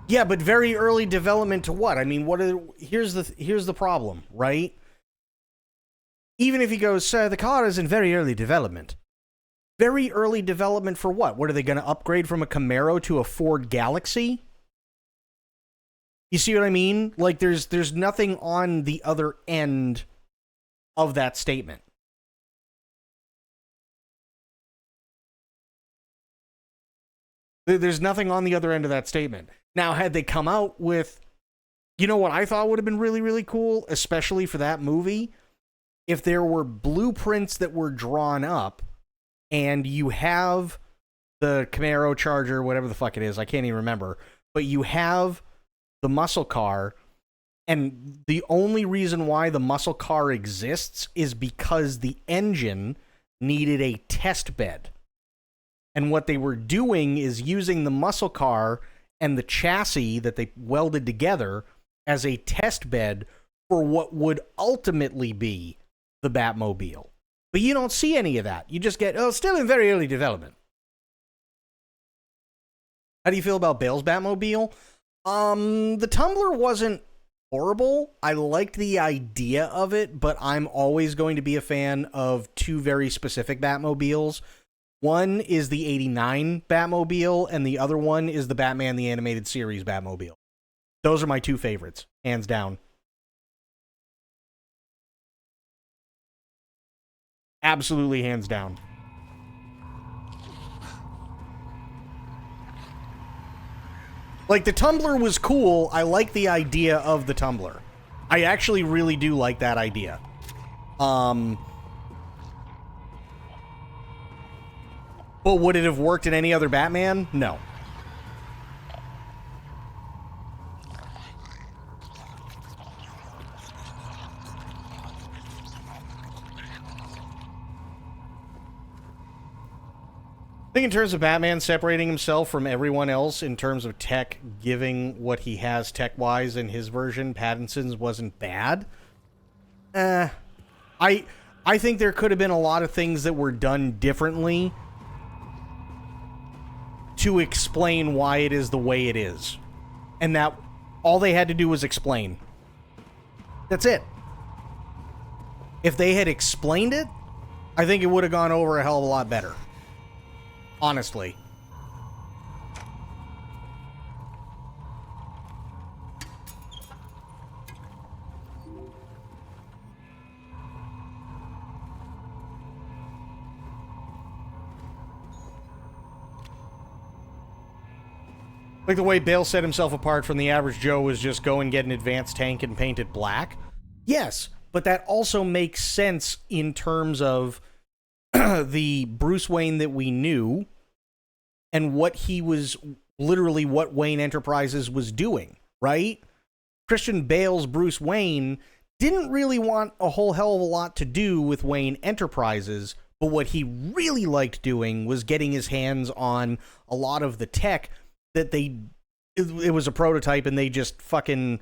B: Yeah, but very early development to what? I mean, here's the problem, right? Even if he goes, sir, the car is in very early development. Very early development for what? What are they going to upgrade from a Camaro to a Ford Galaxy? You see what I mean? Like, there's nothing on the other end of that statement. There's nothing on the other end of that statement. Now, had they come out with, you know what I thought would have been really, really cool, especially for that movie? If there were blueprints that were drawn up, and you have the Camaro Charger, whatever the fuck it is, I can't even remember, but you have the muscle car, and the only reason why the muscle car exists is because the engine needed a test bed. And what they were doing is using the muscle car and the chassis that they welded together as a test bed for what would ultimately be the Batmobile. But you don't see any of that. You just get, still in very early development. How do you feel about Bale's Batmobile? The Tumbler wasn't horrible. I liked the idea of it, but I'm always going to be a fan of two very specific Batmobiles. One is the 89 Batmobile, and the other one is the Batman the Animated Series Batmobile. Those are my two favorites, hands down. Absolutely hands down. Like, the tumbler was cool. I like the idea of the tumbler. I actually really do like that idea. But would it have worked in any other Batman? No. I think in terms of Batman separating himself from everyone else in terms of tech, giving what he has tech-wise in his version, Pattinson's wasn't bad. I think there could have been a lot of things that were done differently to explain why it is the way it is. And that all they had to do was explain. That's it. If they had explained it, I think it would have gone over a hell of a lot better. Honestly. Like the way Bale set himself apart from the average Joe was just go and get an advanced tank and paint it black. Yes, but that also makes sense in terms of the Bruce Wayne that we knew and what he was, literally what Wayne Enterprises was doing, right? Christian Bale's Bruce Wayne didn't really want a whole hell of a lot to do with Wayne Enterprises, but what he really liked doing was getting his hands on a lot of the tech that it was a prototype and they just fucking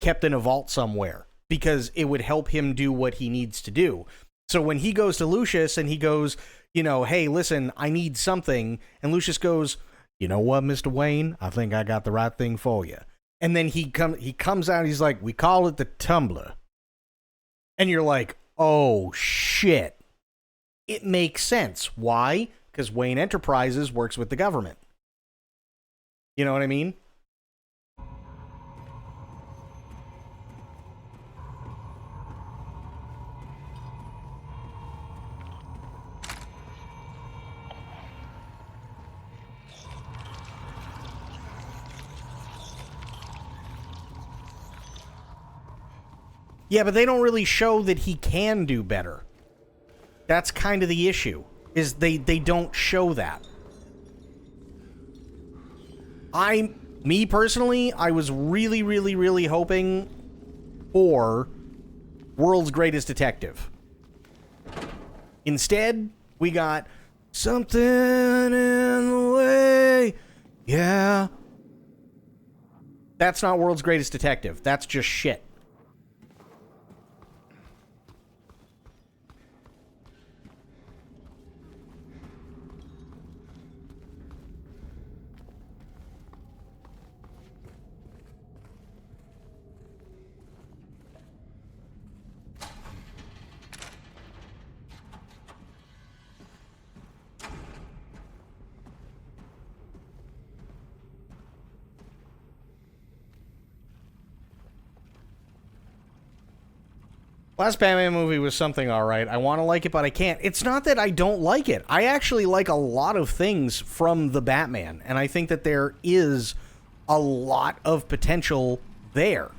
B: kept in a vault somewhere because it would help him do what he needs to do. So when he goes to Lucius and he goes, you know, hey, listen, I need something. And Lucius goes, you know what, Mr. Wayne? I think I got the right thing for you. And then he comes out and he's like, we call it the tumbler. And you're like, oh, shit. It makes sense. Why? Because Wayne Enterprises works with the government. You know what I mean? Yeah, but they don't really show that he can do better. That's kind of the issue, is they don't show that. Me personally, I was really, really, really hoping for World's Greatest Detective. Instead, we got something in the way. Yeah. That's not World's Greatest Detective. That's just shit. Last Batman movie was something alright. I want to like it, but I can't. It's not that I don't like it. I actually like a lot of things from the Batman, and I think that there is a lot of potential there.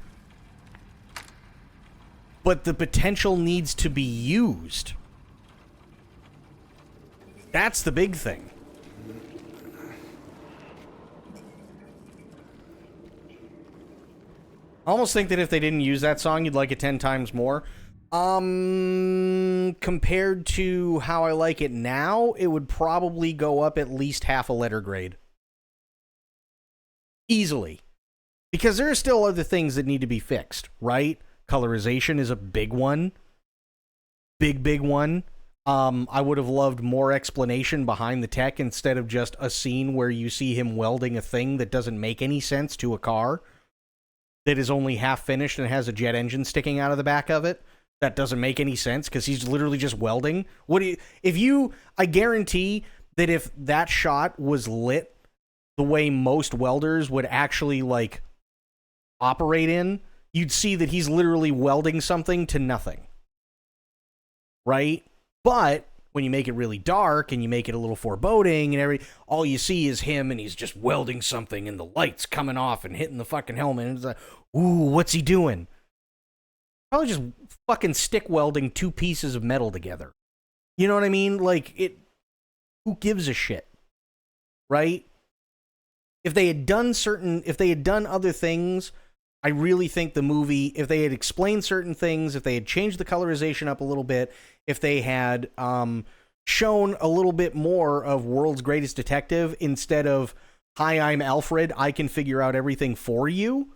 B: But the potential needs to be used. That's the big thing. I almost think that if they didn't use that song, you'd like it 10 times more. Compared to how I like it now, it would probably go up at least half a letter grade. Easily. Because there are still other things that need to be fixed, right? Colorization is a big one. Big one. I would have loved more explanation behind the tech instead of just a scene where you see him welding a thing that doesn't make any sense to a car that is only half finished and has a jet engine sticking out of the back of it. That doesn't make any sense because he's literally just welding. I guarantee that if that shot was lit the way most welders would actually, like, operate in, you'd see that he's literally welding something to nothing. Right? But when you make it really dark and you make it a little foreboding and all you see is him and he's just welding something and the lights coming off and hitting the fucking helmet and it's like, ooh, what's he doing? Probably just fucking stick welding two pieces of metal together. You know what I mean? Like, who gives a shit? Right? If they had done other things, I really think the movie, if they had explained certain things, if they had changed the colorization up a little bit, if they had shown a little bit more of World's Greatest Detective instead of, hi, I'm Alfred, I can figure out everything for you,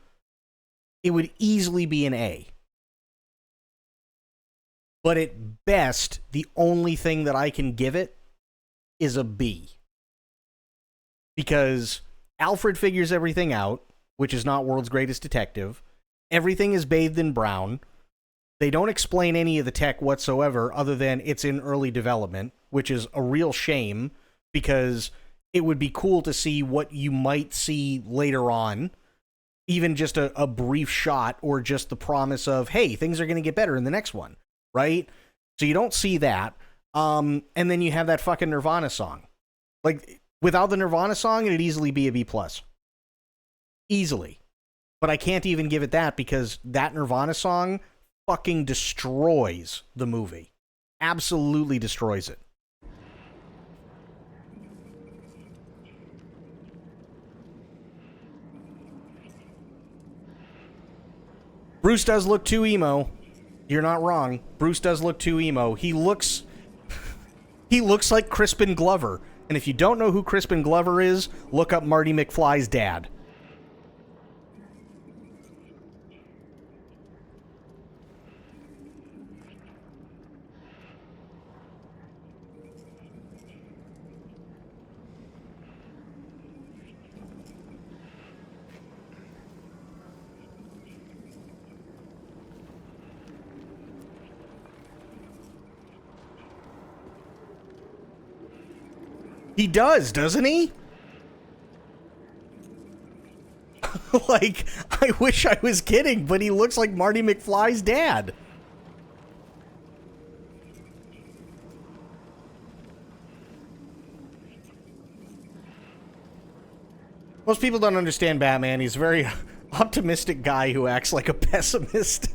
B: it would easily be an A. But at best, the only thing that I can give it is a B. Because Alfred figures everything out, which is not World's Greatest Detective. Everything is bathed in brown. They don't explain any of the tech whatsoever other than it's in early development, which is a real shame because it would be cool to see what you might see later on. Even just a brief shot or just the promise of, hey, things are going to get better in the next one, right? So you don't see that. And then you have that fucking Nirvana song. Like, without the Nirvana song, it'd easily be a B+. Easily. But I can't even give it that because that Nirvana song fucking destroys the movie. Absolutely destroys it. Bruce does look too emo. You're not wrong. Bruce does look too emo. He looks like Crispin Glover. And if you don't know who Crispin Glover is, look up Marty McFly's dad. He does, doesn't he? Like, I wish I was kidding, but he looks like Marty McFly's dad. Most people don't understand Batman. He's a very optimistic guy who acts like a pessimist.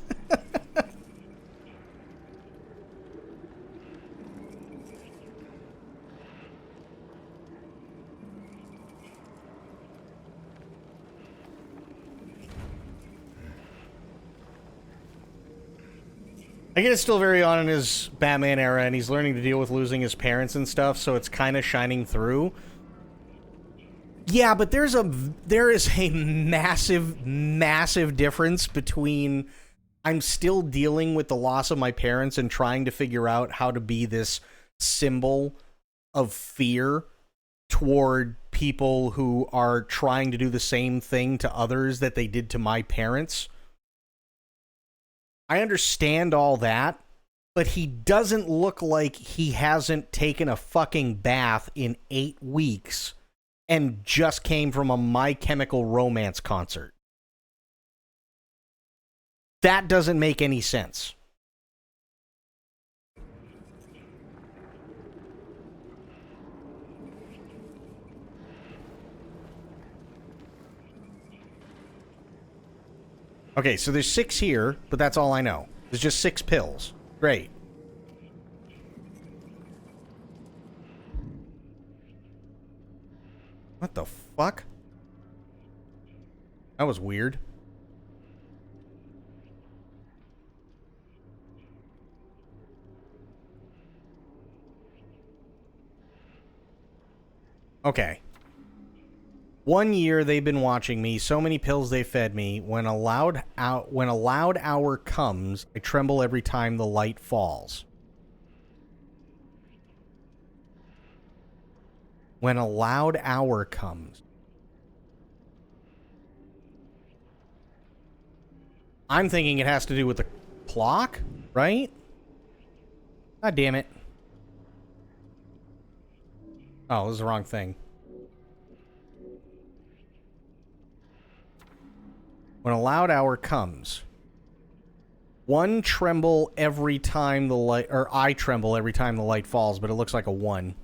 B: I get it's still very on in his Batman era, and he's learning to deal with losing his parents and stuff, so it's kind of shining through. Yeah, but there is a massive, massive difference between I'm still dealing with the loss of my parents and trying to figure out how to be this symbol of fear toward people who are trying to do the same thing to others that they did to my parents. I understand all that, but he doesn't look like he hasn't taken a fucking bath in 8 weeks and just came from a My Chemical Romance concert. That doesn't make any sense. Okay, so there's 6 here, but that's all I know. There's just 6 pills. Great. What the fuck? That was weird. Okay. 1 year they've been watching me, so many pills they fed me. When a loud hour comes, I tremble every time the light falls. When a loud hour comes. I'm thinking it has to do with the clock, right? God damn it. Oh, it was the wrong thing. When a loud hour comes, one tremble every time the light, or I tremble every time the light falls, but it looks like a 1.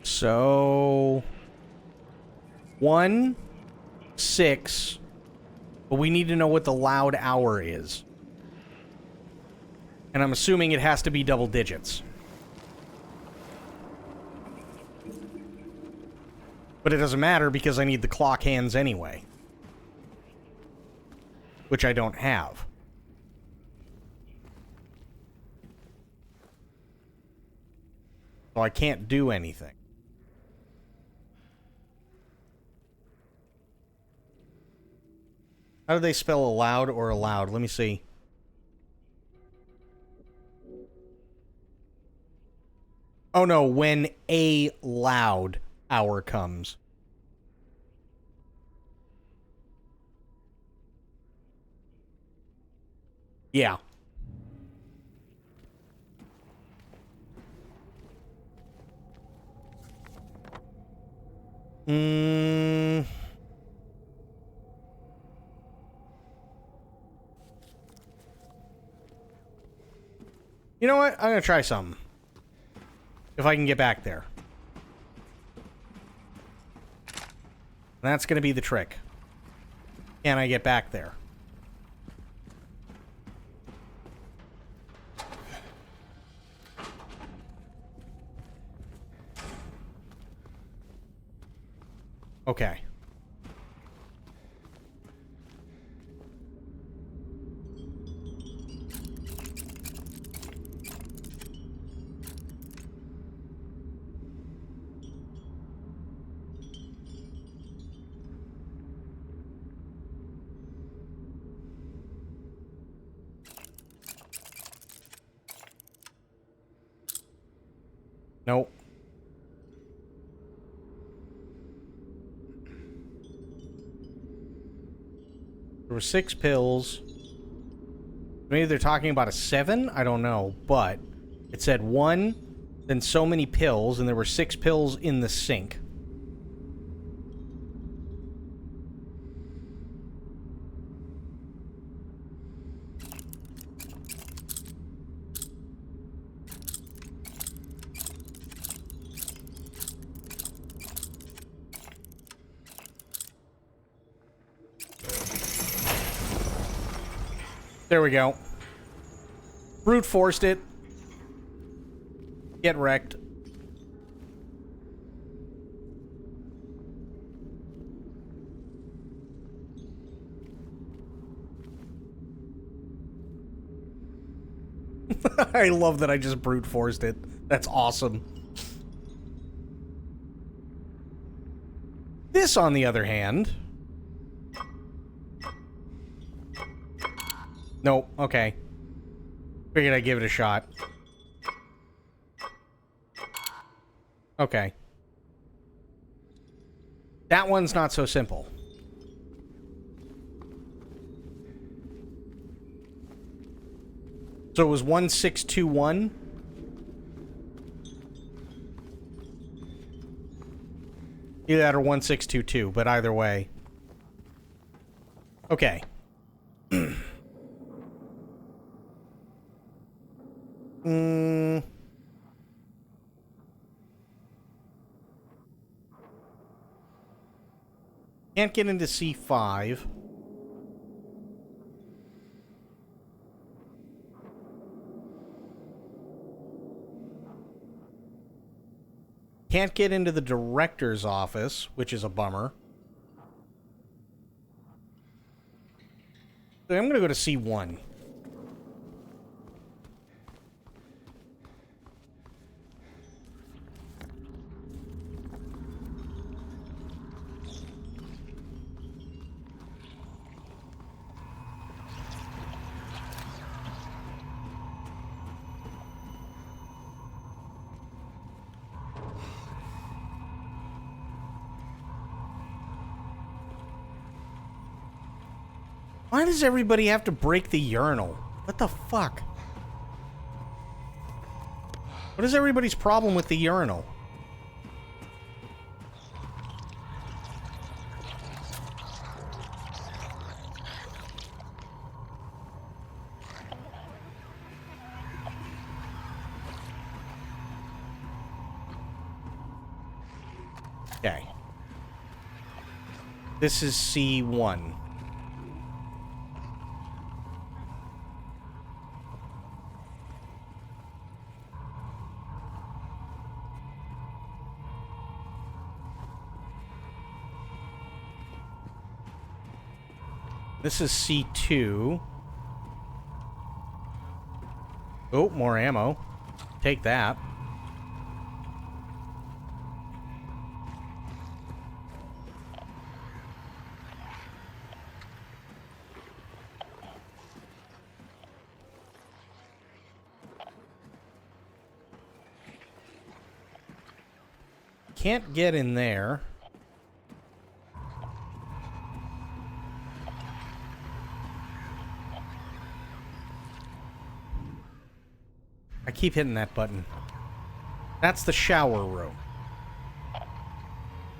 B: So 1, 6, but we need to know what the loud hour is. And I'm assuming it has to be double digits. But it doesn't matter because I need the clock hands anyway. Which I don't have. So I can't do anything. How do they spell allowed or allowed? Let me see. Oh no, when a loud hour comes. Yeah. You know what? I'm going to try something. If I can get back there. That's going to be the trick. Can I get back there? Okay. Nope. There were 6 pills. Maybe they're talking about a 7? I don't know. But it said 1, then so many pills, and there were 6 pills in the sink. There we go. Brute forced it. Get wrecked. I love that I just brute forced it. That's awesome. This, on the other hand... Nope, okay. Figured I'd give it a shot. Okay. That one's not so simple. So it was 1621? Either that or 1622, but either way. Okay. Can't get into C5. Can't get into the director's office, which is a bummer. So I'm going to go to C1. Why does everybody have to break the urinal? What the fuck? What is everybody's problem with the urinal? Okay. This is C1. This is C2. Oh, more ammo. Take that. Can't get in there. I keep hitting that button. That's the shower room.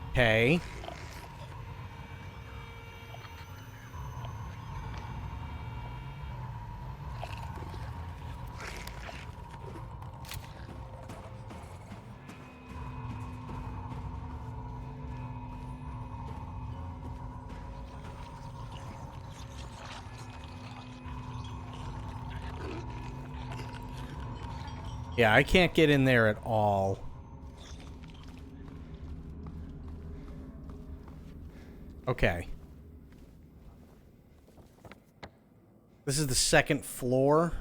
B: Okay. Yeah, I can't get in there at all. Okay. This is the second floor.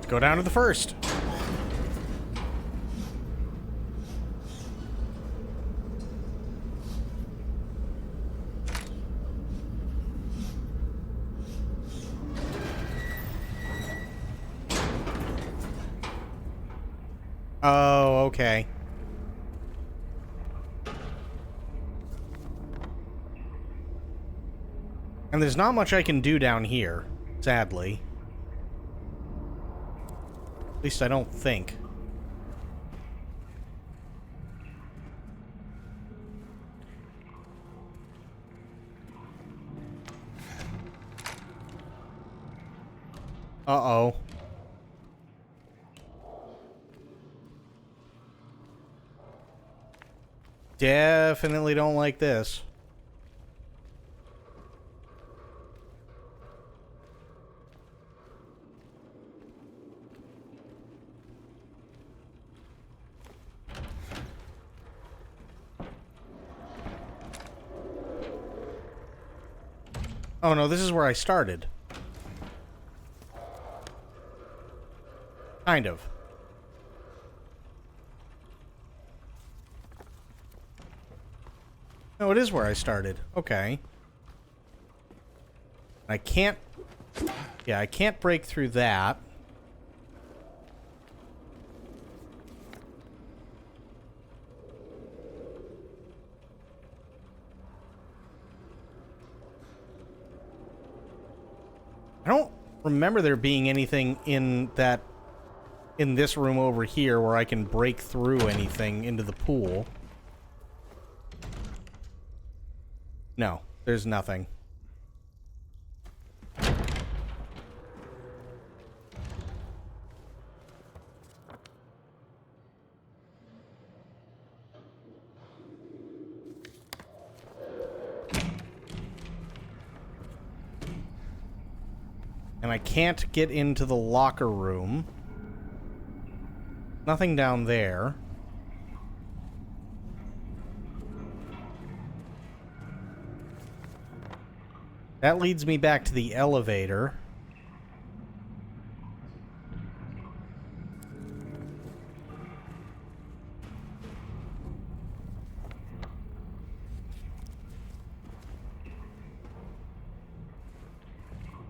B: Go down to the first. Oh, okay. And there's not much I can do down here, sadly. At least I don't think. Uh-oh. Definitely don't like this. Oh no, this is where I started. Kind of. No, it is where I started. Okay. I can't... Yeah, I can't break through that. I don't remember there being anything in this room over here where I can break through anything into the pool. No, there's nothing. And I can't get into the locker room. Nothing down there. That leads me back to the elevator.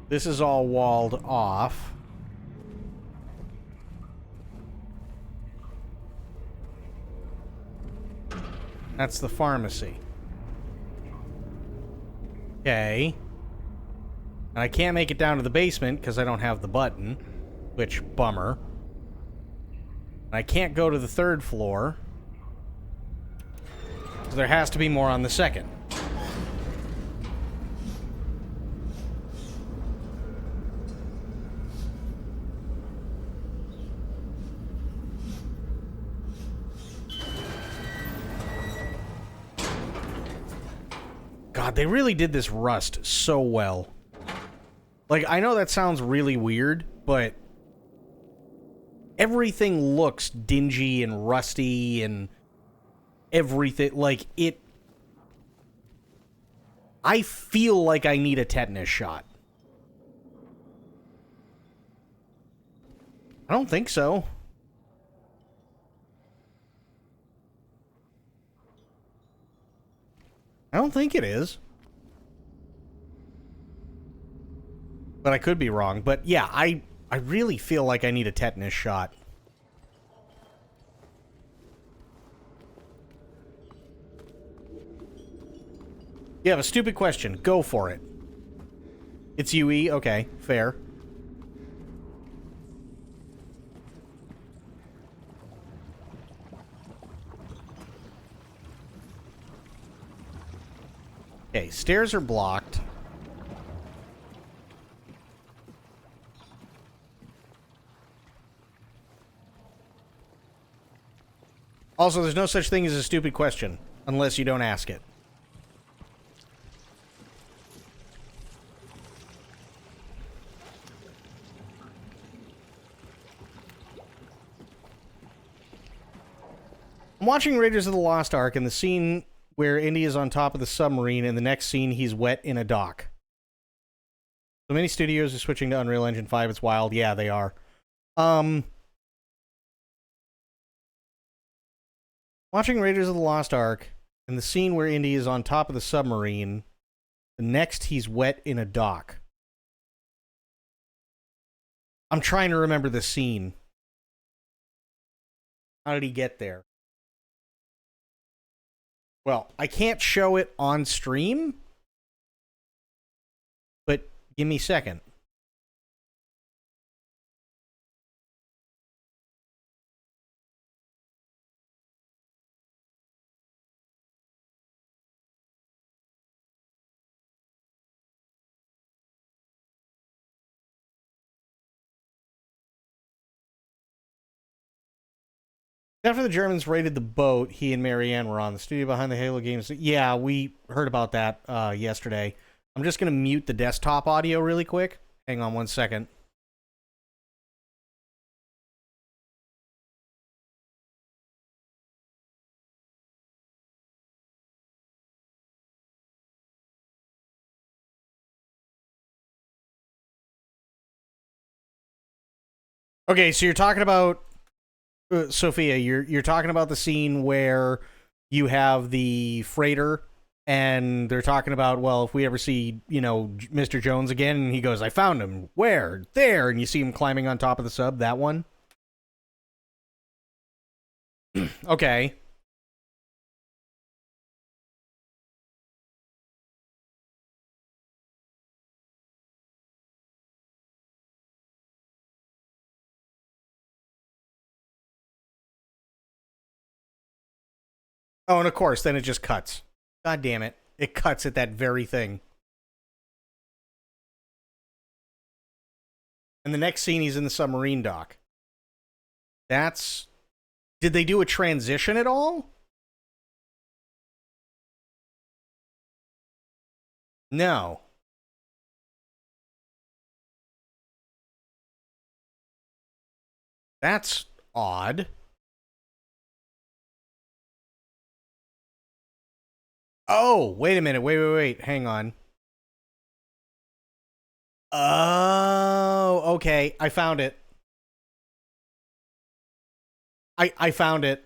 B: This is all walled off. That's the pharmacy. Okay. And I can't make it down to the basement because I don't have the button. Which, bummer. And I can't go to the third floor. So there has to be more on the second. God, they really did this Rust so well. Like, I know that sounds really weird, but everything looks dingy and rusty and everything. Like, it... I feel like I need a tetanus shot. I don't think so. I don't think it is. But I could be wrong. But yeah, I really feel like I need a tetanus shot. You have a stupid question. Go for it. It's UE? Okay, fair. Okay, stairs are blocked. Also, there's no such thing as a stupid question, unless you don't ask it. I'm watching Raiders of the Lost Ark, and the scene where Indy is on top of the submarine, and the next scene he's wet in a dock. So many studios are switching to Unreal Engine 5. It's wild. Yeah, they are. Watching Raiders of the Lost Ark, and the scene where Indy is on top of the submarine, the next he's wet in a dock. I'm trying to remember the scene. How did he get there? Well, I can't show it on stream, but give me a second. After the Germans raided the boat, he and Marianne were on. The studio behind the Halo games. Yeah, we heard about that yesterday. I'm just going to mute the desktop audio really quick. Hang on one second. Okay, so you're talking about... Sophia, you're talking about the scene where you have the freighter, and they're talking about, well, if we ever see, you know, Mr. Jones again, and he goes, I found him. Where? There. And you see him climbing on top of the sub. That one? Okay. Oh, and of course, then it just cuts. God damn it. It cuts at that very thing. And the next scene, he's in the submarine dock. That's... Did they do a transition at all? No. That's odd. Oh, wait a minute. Wait. Hang on. Oh, okay. I found it. I found it.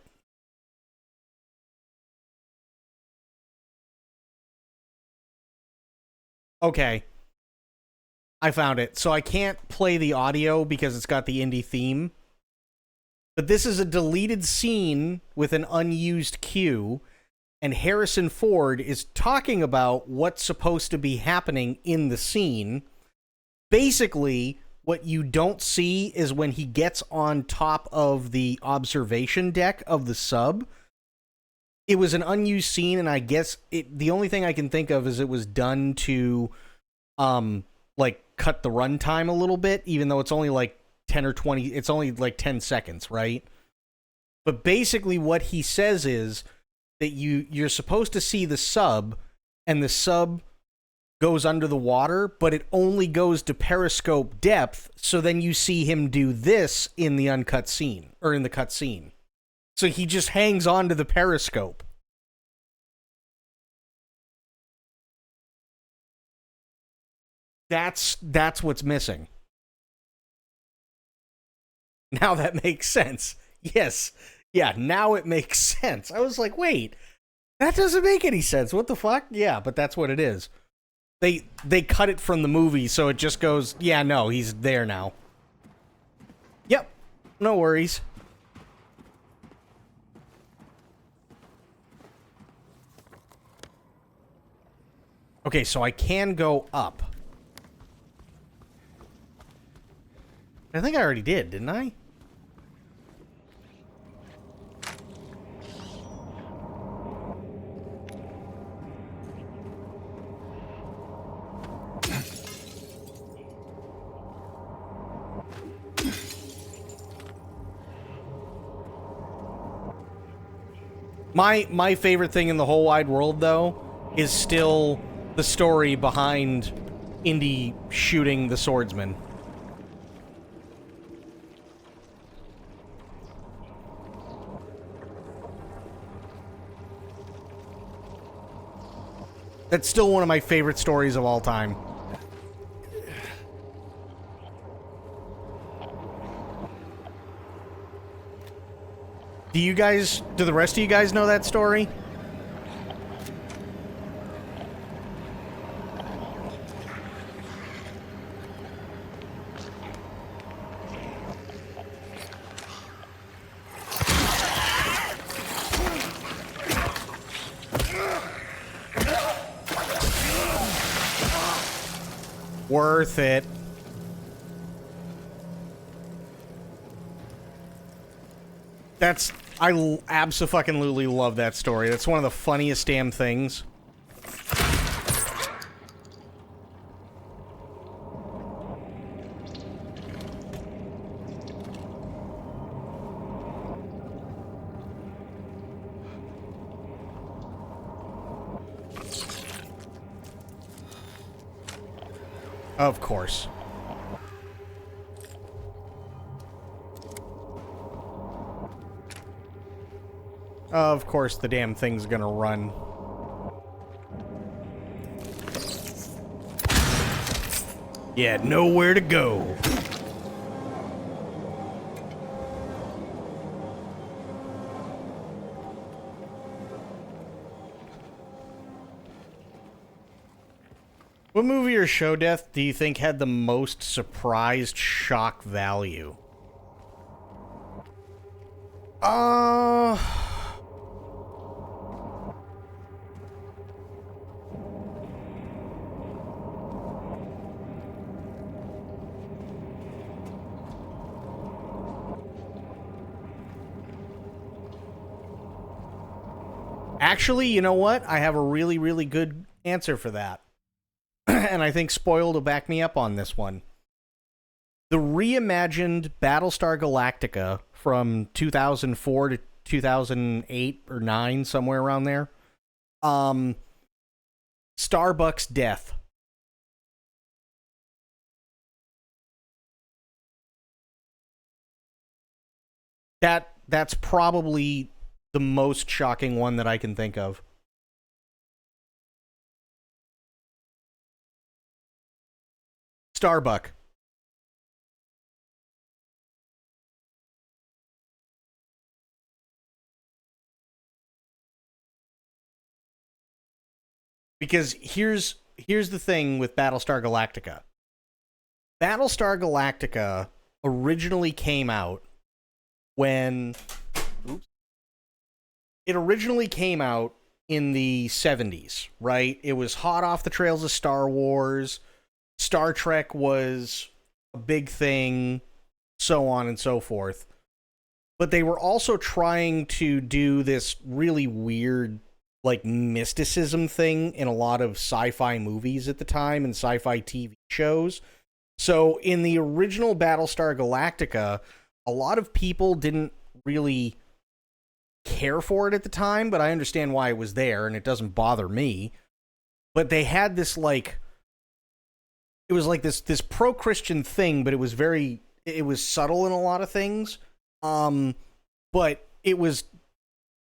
B: Okay. I found it. So I can't play the audio because it's got the indie theme. But this is a deleted scene with an unused cue, and Harrison Ford is talking about what's supposed to be happening in the scene. Basically, what you don't see is when he gets on top of the observation deck of the sub. It was an unused scene, and I guess the only thing I can think of is it was done to like cut the runtime a little bit, even though it's only like 10 or 20, it's only like 10 seconds, right? But basically what he says is that you're supposed to see the sub, and the sub goes under the water, but it only goes to periscope depth, so then you see him do this in the uncut scene, or in the cut scene. So he just hangs on to the periscope. That's what's missing. Now that makes sense. Yes. Yeah, now it makes sense. I was like, wait, that doesn't make any sense. What the fuck? Yeah, but that's what it is. They cut it from the movie, so it just goes, yeah, no, he's there now. Yep. No worries. Okay, so I can go up. I think I already did, didn't I? My favorite thing in the whole wide world, though, is still the story behind Indy shooting the swordsman. That's still one of my favorite stories of all time. Do the rest of you guys know that story? Worth it. I abso-fucking-lutely love that story. That's one of the funniest damn things. Of course. Of course the damn thing's gonna run. Yeah, nowhere to go. What movie or show death do you think had the most surprised shock value? Actually, you know what? I have a really, really good answer for that. And I think Spoiled will back me up on this one. The reimagined Battlestar Galactica from 2004 to 2008 or 9, somewhere around there. Starbuck's death. That's probably the most shocking one that I can think of. Starbuck. Because here's the thing with Battlestar Galactica. Battlestar Galactica originally came out when... Oops. It originally came out in the 70s, right? It was hot off the trails of Star Wars. Star Trek was a big thing, so on and so forth. But they were also trying to do this really weird, like, mysticism thing in a lot of sci-fi movies at the time and sci-fi TV shows. So in the original Battlestar Galactica, a lot of people didn't really care for it at the time, but I understand why it was there, and it doesn't bother me. But they had this, like... It was like this pro-Christian thing, but it was subtle in a lot of things. But it was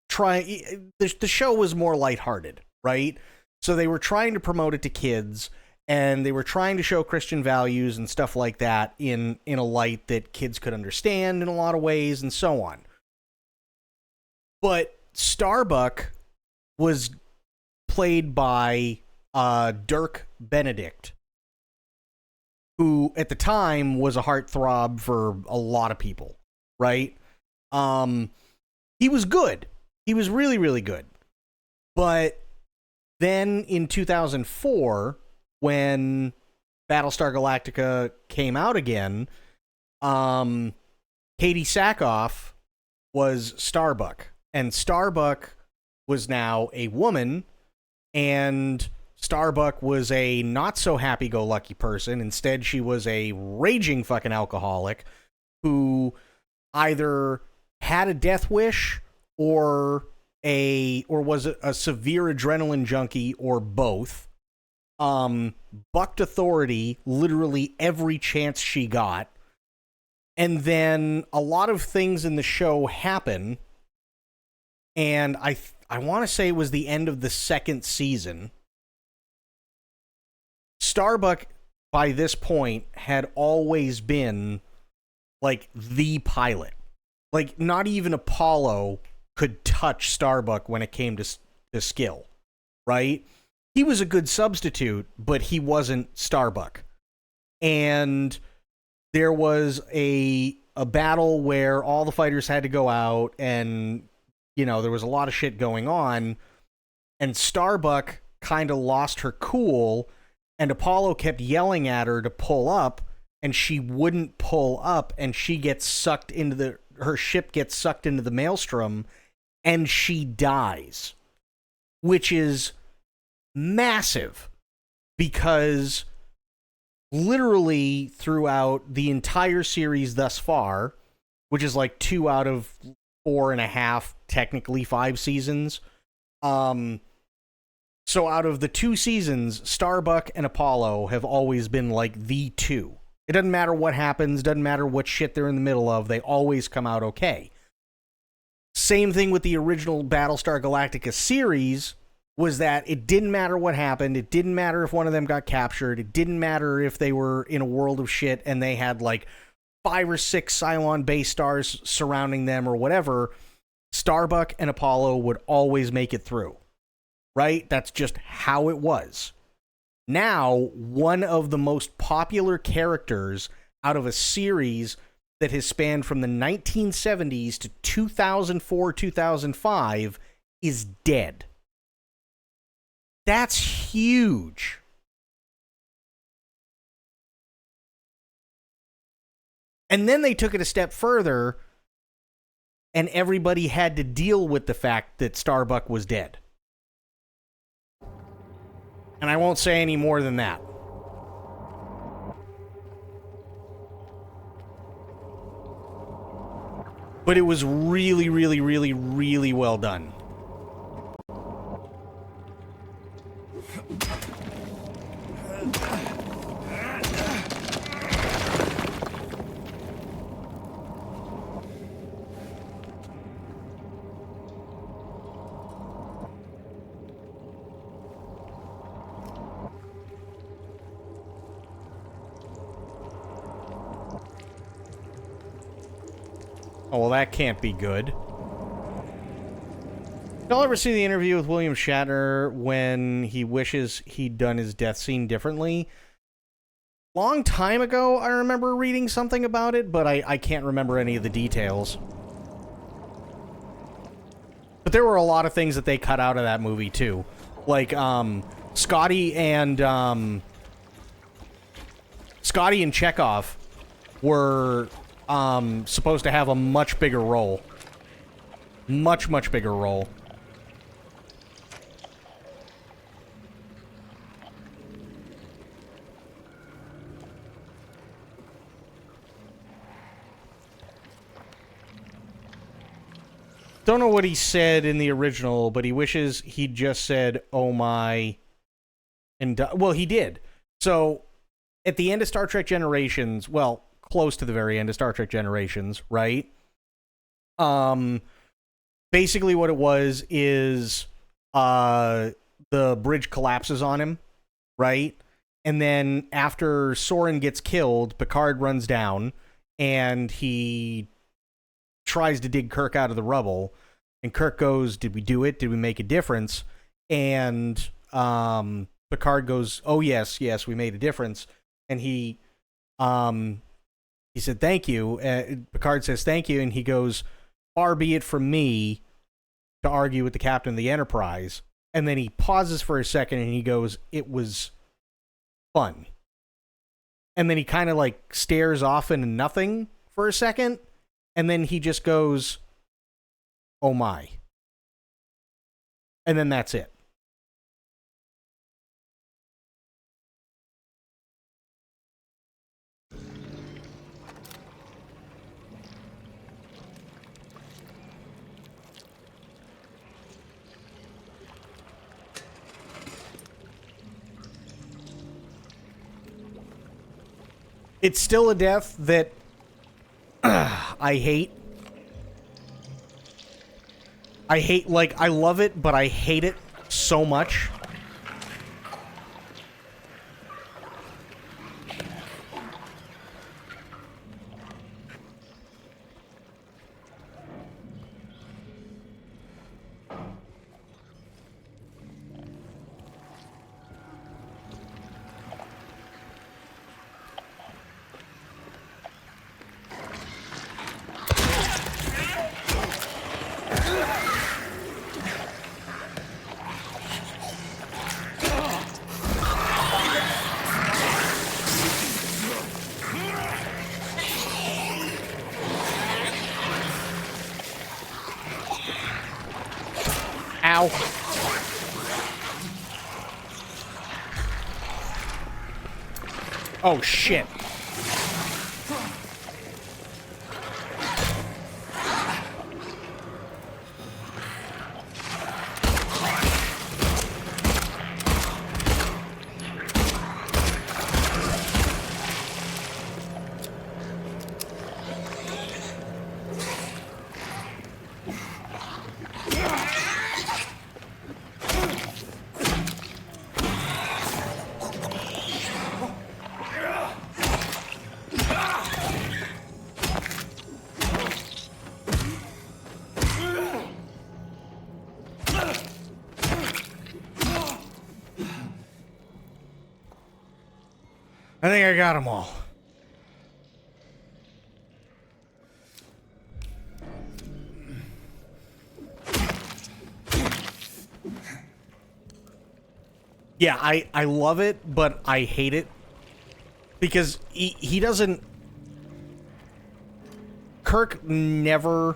B: the show was more lighthearted, right? So they were trying to promote it to kids, and they were trying to show Christian values and stuff like that in a light that kids could understand in a lot of ways, and so on. But Starbuck was played by Dirk Benedict, who at the time was a heartthrob for a lot of people, right? He was good. He was really, really good. But then in 2004, when Battlestar Galactica came out again, Katie Sackhoff was Starbuck. And Starbuck was now a woman, and Starbuck was a not-so-happy-go-lucky person. Instead, she was a raging fucking alcoholic who either had a death wish or was a severe adrenaline junkie, or both. Bucked authority literally every chance she got. And then a lot of things in the show happen, and I want to say it was the end of the second season. Starbuck, by this point, had always been, like, the pilot. Like, not even Apollo could touch Starbuck when it came to skill, right? He was a good substitute, but he wasn't Starbuck. And there was a battle where all the fighters had to go out, and, you know, there was a lot of shit going on, and Starbuck kind of lost her cool, and Apollo kept yelling at her to pull up, and she wouldn't pull up, and she gets sucked into her ship gets sucked into the maelstrom, and she dies. Which is massive, because literally throughout the entire series thus far, which is like 2 out of 4.5, technically 5 seasons, so out of the 2 seasons, Starbuck and Apollo have always been like the two. It doesn't matter what happens, doesn't matter what shit they're in the middle of, they always come out okay. Same thing with the original Battlestar Galactica series, was that it didn't matter what happened, it didn't matter if one of them got captured, it didn't matter if they were in a world of shit and they had like 5 or 6 Cylon base stars surrounding them or whatever, Starbuck and Apollo would always make it through. Right? That's just how it was. Now, one of the most popular characters out of a series that has spanned from the 1970s to 2004, 2005 is dead. That's huge. And then they took it a step further, and everybody had to deal with the fact that Starbuck was dead. And I won't say any more than that. But it was really, really, really, really well done. Oh, well, that can't be good. Did y'all ever see the interview with William Shatner when he wishes he'd done his death scene differently? Long time ago, I remember reading something about it, but I can't remember any of the details. But there were a lot of things that they cut out of that movie, too. Like, Scotty and Chekhov were supposed to have a much bigger role. Much bigger role. Don't know what he said in the original, but he wishes he'd just said, "Oh my," and well, he did. So, at the end of Star Trek Generations, well, close to the very end of Star Trek Generations, right? Basically what it was is, the bridge collapses on him, right? And then after Soren gets killed, Picard runs down, and he tries to dig Kirk out of the rubble, and Kirk goes, "Did we do it? Did we make a difference?" And Picard goes, "Oh yes, we made a difference." And he said, "Thank you." Picard says, "Thank you," and he goes, "Far be it from me to argue with the captain of the Enterprise." And then he pauses for a second, and he goes, "It was fun." And then he kind of like stares off into nothing for a second. And then he just goes, "Oh my." And then that's it. It's still a death that I hate. Like, I love it, but I hate it so much. Ow. Oh, shit. I think I got them all. Yeah, I love it, but I hate it. Because he doesn't... Kirk never...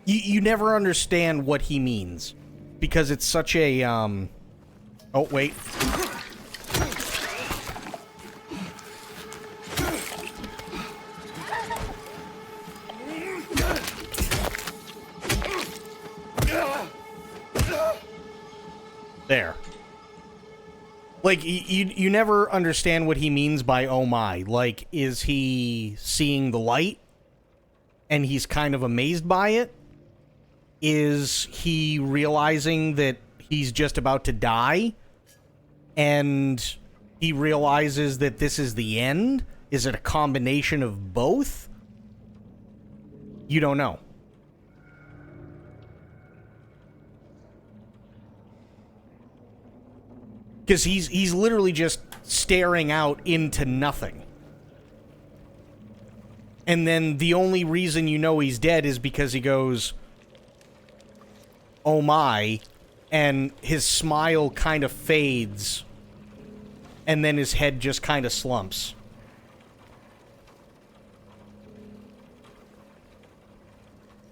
B: You never understand what he means. Because it's such a, Oh, wait. There. Like, you never understand what he means by "oh my." Like, is he seeing the light? And he's kind of amazed by it? Is he realizing that he's just about to die, and he realizes that this is the end, Is it a combination of both? You don't know. Because he's literally just staring out into nothing. And then the only reason you know he's dead is because he goes, "Oh my," and his smile kind of fades, and then his head just kind of slumps.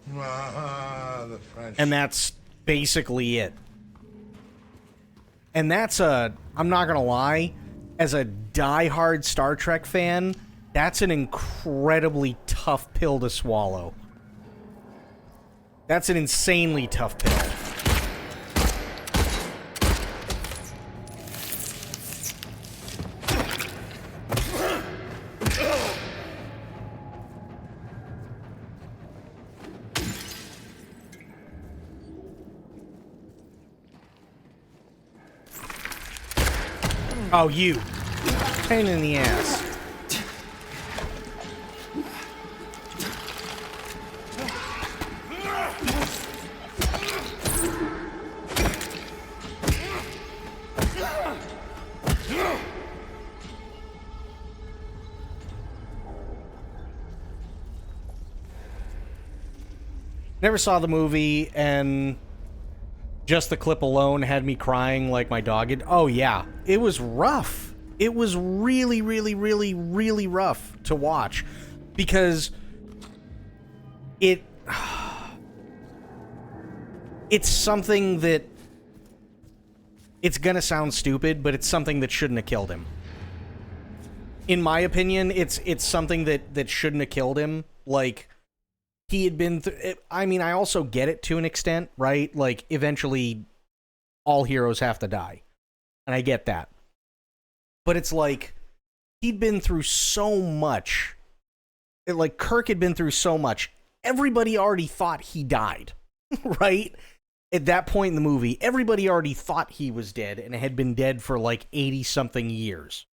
L: The French.
B: And that's basically it. And that's I'm not gonna lie, as a diehard Star Trek fan, that's an incredibly tough pill to swallow. That's an insanely tough pill. Oh, you. Pain in the ass. Never saw the movie, and just the clip alone had me crying like my dog did. Oh, yeah. It was rough. It was really, really, really, really rough to watch. Because it's something that... It's gonna sound stupid, but it's something that shouldn't have killed him. In my opinion, it's something that shouldn't have killed him. Like... He had been I mean, I also get it to an extent, right? Like, eventually, all heroes have to die. And I get that. But it's like, he'd been through so much. Like, Kirk had been through so much. Everybody already thought he died, right? At that point in the movie, everybody already thought he was dead and had been dead for like 80-something years,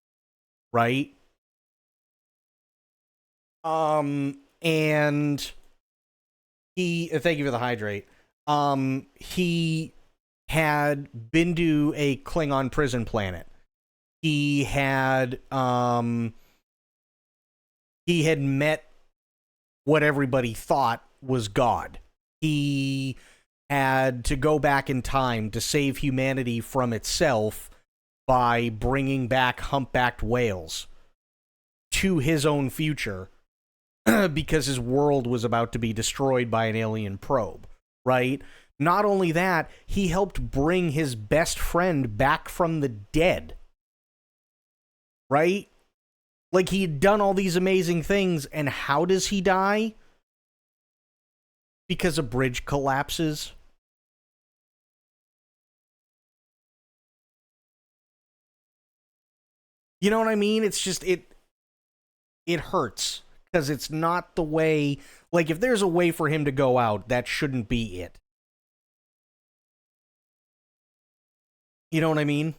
B: right? And... thank you for the hydrate. He had been to a Klingon prison planet. He had met what everybody thought was God. He had to go back in time to save humanity from itself by bringing back humpbacked whales to his own future. Because his world was about to be destroyed by an alien probe, right? Not only that, he helped bring his best friend back from the dead, right? Like, he had done all these amazing things, and how does he die? Because a bridge collapses. You know what I mean? It's just, it hurts. Because it's not the way... Like, if there's a way for him to go out, that shouldn't be it. You know what I mean?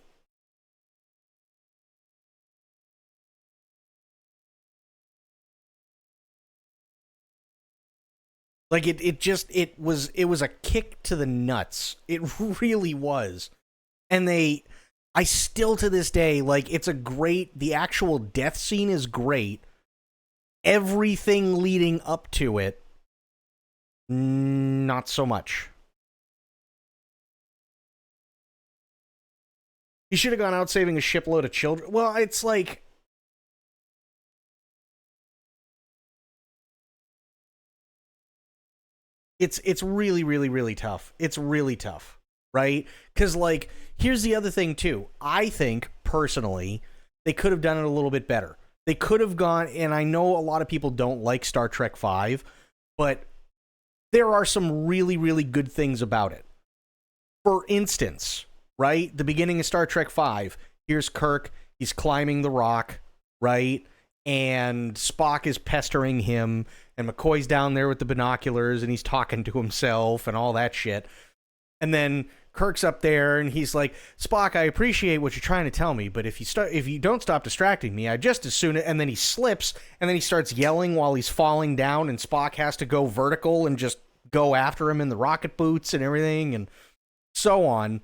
B: Like, it was a kick to the nuts. It really was. And I still to this day, like, it's a great... The actual death scene is great. Everything leading up to it, not so much. He should have gone out saving a shipload of children. Well, it's like... It's really, really, really tough. It's really tough, right? Because, like, here's the other thing, too. I think, personally, they could have done it a little bit better. They could have gone, and I know a lot of people don't like Star Trek V, but there are some really, really good things about it. For instance, right, the beginning of Star Trek V, here's Kirk, he's climbing the rock, right, and Spock is pestering him, and McCoy's down there with the binoculars, and he's talking to himself, and all that shit. And then Kirk's up there, and he's like, Spock, I appreciate what you're trying to tell me, but if you don't stop distracting me, I just as soon... And then he slips, and then he starts yelling while he's falling down, and Spock has to go vertical and just go after him in the rocket boots and everything, and so on.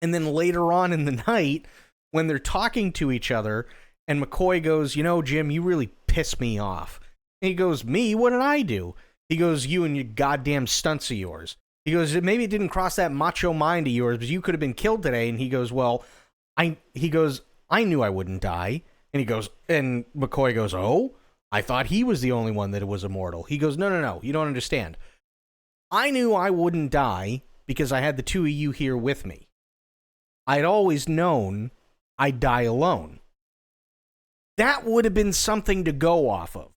B: And then later on in the night, when they're talking to each other, and McCoy goes, you know, Jim, you really piss me off. And he goes, me? What did I do? He goes, you and your goddamn stunts of yours. He goes, maybe it didn't cross that macho mind of yours, but you could have been killed today. And he goes, well, I knew I wouldn't die. And he goes, and McCoy goes, oh, I thought he was the only one that was immortal. He goes, no, you don't understand. I knew I wouldn't die because I had the two of you here with me. I'd always known I'd die alone. That would have been something to go off of.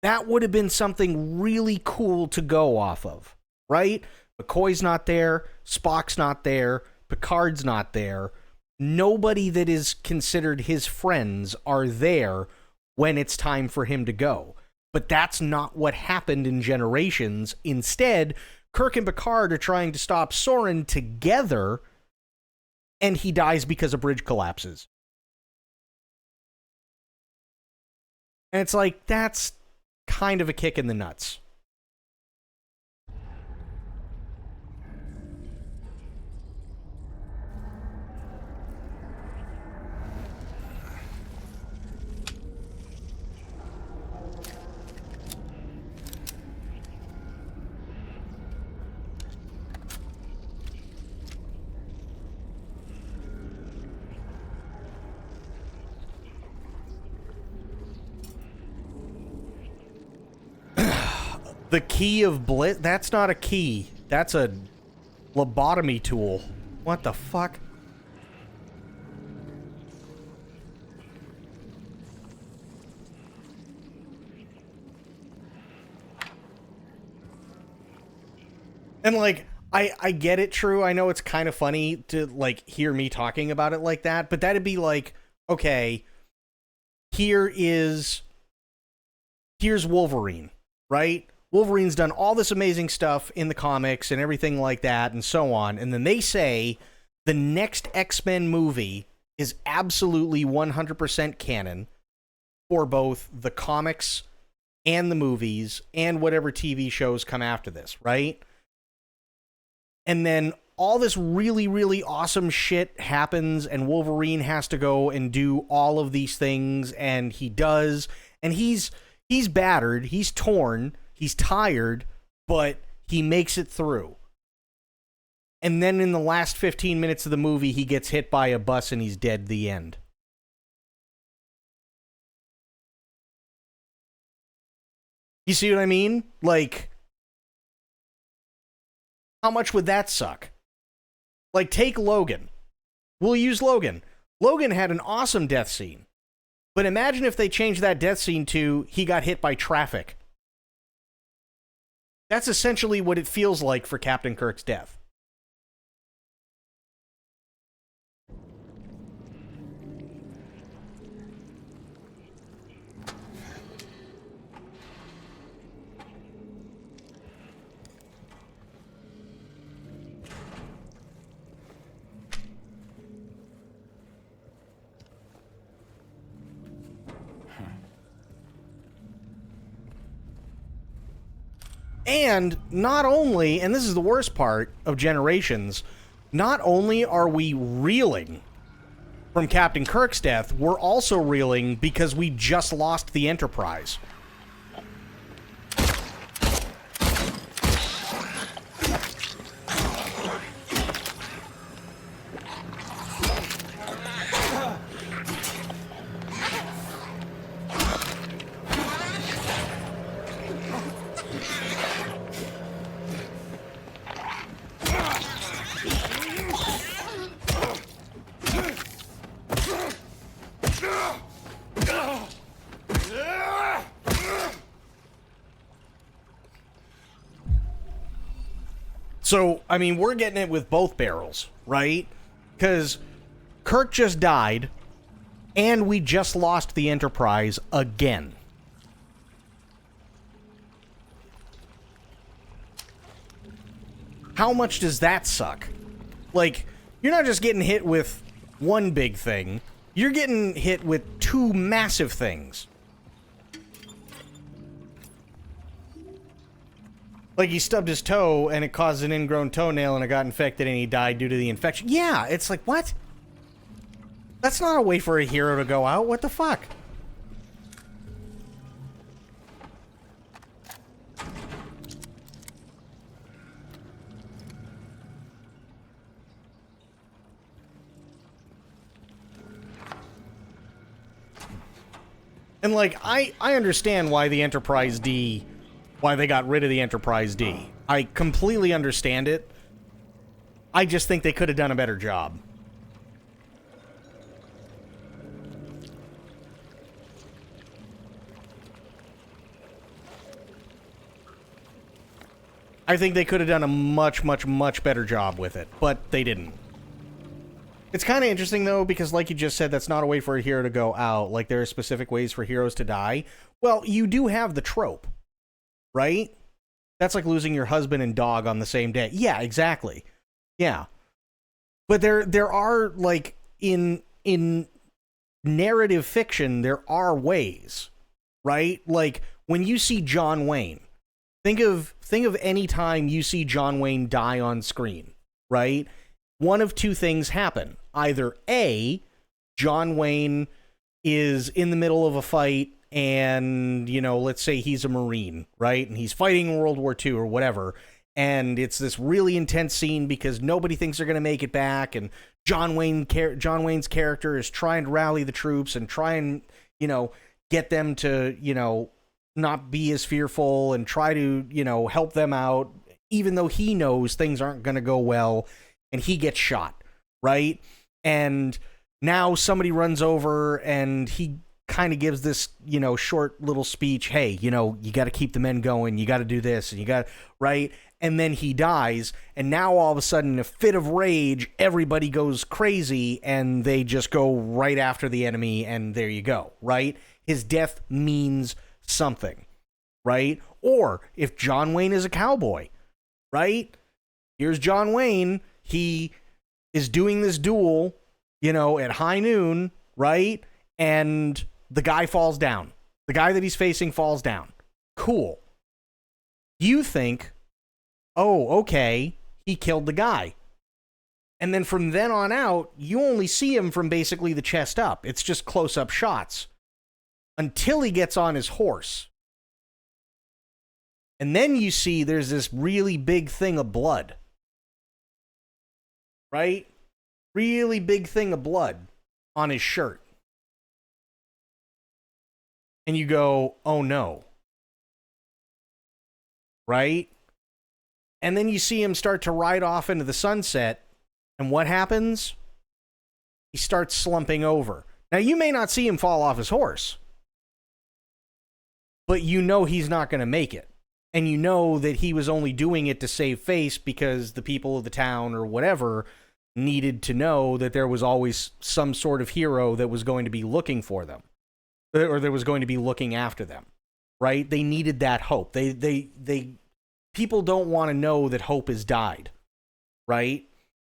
B: That would have been something really cool to go off of, right? McCoy's not there, Spock's not there, Picard's not there. Nobody that is considered his friends are there when it's time for him to go. But that's not what happened in Generations. Instead, Kirk and Picard are trying to stop Soren together, and he dies because a bridge collapses. And it's like, that's kind of a kick in the nuts. The key of bliss? That's not a key. That's a lobotomy tool. What the fuck? And like, I get it, True. I know it's kind of funny to like hear me talking about it like that, but that'd be like, okay, here's Wolverine, right? Wolverine's done all this amazing stuff in the comics and everything like that and so on. And then they say the next X-Men movie is absolutely 100% canon for both the comics and the movies and whatever TV shows come after this, right? And then all this really, really awesome shit happens and Wolverine has to go and do all of these things, and he does. And he's battered, he's torn, he's tired, but he makes it through. And then in the last 15 minutes of the movie, he gets hit by a bus and he's dead. The end. You see what I mean? Like, how much would that suck? Like, take Logan. We'll use Logan. Logan had an awesome death scene. But imagine if they changed that death scene to he got hit by traffic. That's essentially what it feels like for Captain Kirk's death. And not only, and this is the worst part of Generations, not only are we reeling from Captain Kirk's death, we're also reeling because we just lost the Enterprise. So, I mean, we're getting it with both barrels, right? Because Kirk just died, and we just lost the Enterprise again. How much does that suck? Like, you're not just getting hit with one big thing, you're getting hit with two massive things. Like, he stubbed his toe, and it caused an ingrown toenail, and it got infected, and he died due to the infection. Yeah, it's like, what? That's not a way for a hero to go out. What the fuck? And, like, I understand why the Enterprise D... why they got rid of the Enterprise D. I completely understand it. I just think they could have done a better job. I think they could have done a much, much, much better job with it, but they didn't. It's kind of interesting, though, because like you just said, that's not a way for a hero to go out. Like, there are specific ways for heroes to die. Well, you do have the trope, right? That's like losing your husband and dog on the same day. Yeah, exactly. Yeah. But there are, like, in narrative fiction, there are ways, right? Like, when you see John Wayne, think of any time you see John Wayne die on screen, right? One of two things happen. Either A, John Wayne is in the middle of a fight and, you know, let's say he's a Marine, right? And he's fighting in World War II or whatever. And it's this really intense scene because nobody thinks they're going to make it back. And John Wayne's character is trying to rally the troops and try and, you know, get them to, you know, not be as fearful and try to, you know, help them out, even though he knows things aren't going to go well, and he gets shot, right? And now somebody runs over and he kind of gives this, you know, short little speech. Hey, you know, you got to keep the men going. You got to do this and you got, right? And then he dies. And now all of a sudden, in a fit of rage, everybody goes crazy and they just go right after the enemy. And there you go, right? His death means something, right? Or if John Wayne is a cowboy, right? Here's John Wayne. He is doing this duel, you know, at high noon, right? And the guy falls down. The guy that he's facing falls down. Cool. You think, oh, okay, he killed the guy. And then from then on out, you only see him from basically the chest up. It's just close-up shots. Until he gets on his horse. And then you see there's this really big thing of blood. Right? Really big thing of blood on his shirt. And you go, oh no. Right? And then you see him start to ride off into the sunset. And what happens? He starts slumping over. Now, you may not see him fall off his horse. But you know he's not going to make it. And you know that he was only doing it to save face because the people of the town or whatever needed to know that there was always some sort of hero that was going to be looking for them. Or that was going to be looking after them. Right? They needed that hope. People don't want to know that hope has died. Right?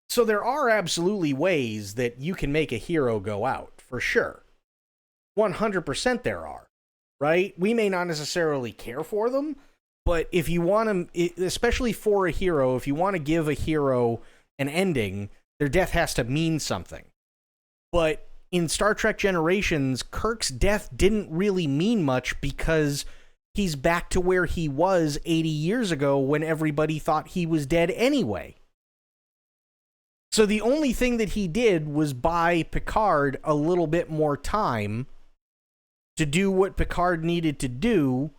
B: So there are absolutely ways that you can make a hero go out. For sure. 100% there are. Right? We may not necessarily care for them, but if you want to, especially for a hero, if you want to give a hero an ending, their death has to mean something. But in Star Trek Generations, Kirk's death didn't really mean much because he's back to where he was 80 years ago when everybody thought he was dead anyway. So the only thing that he did was buy Picard a little bit more time to do what Picard needed to do,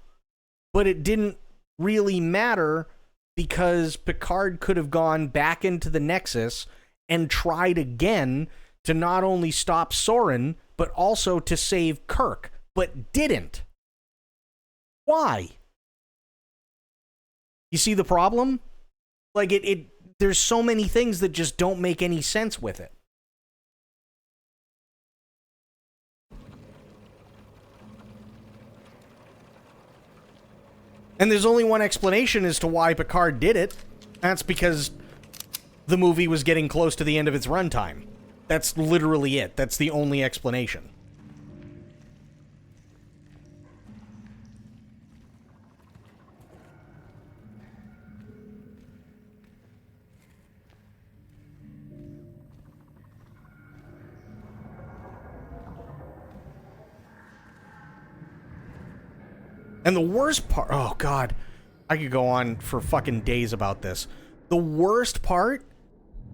B: but it didn't really matter because Picard could have gone back into the Nexus and tried again to not only stop Soren, but also to save Kirk, but didn't. Why? You see the problem? Like, there's so many things that just don't make any sense with it. And there's only one explanation as to why Picard did it. That's because the movie was getting close to the end of its runtime. That's literally it. That's the only explanation. And the worst part... Oh, God. I could go on for fucking days about this. The worst part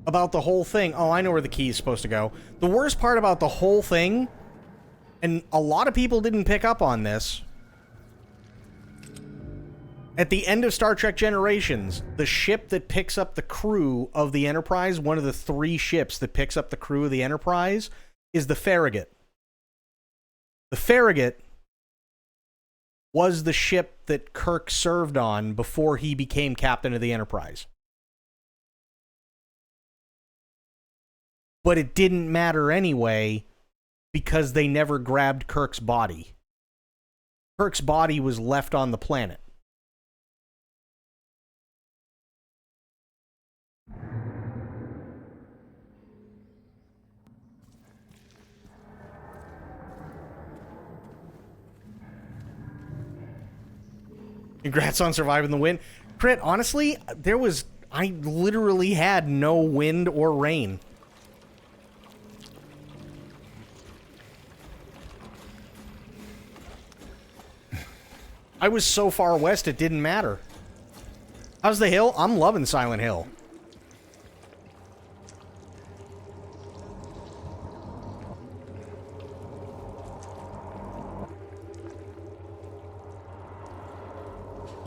B: about the whole thing... Oh, I know where the key is supposed to go. The worst part about the whole thing, and a lot of people didn't pick up on this, at the end of Star Trek Generations, the ship that picks up the crew of the Enterprise, one of the 3 ships that picks up the crew of the Enterprise, is the Farragut. The Farragut was the ship that Kirk served on before he became captain of the Enterprise. But it didn't matter anyway, because they never grabbed Kirk's body. Kirk's body was left on the planet. Congrats on surviving the wind. Crit, honestly, I literally had no wind or rain. I was so far west it didn't matter. How's the hill? I'm loving Silent Hill.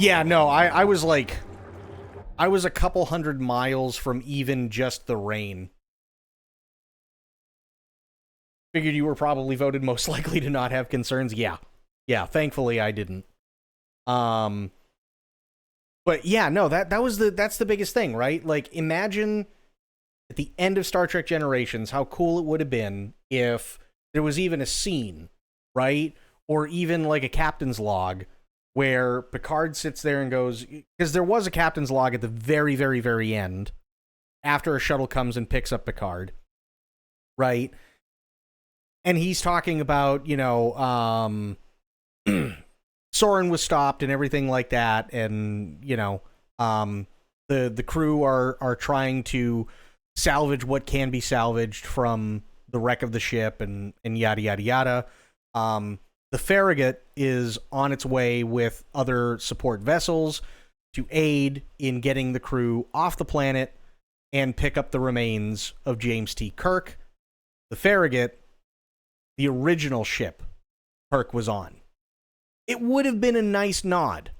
B: Yeah, no, I was like... I was a couple 100 miles from even just the rain. Figured you were probably voted most likely to not have concerns. Yeah. Yeah, thankfully I didn't. But yeah, no, that's the biggest thing, right? Like, imagine at the end of Star Trek Generations how cool it would have been if there was even a scene, right? Or even like a captain's log where Picard sits there and goes, because there was a captain's log at the very, very, very end, after a shuttle comes and picks up Picard, right? And he's talking about, you know, Soren was stopped and everything like that, and, you know, the crew are trying to salvage what can be salvaged from the wreck of the ship, and yada, yada, yada. The Farragut is on its way with other support vessels to aid in getting the crew off the planet and pick up the remains of James T. Kirk. The Farragut, the original ship Kirk was on. It would have been a nice nod.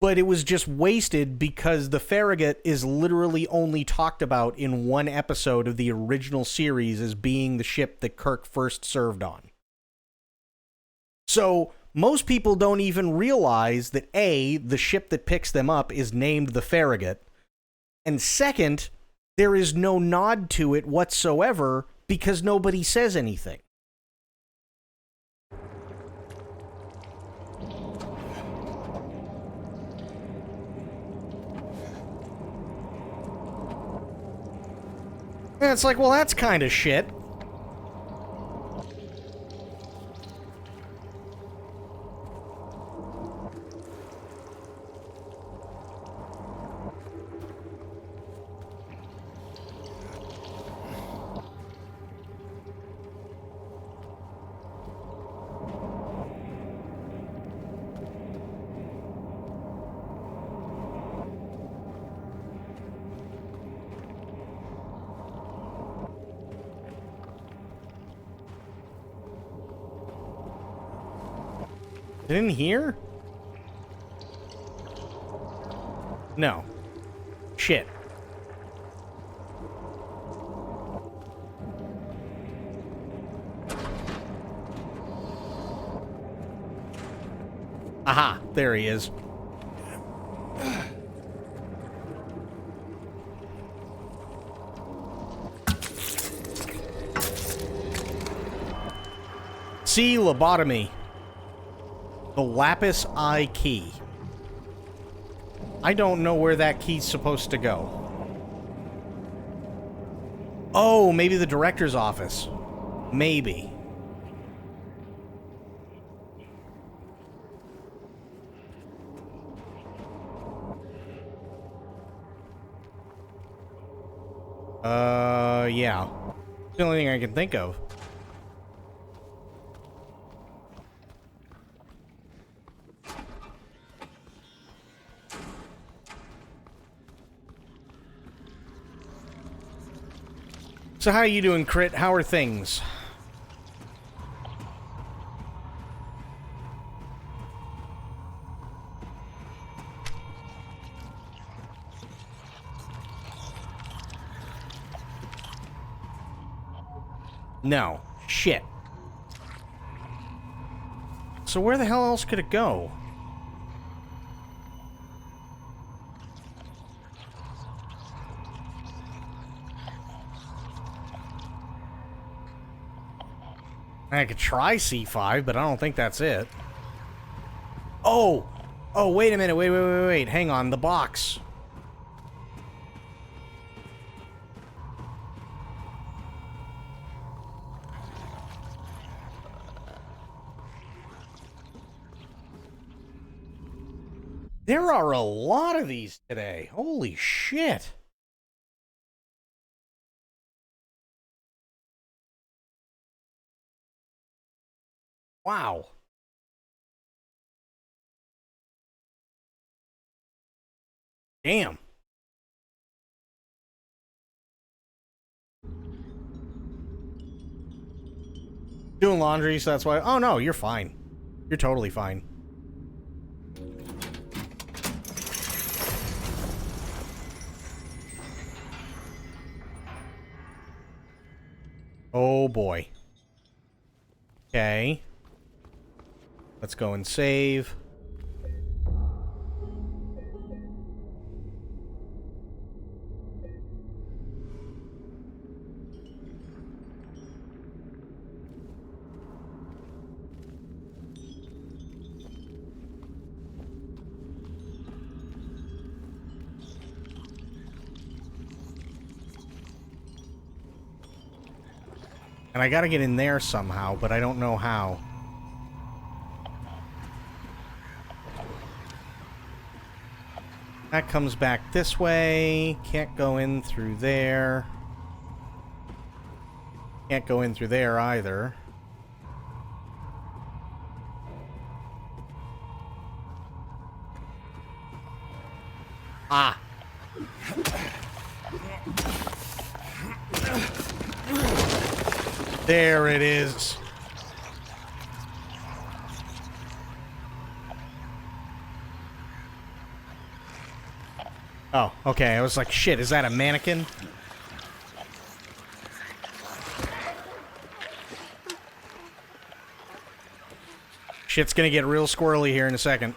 B: But it was just wasted because the Farragut is literally only talked about in one episode of the original series as being the ship that Kirk first served on. So, most people don't even realize that A, the ship that picks them up is named the Farragut, and second, there is no nod to it whatsoever because nobody says anything. And it's like, well, that's kind of shit. In here? No. Shit. Aha, there he is. See, lobotomy. The Lapis Eye Key. I don't know where that key's supposed to go. Oh, maybe the director's office. Maybe. Yeah. It's the only thing I can think of. So how are you doing, Crit? How are things? No. Shit. So where the hell else could it go? I could try C5, but I don't think that's it. Oh! Oh, wait a minute. Wait. Hang on. The box. There are a lot of these today. Holy shit. Wow. Damn. Doing laundry, so that's why. Oh, no, you're fine. You're totally fine. Oh, boy. Okay. Let's go and save. And I gotta get in there somehow, but I don't know how. That comes back this way. Can't go in through there. Can't go in through there either. Ah. There it is. Oh, okay. I was like, shit, is that a mannequin? Shit's gonna get real squirrely here in a second.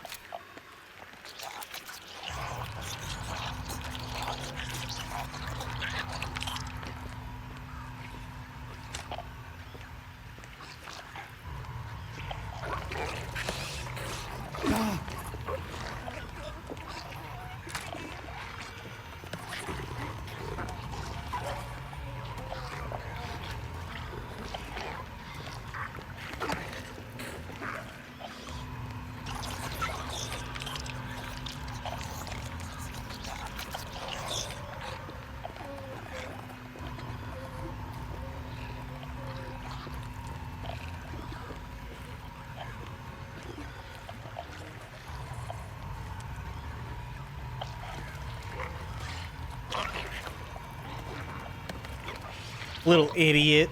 B: Little idiot.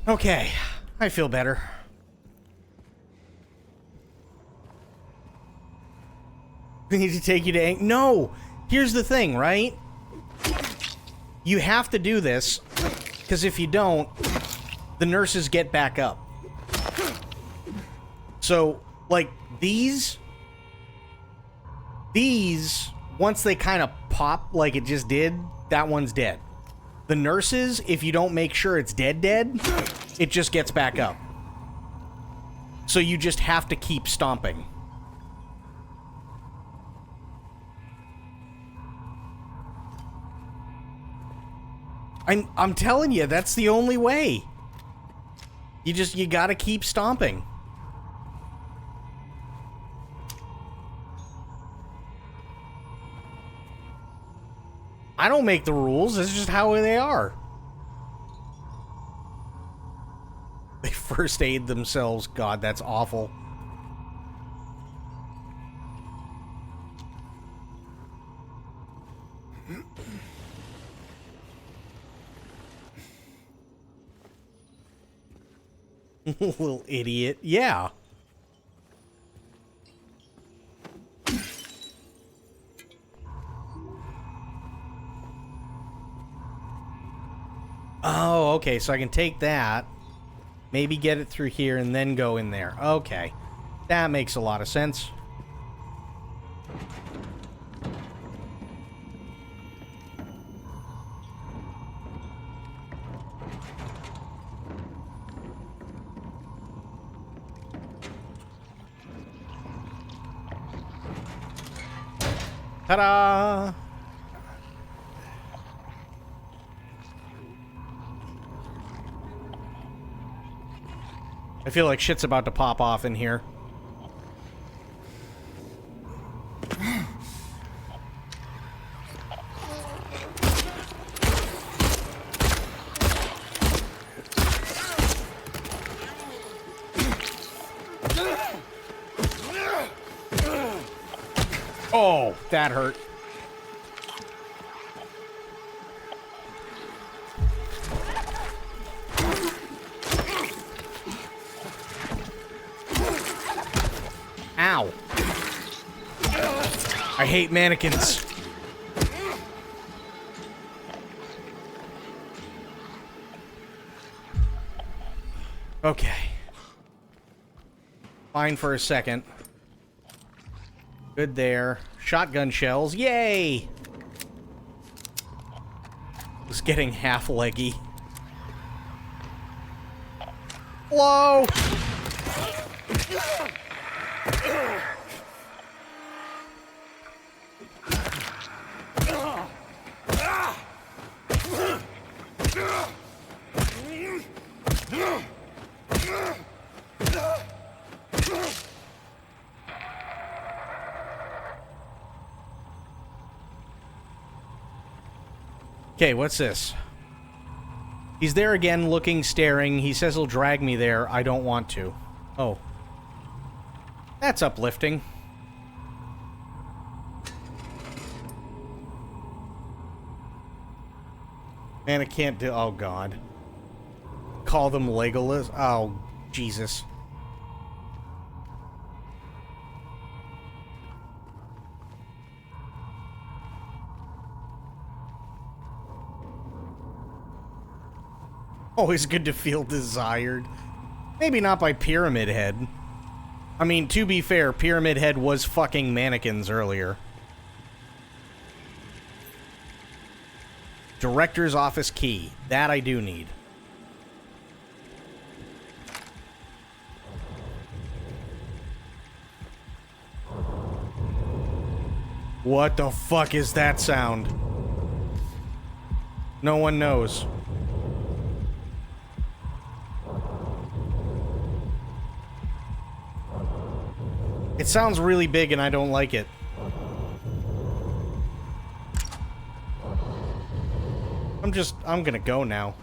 B: Okay, I feel better. We need to take you to... No! Here's the thing, right? You have to do this, because if you don't, the nurses get back up. So, like, these, once they kind of pop like it just did, that one's dead. The nurses, if you don't make sure it's dead, it just gets back up. So you just have to keep stomping. I'm telling you, that's the only way. You gotta keep stomping. I don't make the rules, this is just how they are. They first aid themselves. God, that's awful. Little idiot. Yeah. Oh, okay, so I can take that, maybe get it through here, and then go in there. Okay. That makes a lot of sense. Ta-da! I feel like shit's about to pop off in here. Oh, that hurt. Ow. I hate mannequins. Okay. Fine for a second. Good there. Shotgun shells. Yay! Just getting half leggy. Hello! Okay, what's this? He's there again, looking, staring. He says he'll drag me there. I don't want to. Oh. That's uplifting. Man, I can't do... Oh, God. Call them Legolas? Oh, Jesus. Always good to feel desired. Maybe not by Pyramid Head. I mean, to be fair, Pyramid Head was fucking mannequins earlier. Director's office key. That I do need. What the fuck is that sound? No one knows. It sounds really big and I don't like it. I'm gonna go now.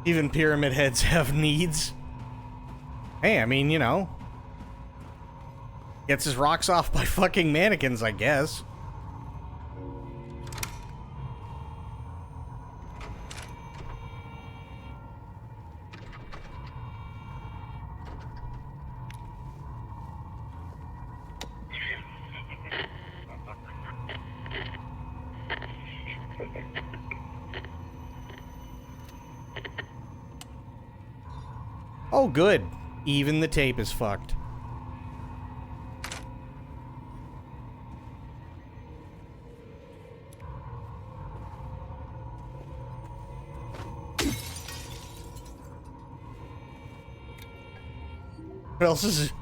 B: Even pyramid heads have needs. Hey, I mean, you know. Gets his rocks off by fucking mannequins, I guess. Oh, good. Even the tape is fucked. What else is...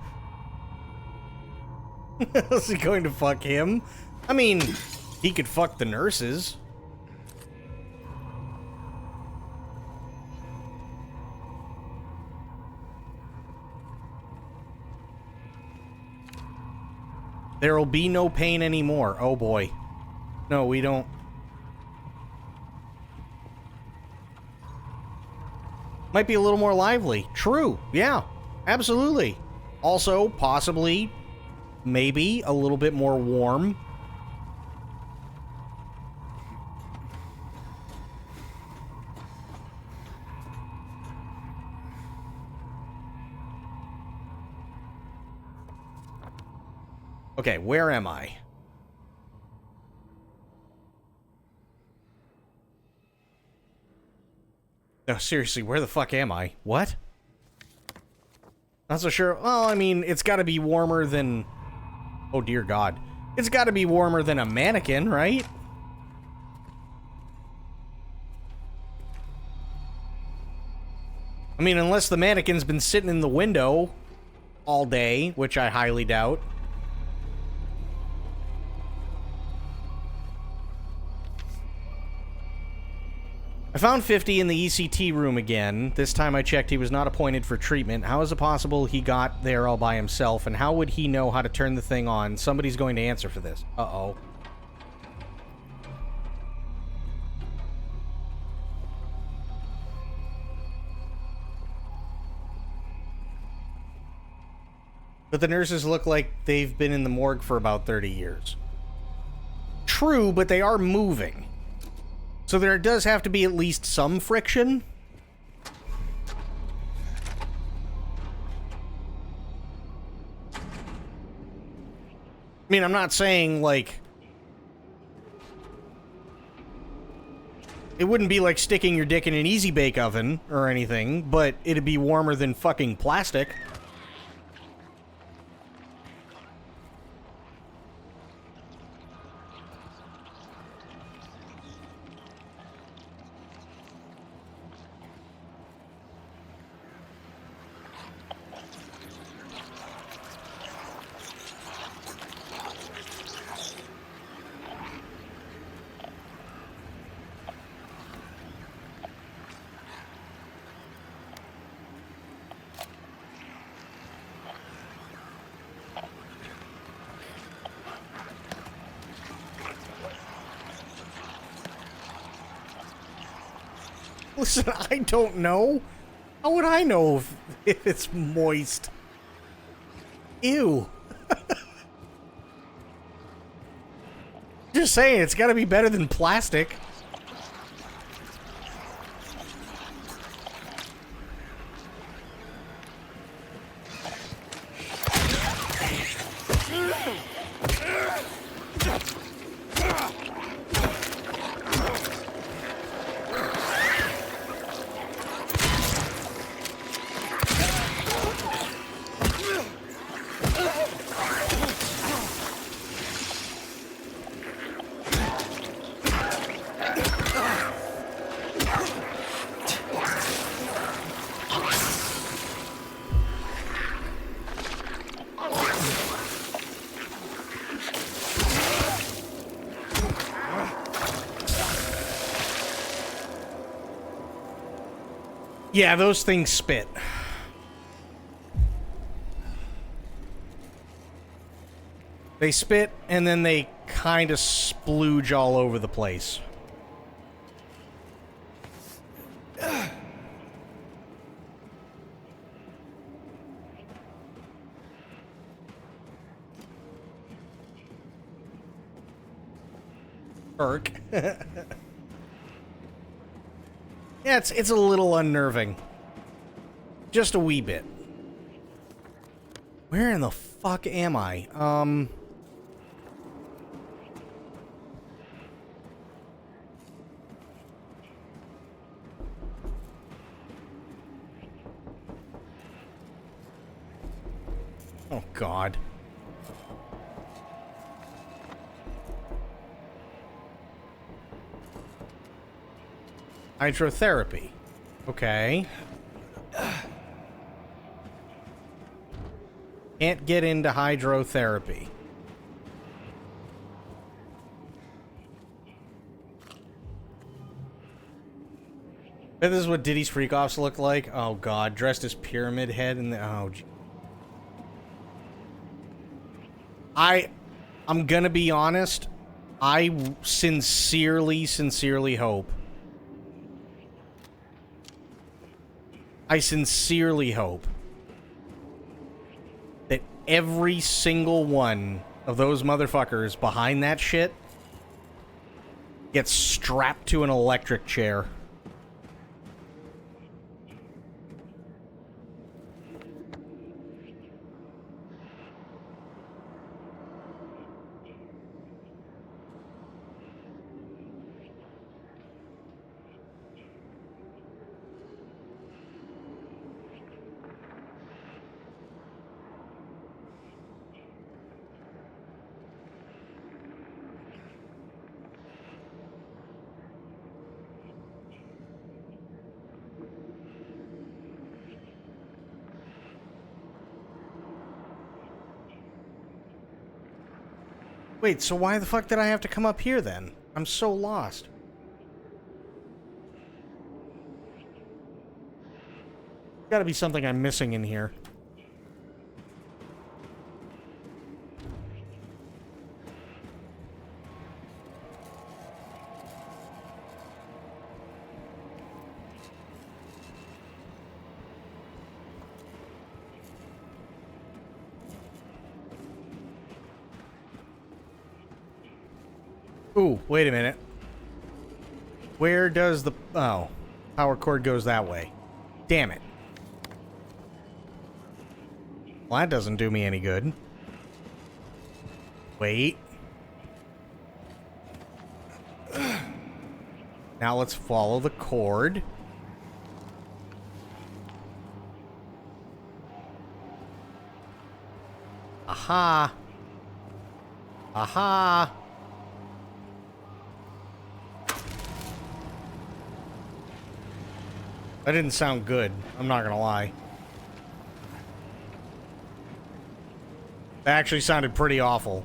B: Is he going to fuck him? I mean, he could fuck the nurses. There will be no pain anymore. Oh boy. No, we don't. Might be a little more lively. True. Yeah. Absolutely. Also, possibly, maybe a little bit more warm. Okay, where am I? No, seriously, where the fuck am I? What? Not so sure. Well, I mean, it's gotta be warmer than... Oh, dear God. It's gotta be warmer than a mannequin, right? I mean, unless the mannequin's been sitting in the window all day, which I highly doubt. I found 50 in the ECT room again. This time I checked he was not appointed for treatment. How is it possible he got there all by himself, and how would he know how to turn the thing on? Somebody's going to answer for this. Uh-oh. But the nurses look like they've been in the morgue for about 30 years. True, but they are moving. So there does have to be at least some friction. I mean, I'm not saying, like... It wouldn't be like sticking your dick in an easy bake oven or anything, but it'd be warmer than fucking plastic. Listen, I don't know. How would I know if it's moist? Ew. Just saying, it's gotta be better than plastic. Yeah, those things spit. They spit, and then they kind of splooge all over the place. Irk. Yeah, it's a little unnerving. Just a wee bit. Where in the fuck am I? Oh, God. Hydrotherapy. Okay. Can't get into hydrotherapy. This is what Diddy's Freak-Offs look like. Oh, God. Dressed as Pyramid Head and the... Oh, gee. I'm gonna be honest. I sincerely hope. I sincerely hope that every single one of those motherfuckers behind that shit gets strapped to an electric chair. Wait, so why the fuck did I have to come up here then? I'm so lost. Gotta be something I'm missing in here. Ooh, wait a minute. Where does the... Oh, power cord goes that way. Damn it. Well, that doesn't do me any good. Wait. Now let's follow the cord. Aha. Aha. That didn't sound good. I'm not gonna lie. That actually sounded pretty awful.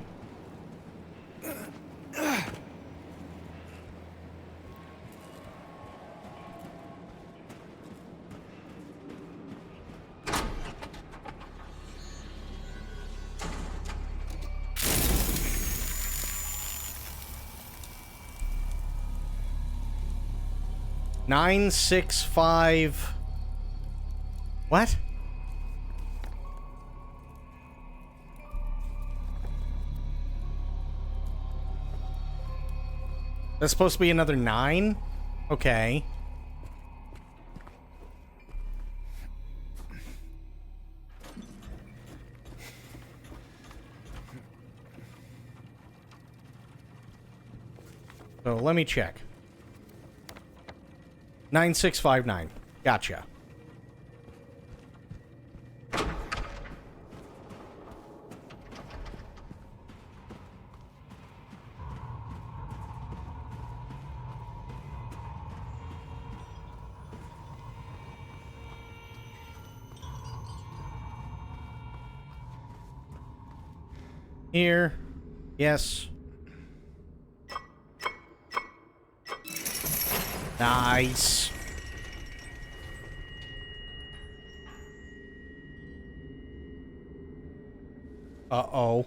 B: Nine, 6, 5. What? That's supposed to be another 9? Okay. So let me check. 9659. Gotcha. Here. Yes. Nice. Uh-oh.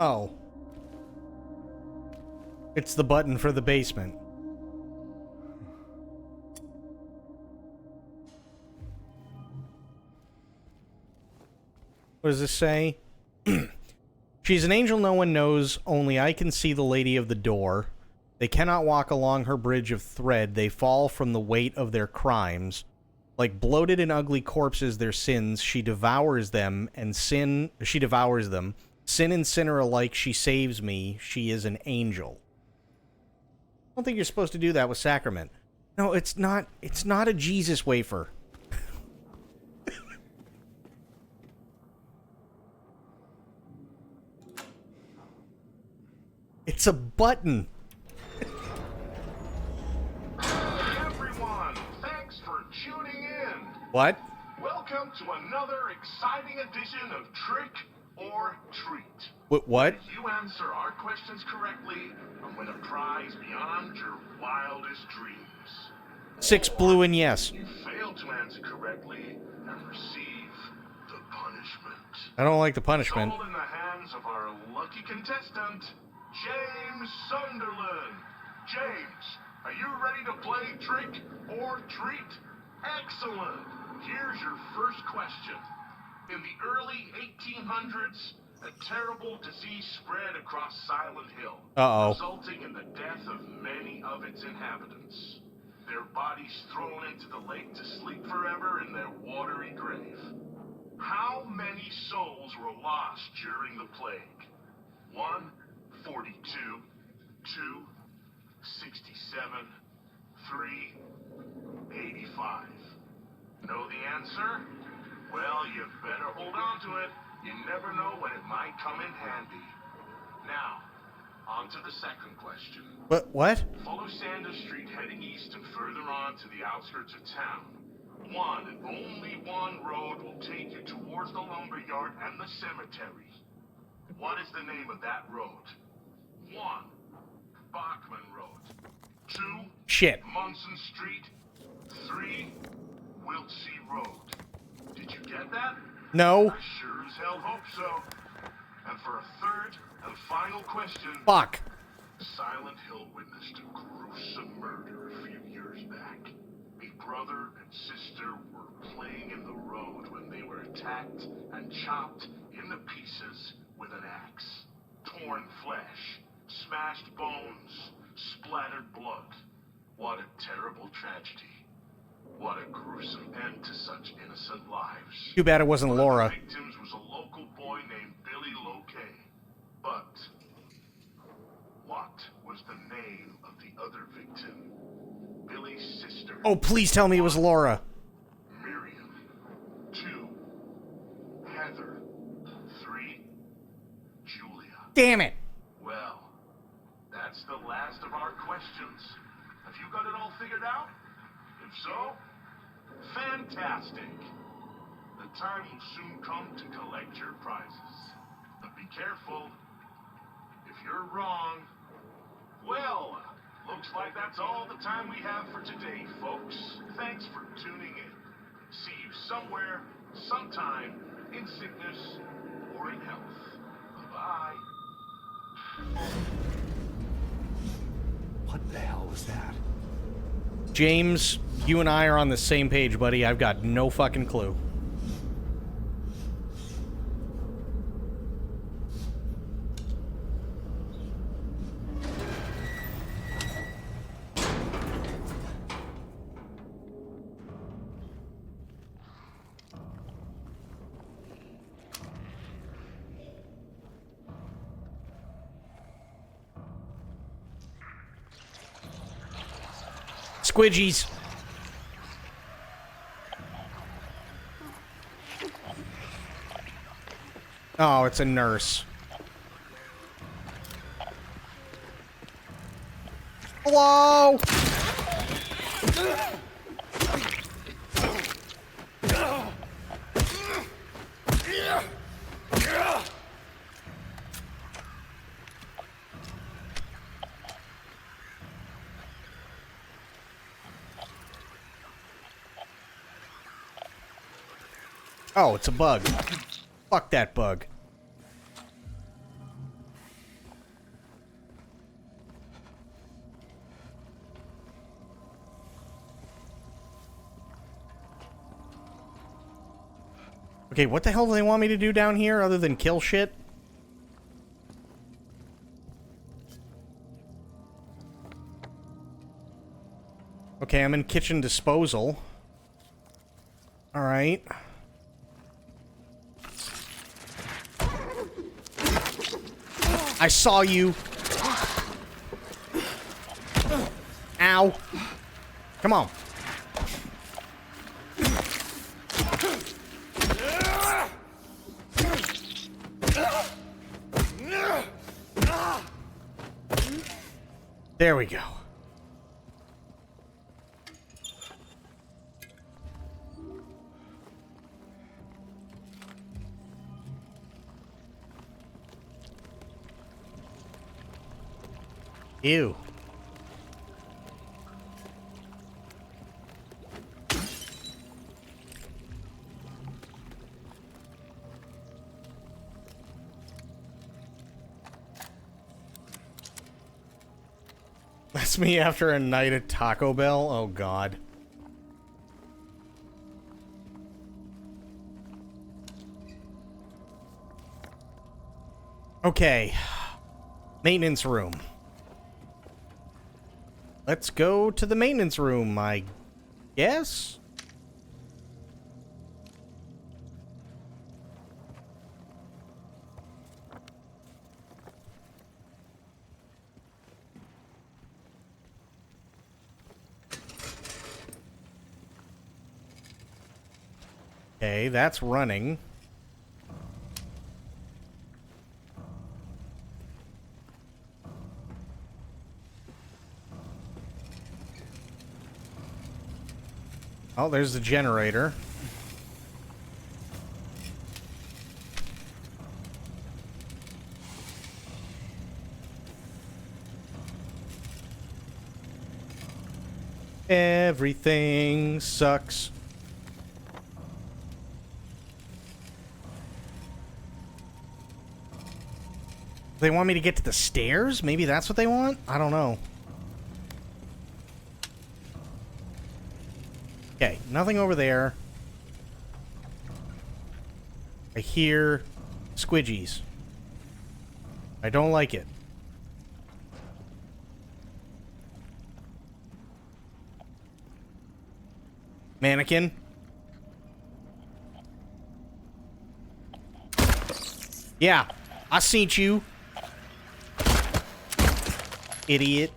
B: Oh. It's the button for the basement. What does this say? She's an angel no one knows, only I can see the lady of the door. They cannot walk along her bridge of thread. They fall from the weight of their crimes. Like bloated and ugly corpses, their sins, she devours them, and she devours them. Sin and sinner alike, she saves me. She is an angel. I don't think you're supposed to do that with sacrament. No, it's not a Jesus wafer. It's a button.
J: Everyone, thanks for tuning in.
B: What?
J: Welcome to another exciting edition of Trick or Treat.
B: What?
J: If you answer our questions correctly, I'm win a prize beyond your wildest dreams.
B: 6 blue and yes.
J: You fail to answer correctly and receive the punishment.
B: I don't like the punishment.
J: It's all in the hands of our lucky contestant, James Sunderland. James, are you ready to play Trick or Treat? Excellent. Here's your first question. In the early 1800s, a terrible disease spread across Silent Hill, resulting in the death of many of its inhabitants. Their bodies thrown into the lake to sleep forever in their watery grave. How many souls were lost during the plague? 1, 42, 2, 67, 3, 85. Know the answer? Well, you better hold on to it. You never know when it might come in handy. Now, on to the second question.
B: What?
J: Follow Sanders Street heading east and further on to the outskirts of town. One and only one road will take you towards the lumberyard and the cemetery. What is the name of that road? 1, Bachman Road. 2,
B: Shit.
J: Munson Street. 3, Wiltsey Road. Did you get that?
B: No.
J: I sure as hell hope so. And for a third and final question.
B: Fuck.
J: Silent Hill witnessed a gruesome murder a few years back. A brother and sister were playing in the road when they were attacked and chopped into pieces with an axe. Torn flesh, smashed bones, splattered blood. What a terrible tragedy. What a gruesome end to such innocent lives.
B: Too bad it wasn't Laura.
J: One of the victims was a local boy named Billy Lokay. But what was the name of the other victim? Billy's sister.
B: Oh, please tell me it was Laura.
J: Miriam. 2, Heather. 3, Julia.
B: Damn it.
J: Well, that's the last of our questions. Have you got it all figured out? If so, fantastic. The time will soon come to collect your prizes. But be careful. If you're wrong, well, looks like that's all the time we have for today, folks. Thanks for tuning in. See you somewhere, sometime, in sickness or in health. Bye-bye.
H: What the hell was that?
B: James, you and I are on the same page, buddy. I've got no fucking clue. Squidgies. Oh, it's a nurse. Hello? Oh, it's a bug. Fuck that bug. Okay, what the hell do they want me to do down here other than kill shit? Okay, I'm in kitchen disposal. Alright. I saw you. Ow. Come on. There we go. Ew. That's me after a night at Taco Bell? Oh, God. Okay. Maintenance room. Let's go to the maintenance room, I guess? Okay, that's running. Oh, there's the generator. Everything sucks. They want me to get to the stairs? Maybe that's what they want? I don't know. Okay, nothing over there. I hear squidgies. I don't like it. Mannequin. Yeah, I seen you. Idiot.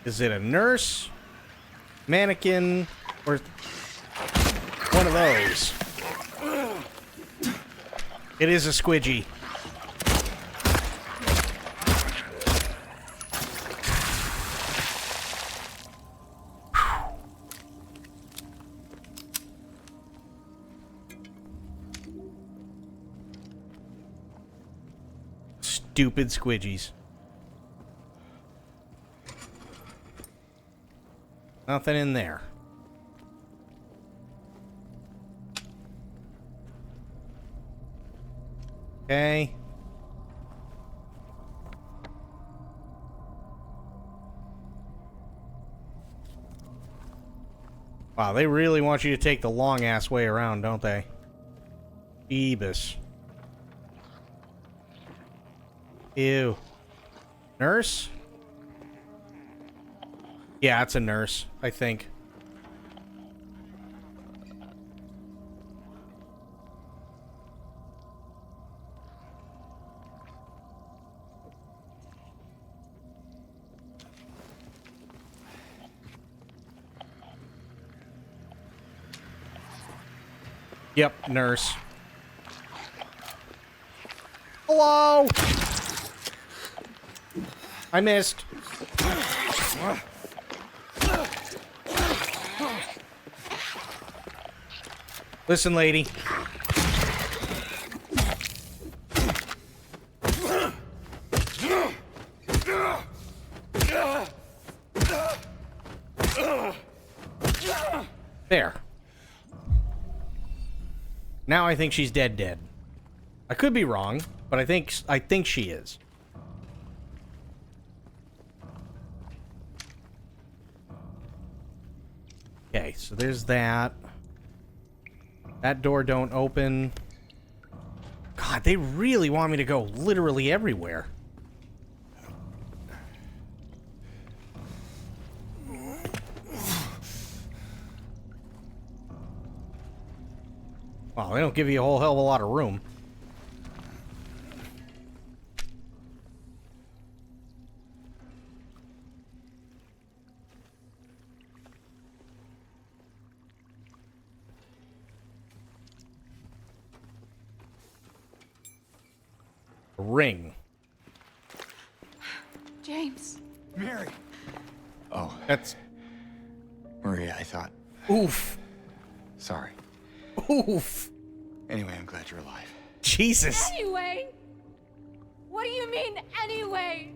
B: Is it a nurse, mannequin, or one of those? It is a squidgy. Stupid squidgies. Nothing in there. Okay. Wow, they really want you to take the long-ass way around, don't they? Jeebus. Ew. Nurse? Yeah, it's a nurse, I think. Yep, nurse. Hello! I missed. Listen, lady. Now I think she's dead. I could be wrong, but I think she is. Okay, so there's that. That door don't open. God, they really want me to go literally everywhere. Well, they don't give you a whole hell of a lot of room. A ring.
N: James.
M: Mary. Oh.
B: That's...
M: Maria, I thought.
B: Oof.
M: Sorry.
B: Oof.
M: Anyway, I'm glad you're alive.
B: Jesus.
N: Anyway? What do you mean, anyway?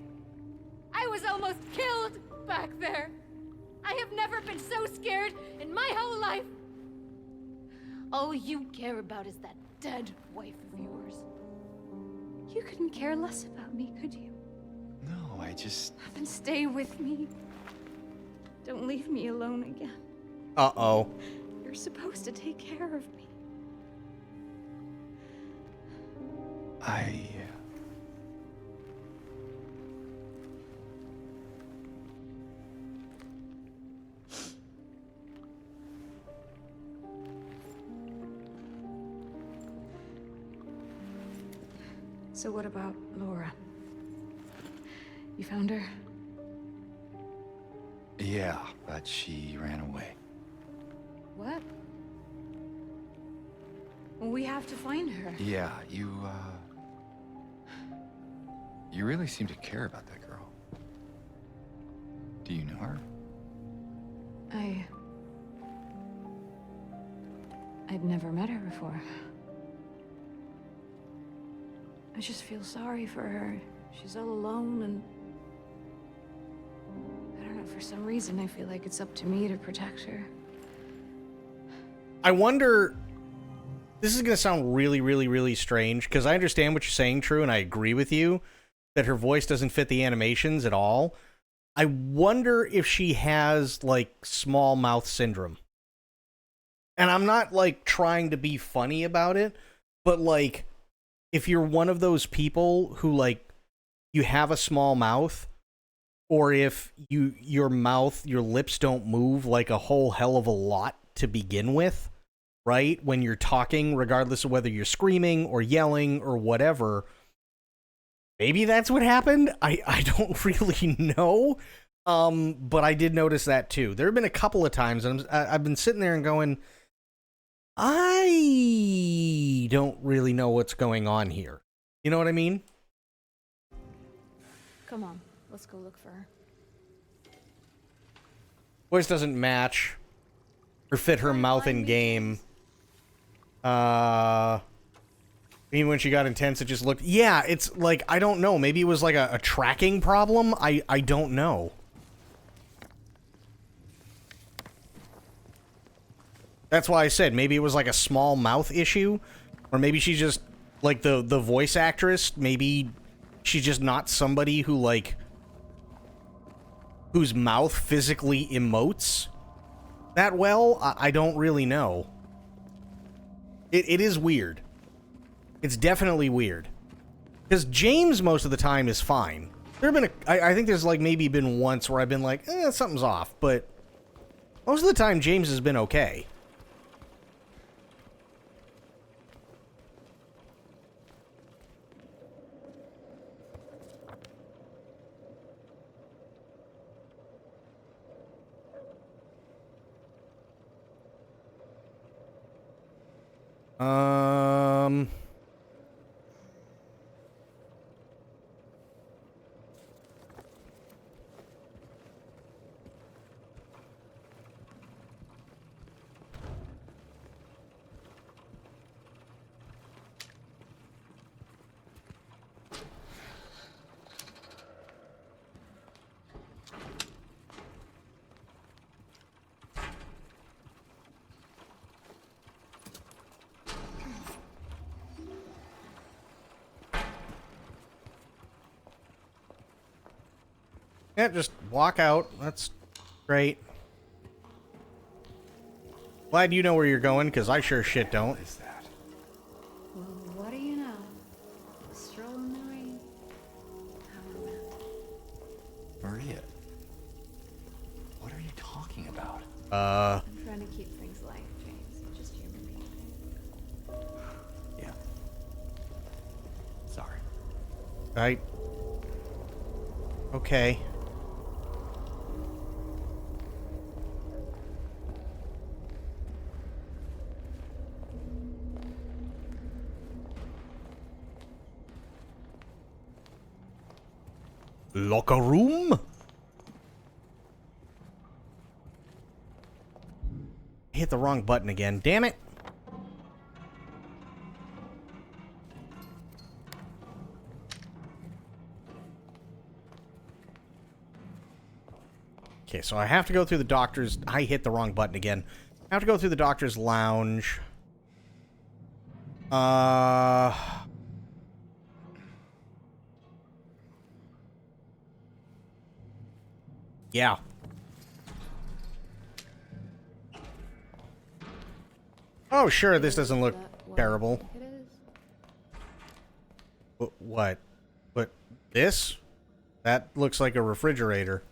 N: I was almost killed back there. I have never been so scared in my whole life. All you care about is that dead wife of yours. You couldn't care less about me, could you?
M: No, I just...
N: Then stay with me. Don't leave me alone again.
B: Uh-oh.
N: You're supposed to take care of me. So what about Laura? You found her?
M: Yeah, but she ran away.
N: What? Well, we have to find her.
M: Yeah, you really seem to care about that girl. Do you know her?
N: I'd never met her before. I just feel sorry for her. She's all alone and... I don't know, for some reason I feel like it's up to me to protect her.
B: I wonder... This is going to sound really strange, because I understand what you're saying, True, and I agree with you that her voice doesn't fit the animations at all. I wonder if she has, like, small mouth syndrome. And I'm not, like, trying to be funny about it, but, like, if you're one of those people who, like, you have a small mouth, or if your lips don't move, like, a whole hell of a lot to begin with, right? When you're talking, regardless of whether you're screaming or yelling or whatever, maybe that's what happened. I don't really know. But I did notice that too. There have been a couple of times, and I've been sitting there and going, I don't really know what's going on here. You know what I mean?
N: Come on, let's go look for her.
B: Voice doesn't match or fit her mouth in game. Even when she got intense, it just looked... Yeah, it's like, I don't know. Maybe it was like a tracking problem? I don't know. That's why I said maybe it was like a small mouth issue. Or maybe she's just, like, the voice actress. Maybe she's just not somebody who, like... whose mouth physically emotes that well. I don't really know. It is weird. It's definitely weird. Because James, most of the time, is fine. There have been I think there's, like, maybe been once where I've been like, something's off. But most of the time, James has been okay. Yeah, just walk out. That's great. Glad you know where you're going, because I sure shit don't.
M: What is that?
N: Well, what do you know? Stroll in the rain. How romantic.
M: Maria. What are you talking about?
N: I'm trying to keep things light, James. Just humor me.
M: Yeah. Sorry.
B: Right. Okay. Locker room? Hit the wrong button again. Damn it. Okay, so I have to go through the doctor's... I hit the wrong button again. I have to go through the doctor's lounge. Yeah. Oh, sure, this doesn't look terrible. What? But this? That looks like a refrigerator.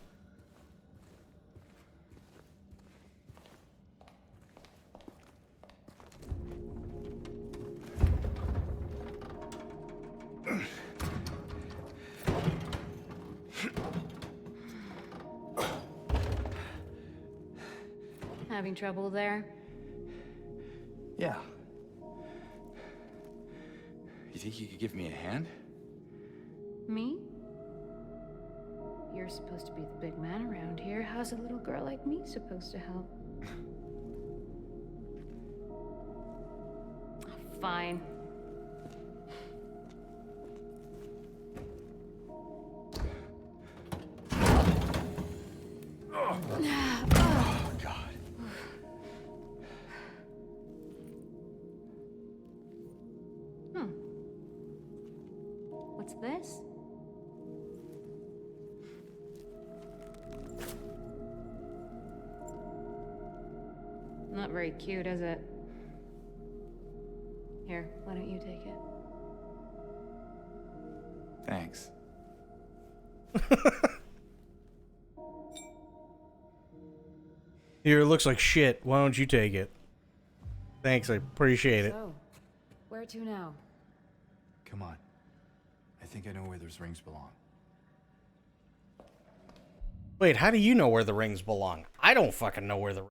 N: Having trouble there?
M: Yeah. You think you could give me a hand?
N: Me? You're supposed to be the big man around here. How's a little girl like me supposed to help? Fine.
M: Oh, God.
N: What's this? Not very cute, is it? Here, why don't you take it?
M: Thanks.
B: Here, it looks like shit. Why don't you take it? Thanks, I appreciate it.
N: So, where to now?
M: Come on. I think I know where those rings belong.
B: Wait, how do you know where the rings belong? I don't fucking know where the...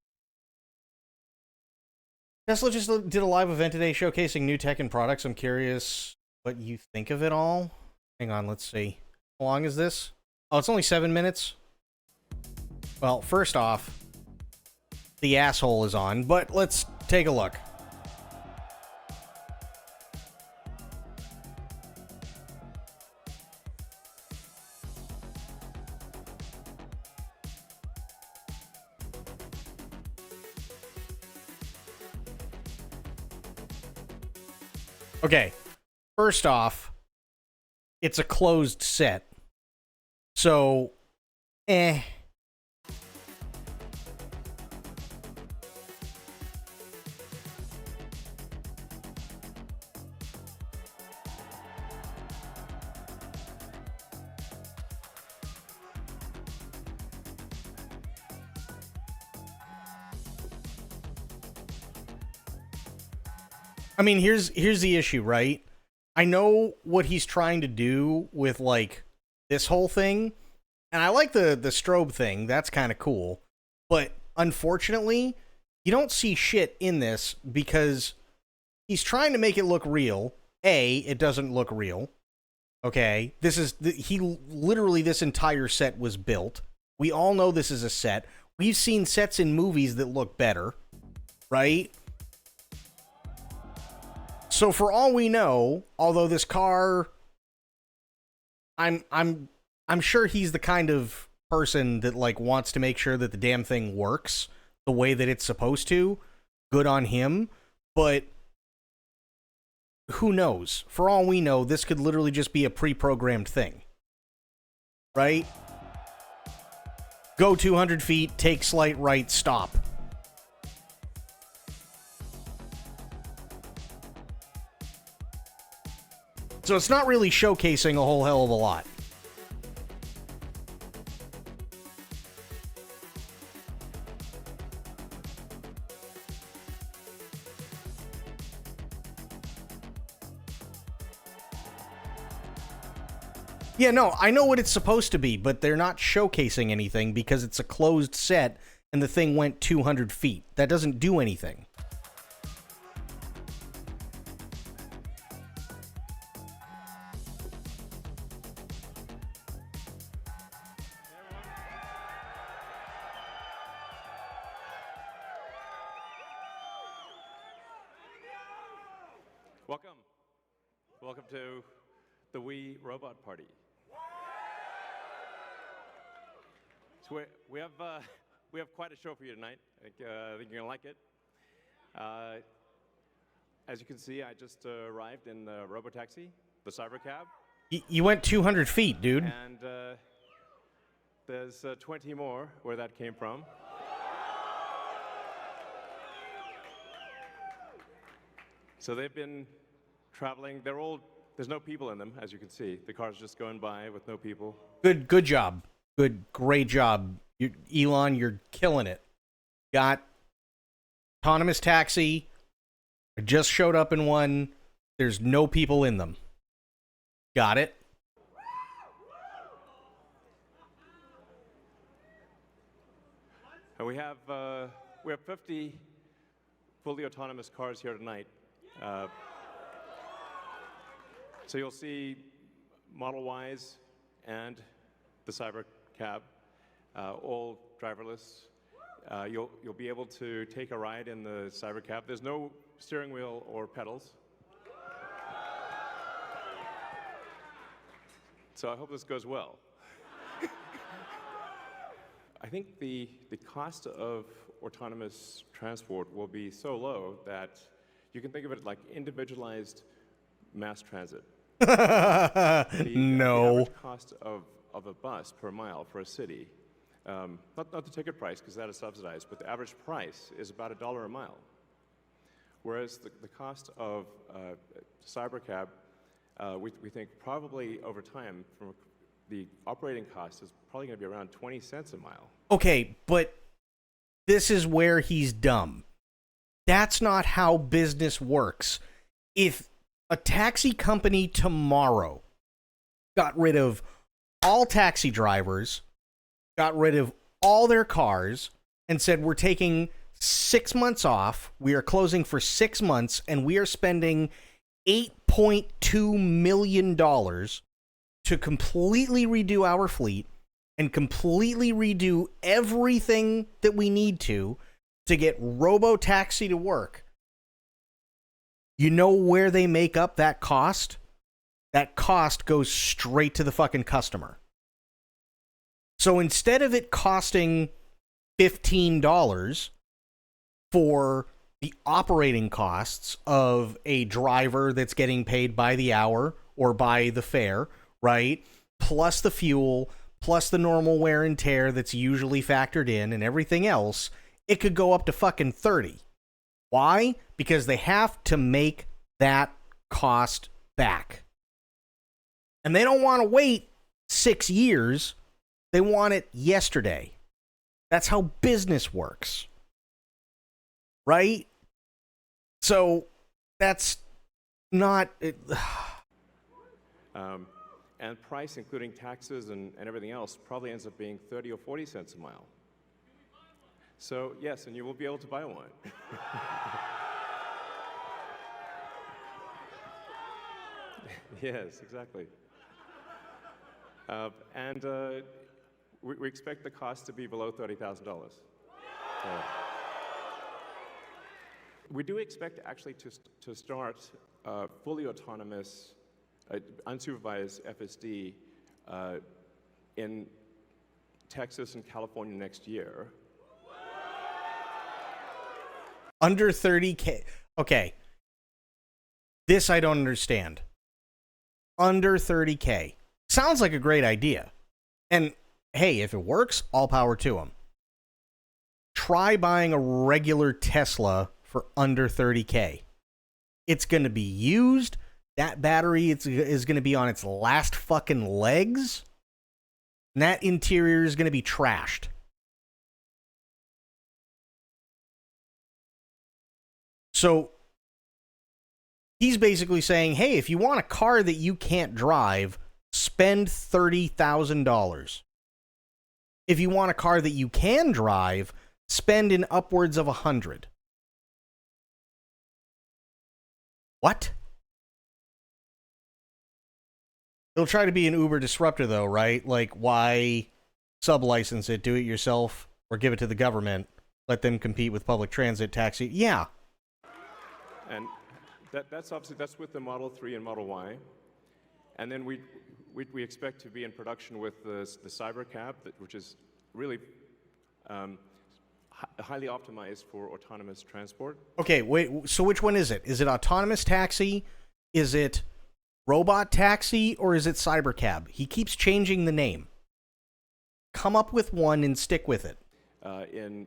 B: Tesla just did a live event today showcasing new tech and products. I'm curious what you think of it all. Hang on, let's see. How long is this? Oh, it's only 7 minutes. Well, first off, the asshole is on, but let's take a look. Okay, first off, it's a closed set. So, I mean, here's the issue, right? I know what he's trying to do with, like, this whole thing, and I like the strobe thing. That's kind of cool. But, unfortunately, you don't see shit in this because he's trying to make it look real. A, it doesn't look real. Okay? This entire set was built. We all know this is a set. We've seen sets in movies that look better, right? So for all we know, although this car, I'm sure he's the kind of person that, like, wants to make sure that the damn thing works the way that it's supposed to. Good on him, but who knows? For all we know, this could literally just be a pre-programmed thing. Right? go 200 feet, take slight right, stop. So it's not really showcasing a whole hell of a lot. Yeah, no, I know what it's supposed to be, but they're not showcasing anything because it's a closed set and the thing went 200 feet. That doesn't do anything.
P: Welcome to the Wii Robot Party. So we have quite a show for you tonight. I think you're gonna like it. As you can see, I just arrived in the Robotaxi, the Cybercab.
B: You went 200 feet, dude.
P: And there's 20 more where that came from. So they've been traveling. They're all, there's no people in them, as you can see. The car's just going by with no people.
B: Good job. Great job. Elon, you're killing it. Got autonomous taxi. I just showed up in one. There's no people in them. Got it.
P: And we have 50 fully autonomous cars here tonight. So you'll see Model Ys and the Cybercab, all driverless. You'll be able to take a ride in the Cybercab. There's no steering wheel or pedals. So I hope this goes well. I think the cost of autonomous transport will be so low that you can think of it like individualized mass transit.
B: No.
P: The average cost of a bus per mile for a city, not the ticket price because that is subsidized, but the average price is about $1 a mile. Whereas the cost of Cybercab, we think probably over time, from the operating cost is probably going to be around 20 cents a mile.
B: Okay, but this is where he's dumb. That's not how business works. If a taxi company tomorrow got rid of all taxi drivers, got rid of all their cars, and said, we're taking 6 months off, we are closing for 6 months, and we are spending $8.2 million to completely redo our fleet and completely redo everything that we need to get Robo-Taxi to work. You know where they make up that cost? That cost goes straight to the fucking customer. So instead of it costing $15 for the operating costs of a driver that's getting paid by the hour or by the fare, right? Plus the fuel, plus the normal wear and tear that's usually factored in and everything else, it could go up to fucking 30. Why? Because they have to make that cost back. And they don't want to wait 6 years. They want it yesterday. That's how business works. Right? So that's not...
P: And price, including taxes and everything else, probably ends up being 30 or 40 cents a mile. So yes, and you will be able to buy one. Yes, exactly. We expect the cost to be below $30,000. We do expect actually to start fully autonomous, unsupervised FSD in Texas and California next year.
B: Under 30K. Okay. This I don't understand. Under 30K. Sounds like a great idea. And hey, if it works, all power to them. Try buying a regular Tesla for under $30K. It's going to be used. That battery is going to be on its last fucking legs. And that interior is going to be trashed. So he's basically saying, hey, if you want a car that you can't drive, spend $30,000. If you want a car that you can drive, spend in upwards of $100,000. What? It'll try to be an Uber disruptor, though, right? Like, why sub-license it, do it yourself, or give it to the government, let them compete with public transit, taxi? Yeah.
P: And that's obviously, that's with the Model 3 and Model Y. And then we expect to be in production with the Cybercab, which is really highly optimized for autonomous transport.
B: Okay, wait, so which one is it? Is it autonomous taxi? Is it robot taxi? Or is it Cybercab? He keeps changing the name. Come up with one and stick with it.
P: In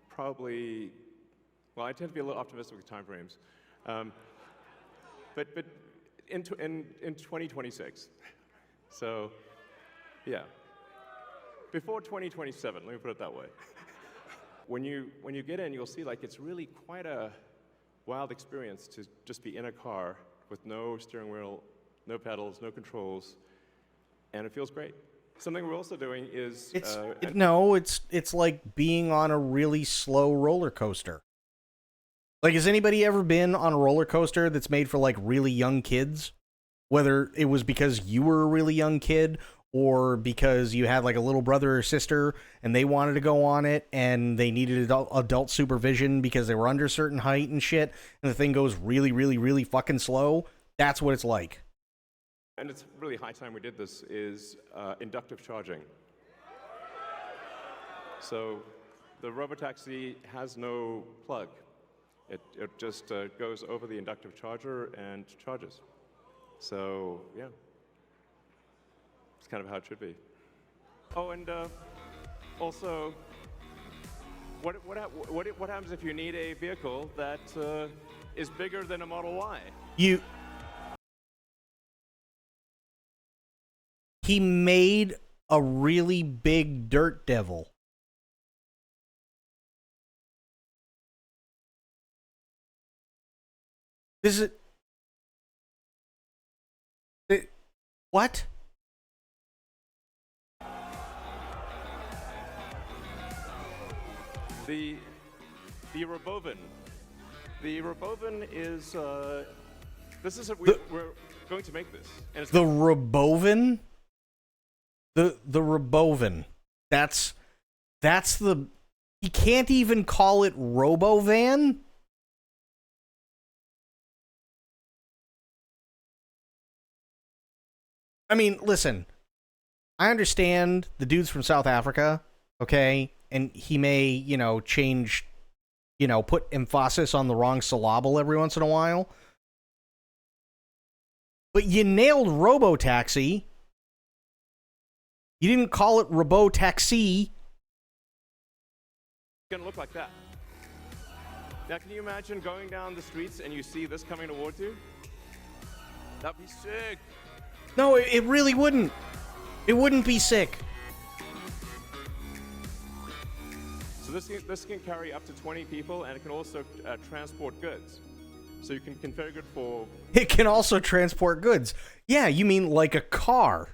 P: probably, well, I tend to be a little optimistic with timeframes. But in 2026. So, yeah. Before 2027, let me put it that way. When you get in, you'll see like it's really quite a wild experience to just be in a car with no steering wheel, no pedals, no controls, and it feels great. Something we're also doing is
B: it's like being on a really slow roller coaster. Like, has anybody ever been on a roller coaster that's made for like really young kids? Whether it was because you were a really young kid or because you had like a little brother or sister and they wanted to go on it and they needed adult supervision because they were under a certain height and shit, and the thing goes really, really, really fucking slow. That's what it's like.
P: And it's really high time we did this, is inductive charging. So the robotaxi has no plug. It just goes over the inductive charger and charges. So, yeah. It's kind of how it should be. Oh, and also, what happens if you need a vehicle that is bigger than a Model Y?
B: He made a really big dirt devil. This is what?
P: The Robovan. The Robovan is this is we're going to make this. And it's
B: the Robovan. The Robovan. That's the. He can't even call it Robovan. I mean, listen. I understand the dude's from South Africa, okay, and he may, change, put emphasis on the wrong syllable every once in a while. But you nailed Robotaxi. You didn't call it Robotaxi.
P: It's gonna look like that. Now, can you imagine going down the streets and you see this coming towards you? That'd be sick.
B: No, it really wouldn't. It wouldn't be sick.
P: So this can carry up to 20 people, and it can also transport goods. So you can configure it for...
B: It can also transport goods. Yeah, you mean like a car.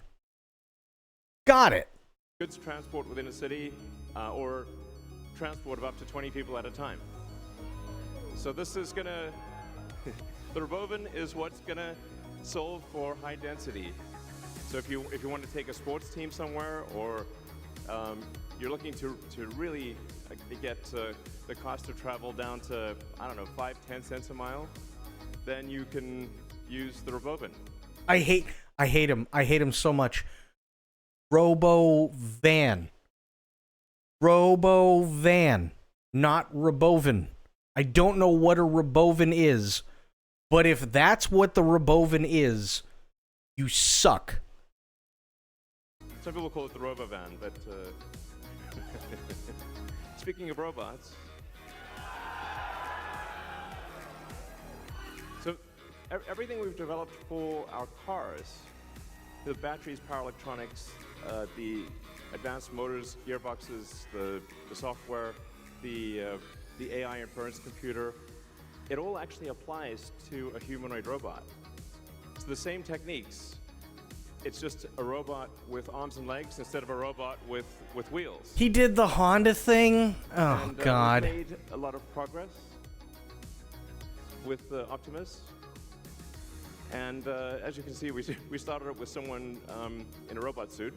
B: Got it.
P: Goods transport within a city, or transport of up to 20 people at a time. So this is gonna... The Robovan is what's gonna solve for high density. So if you want to take a sports team somewhere, or you're looking to really get the cost of travel down to, I don't know, 5-10 cents a mile, then you can use the Robovan.
B: I hate him. I hate him so much. Robovan, not Robovan. I don't know what a Robovan is, but if that's what the Robovan is, you suck.
P: some people call it the robo-van, but speaking of robots, so everything we've developed for our cars, the batteries, power electronics, the advanced motors, gearboxes, the software, the AI inference computer, it all actually applies to a humanoid robot. It's the same techniques. It's just a robot with arms and legs instead of a robot with wheels.
B: He did the Honda thing? Oh,
P: And,
B: God.
P: we've made a lot of progress with Optimus. And as you can see, we started up with someone in a robot suit,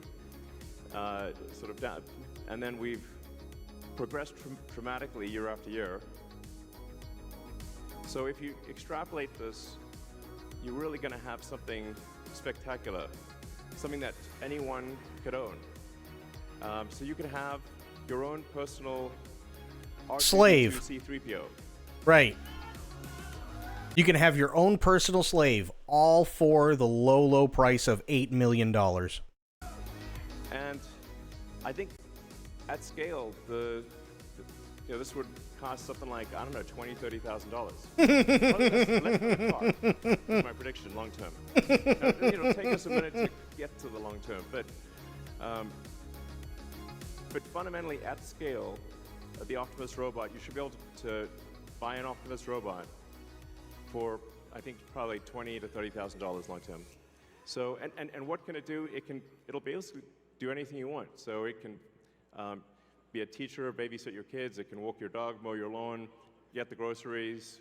P: sort of down, and then we've progressed dramatically year after year. So if you extrapolate this, you're really going to have something spectacular, something that anyone could own. So you could have your own personal
B: Slave.
P: C-3PO.
B: Right. You can have your own personal slave, all for the low, low price of $8 million.
P: And I think at scale, this would cost something like, I don't know, $20,000, $30,000. Less than a car, is my prediction, long term. Now, it'll take us a minute to get to the long term, but fundamentally at scale, the Optimus robot, you should be able to buy an Optimus robot for, I think, probably $20,000 to $30,000 long term. So, and what can it do? It'll basically do anything you want. So it can be a teacher, babysit your kids. It can walk your dog, mow your lawn, get the groceries,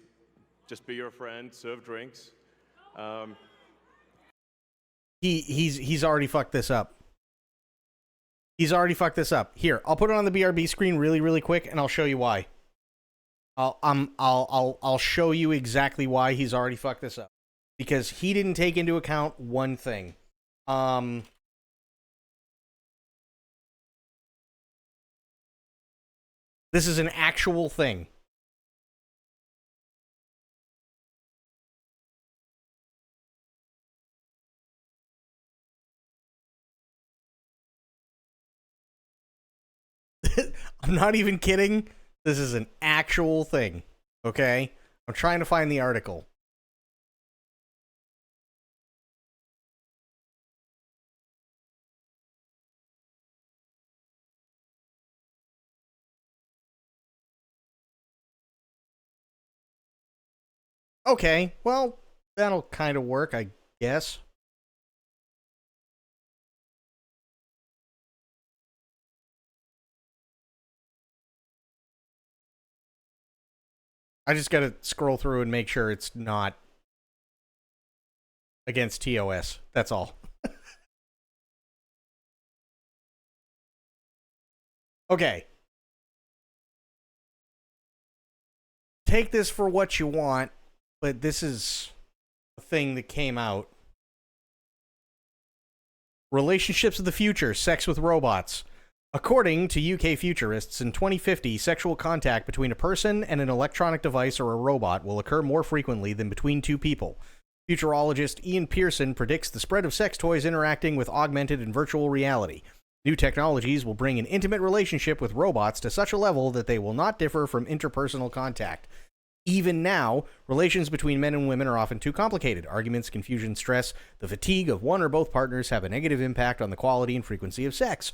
P: just be your friend, serve drinks.
B: He's already fucked this up. He's already fucked this up. Here, I'll put it on the BRB screen really, really quick, and I'll show you why. I'll show you exactly why he's already fucked this up. Because he didn't take into account one thing. This is an actual thing. I'm not even kidding. This is an actual thing. Okay? I'm trying to find the article. Okay, well, that'll kind of work, I guess. I just gotta scroll through and make sure it's not against TOS. That's all. Okay. Take this for what you want, but this is a thing that came out. Relationships of the future, sex with robots. According to UK futurists, in 2050, sexual contact between a person and an electronic device or a robot will occur more frequently than between two people. Futurologist Ian Pearson predicts the spread of sex toys interacting with augmented and virtual reality. New technologies will bring an intimate relationship with robots to such a level that they will not differ from interpersonal contact. Even now, relations between men and women are often too complicated. Arguments, confusion, stress, the fatigue of one or both partners have a negative impact on the quality and frequency of sex.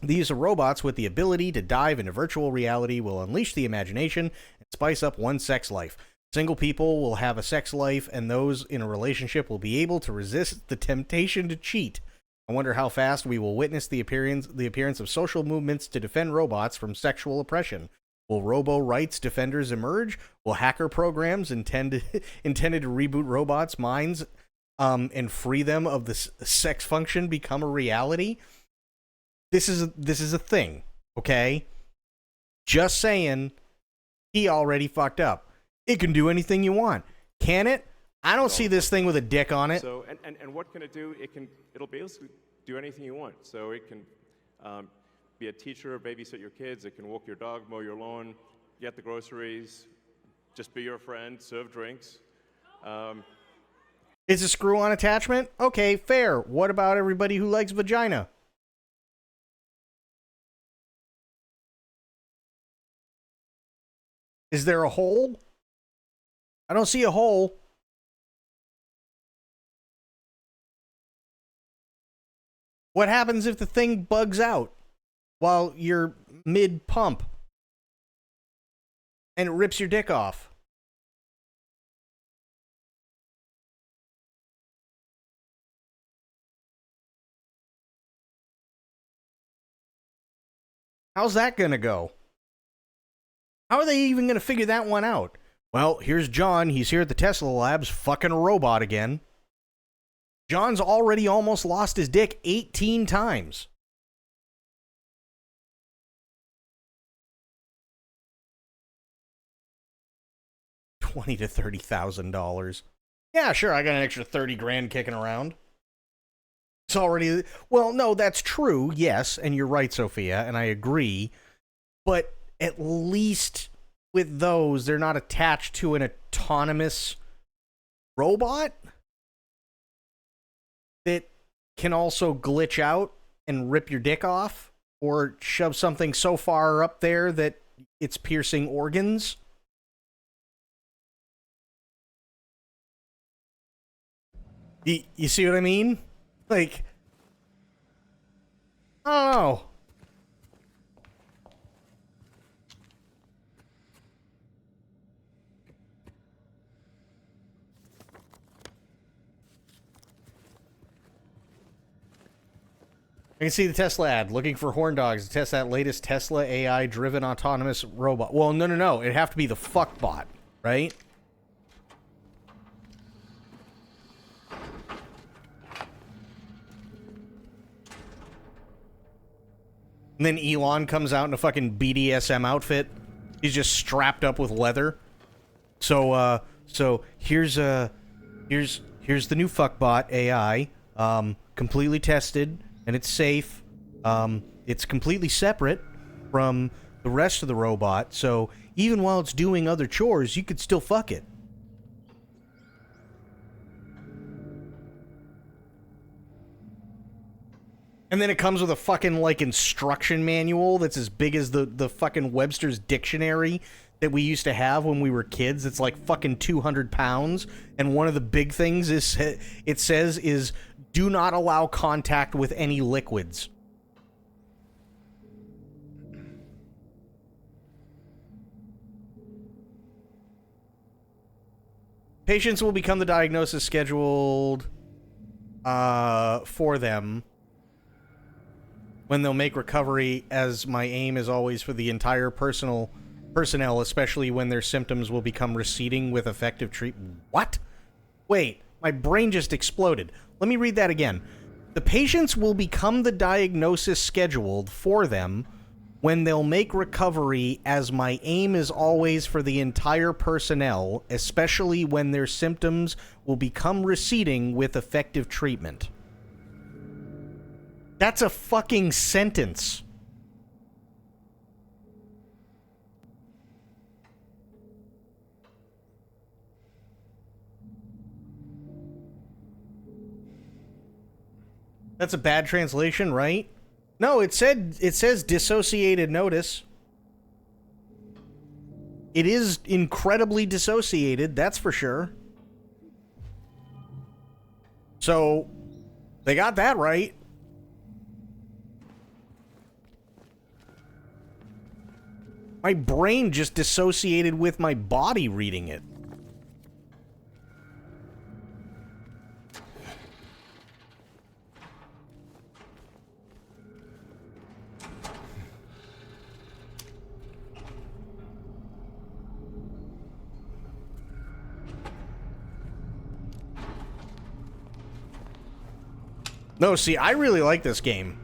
B: These robots with the ability to dive into virtual reality will unleash the imagination and spice up one's sex life. Single people will have a sex life, and those in a relationship will be able to resist the temptation to cheat. I wonder how fast we will witness the appearance of social movements to defend robots from sexual oppression. Will robo-rights defenders emerge? Will hacker programs intended to reboot robots' minds and free them of the sex function become a reality? This is a thing, okay? Just saying, he already fucked up. It can do anything you want. Can it? I don't see this thing with a dick on it.
P: So, and what can it do? It'll basically do anything you want. So it can be a teacher, babysit your kids. It can walk your dog, mow your lawn, get the groceries, just be your friend, serve drinks.
B: It's a screw-on attachment? Okay, fair. What about everybody who likes vagina? Is there a hole? I don't see a hole. What happens if the thing bugs out while you're mid-pump and it rips your dick off? How's that gonna go? How are they even gonna figure that one out? Well, here's John. He's here at the Tesla labs, fucking a robot again. John's already almost lost his dick 18 times. $20,000 to $30,000. Yeah, sure, I got an extra 30 grand kicking around. It's already... Well, no, that's true, yes, and you're right, Sophia, and I agree. But at least with those, they're not attached to an autonomous robot that can also glitch out and rip your dick off or shove something so far up there that it's piercing organs. You see what I mean? Like, I don't know. I can see the Tesla ad, looking for horn dogs to test that latest Tesla AI-driven autonomous robot. Well, no. It'd have to be the fuck bot, right? And then Elon comes out in a fucking BDSM outfit. He's just strapped up with leather. So here's the new fuckbot AI, completely tested, and it's safe. It's completely separate from the rest of the robot, so even while it's doing other chores, you could still fuck it. And then it comes with a fucking, like, instruction manual that's as big as the fucking Webster's Dictionary that we used to have when we were kids. It's like fucking 200 pounds. And one of the big things it says is, do not allow contact with any liquids. Patients will become the diagnosis scheduled for them when they'll make recovery, as my aim is always for the entire personnel, especially when their symptoms will become receding with effective treatment. What? Wait, my brain just exploded. Let me read that again. The patients will become the diagnosis scheduled for them when they'll make recovery, as my aim is always for the entire personnel, especially when their symptoms will become receding with effective treatment. That's a fucking sentence. That's a bad translation, right? No, it says dissociated notice. It is incredibly dissociated, that's for sure. So, they got that right. My brain just dissociated with my body reading it. No, see, I really like this game.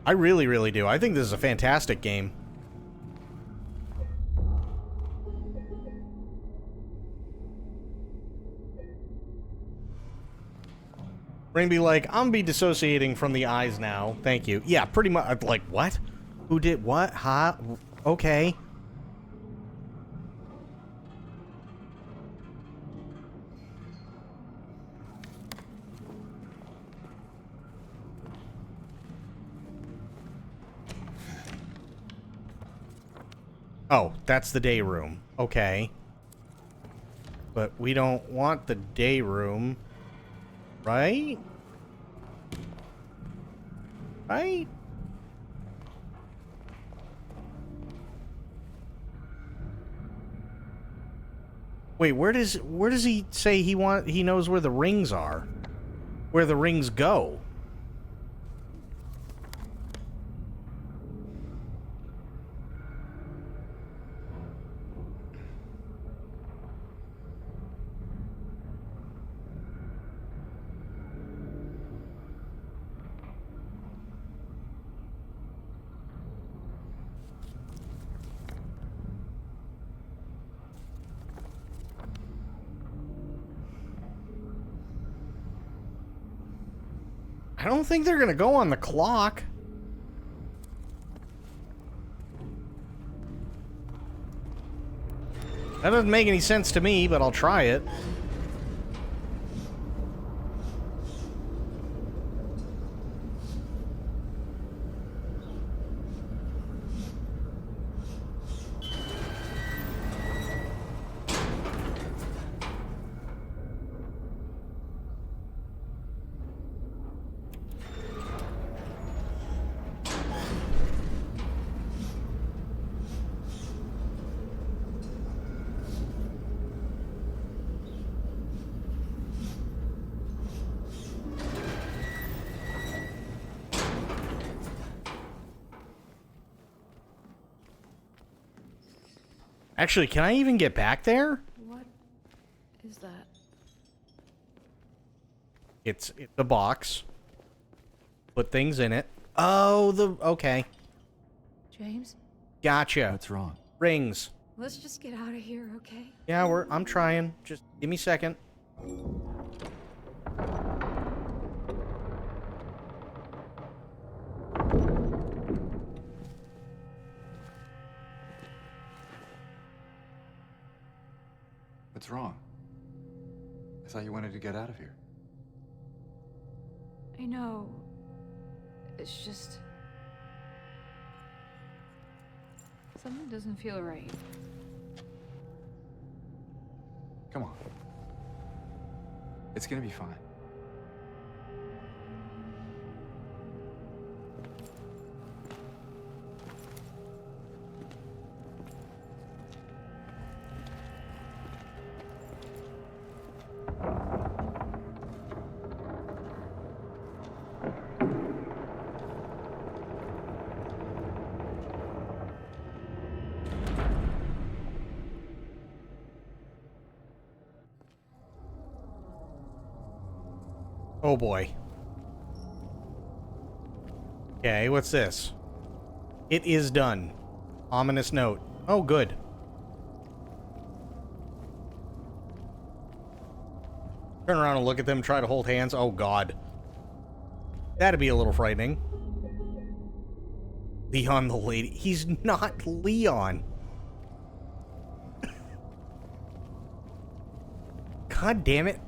B: I really, really do. I think this is a fantastic game. We're gonna be like, I'm gonna be dissociating from the eyes now. Thank you. Yeah, pretty much. Like, what? Who did what? Huh? Okay. Oh, that's the day room. Okay. But we don't want the day room. Right? Right? Wait, where does he say he knows where the rings are? Where the rings go? I don't think they're gonna go on the clock. That doesn't make any sense to me, but I'll try it. Actually, can I even get back there?
O: What is that?
B: It's the box. Put things in it. Oh, okay.
O: James?
B: Gotcha.
H: What's wrong?
B: Rings.
O: Let's just get out of here, okay?
B: Yeah, I'm trying. Just give me a second.
H: What's wrong? I thought you wanted to get out of here.
O: I know. It's just... something doesn't feel right.
H: Come on. It's gonna be fine.
B: Oh boy. Okay, what's this? It is done. Ominous note. Oh, good. Turn around and look at them, try to hold hands. Oh, God. That'd be a little frightening. Leon the lady. He's not Leon. God damn it.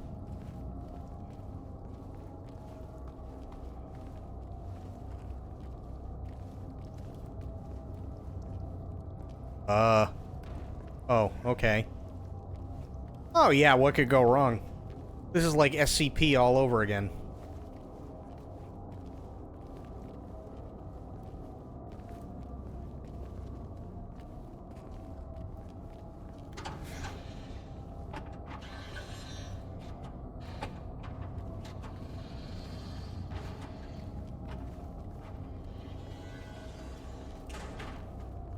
B: Oh, okay. Oh, yeah, what could go wrong? This is like SCP all over again.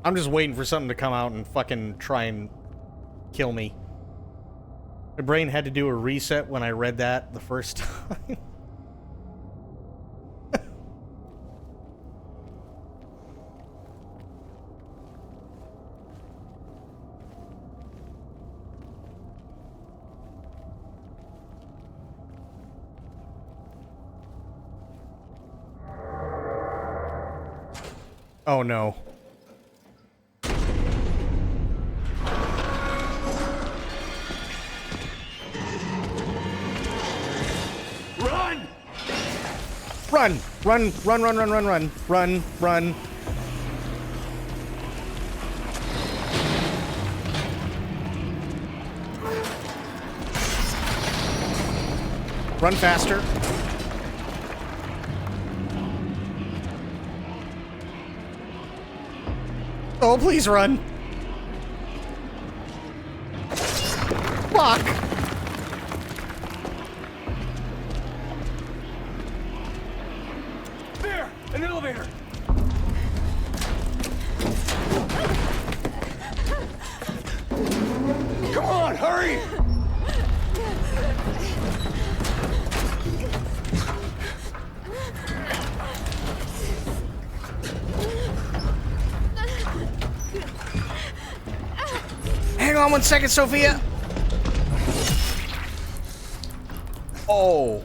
B: I'm just waiting for something to come out and fucking try and kill me. My brain had to do a reset when I read that the first time. Oh no. Run! Run, run, run, run, run, run, run, run. Run faster. Oh, please run. Fuck.
K: There! An elevator! Come on, hurry!
B: Hang on 1 second, Sophia. Oh.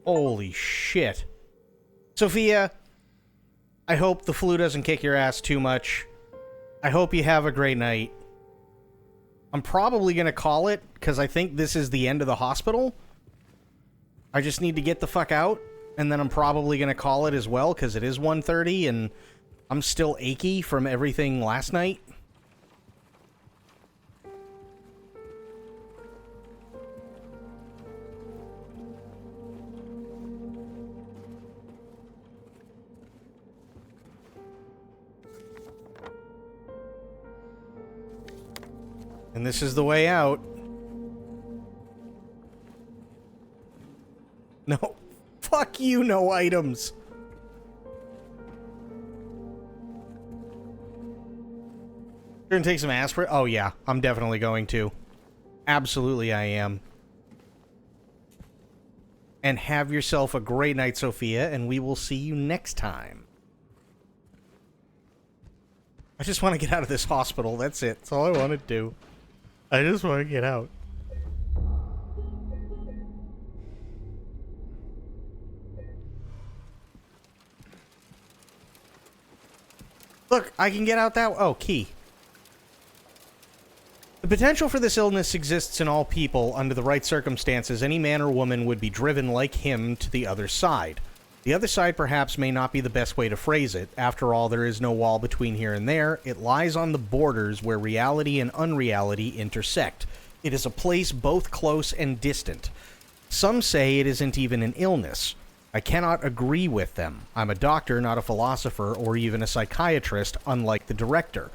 B: Holy shit. Sophia, I hope the flu doesn't kick your ass too much. I hope you have a great night. I'm probably going to call it, because I think this is the end of the hospital. I just need to get the fuck out, and then I'm probably going to call it as well, because it is 1:30, and I'm still achy from everything last night. And this is the way out. No. Fuck you, no items. You're gonna take some aspirin? Oh yeah, I'm definitely going to. Absolutely I am. And have yourself a great night, Sophia, and we will see you next time. I just want to get out of this hospital, that's it. That's all I want to do. I just want to get out. Look, I can get out that... Oh, key. The potential for this illness exists in all people. Under the right circumstances, any man or woman would be driven like him to the other side. The other side perhaps may not be the best way to phrase it. After all, there is no wall between here and there. It lies on the borders where reality and unreality intersect. It is a place both close and distant. Some say it isn't even an illness. I cannot agree with them. I'm a doctor, not a philosopher or even a psychiatrist, unlike the director.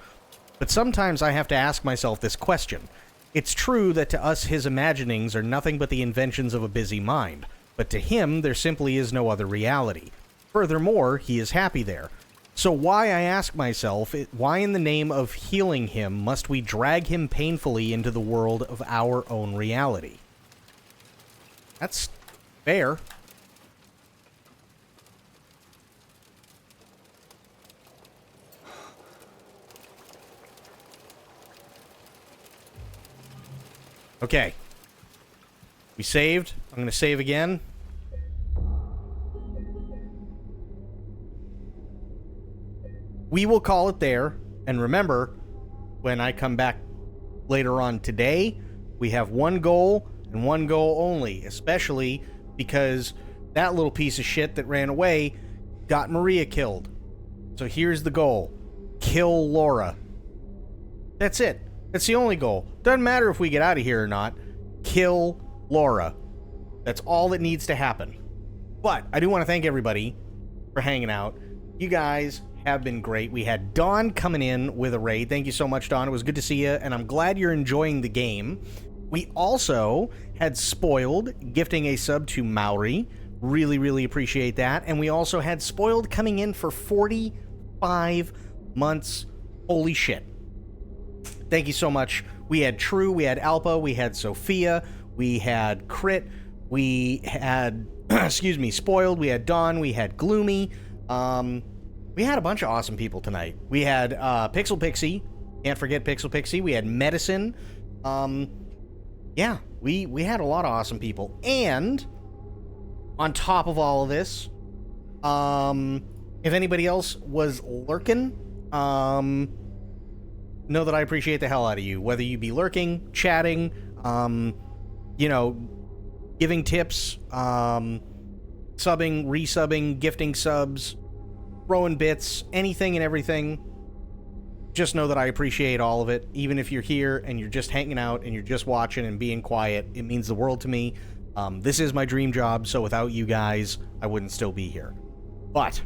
B: But sometimes I have to ask myself this question. It's true that to us his imaginings are nothing but the inventions of a busy mind. But to him, there simply is no other reality. Furthermore, he is happy there. So why, I ask myself, why in the name of healing him must we drag him painfully into the world of our own reality? That's fair. Okay. We saved. I'm going to save again. We will call it there. And remember, when I come back later on today, we have one goal and one goal only. Especially because that little piece of shit that ran away got Maria killed. So here's the goal. Kill Laura. That's it. That's the only goal. Doesn't matter if we get out of here or not. Kill Laura. That's all that needs to happen. But I do want to thank everybody for hanging out. You guys have been great. We had Dawn coming in with a raid. Thank you so much, Dawn. It was good to see you, and I'm glad you're enjoying the game. We also had Spoiled gifting a sub to Maori. Really, really appreciate that. And we also had Spoiled coming in for 45 months Holy shit. Thank you so much. We had True, we had Alpa, we had Sophia, we had Crit, we had, excuse me, Spoiled, we had Dawn, we had Gloomy. We had a bunch of awesome people tonight. We had Pixel Pixie. Can't forget Pixel Pixie. We had Medicine. Yeah, we had a lot of awesome people. And on top of all of this, if anybody else was lurking, know that I appreciate the hell out of you. Whether you be lurking, chatting, you know, giving tips, subbing, resubbing, gifting subs, throwing bits, anything and everything. Just know that I appreciate all of it. Even if you're here and you're just hanging out and you're just watching and being quiet, it means the world to me. This is my dream job, so without you guys, I wouldn't still be here. But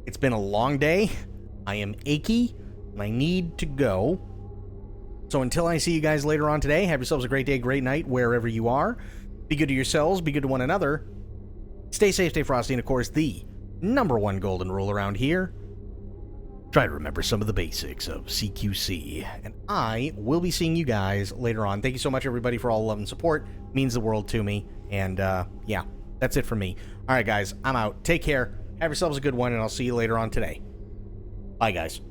B: it's been a long day. I am achy, and I need to go. So until I see you guys later on today, have yourselves a great day, great night, wherever you are. Be good to yourselves, be good to one another. Stay safe, stay frosty, and of course, the #1 golden rule around here: try to remember some of the basics of CQC. And I will be seeing you guys later on. Thank you so much, everybody, for all the love and support. It means the world to me. And, yeah, that's it for me. All right, guys, I'm out. Take care. Have yourselves a good one, and I'll see you later on today. Bye, guys.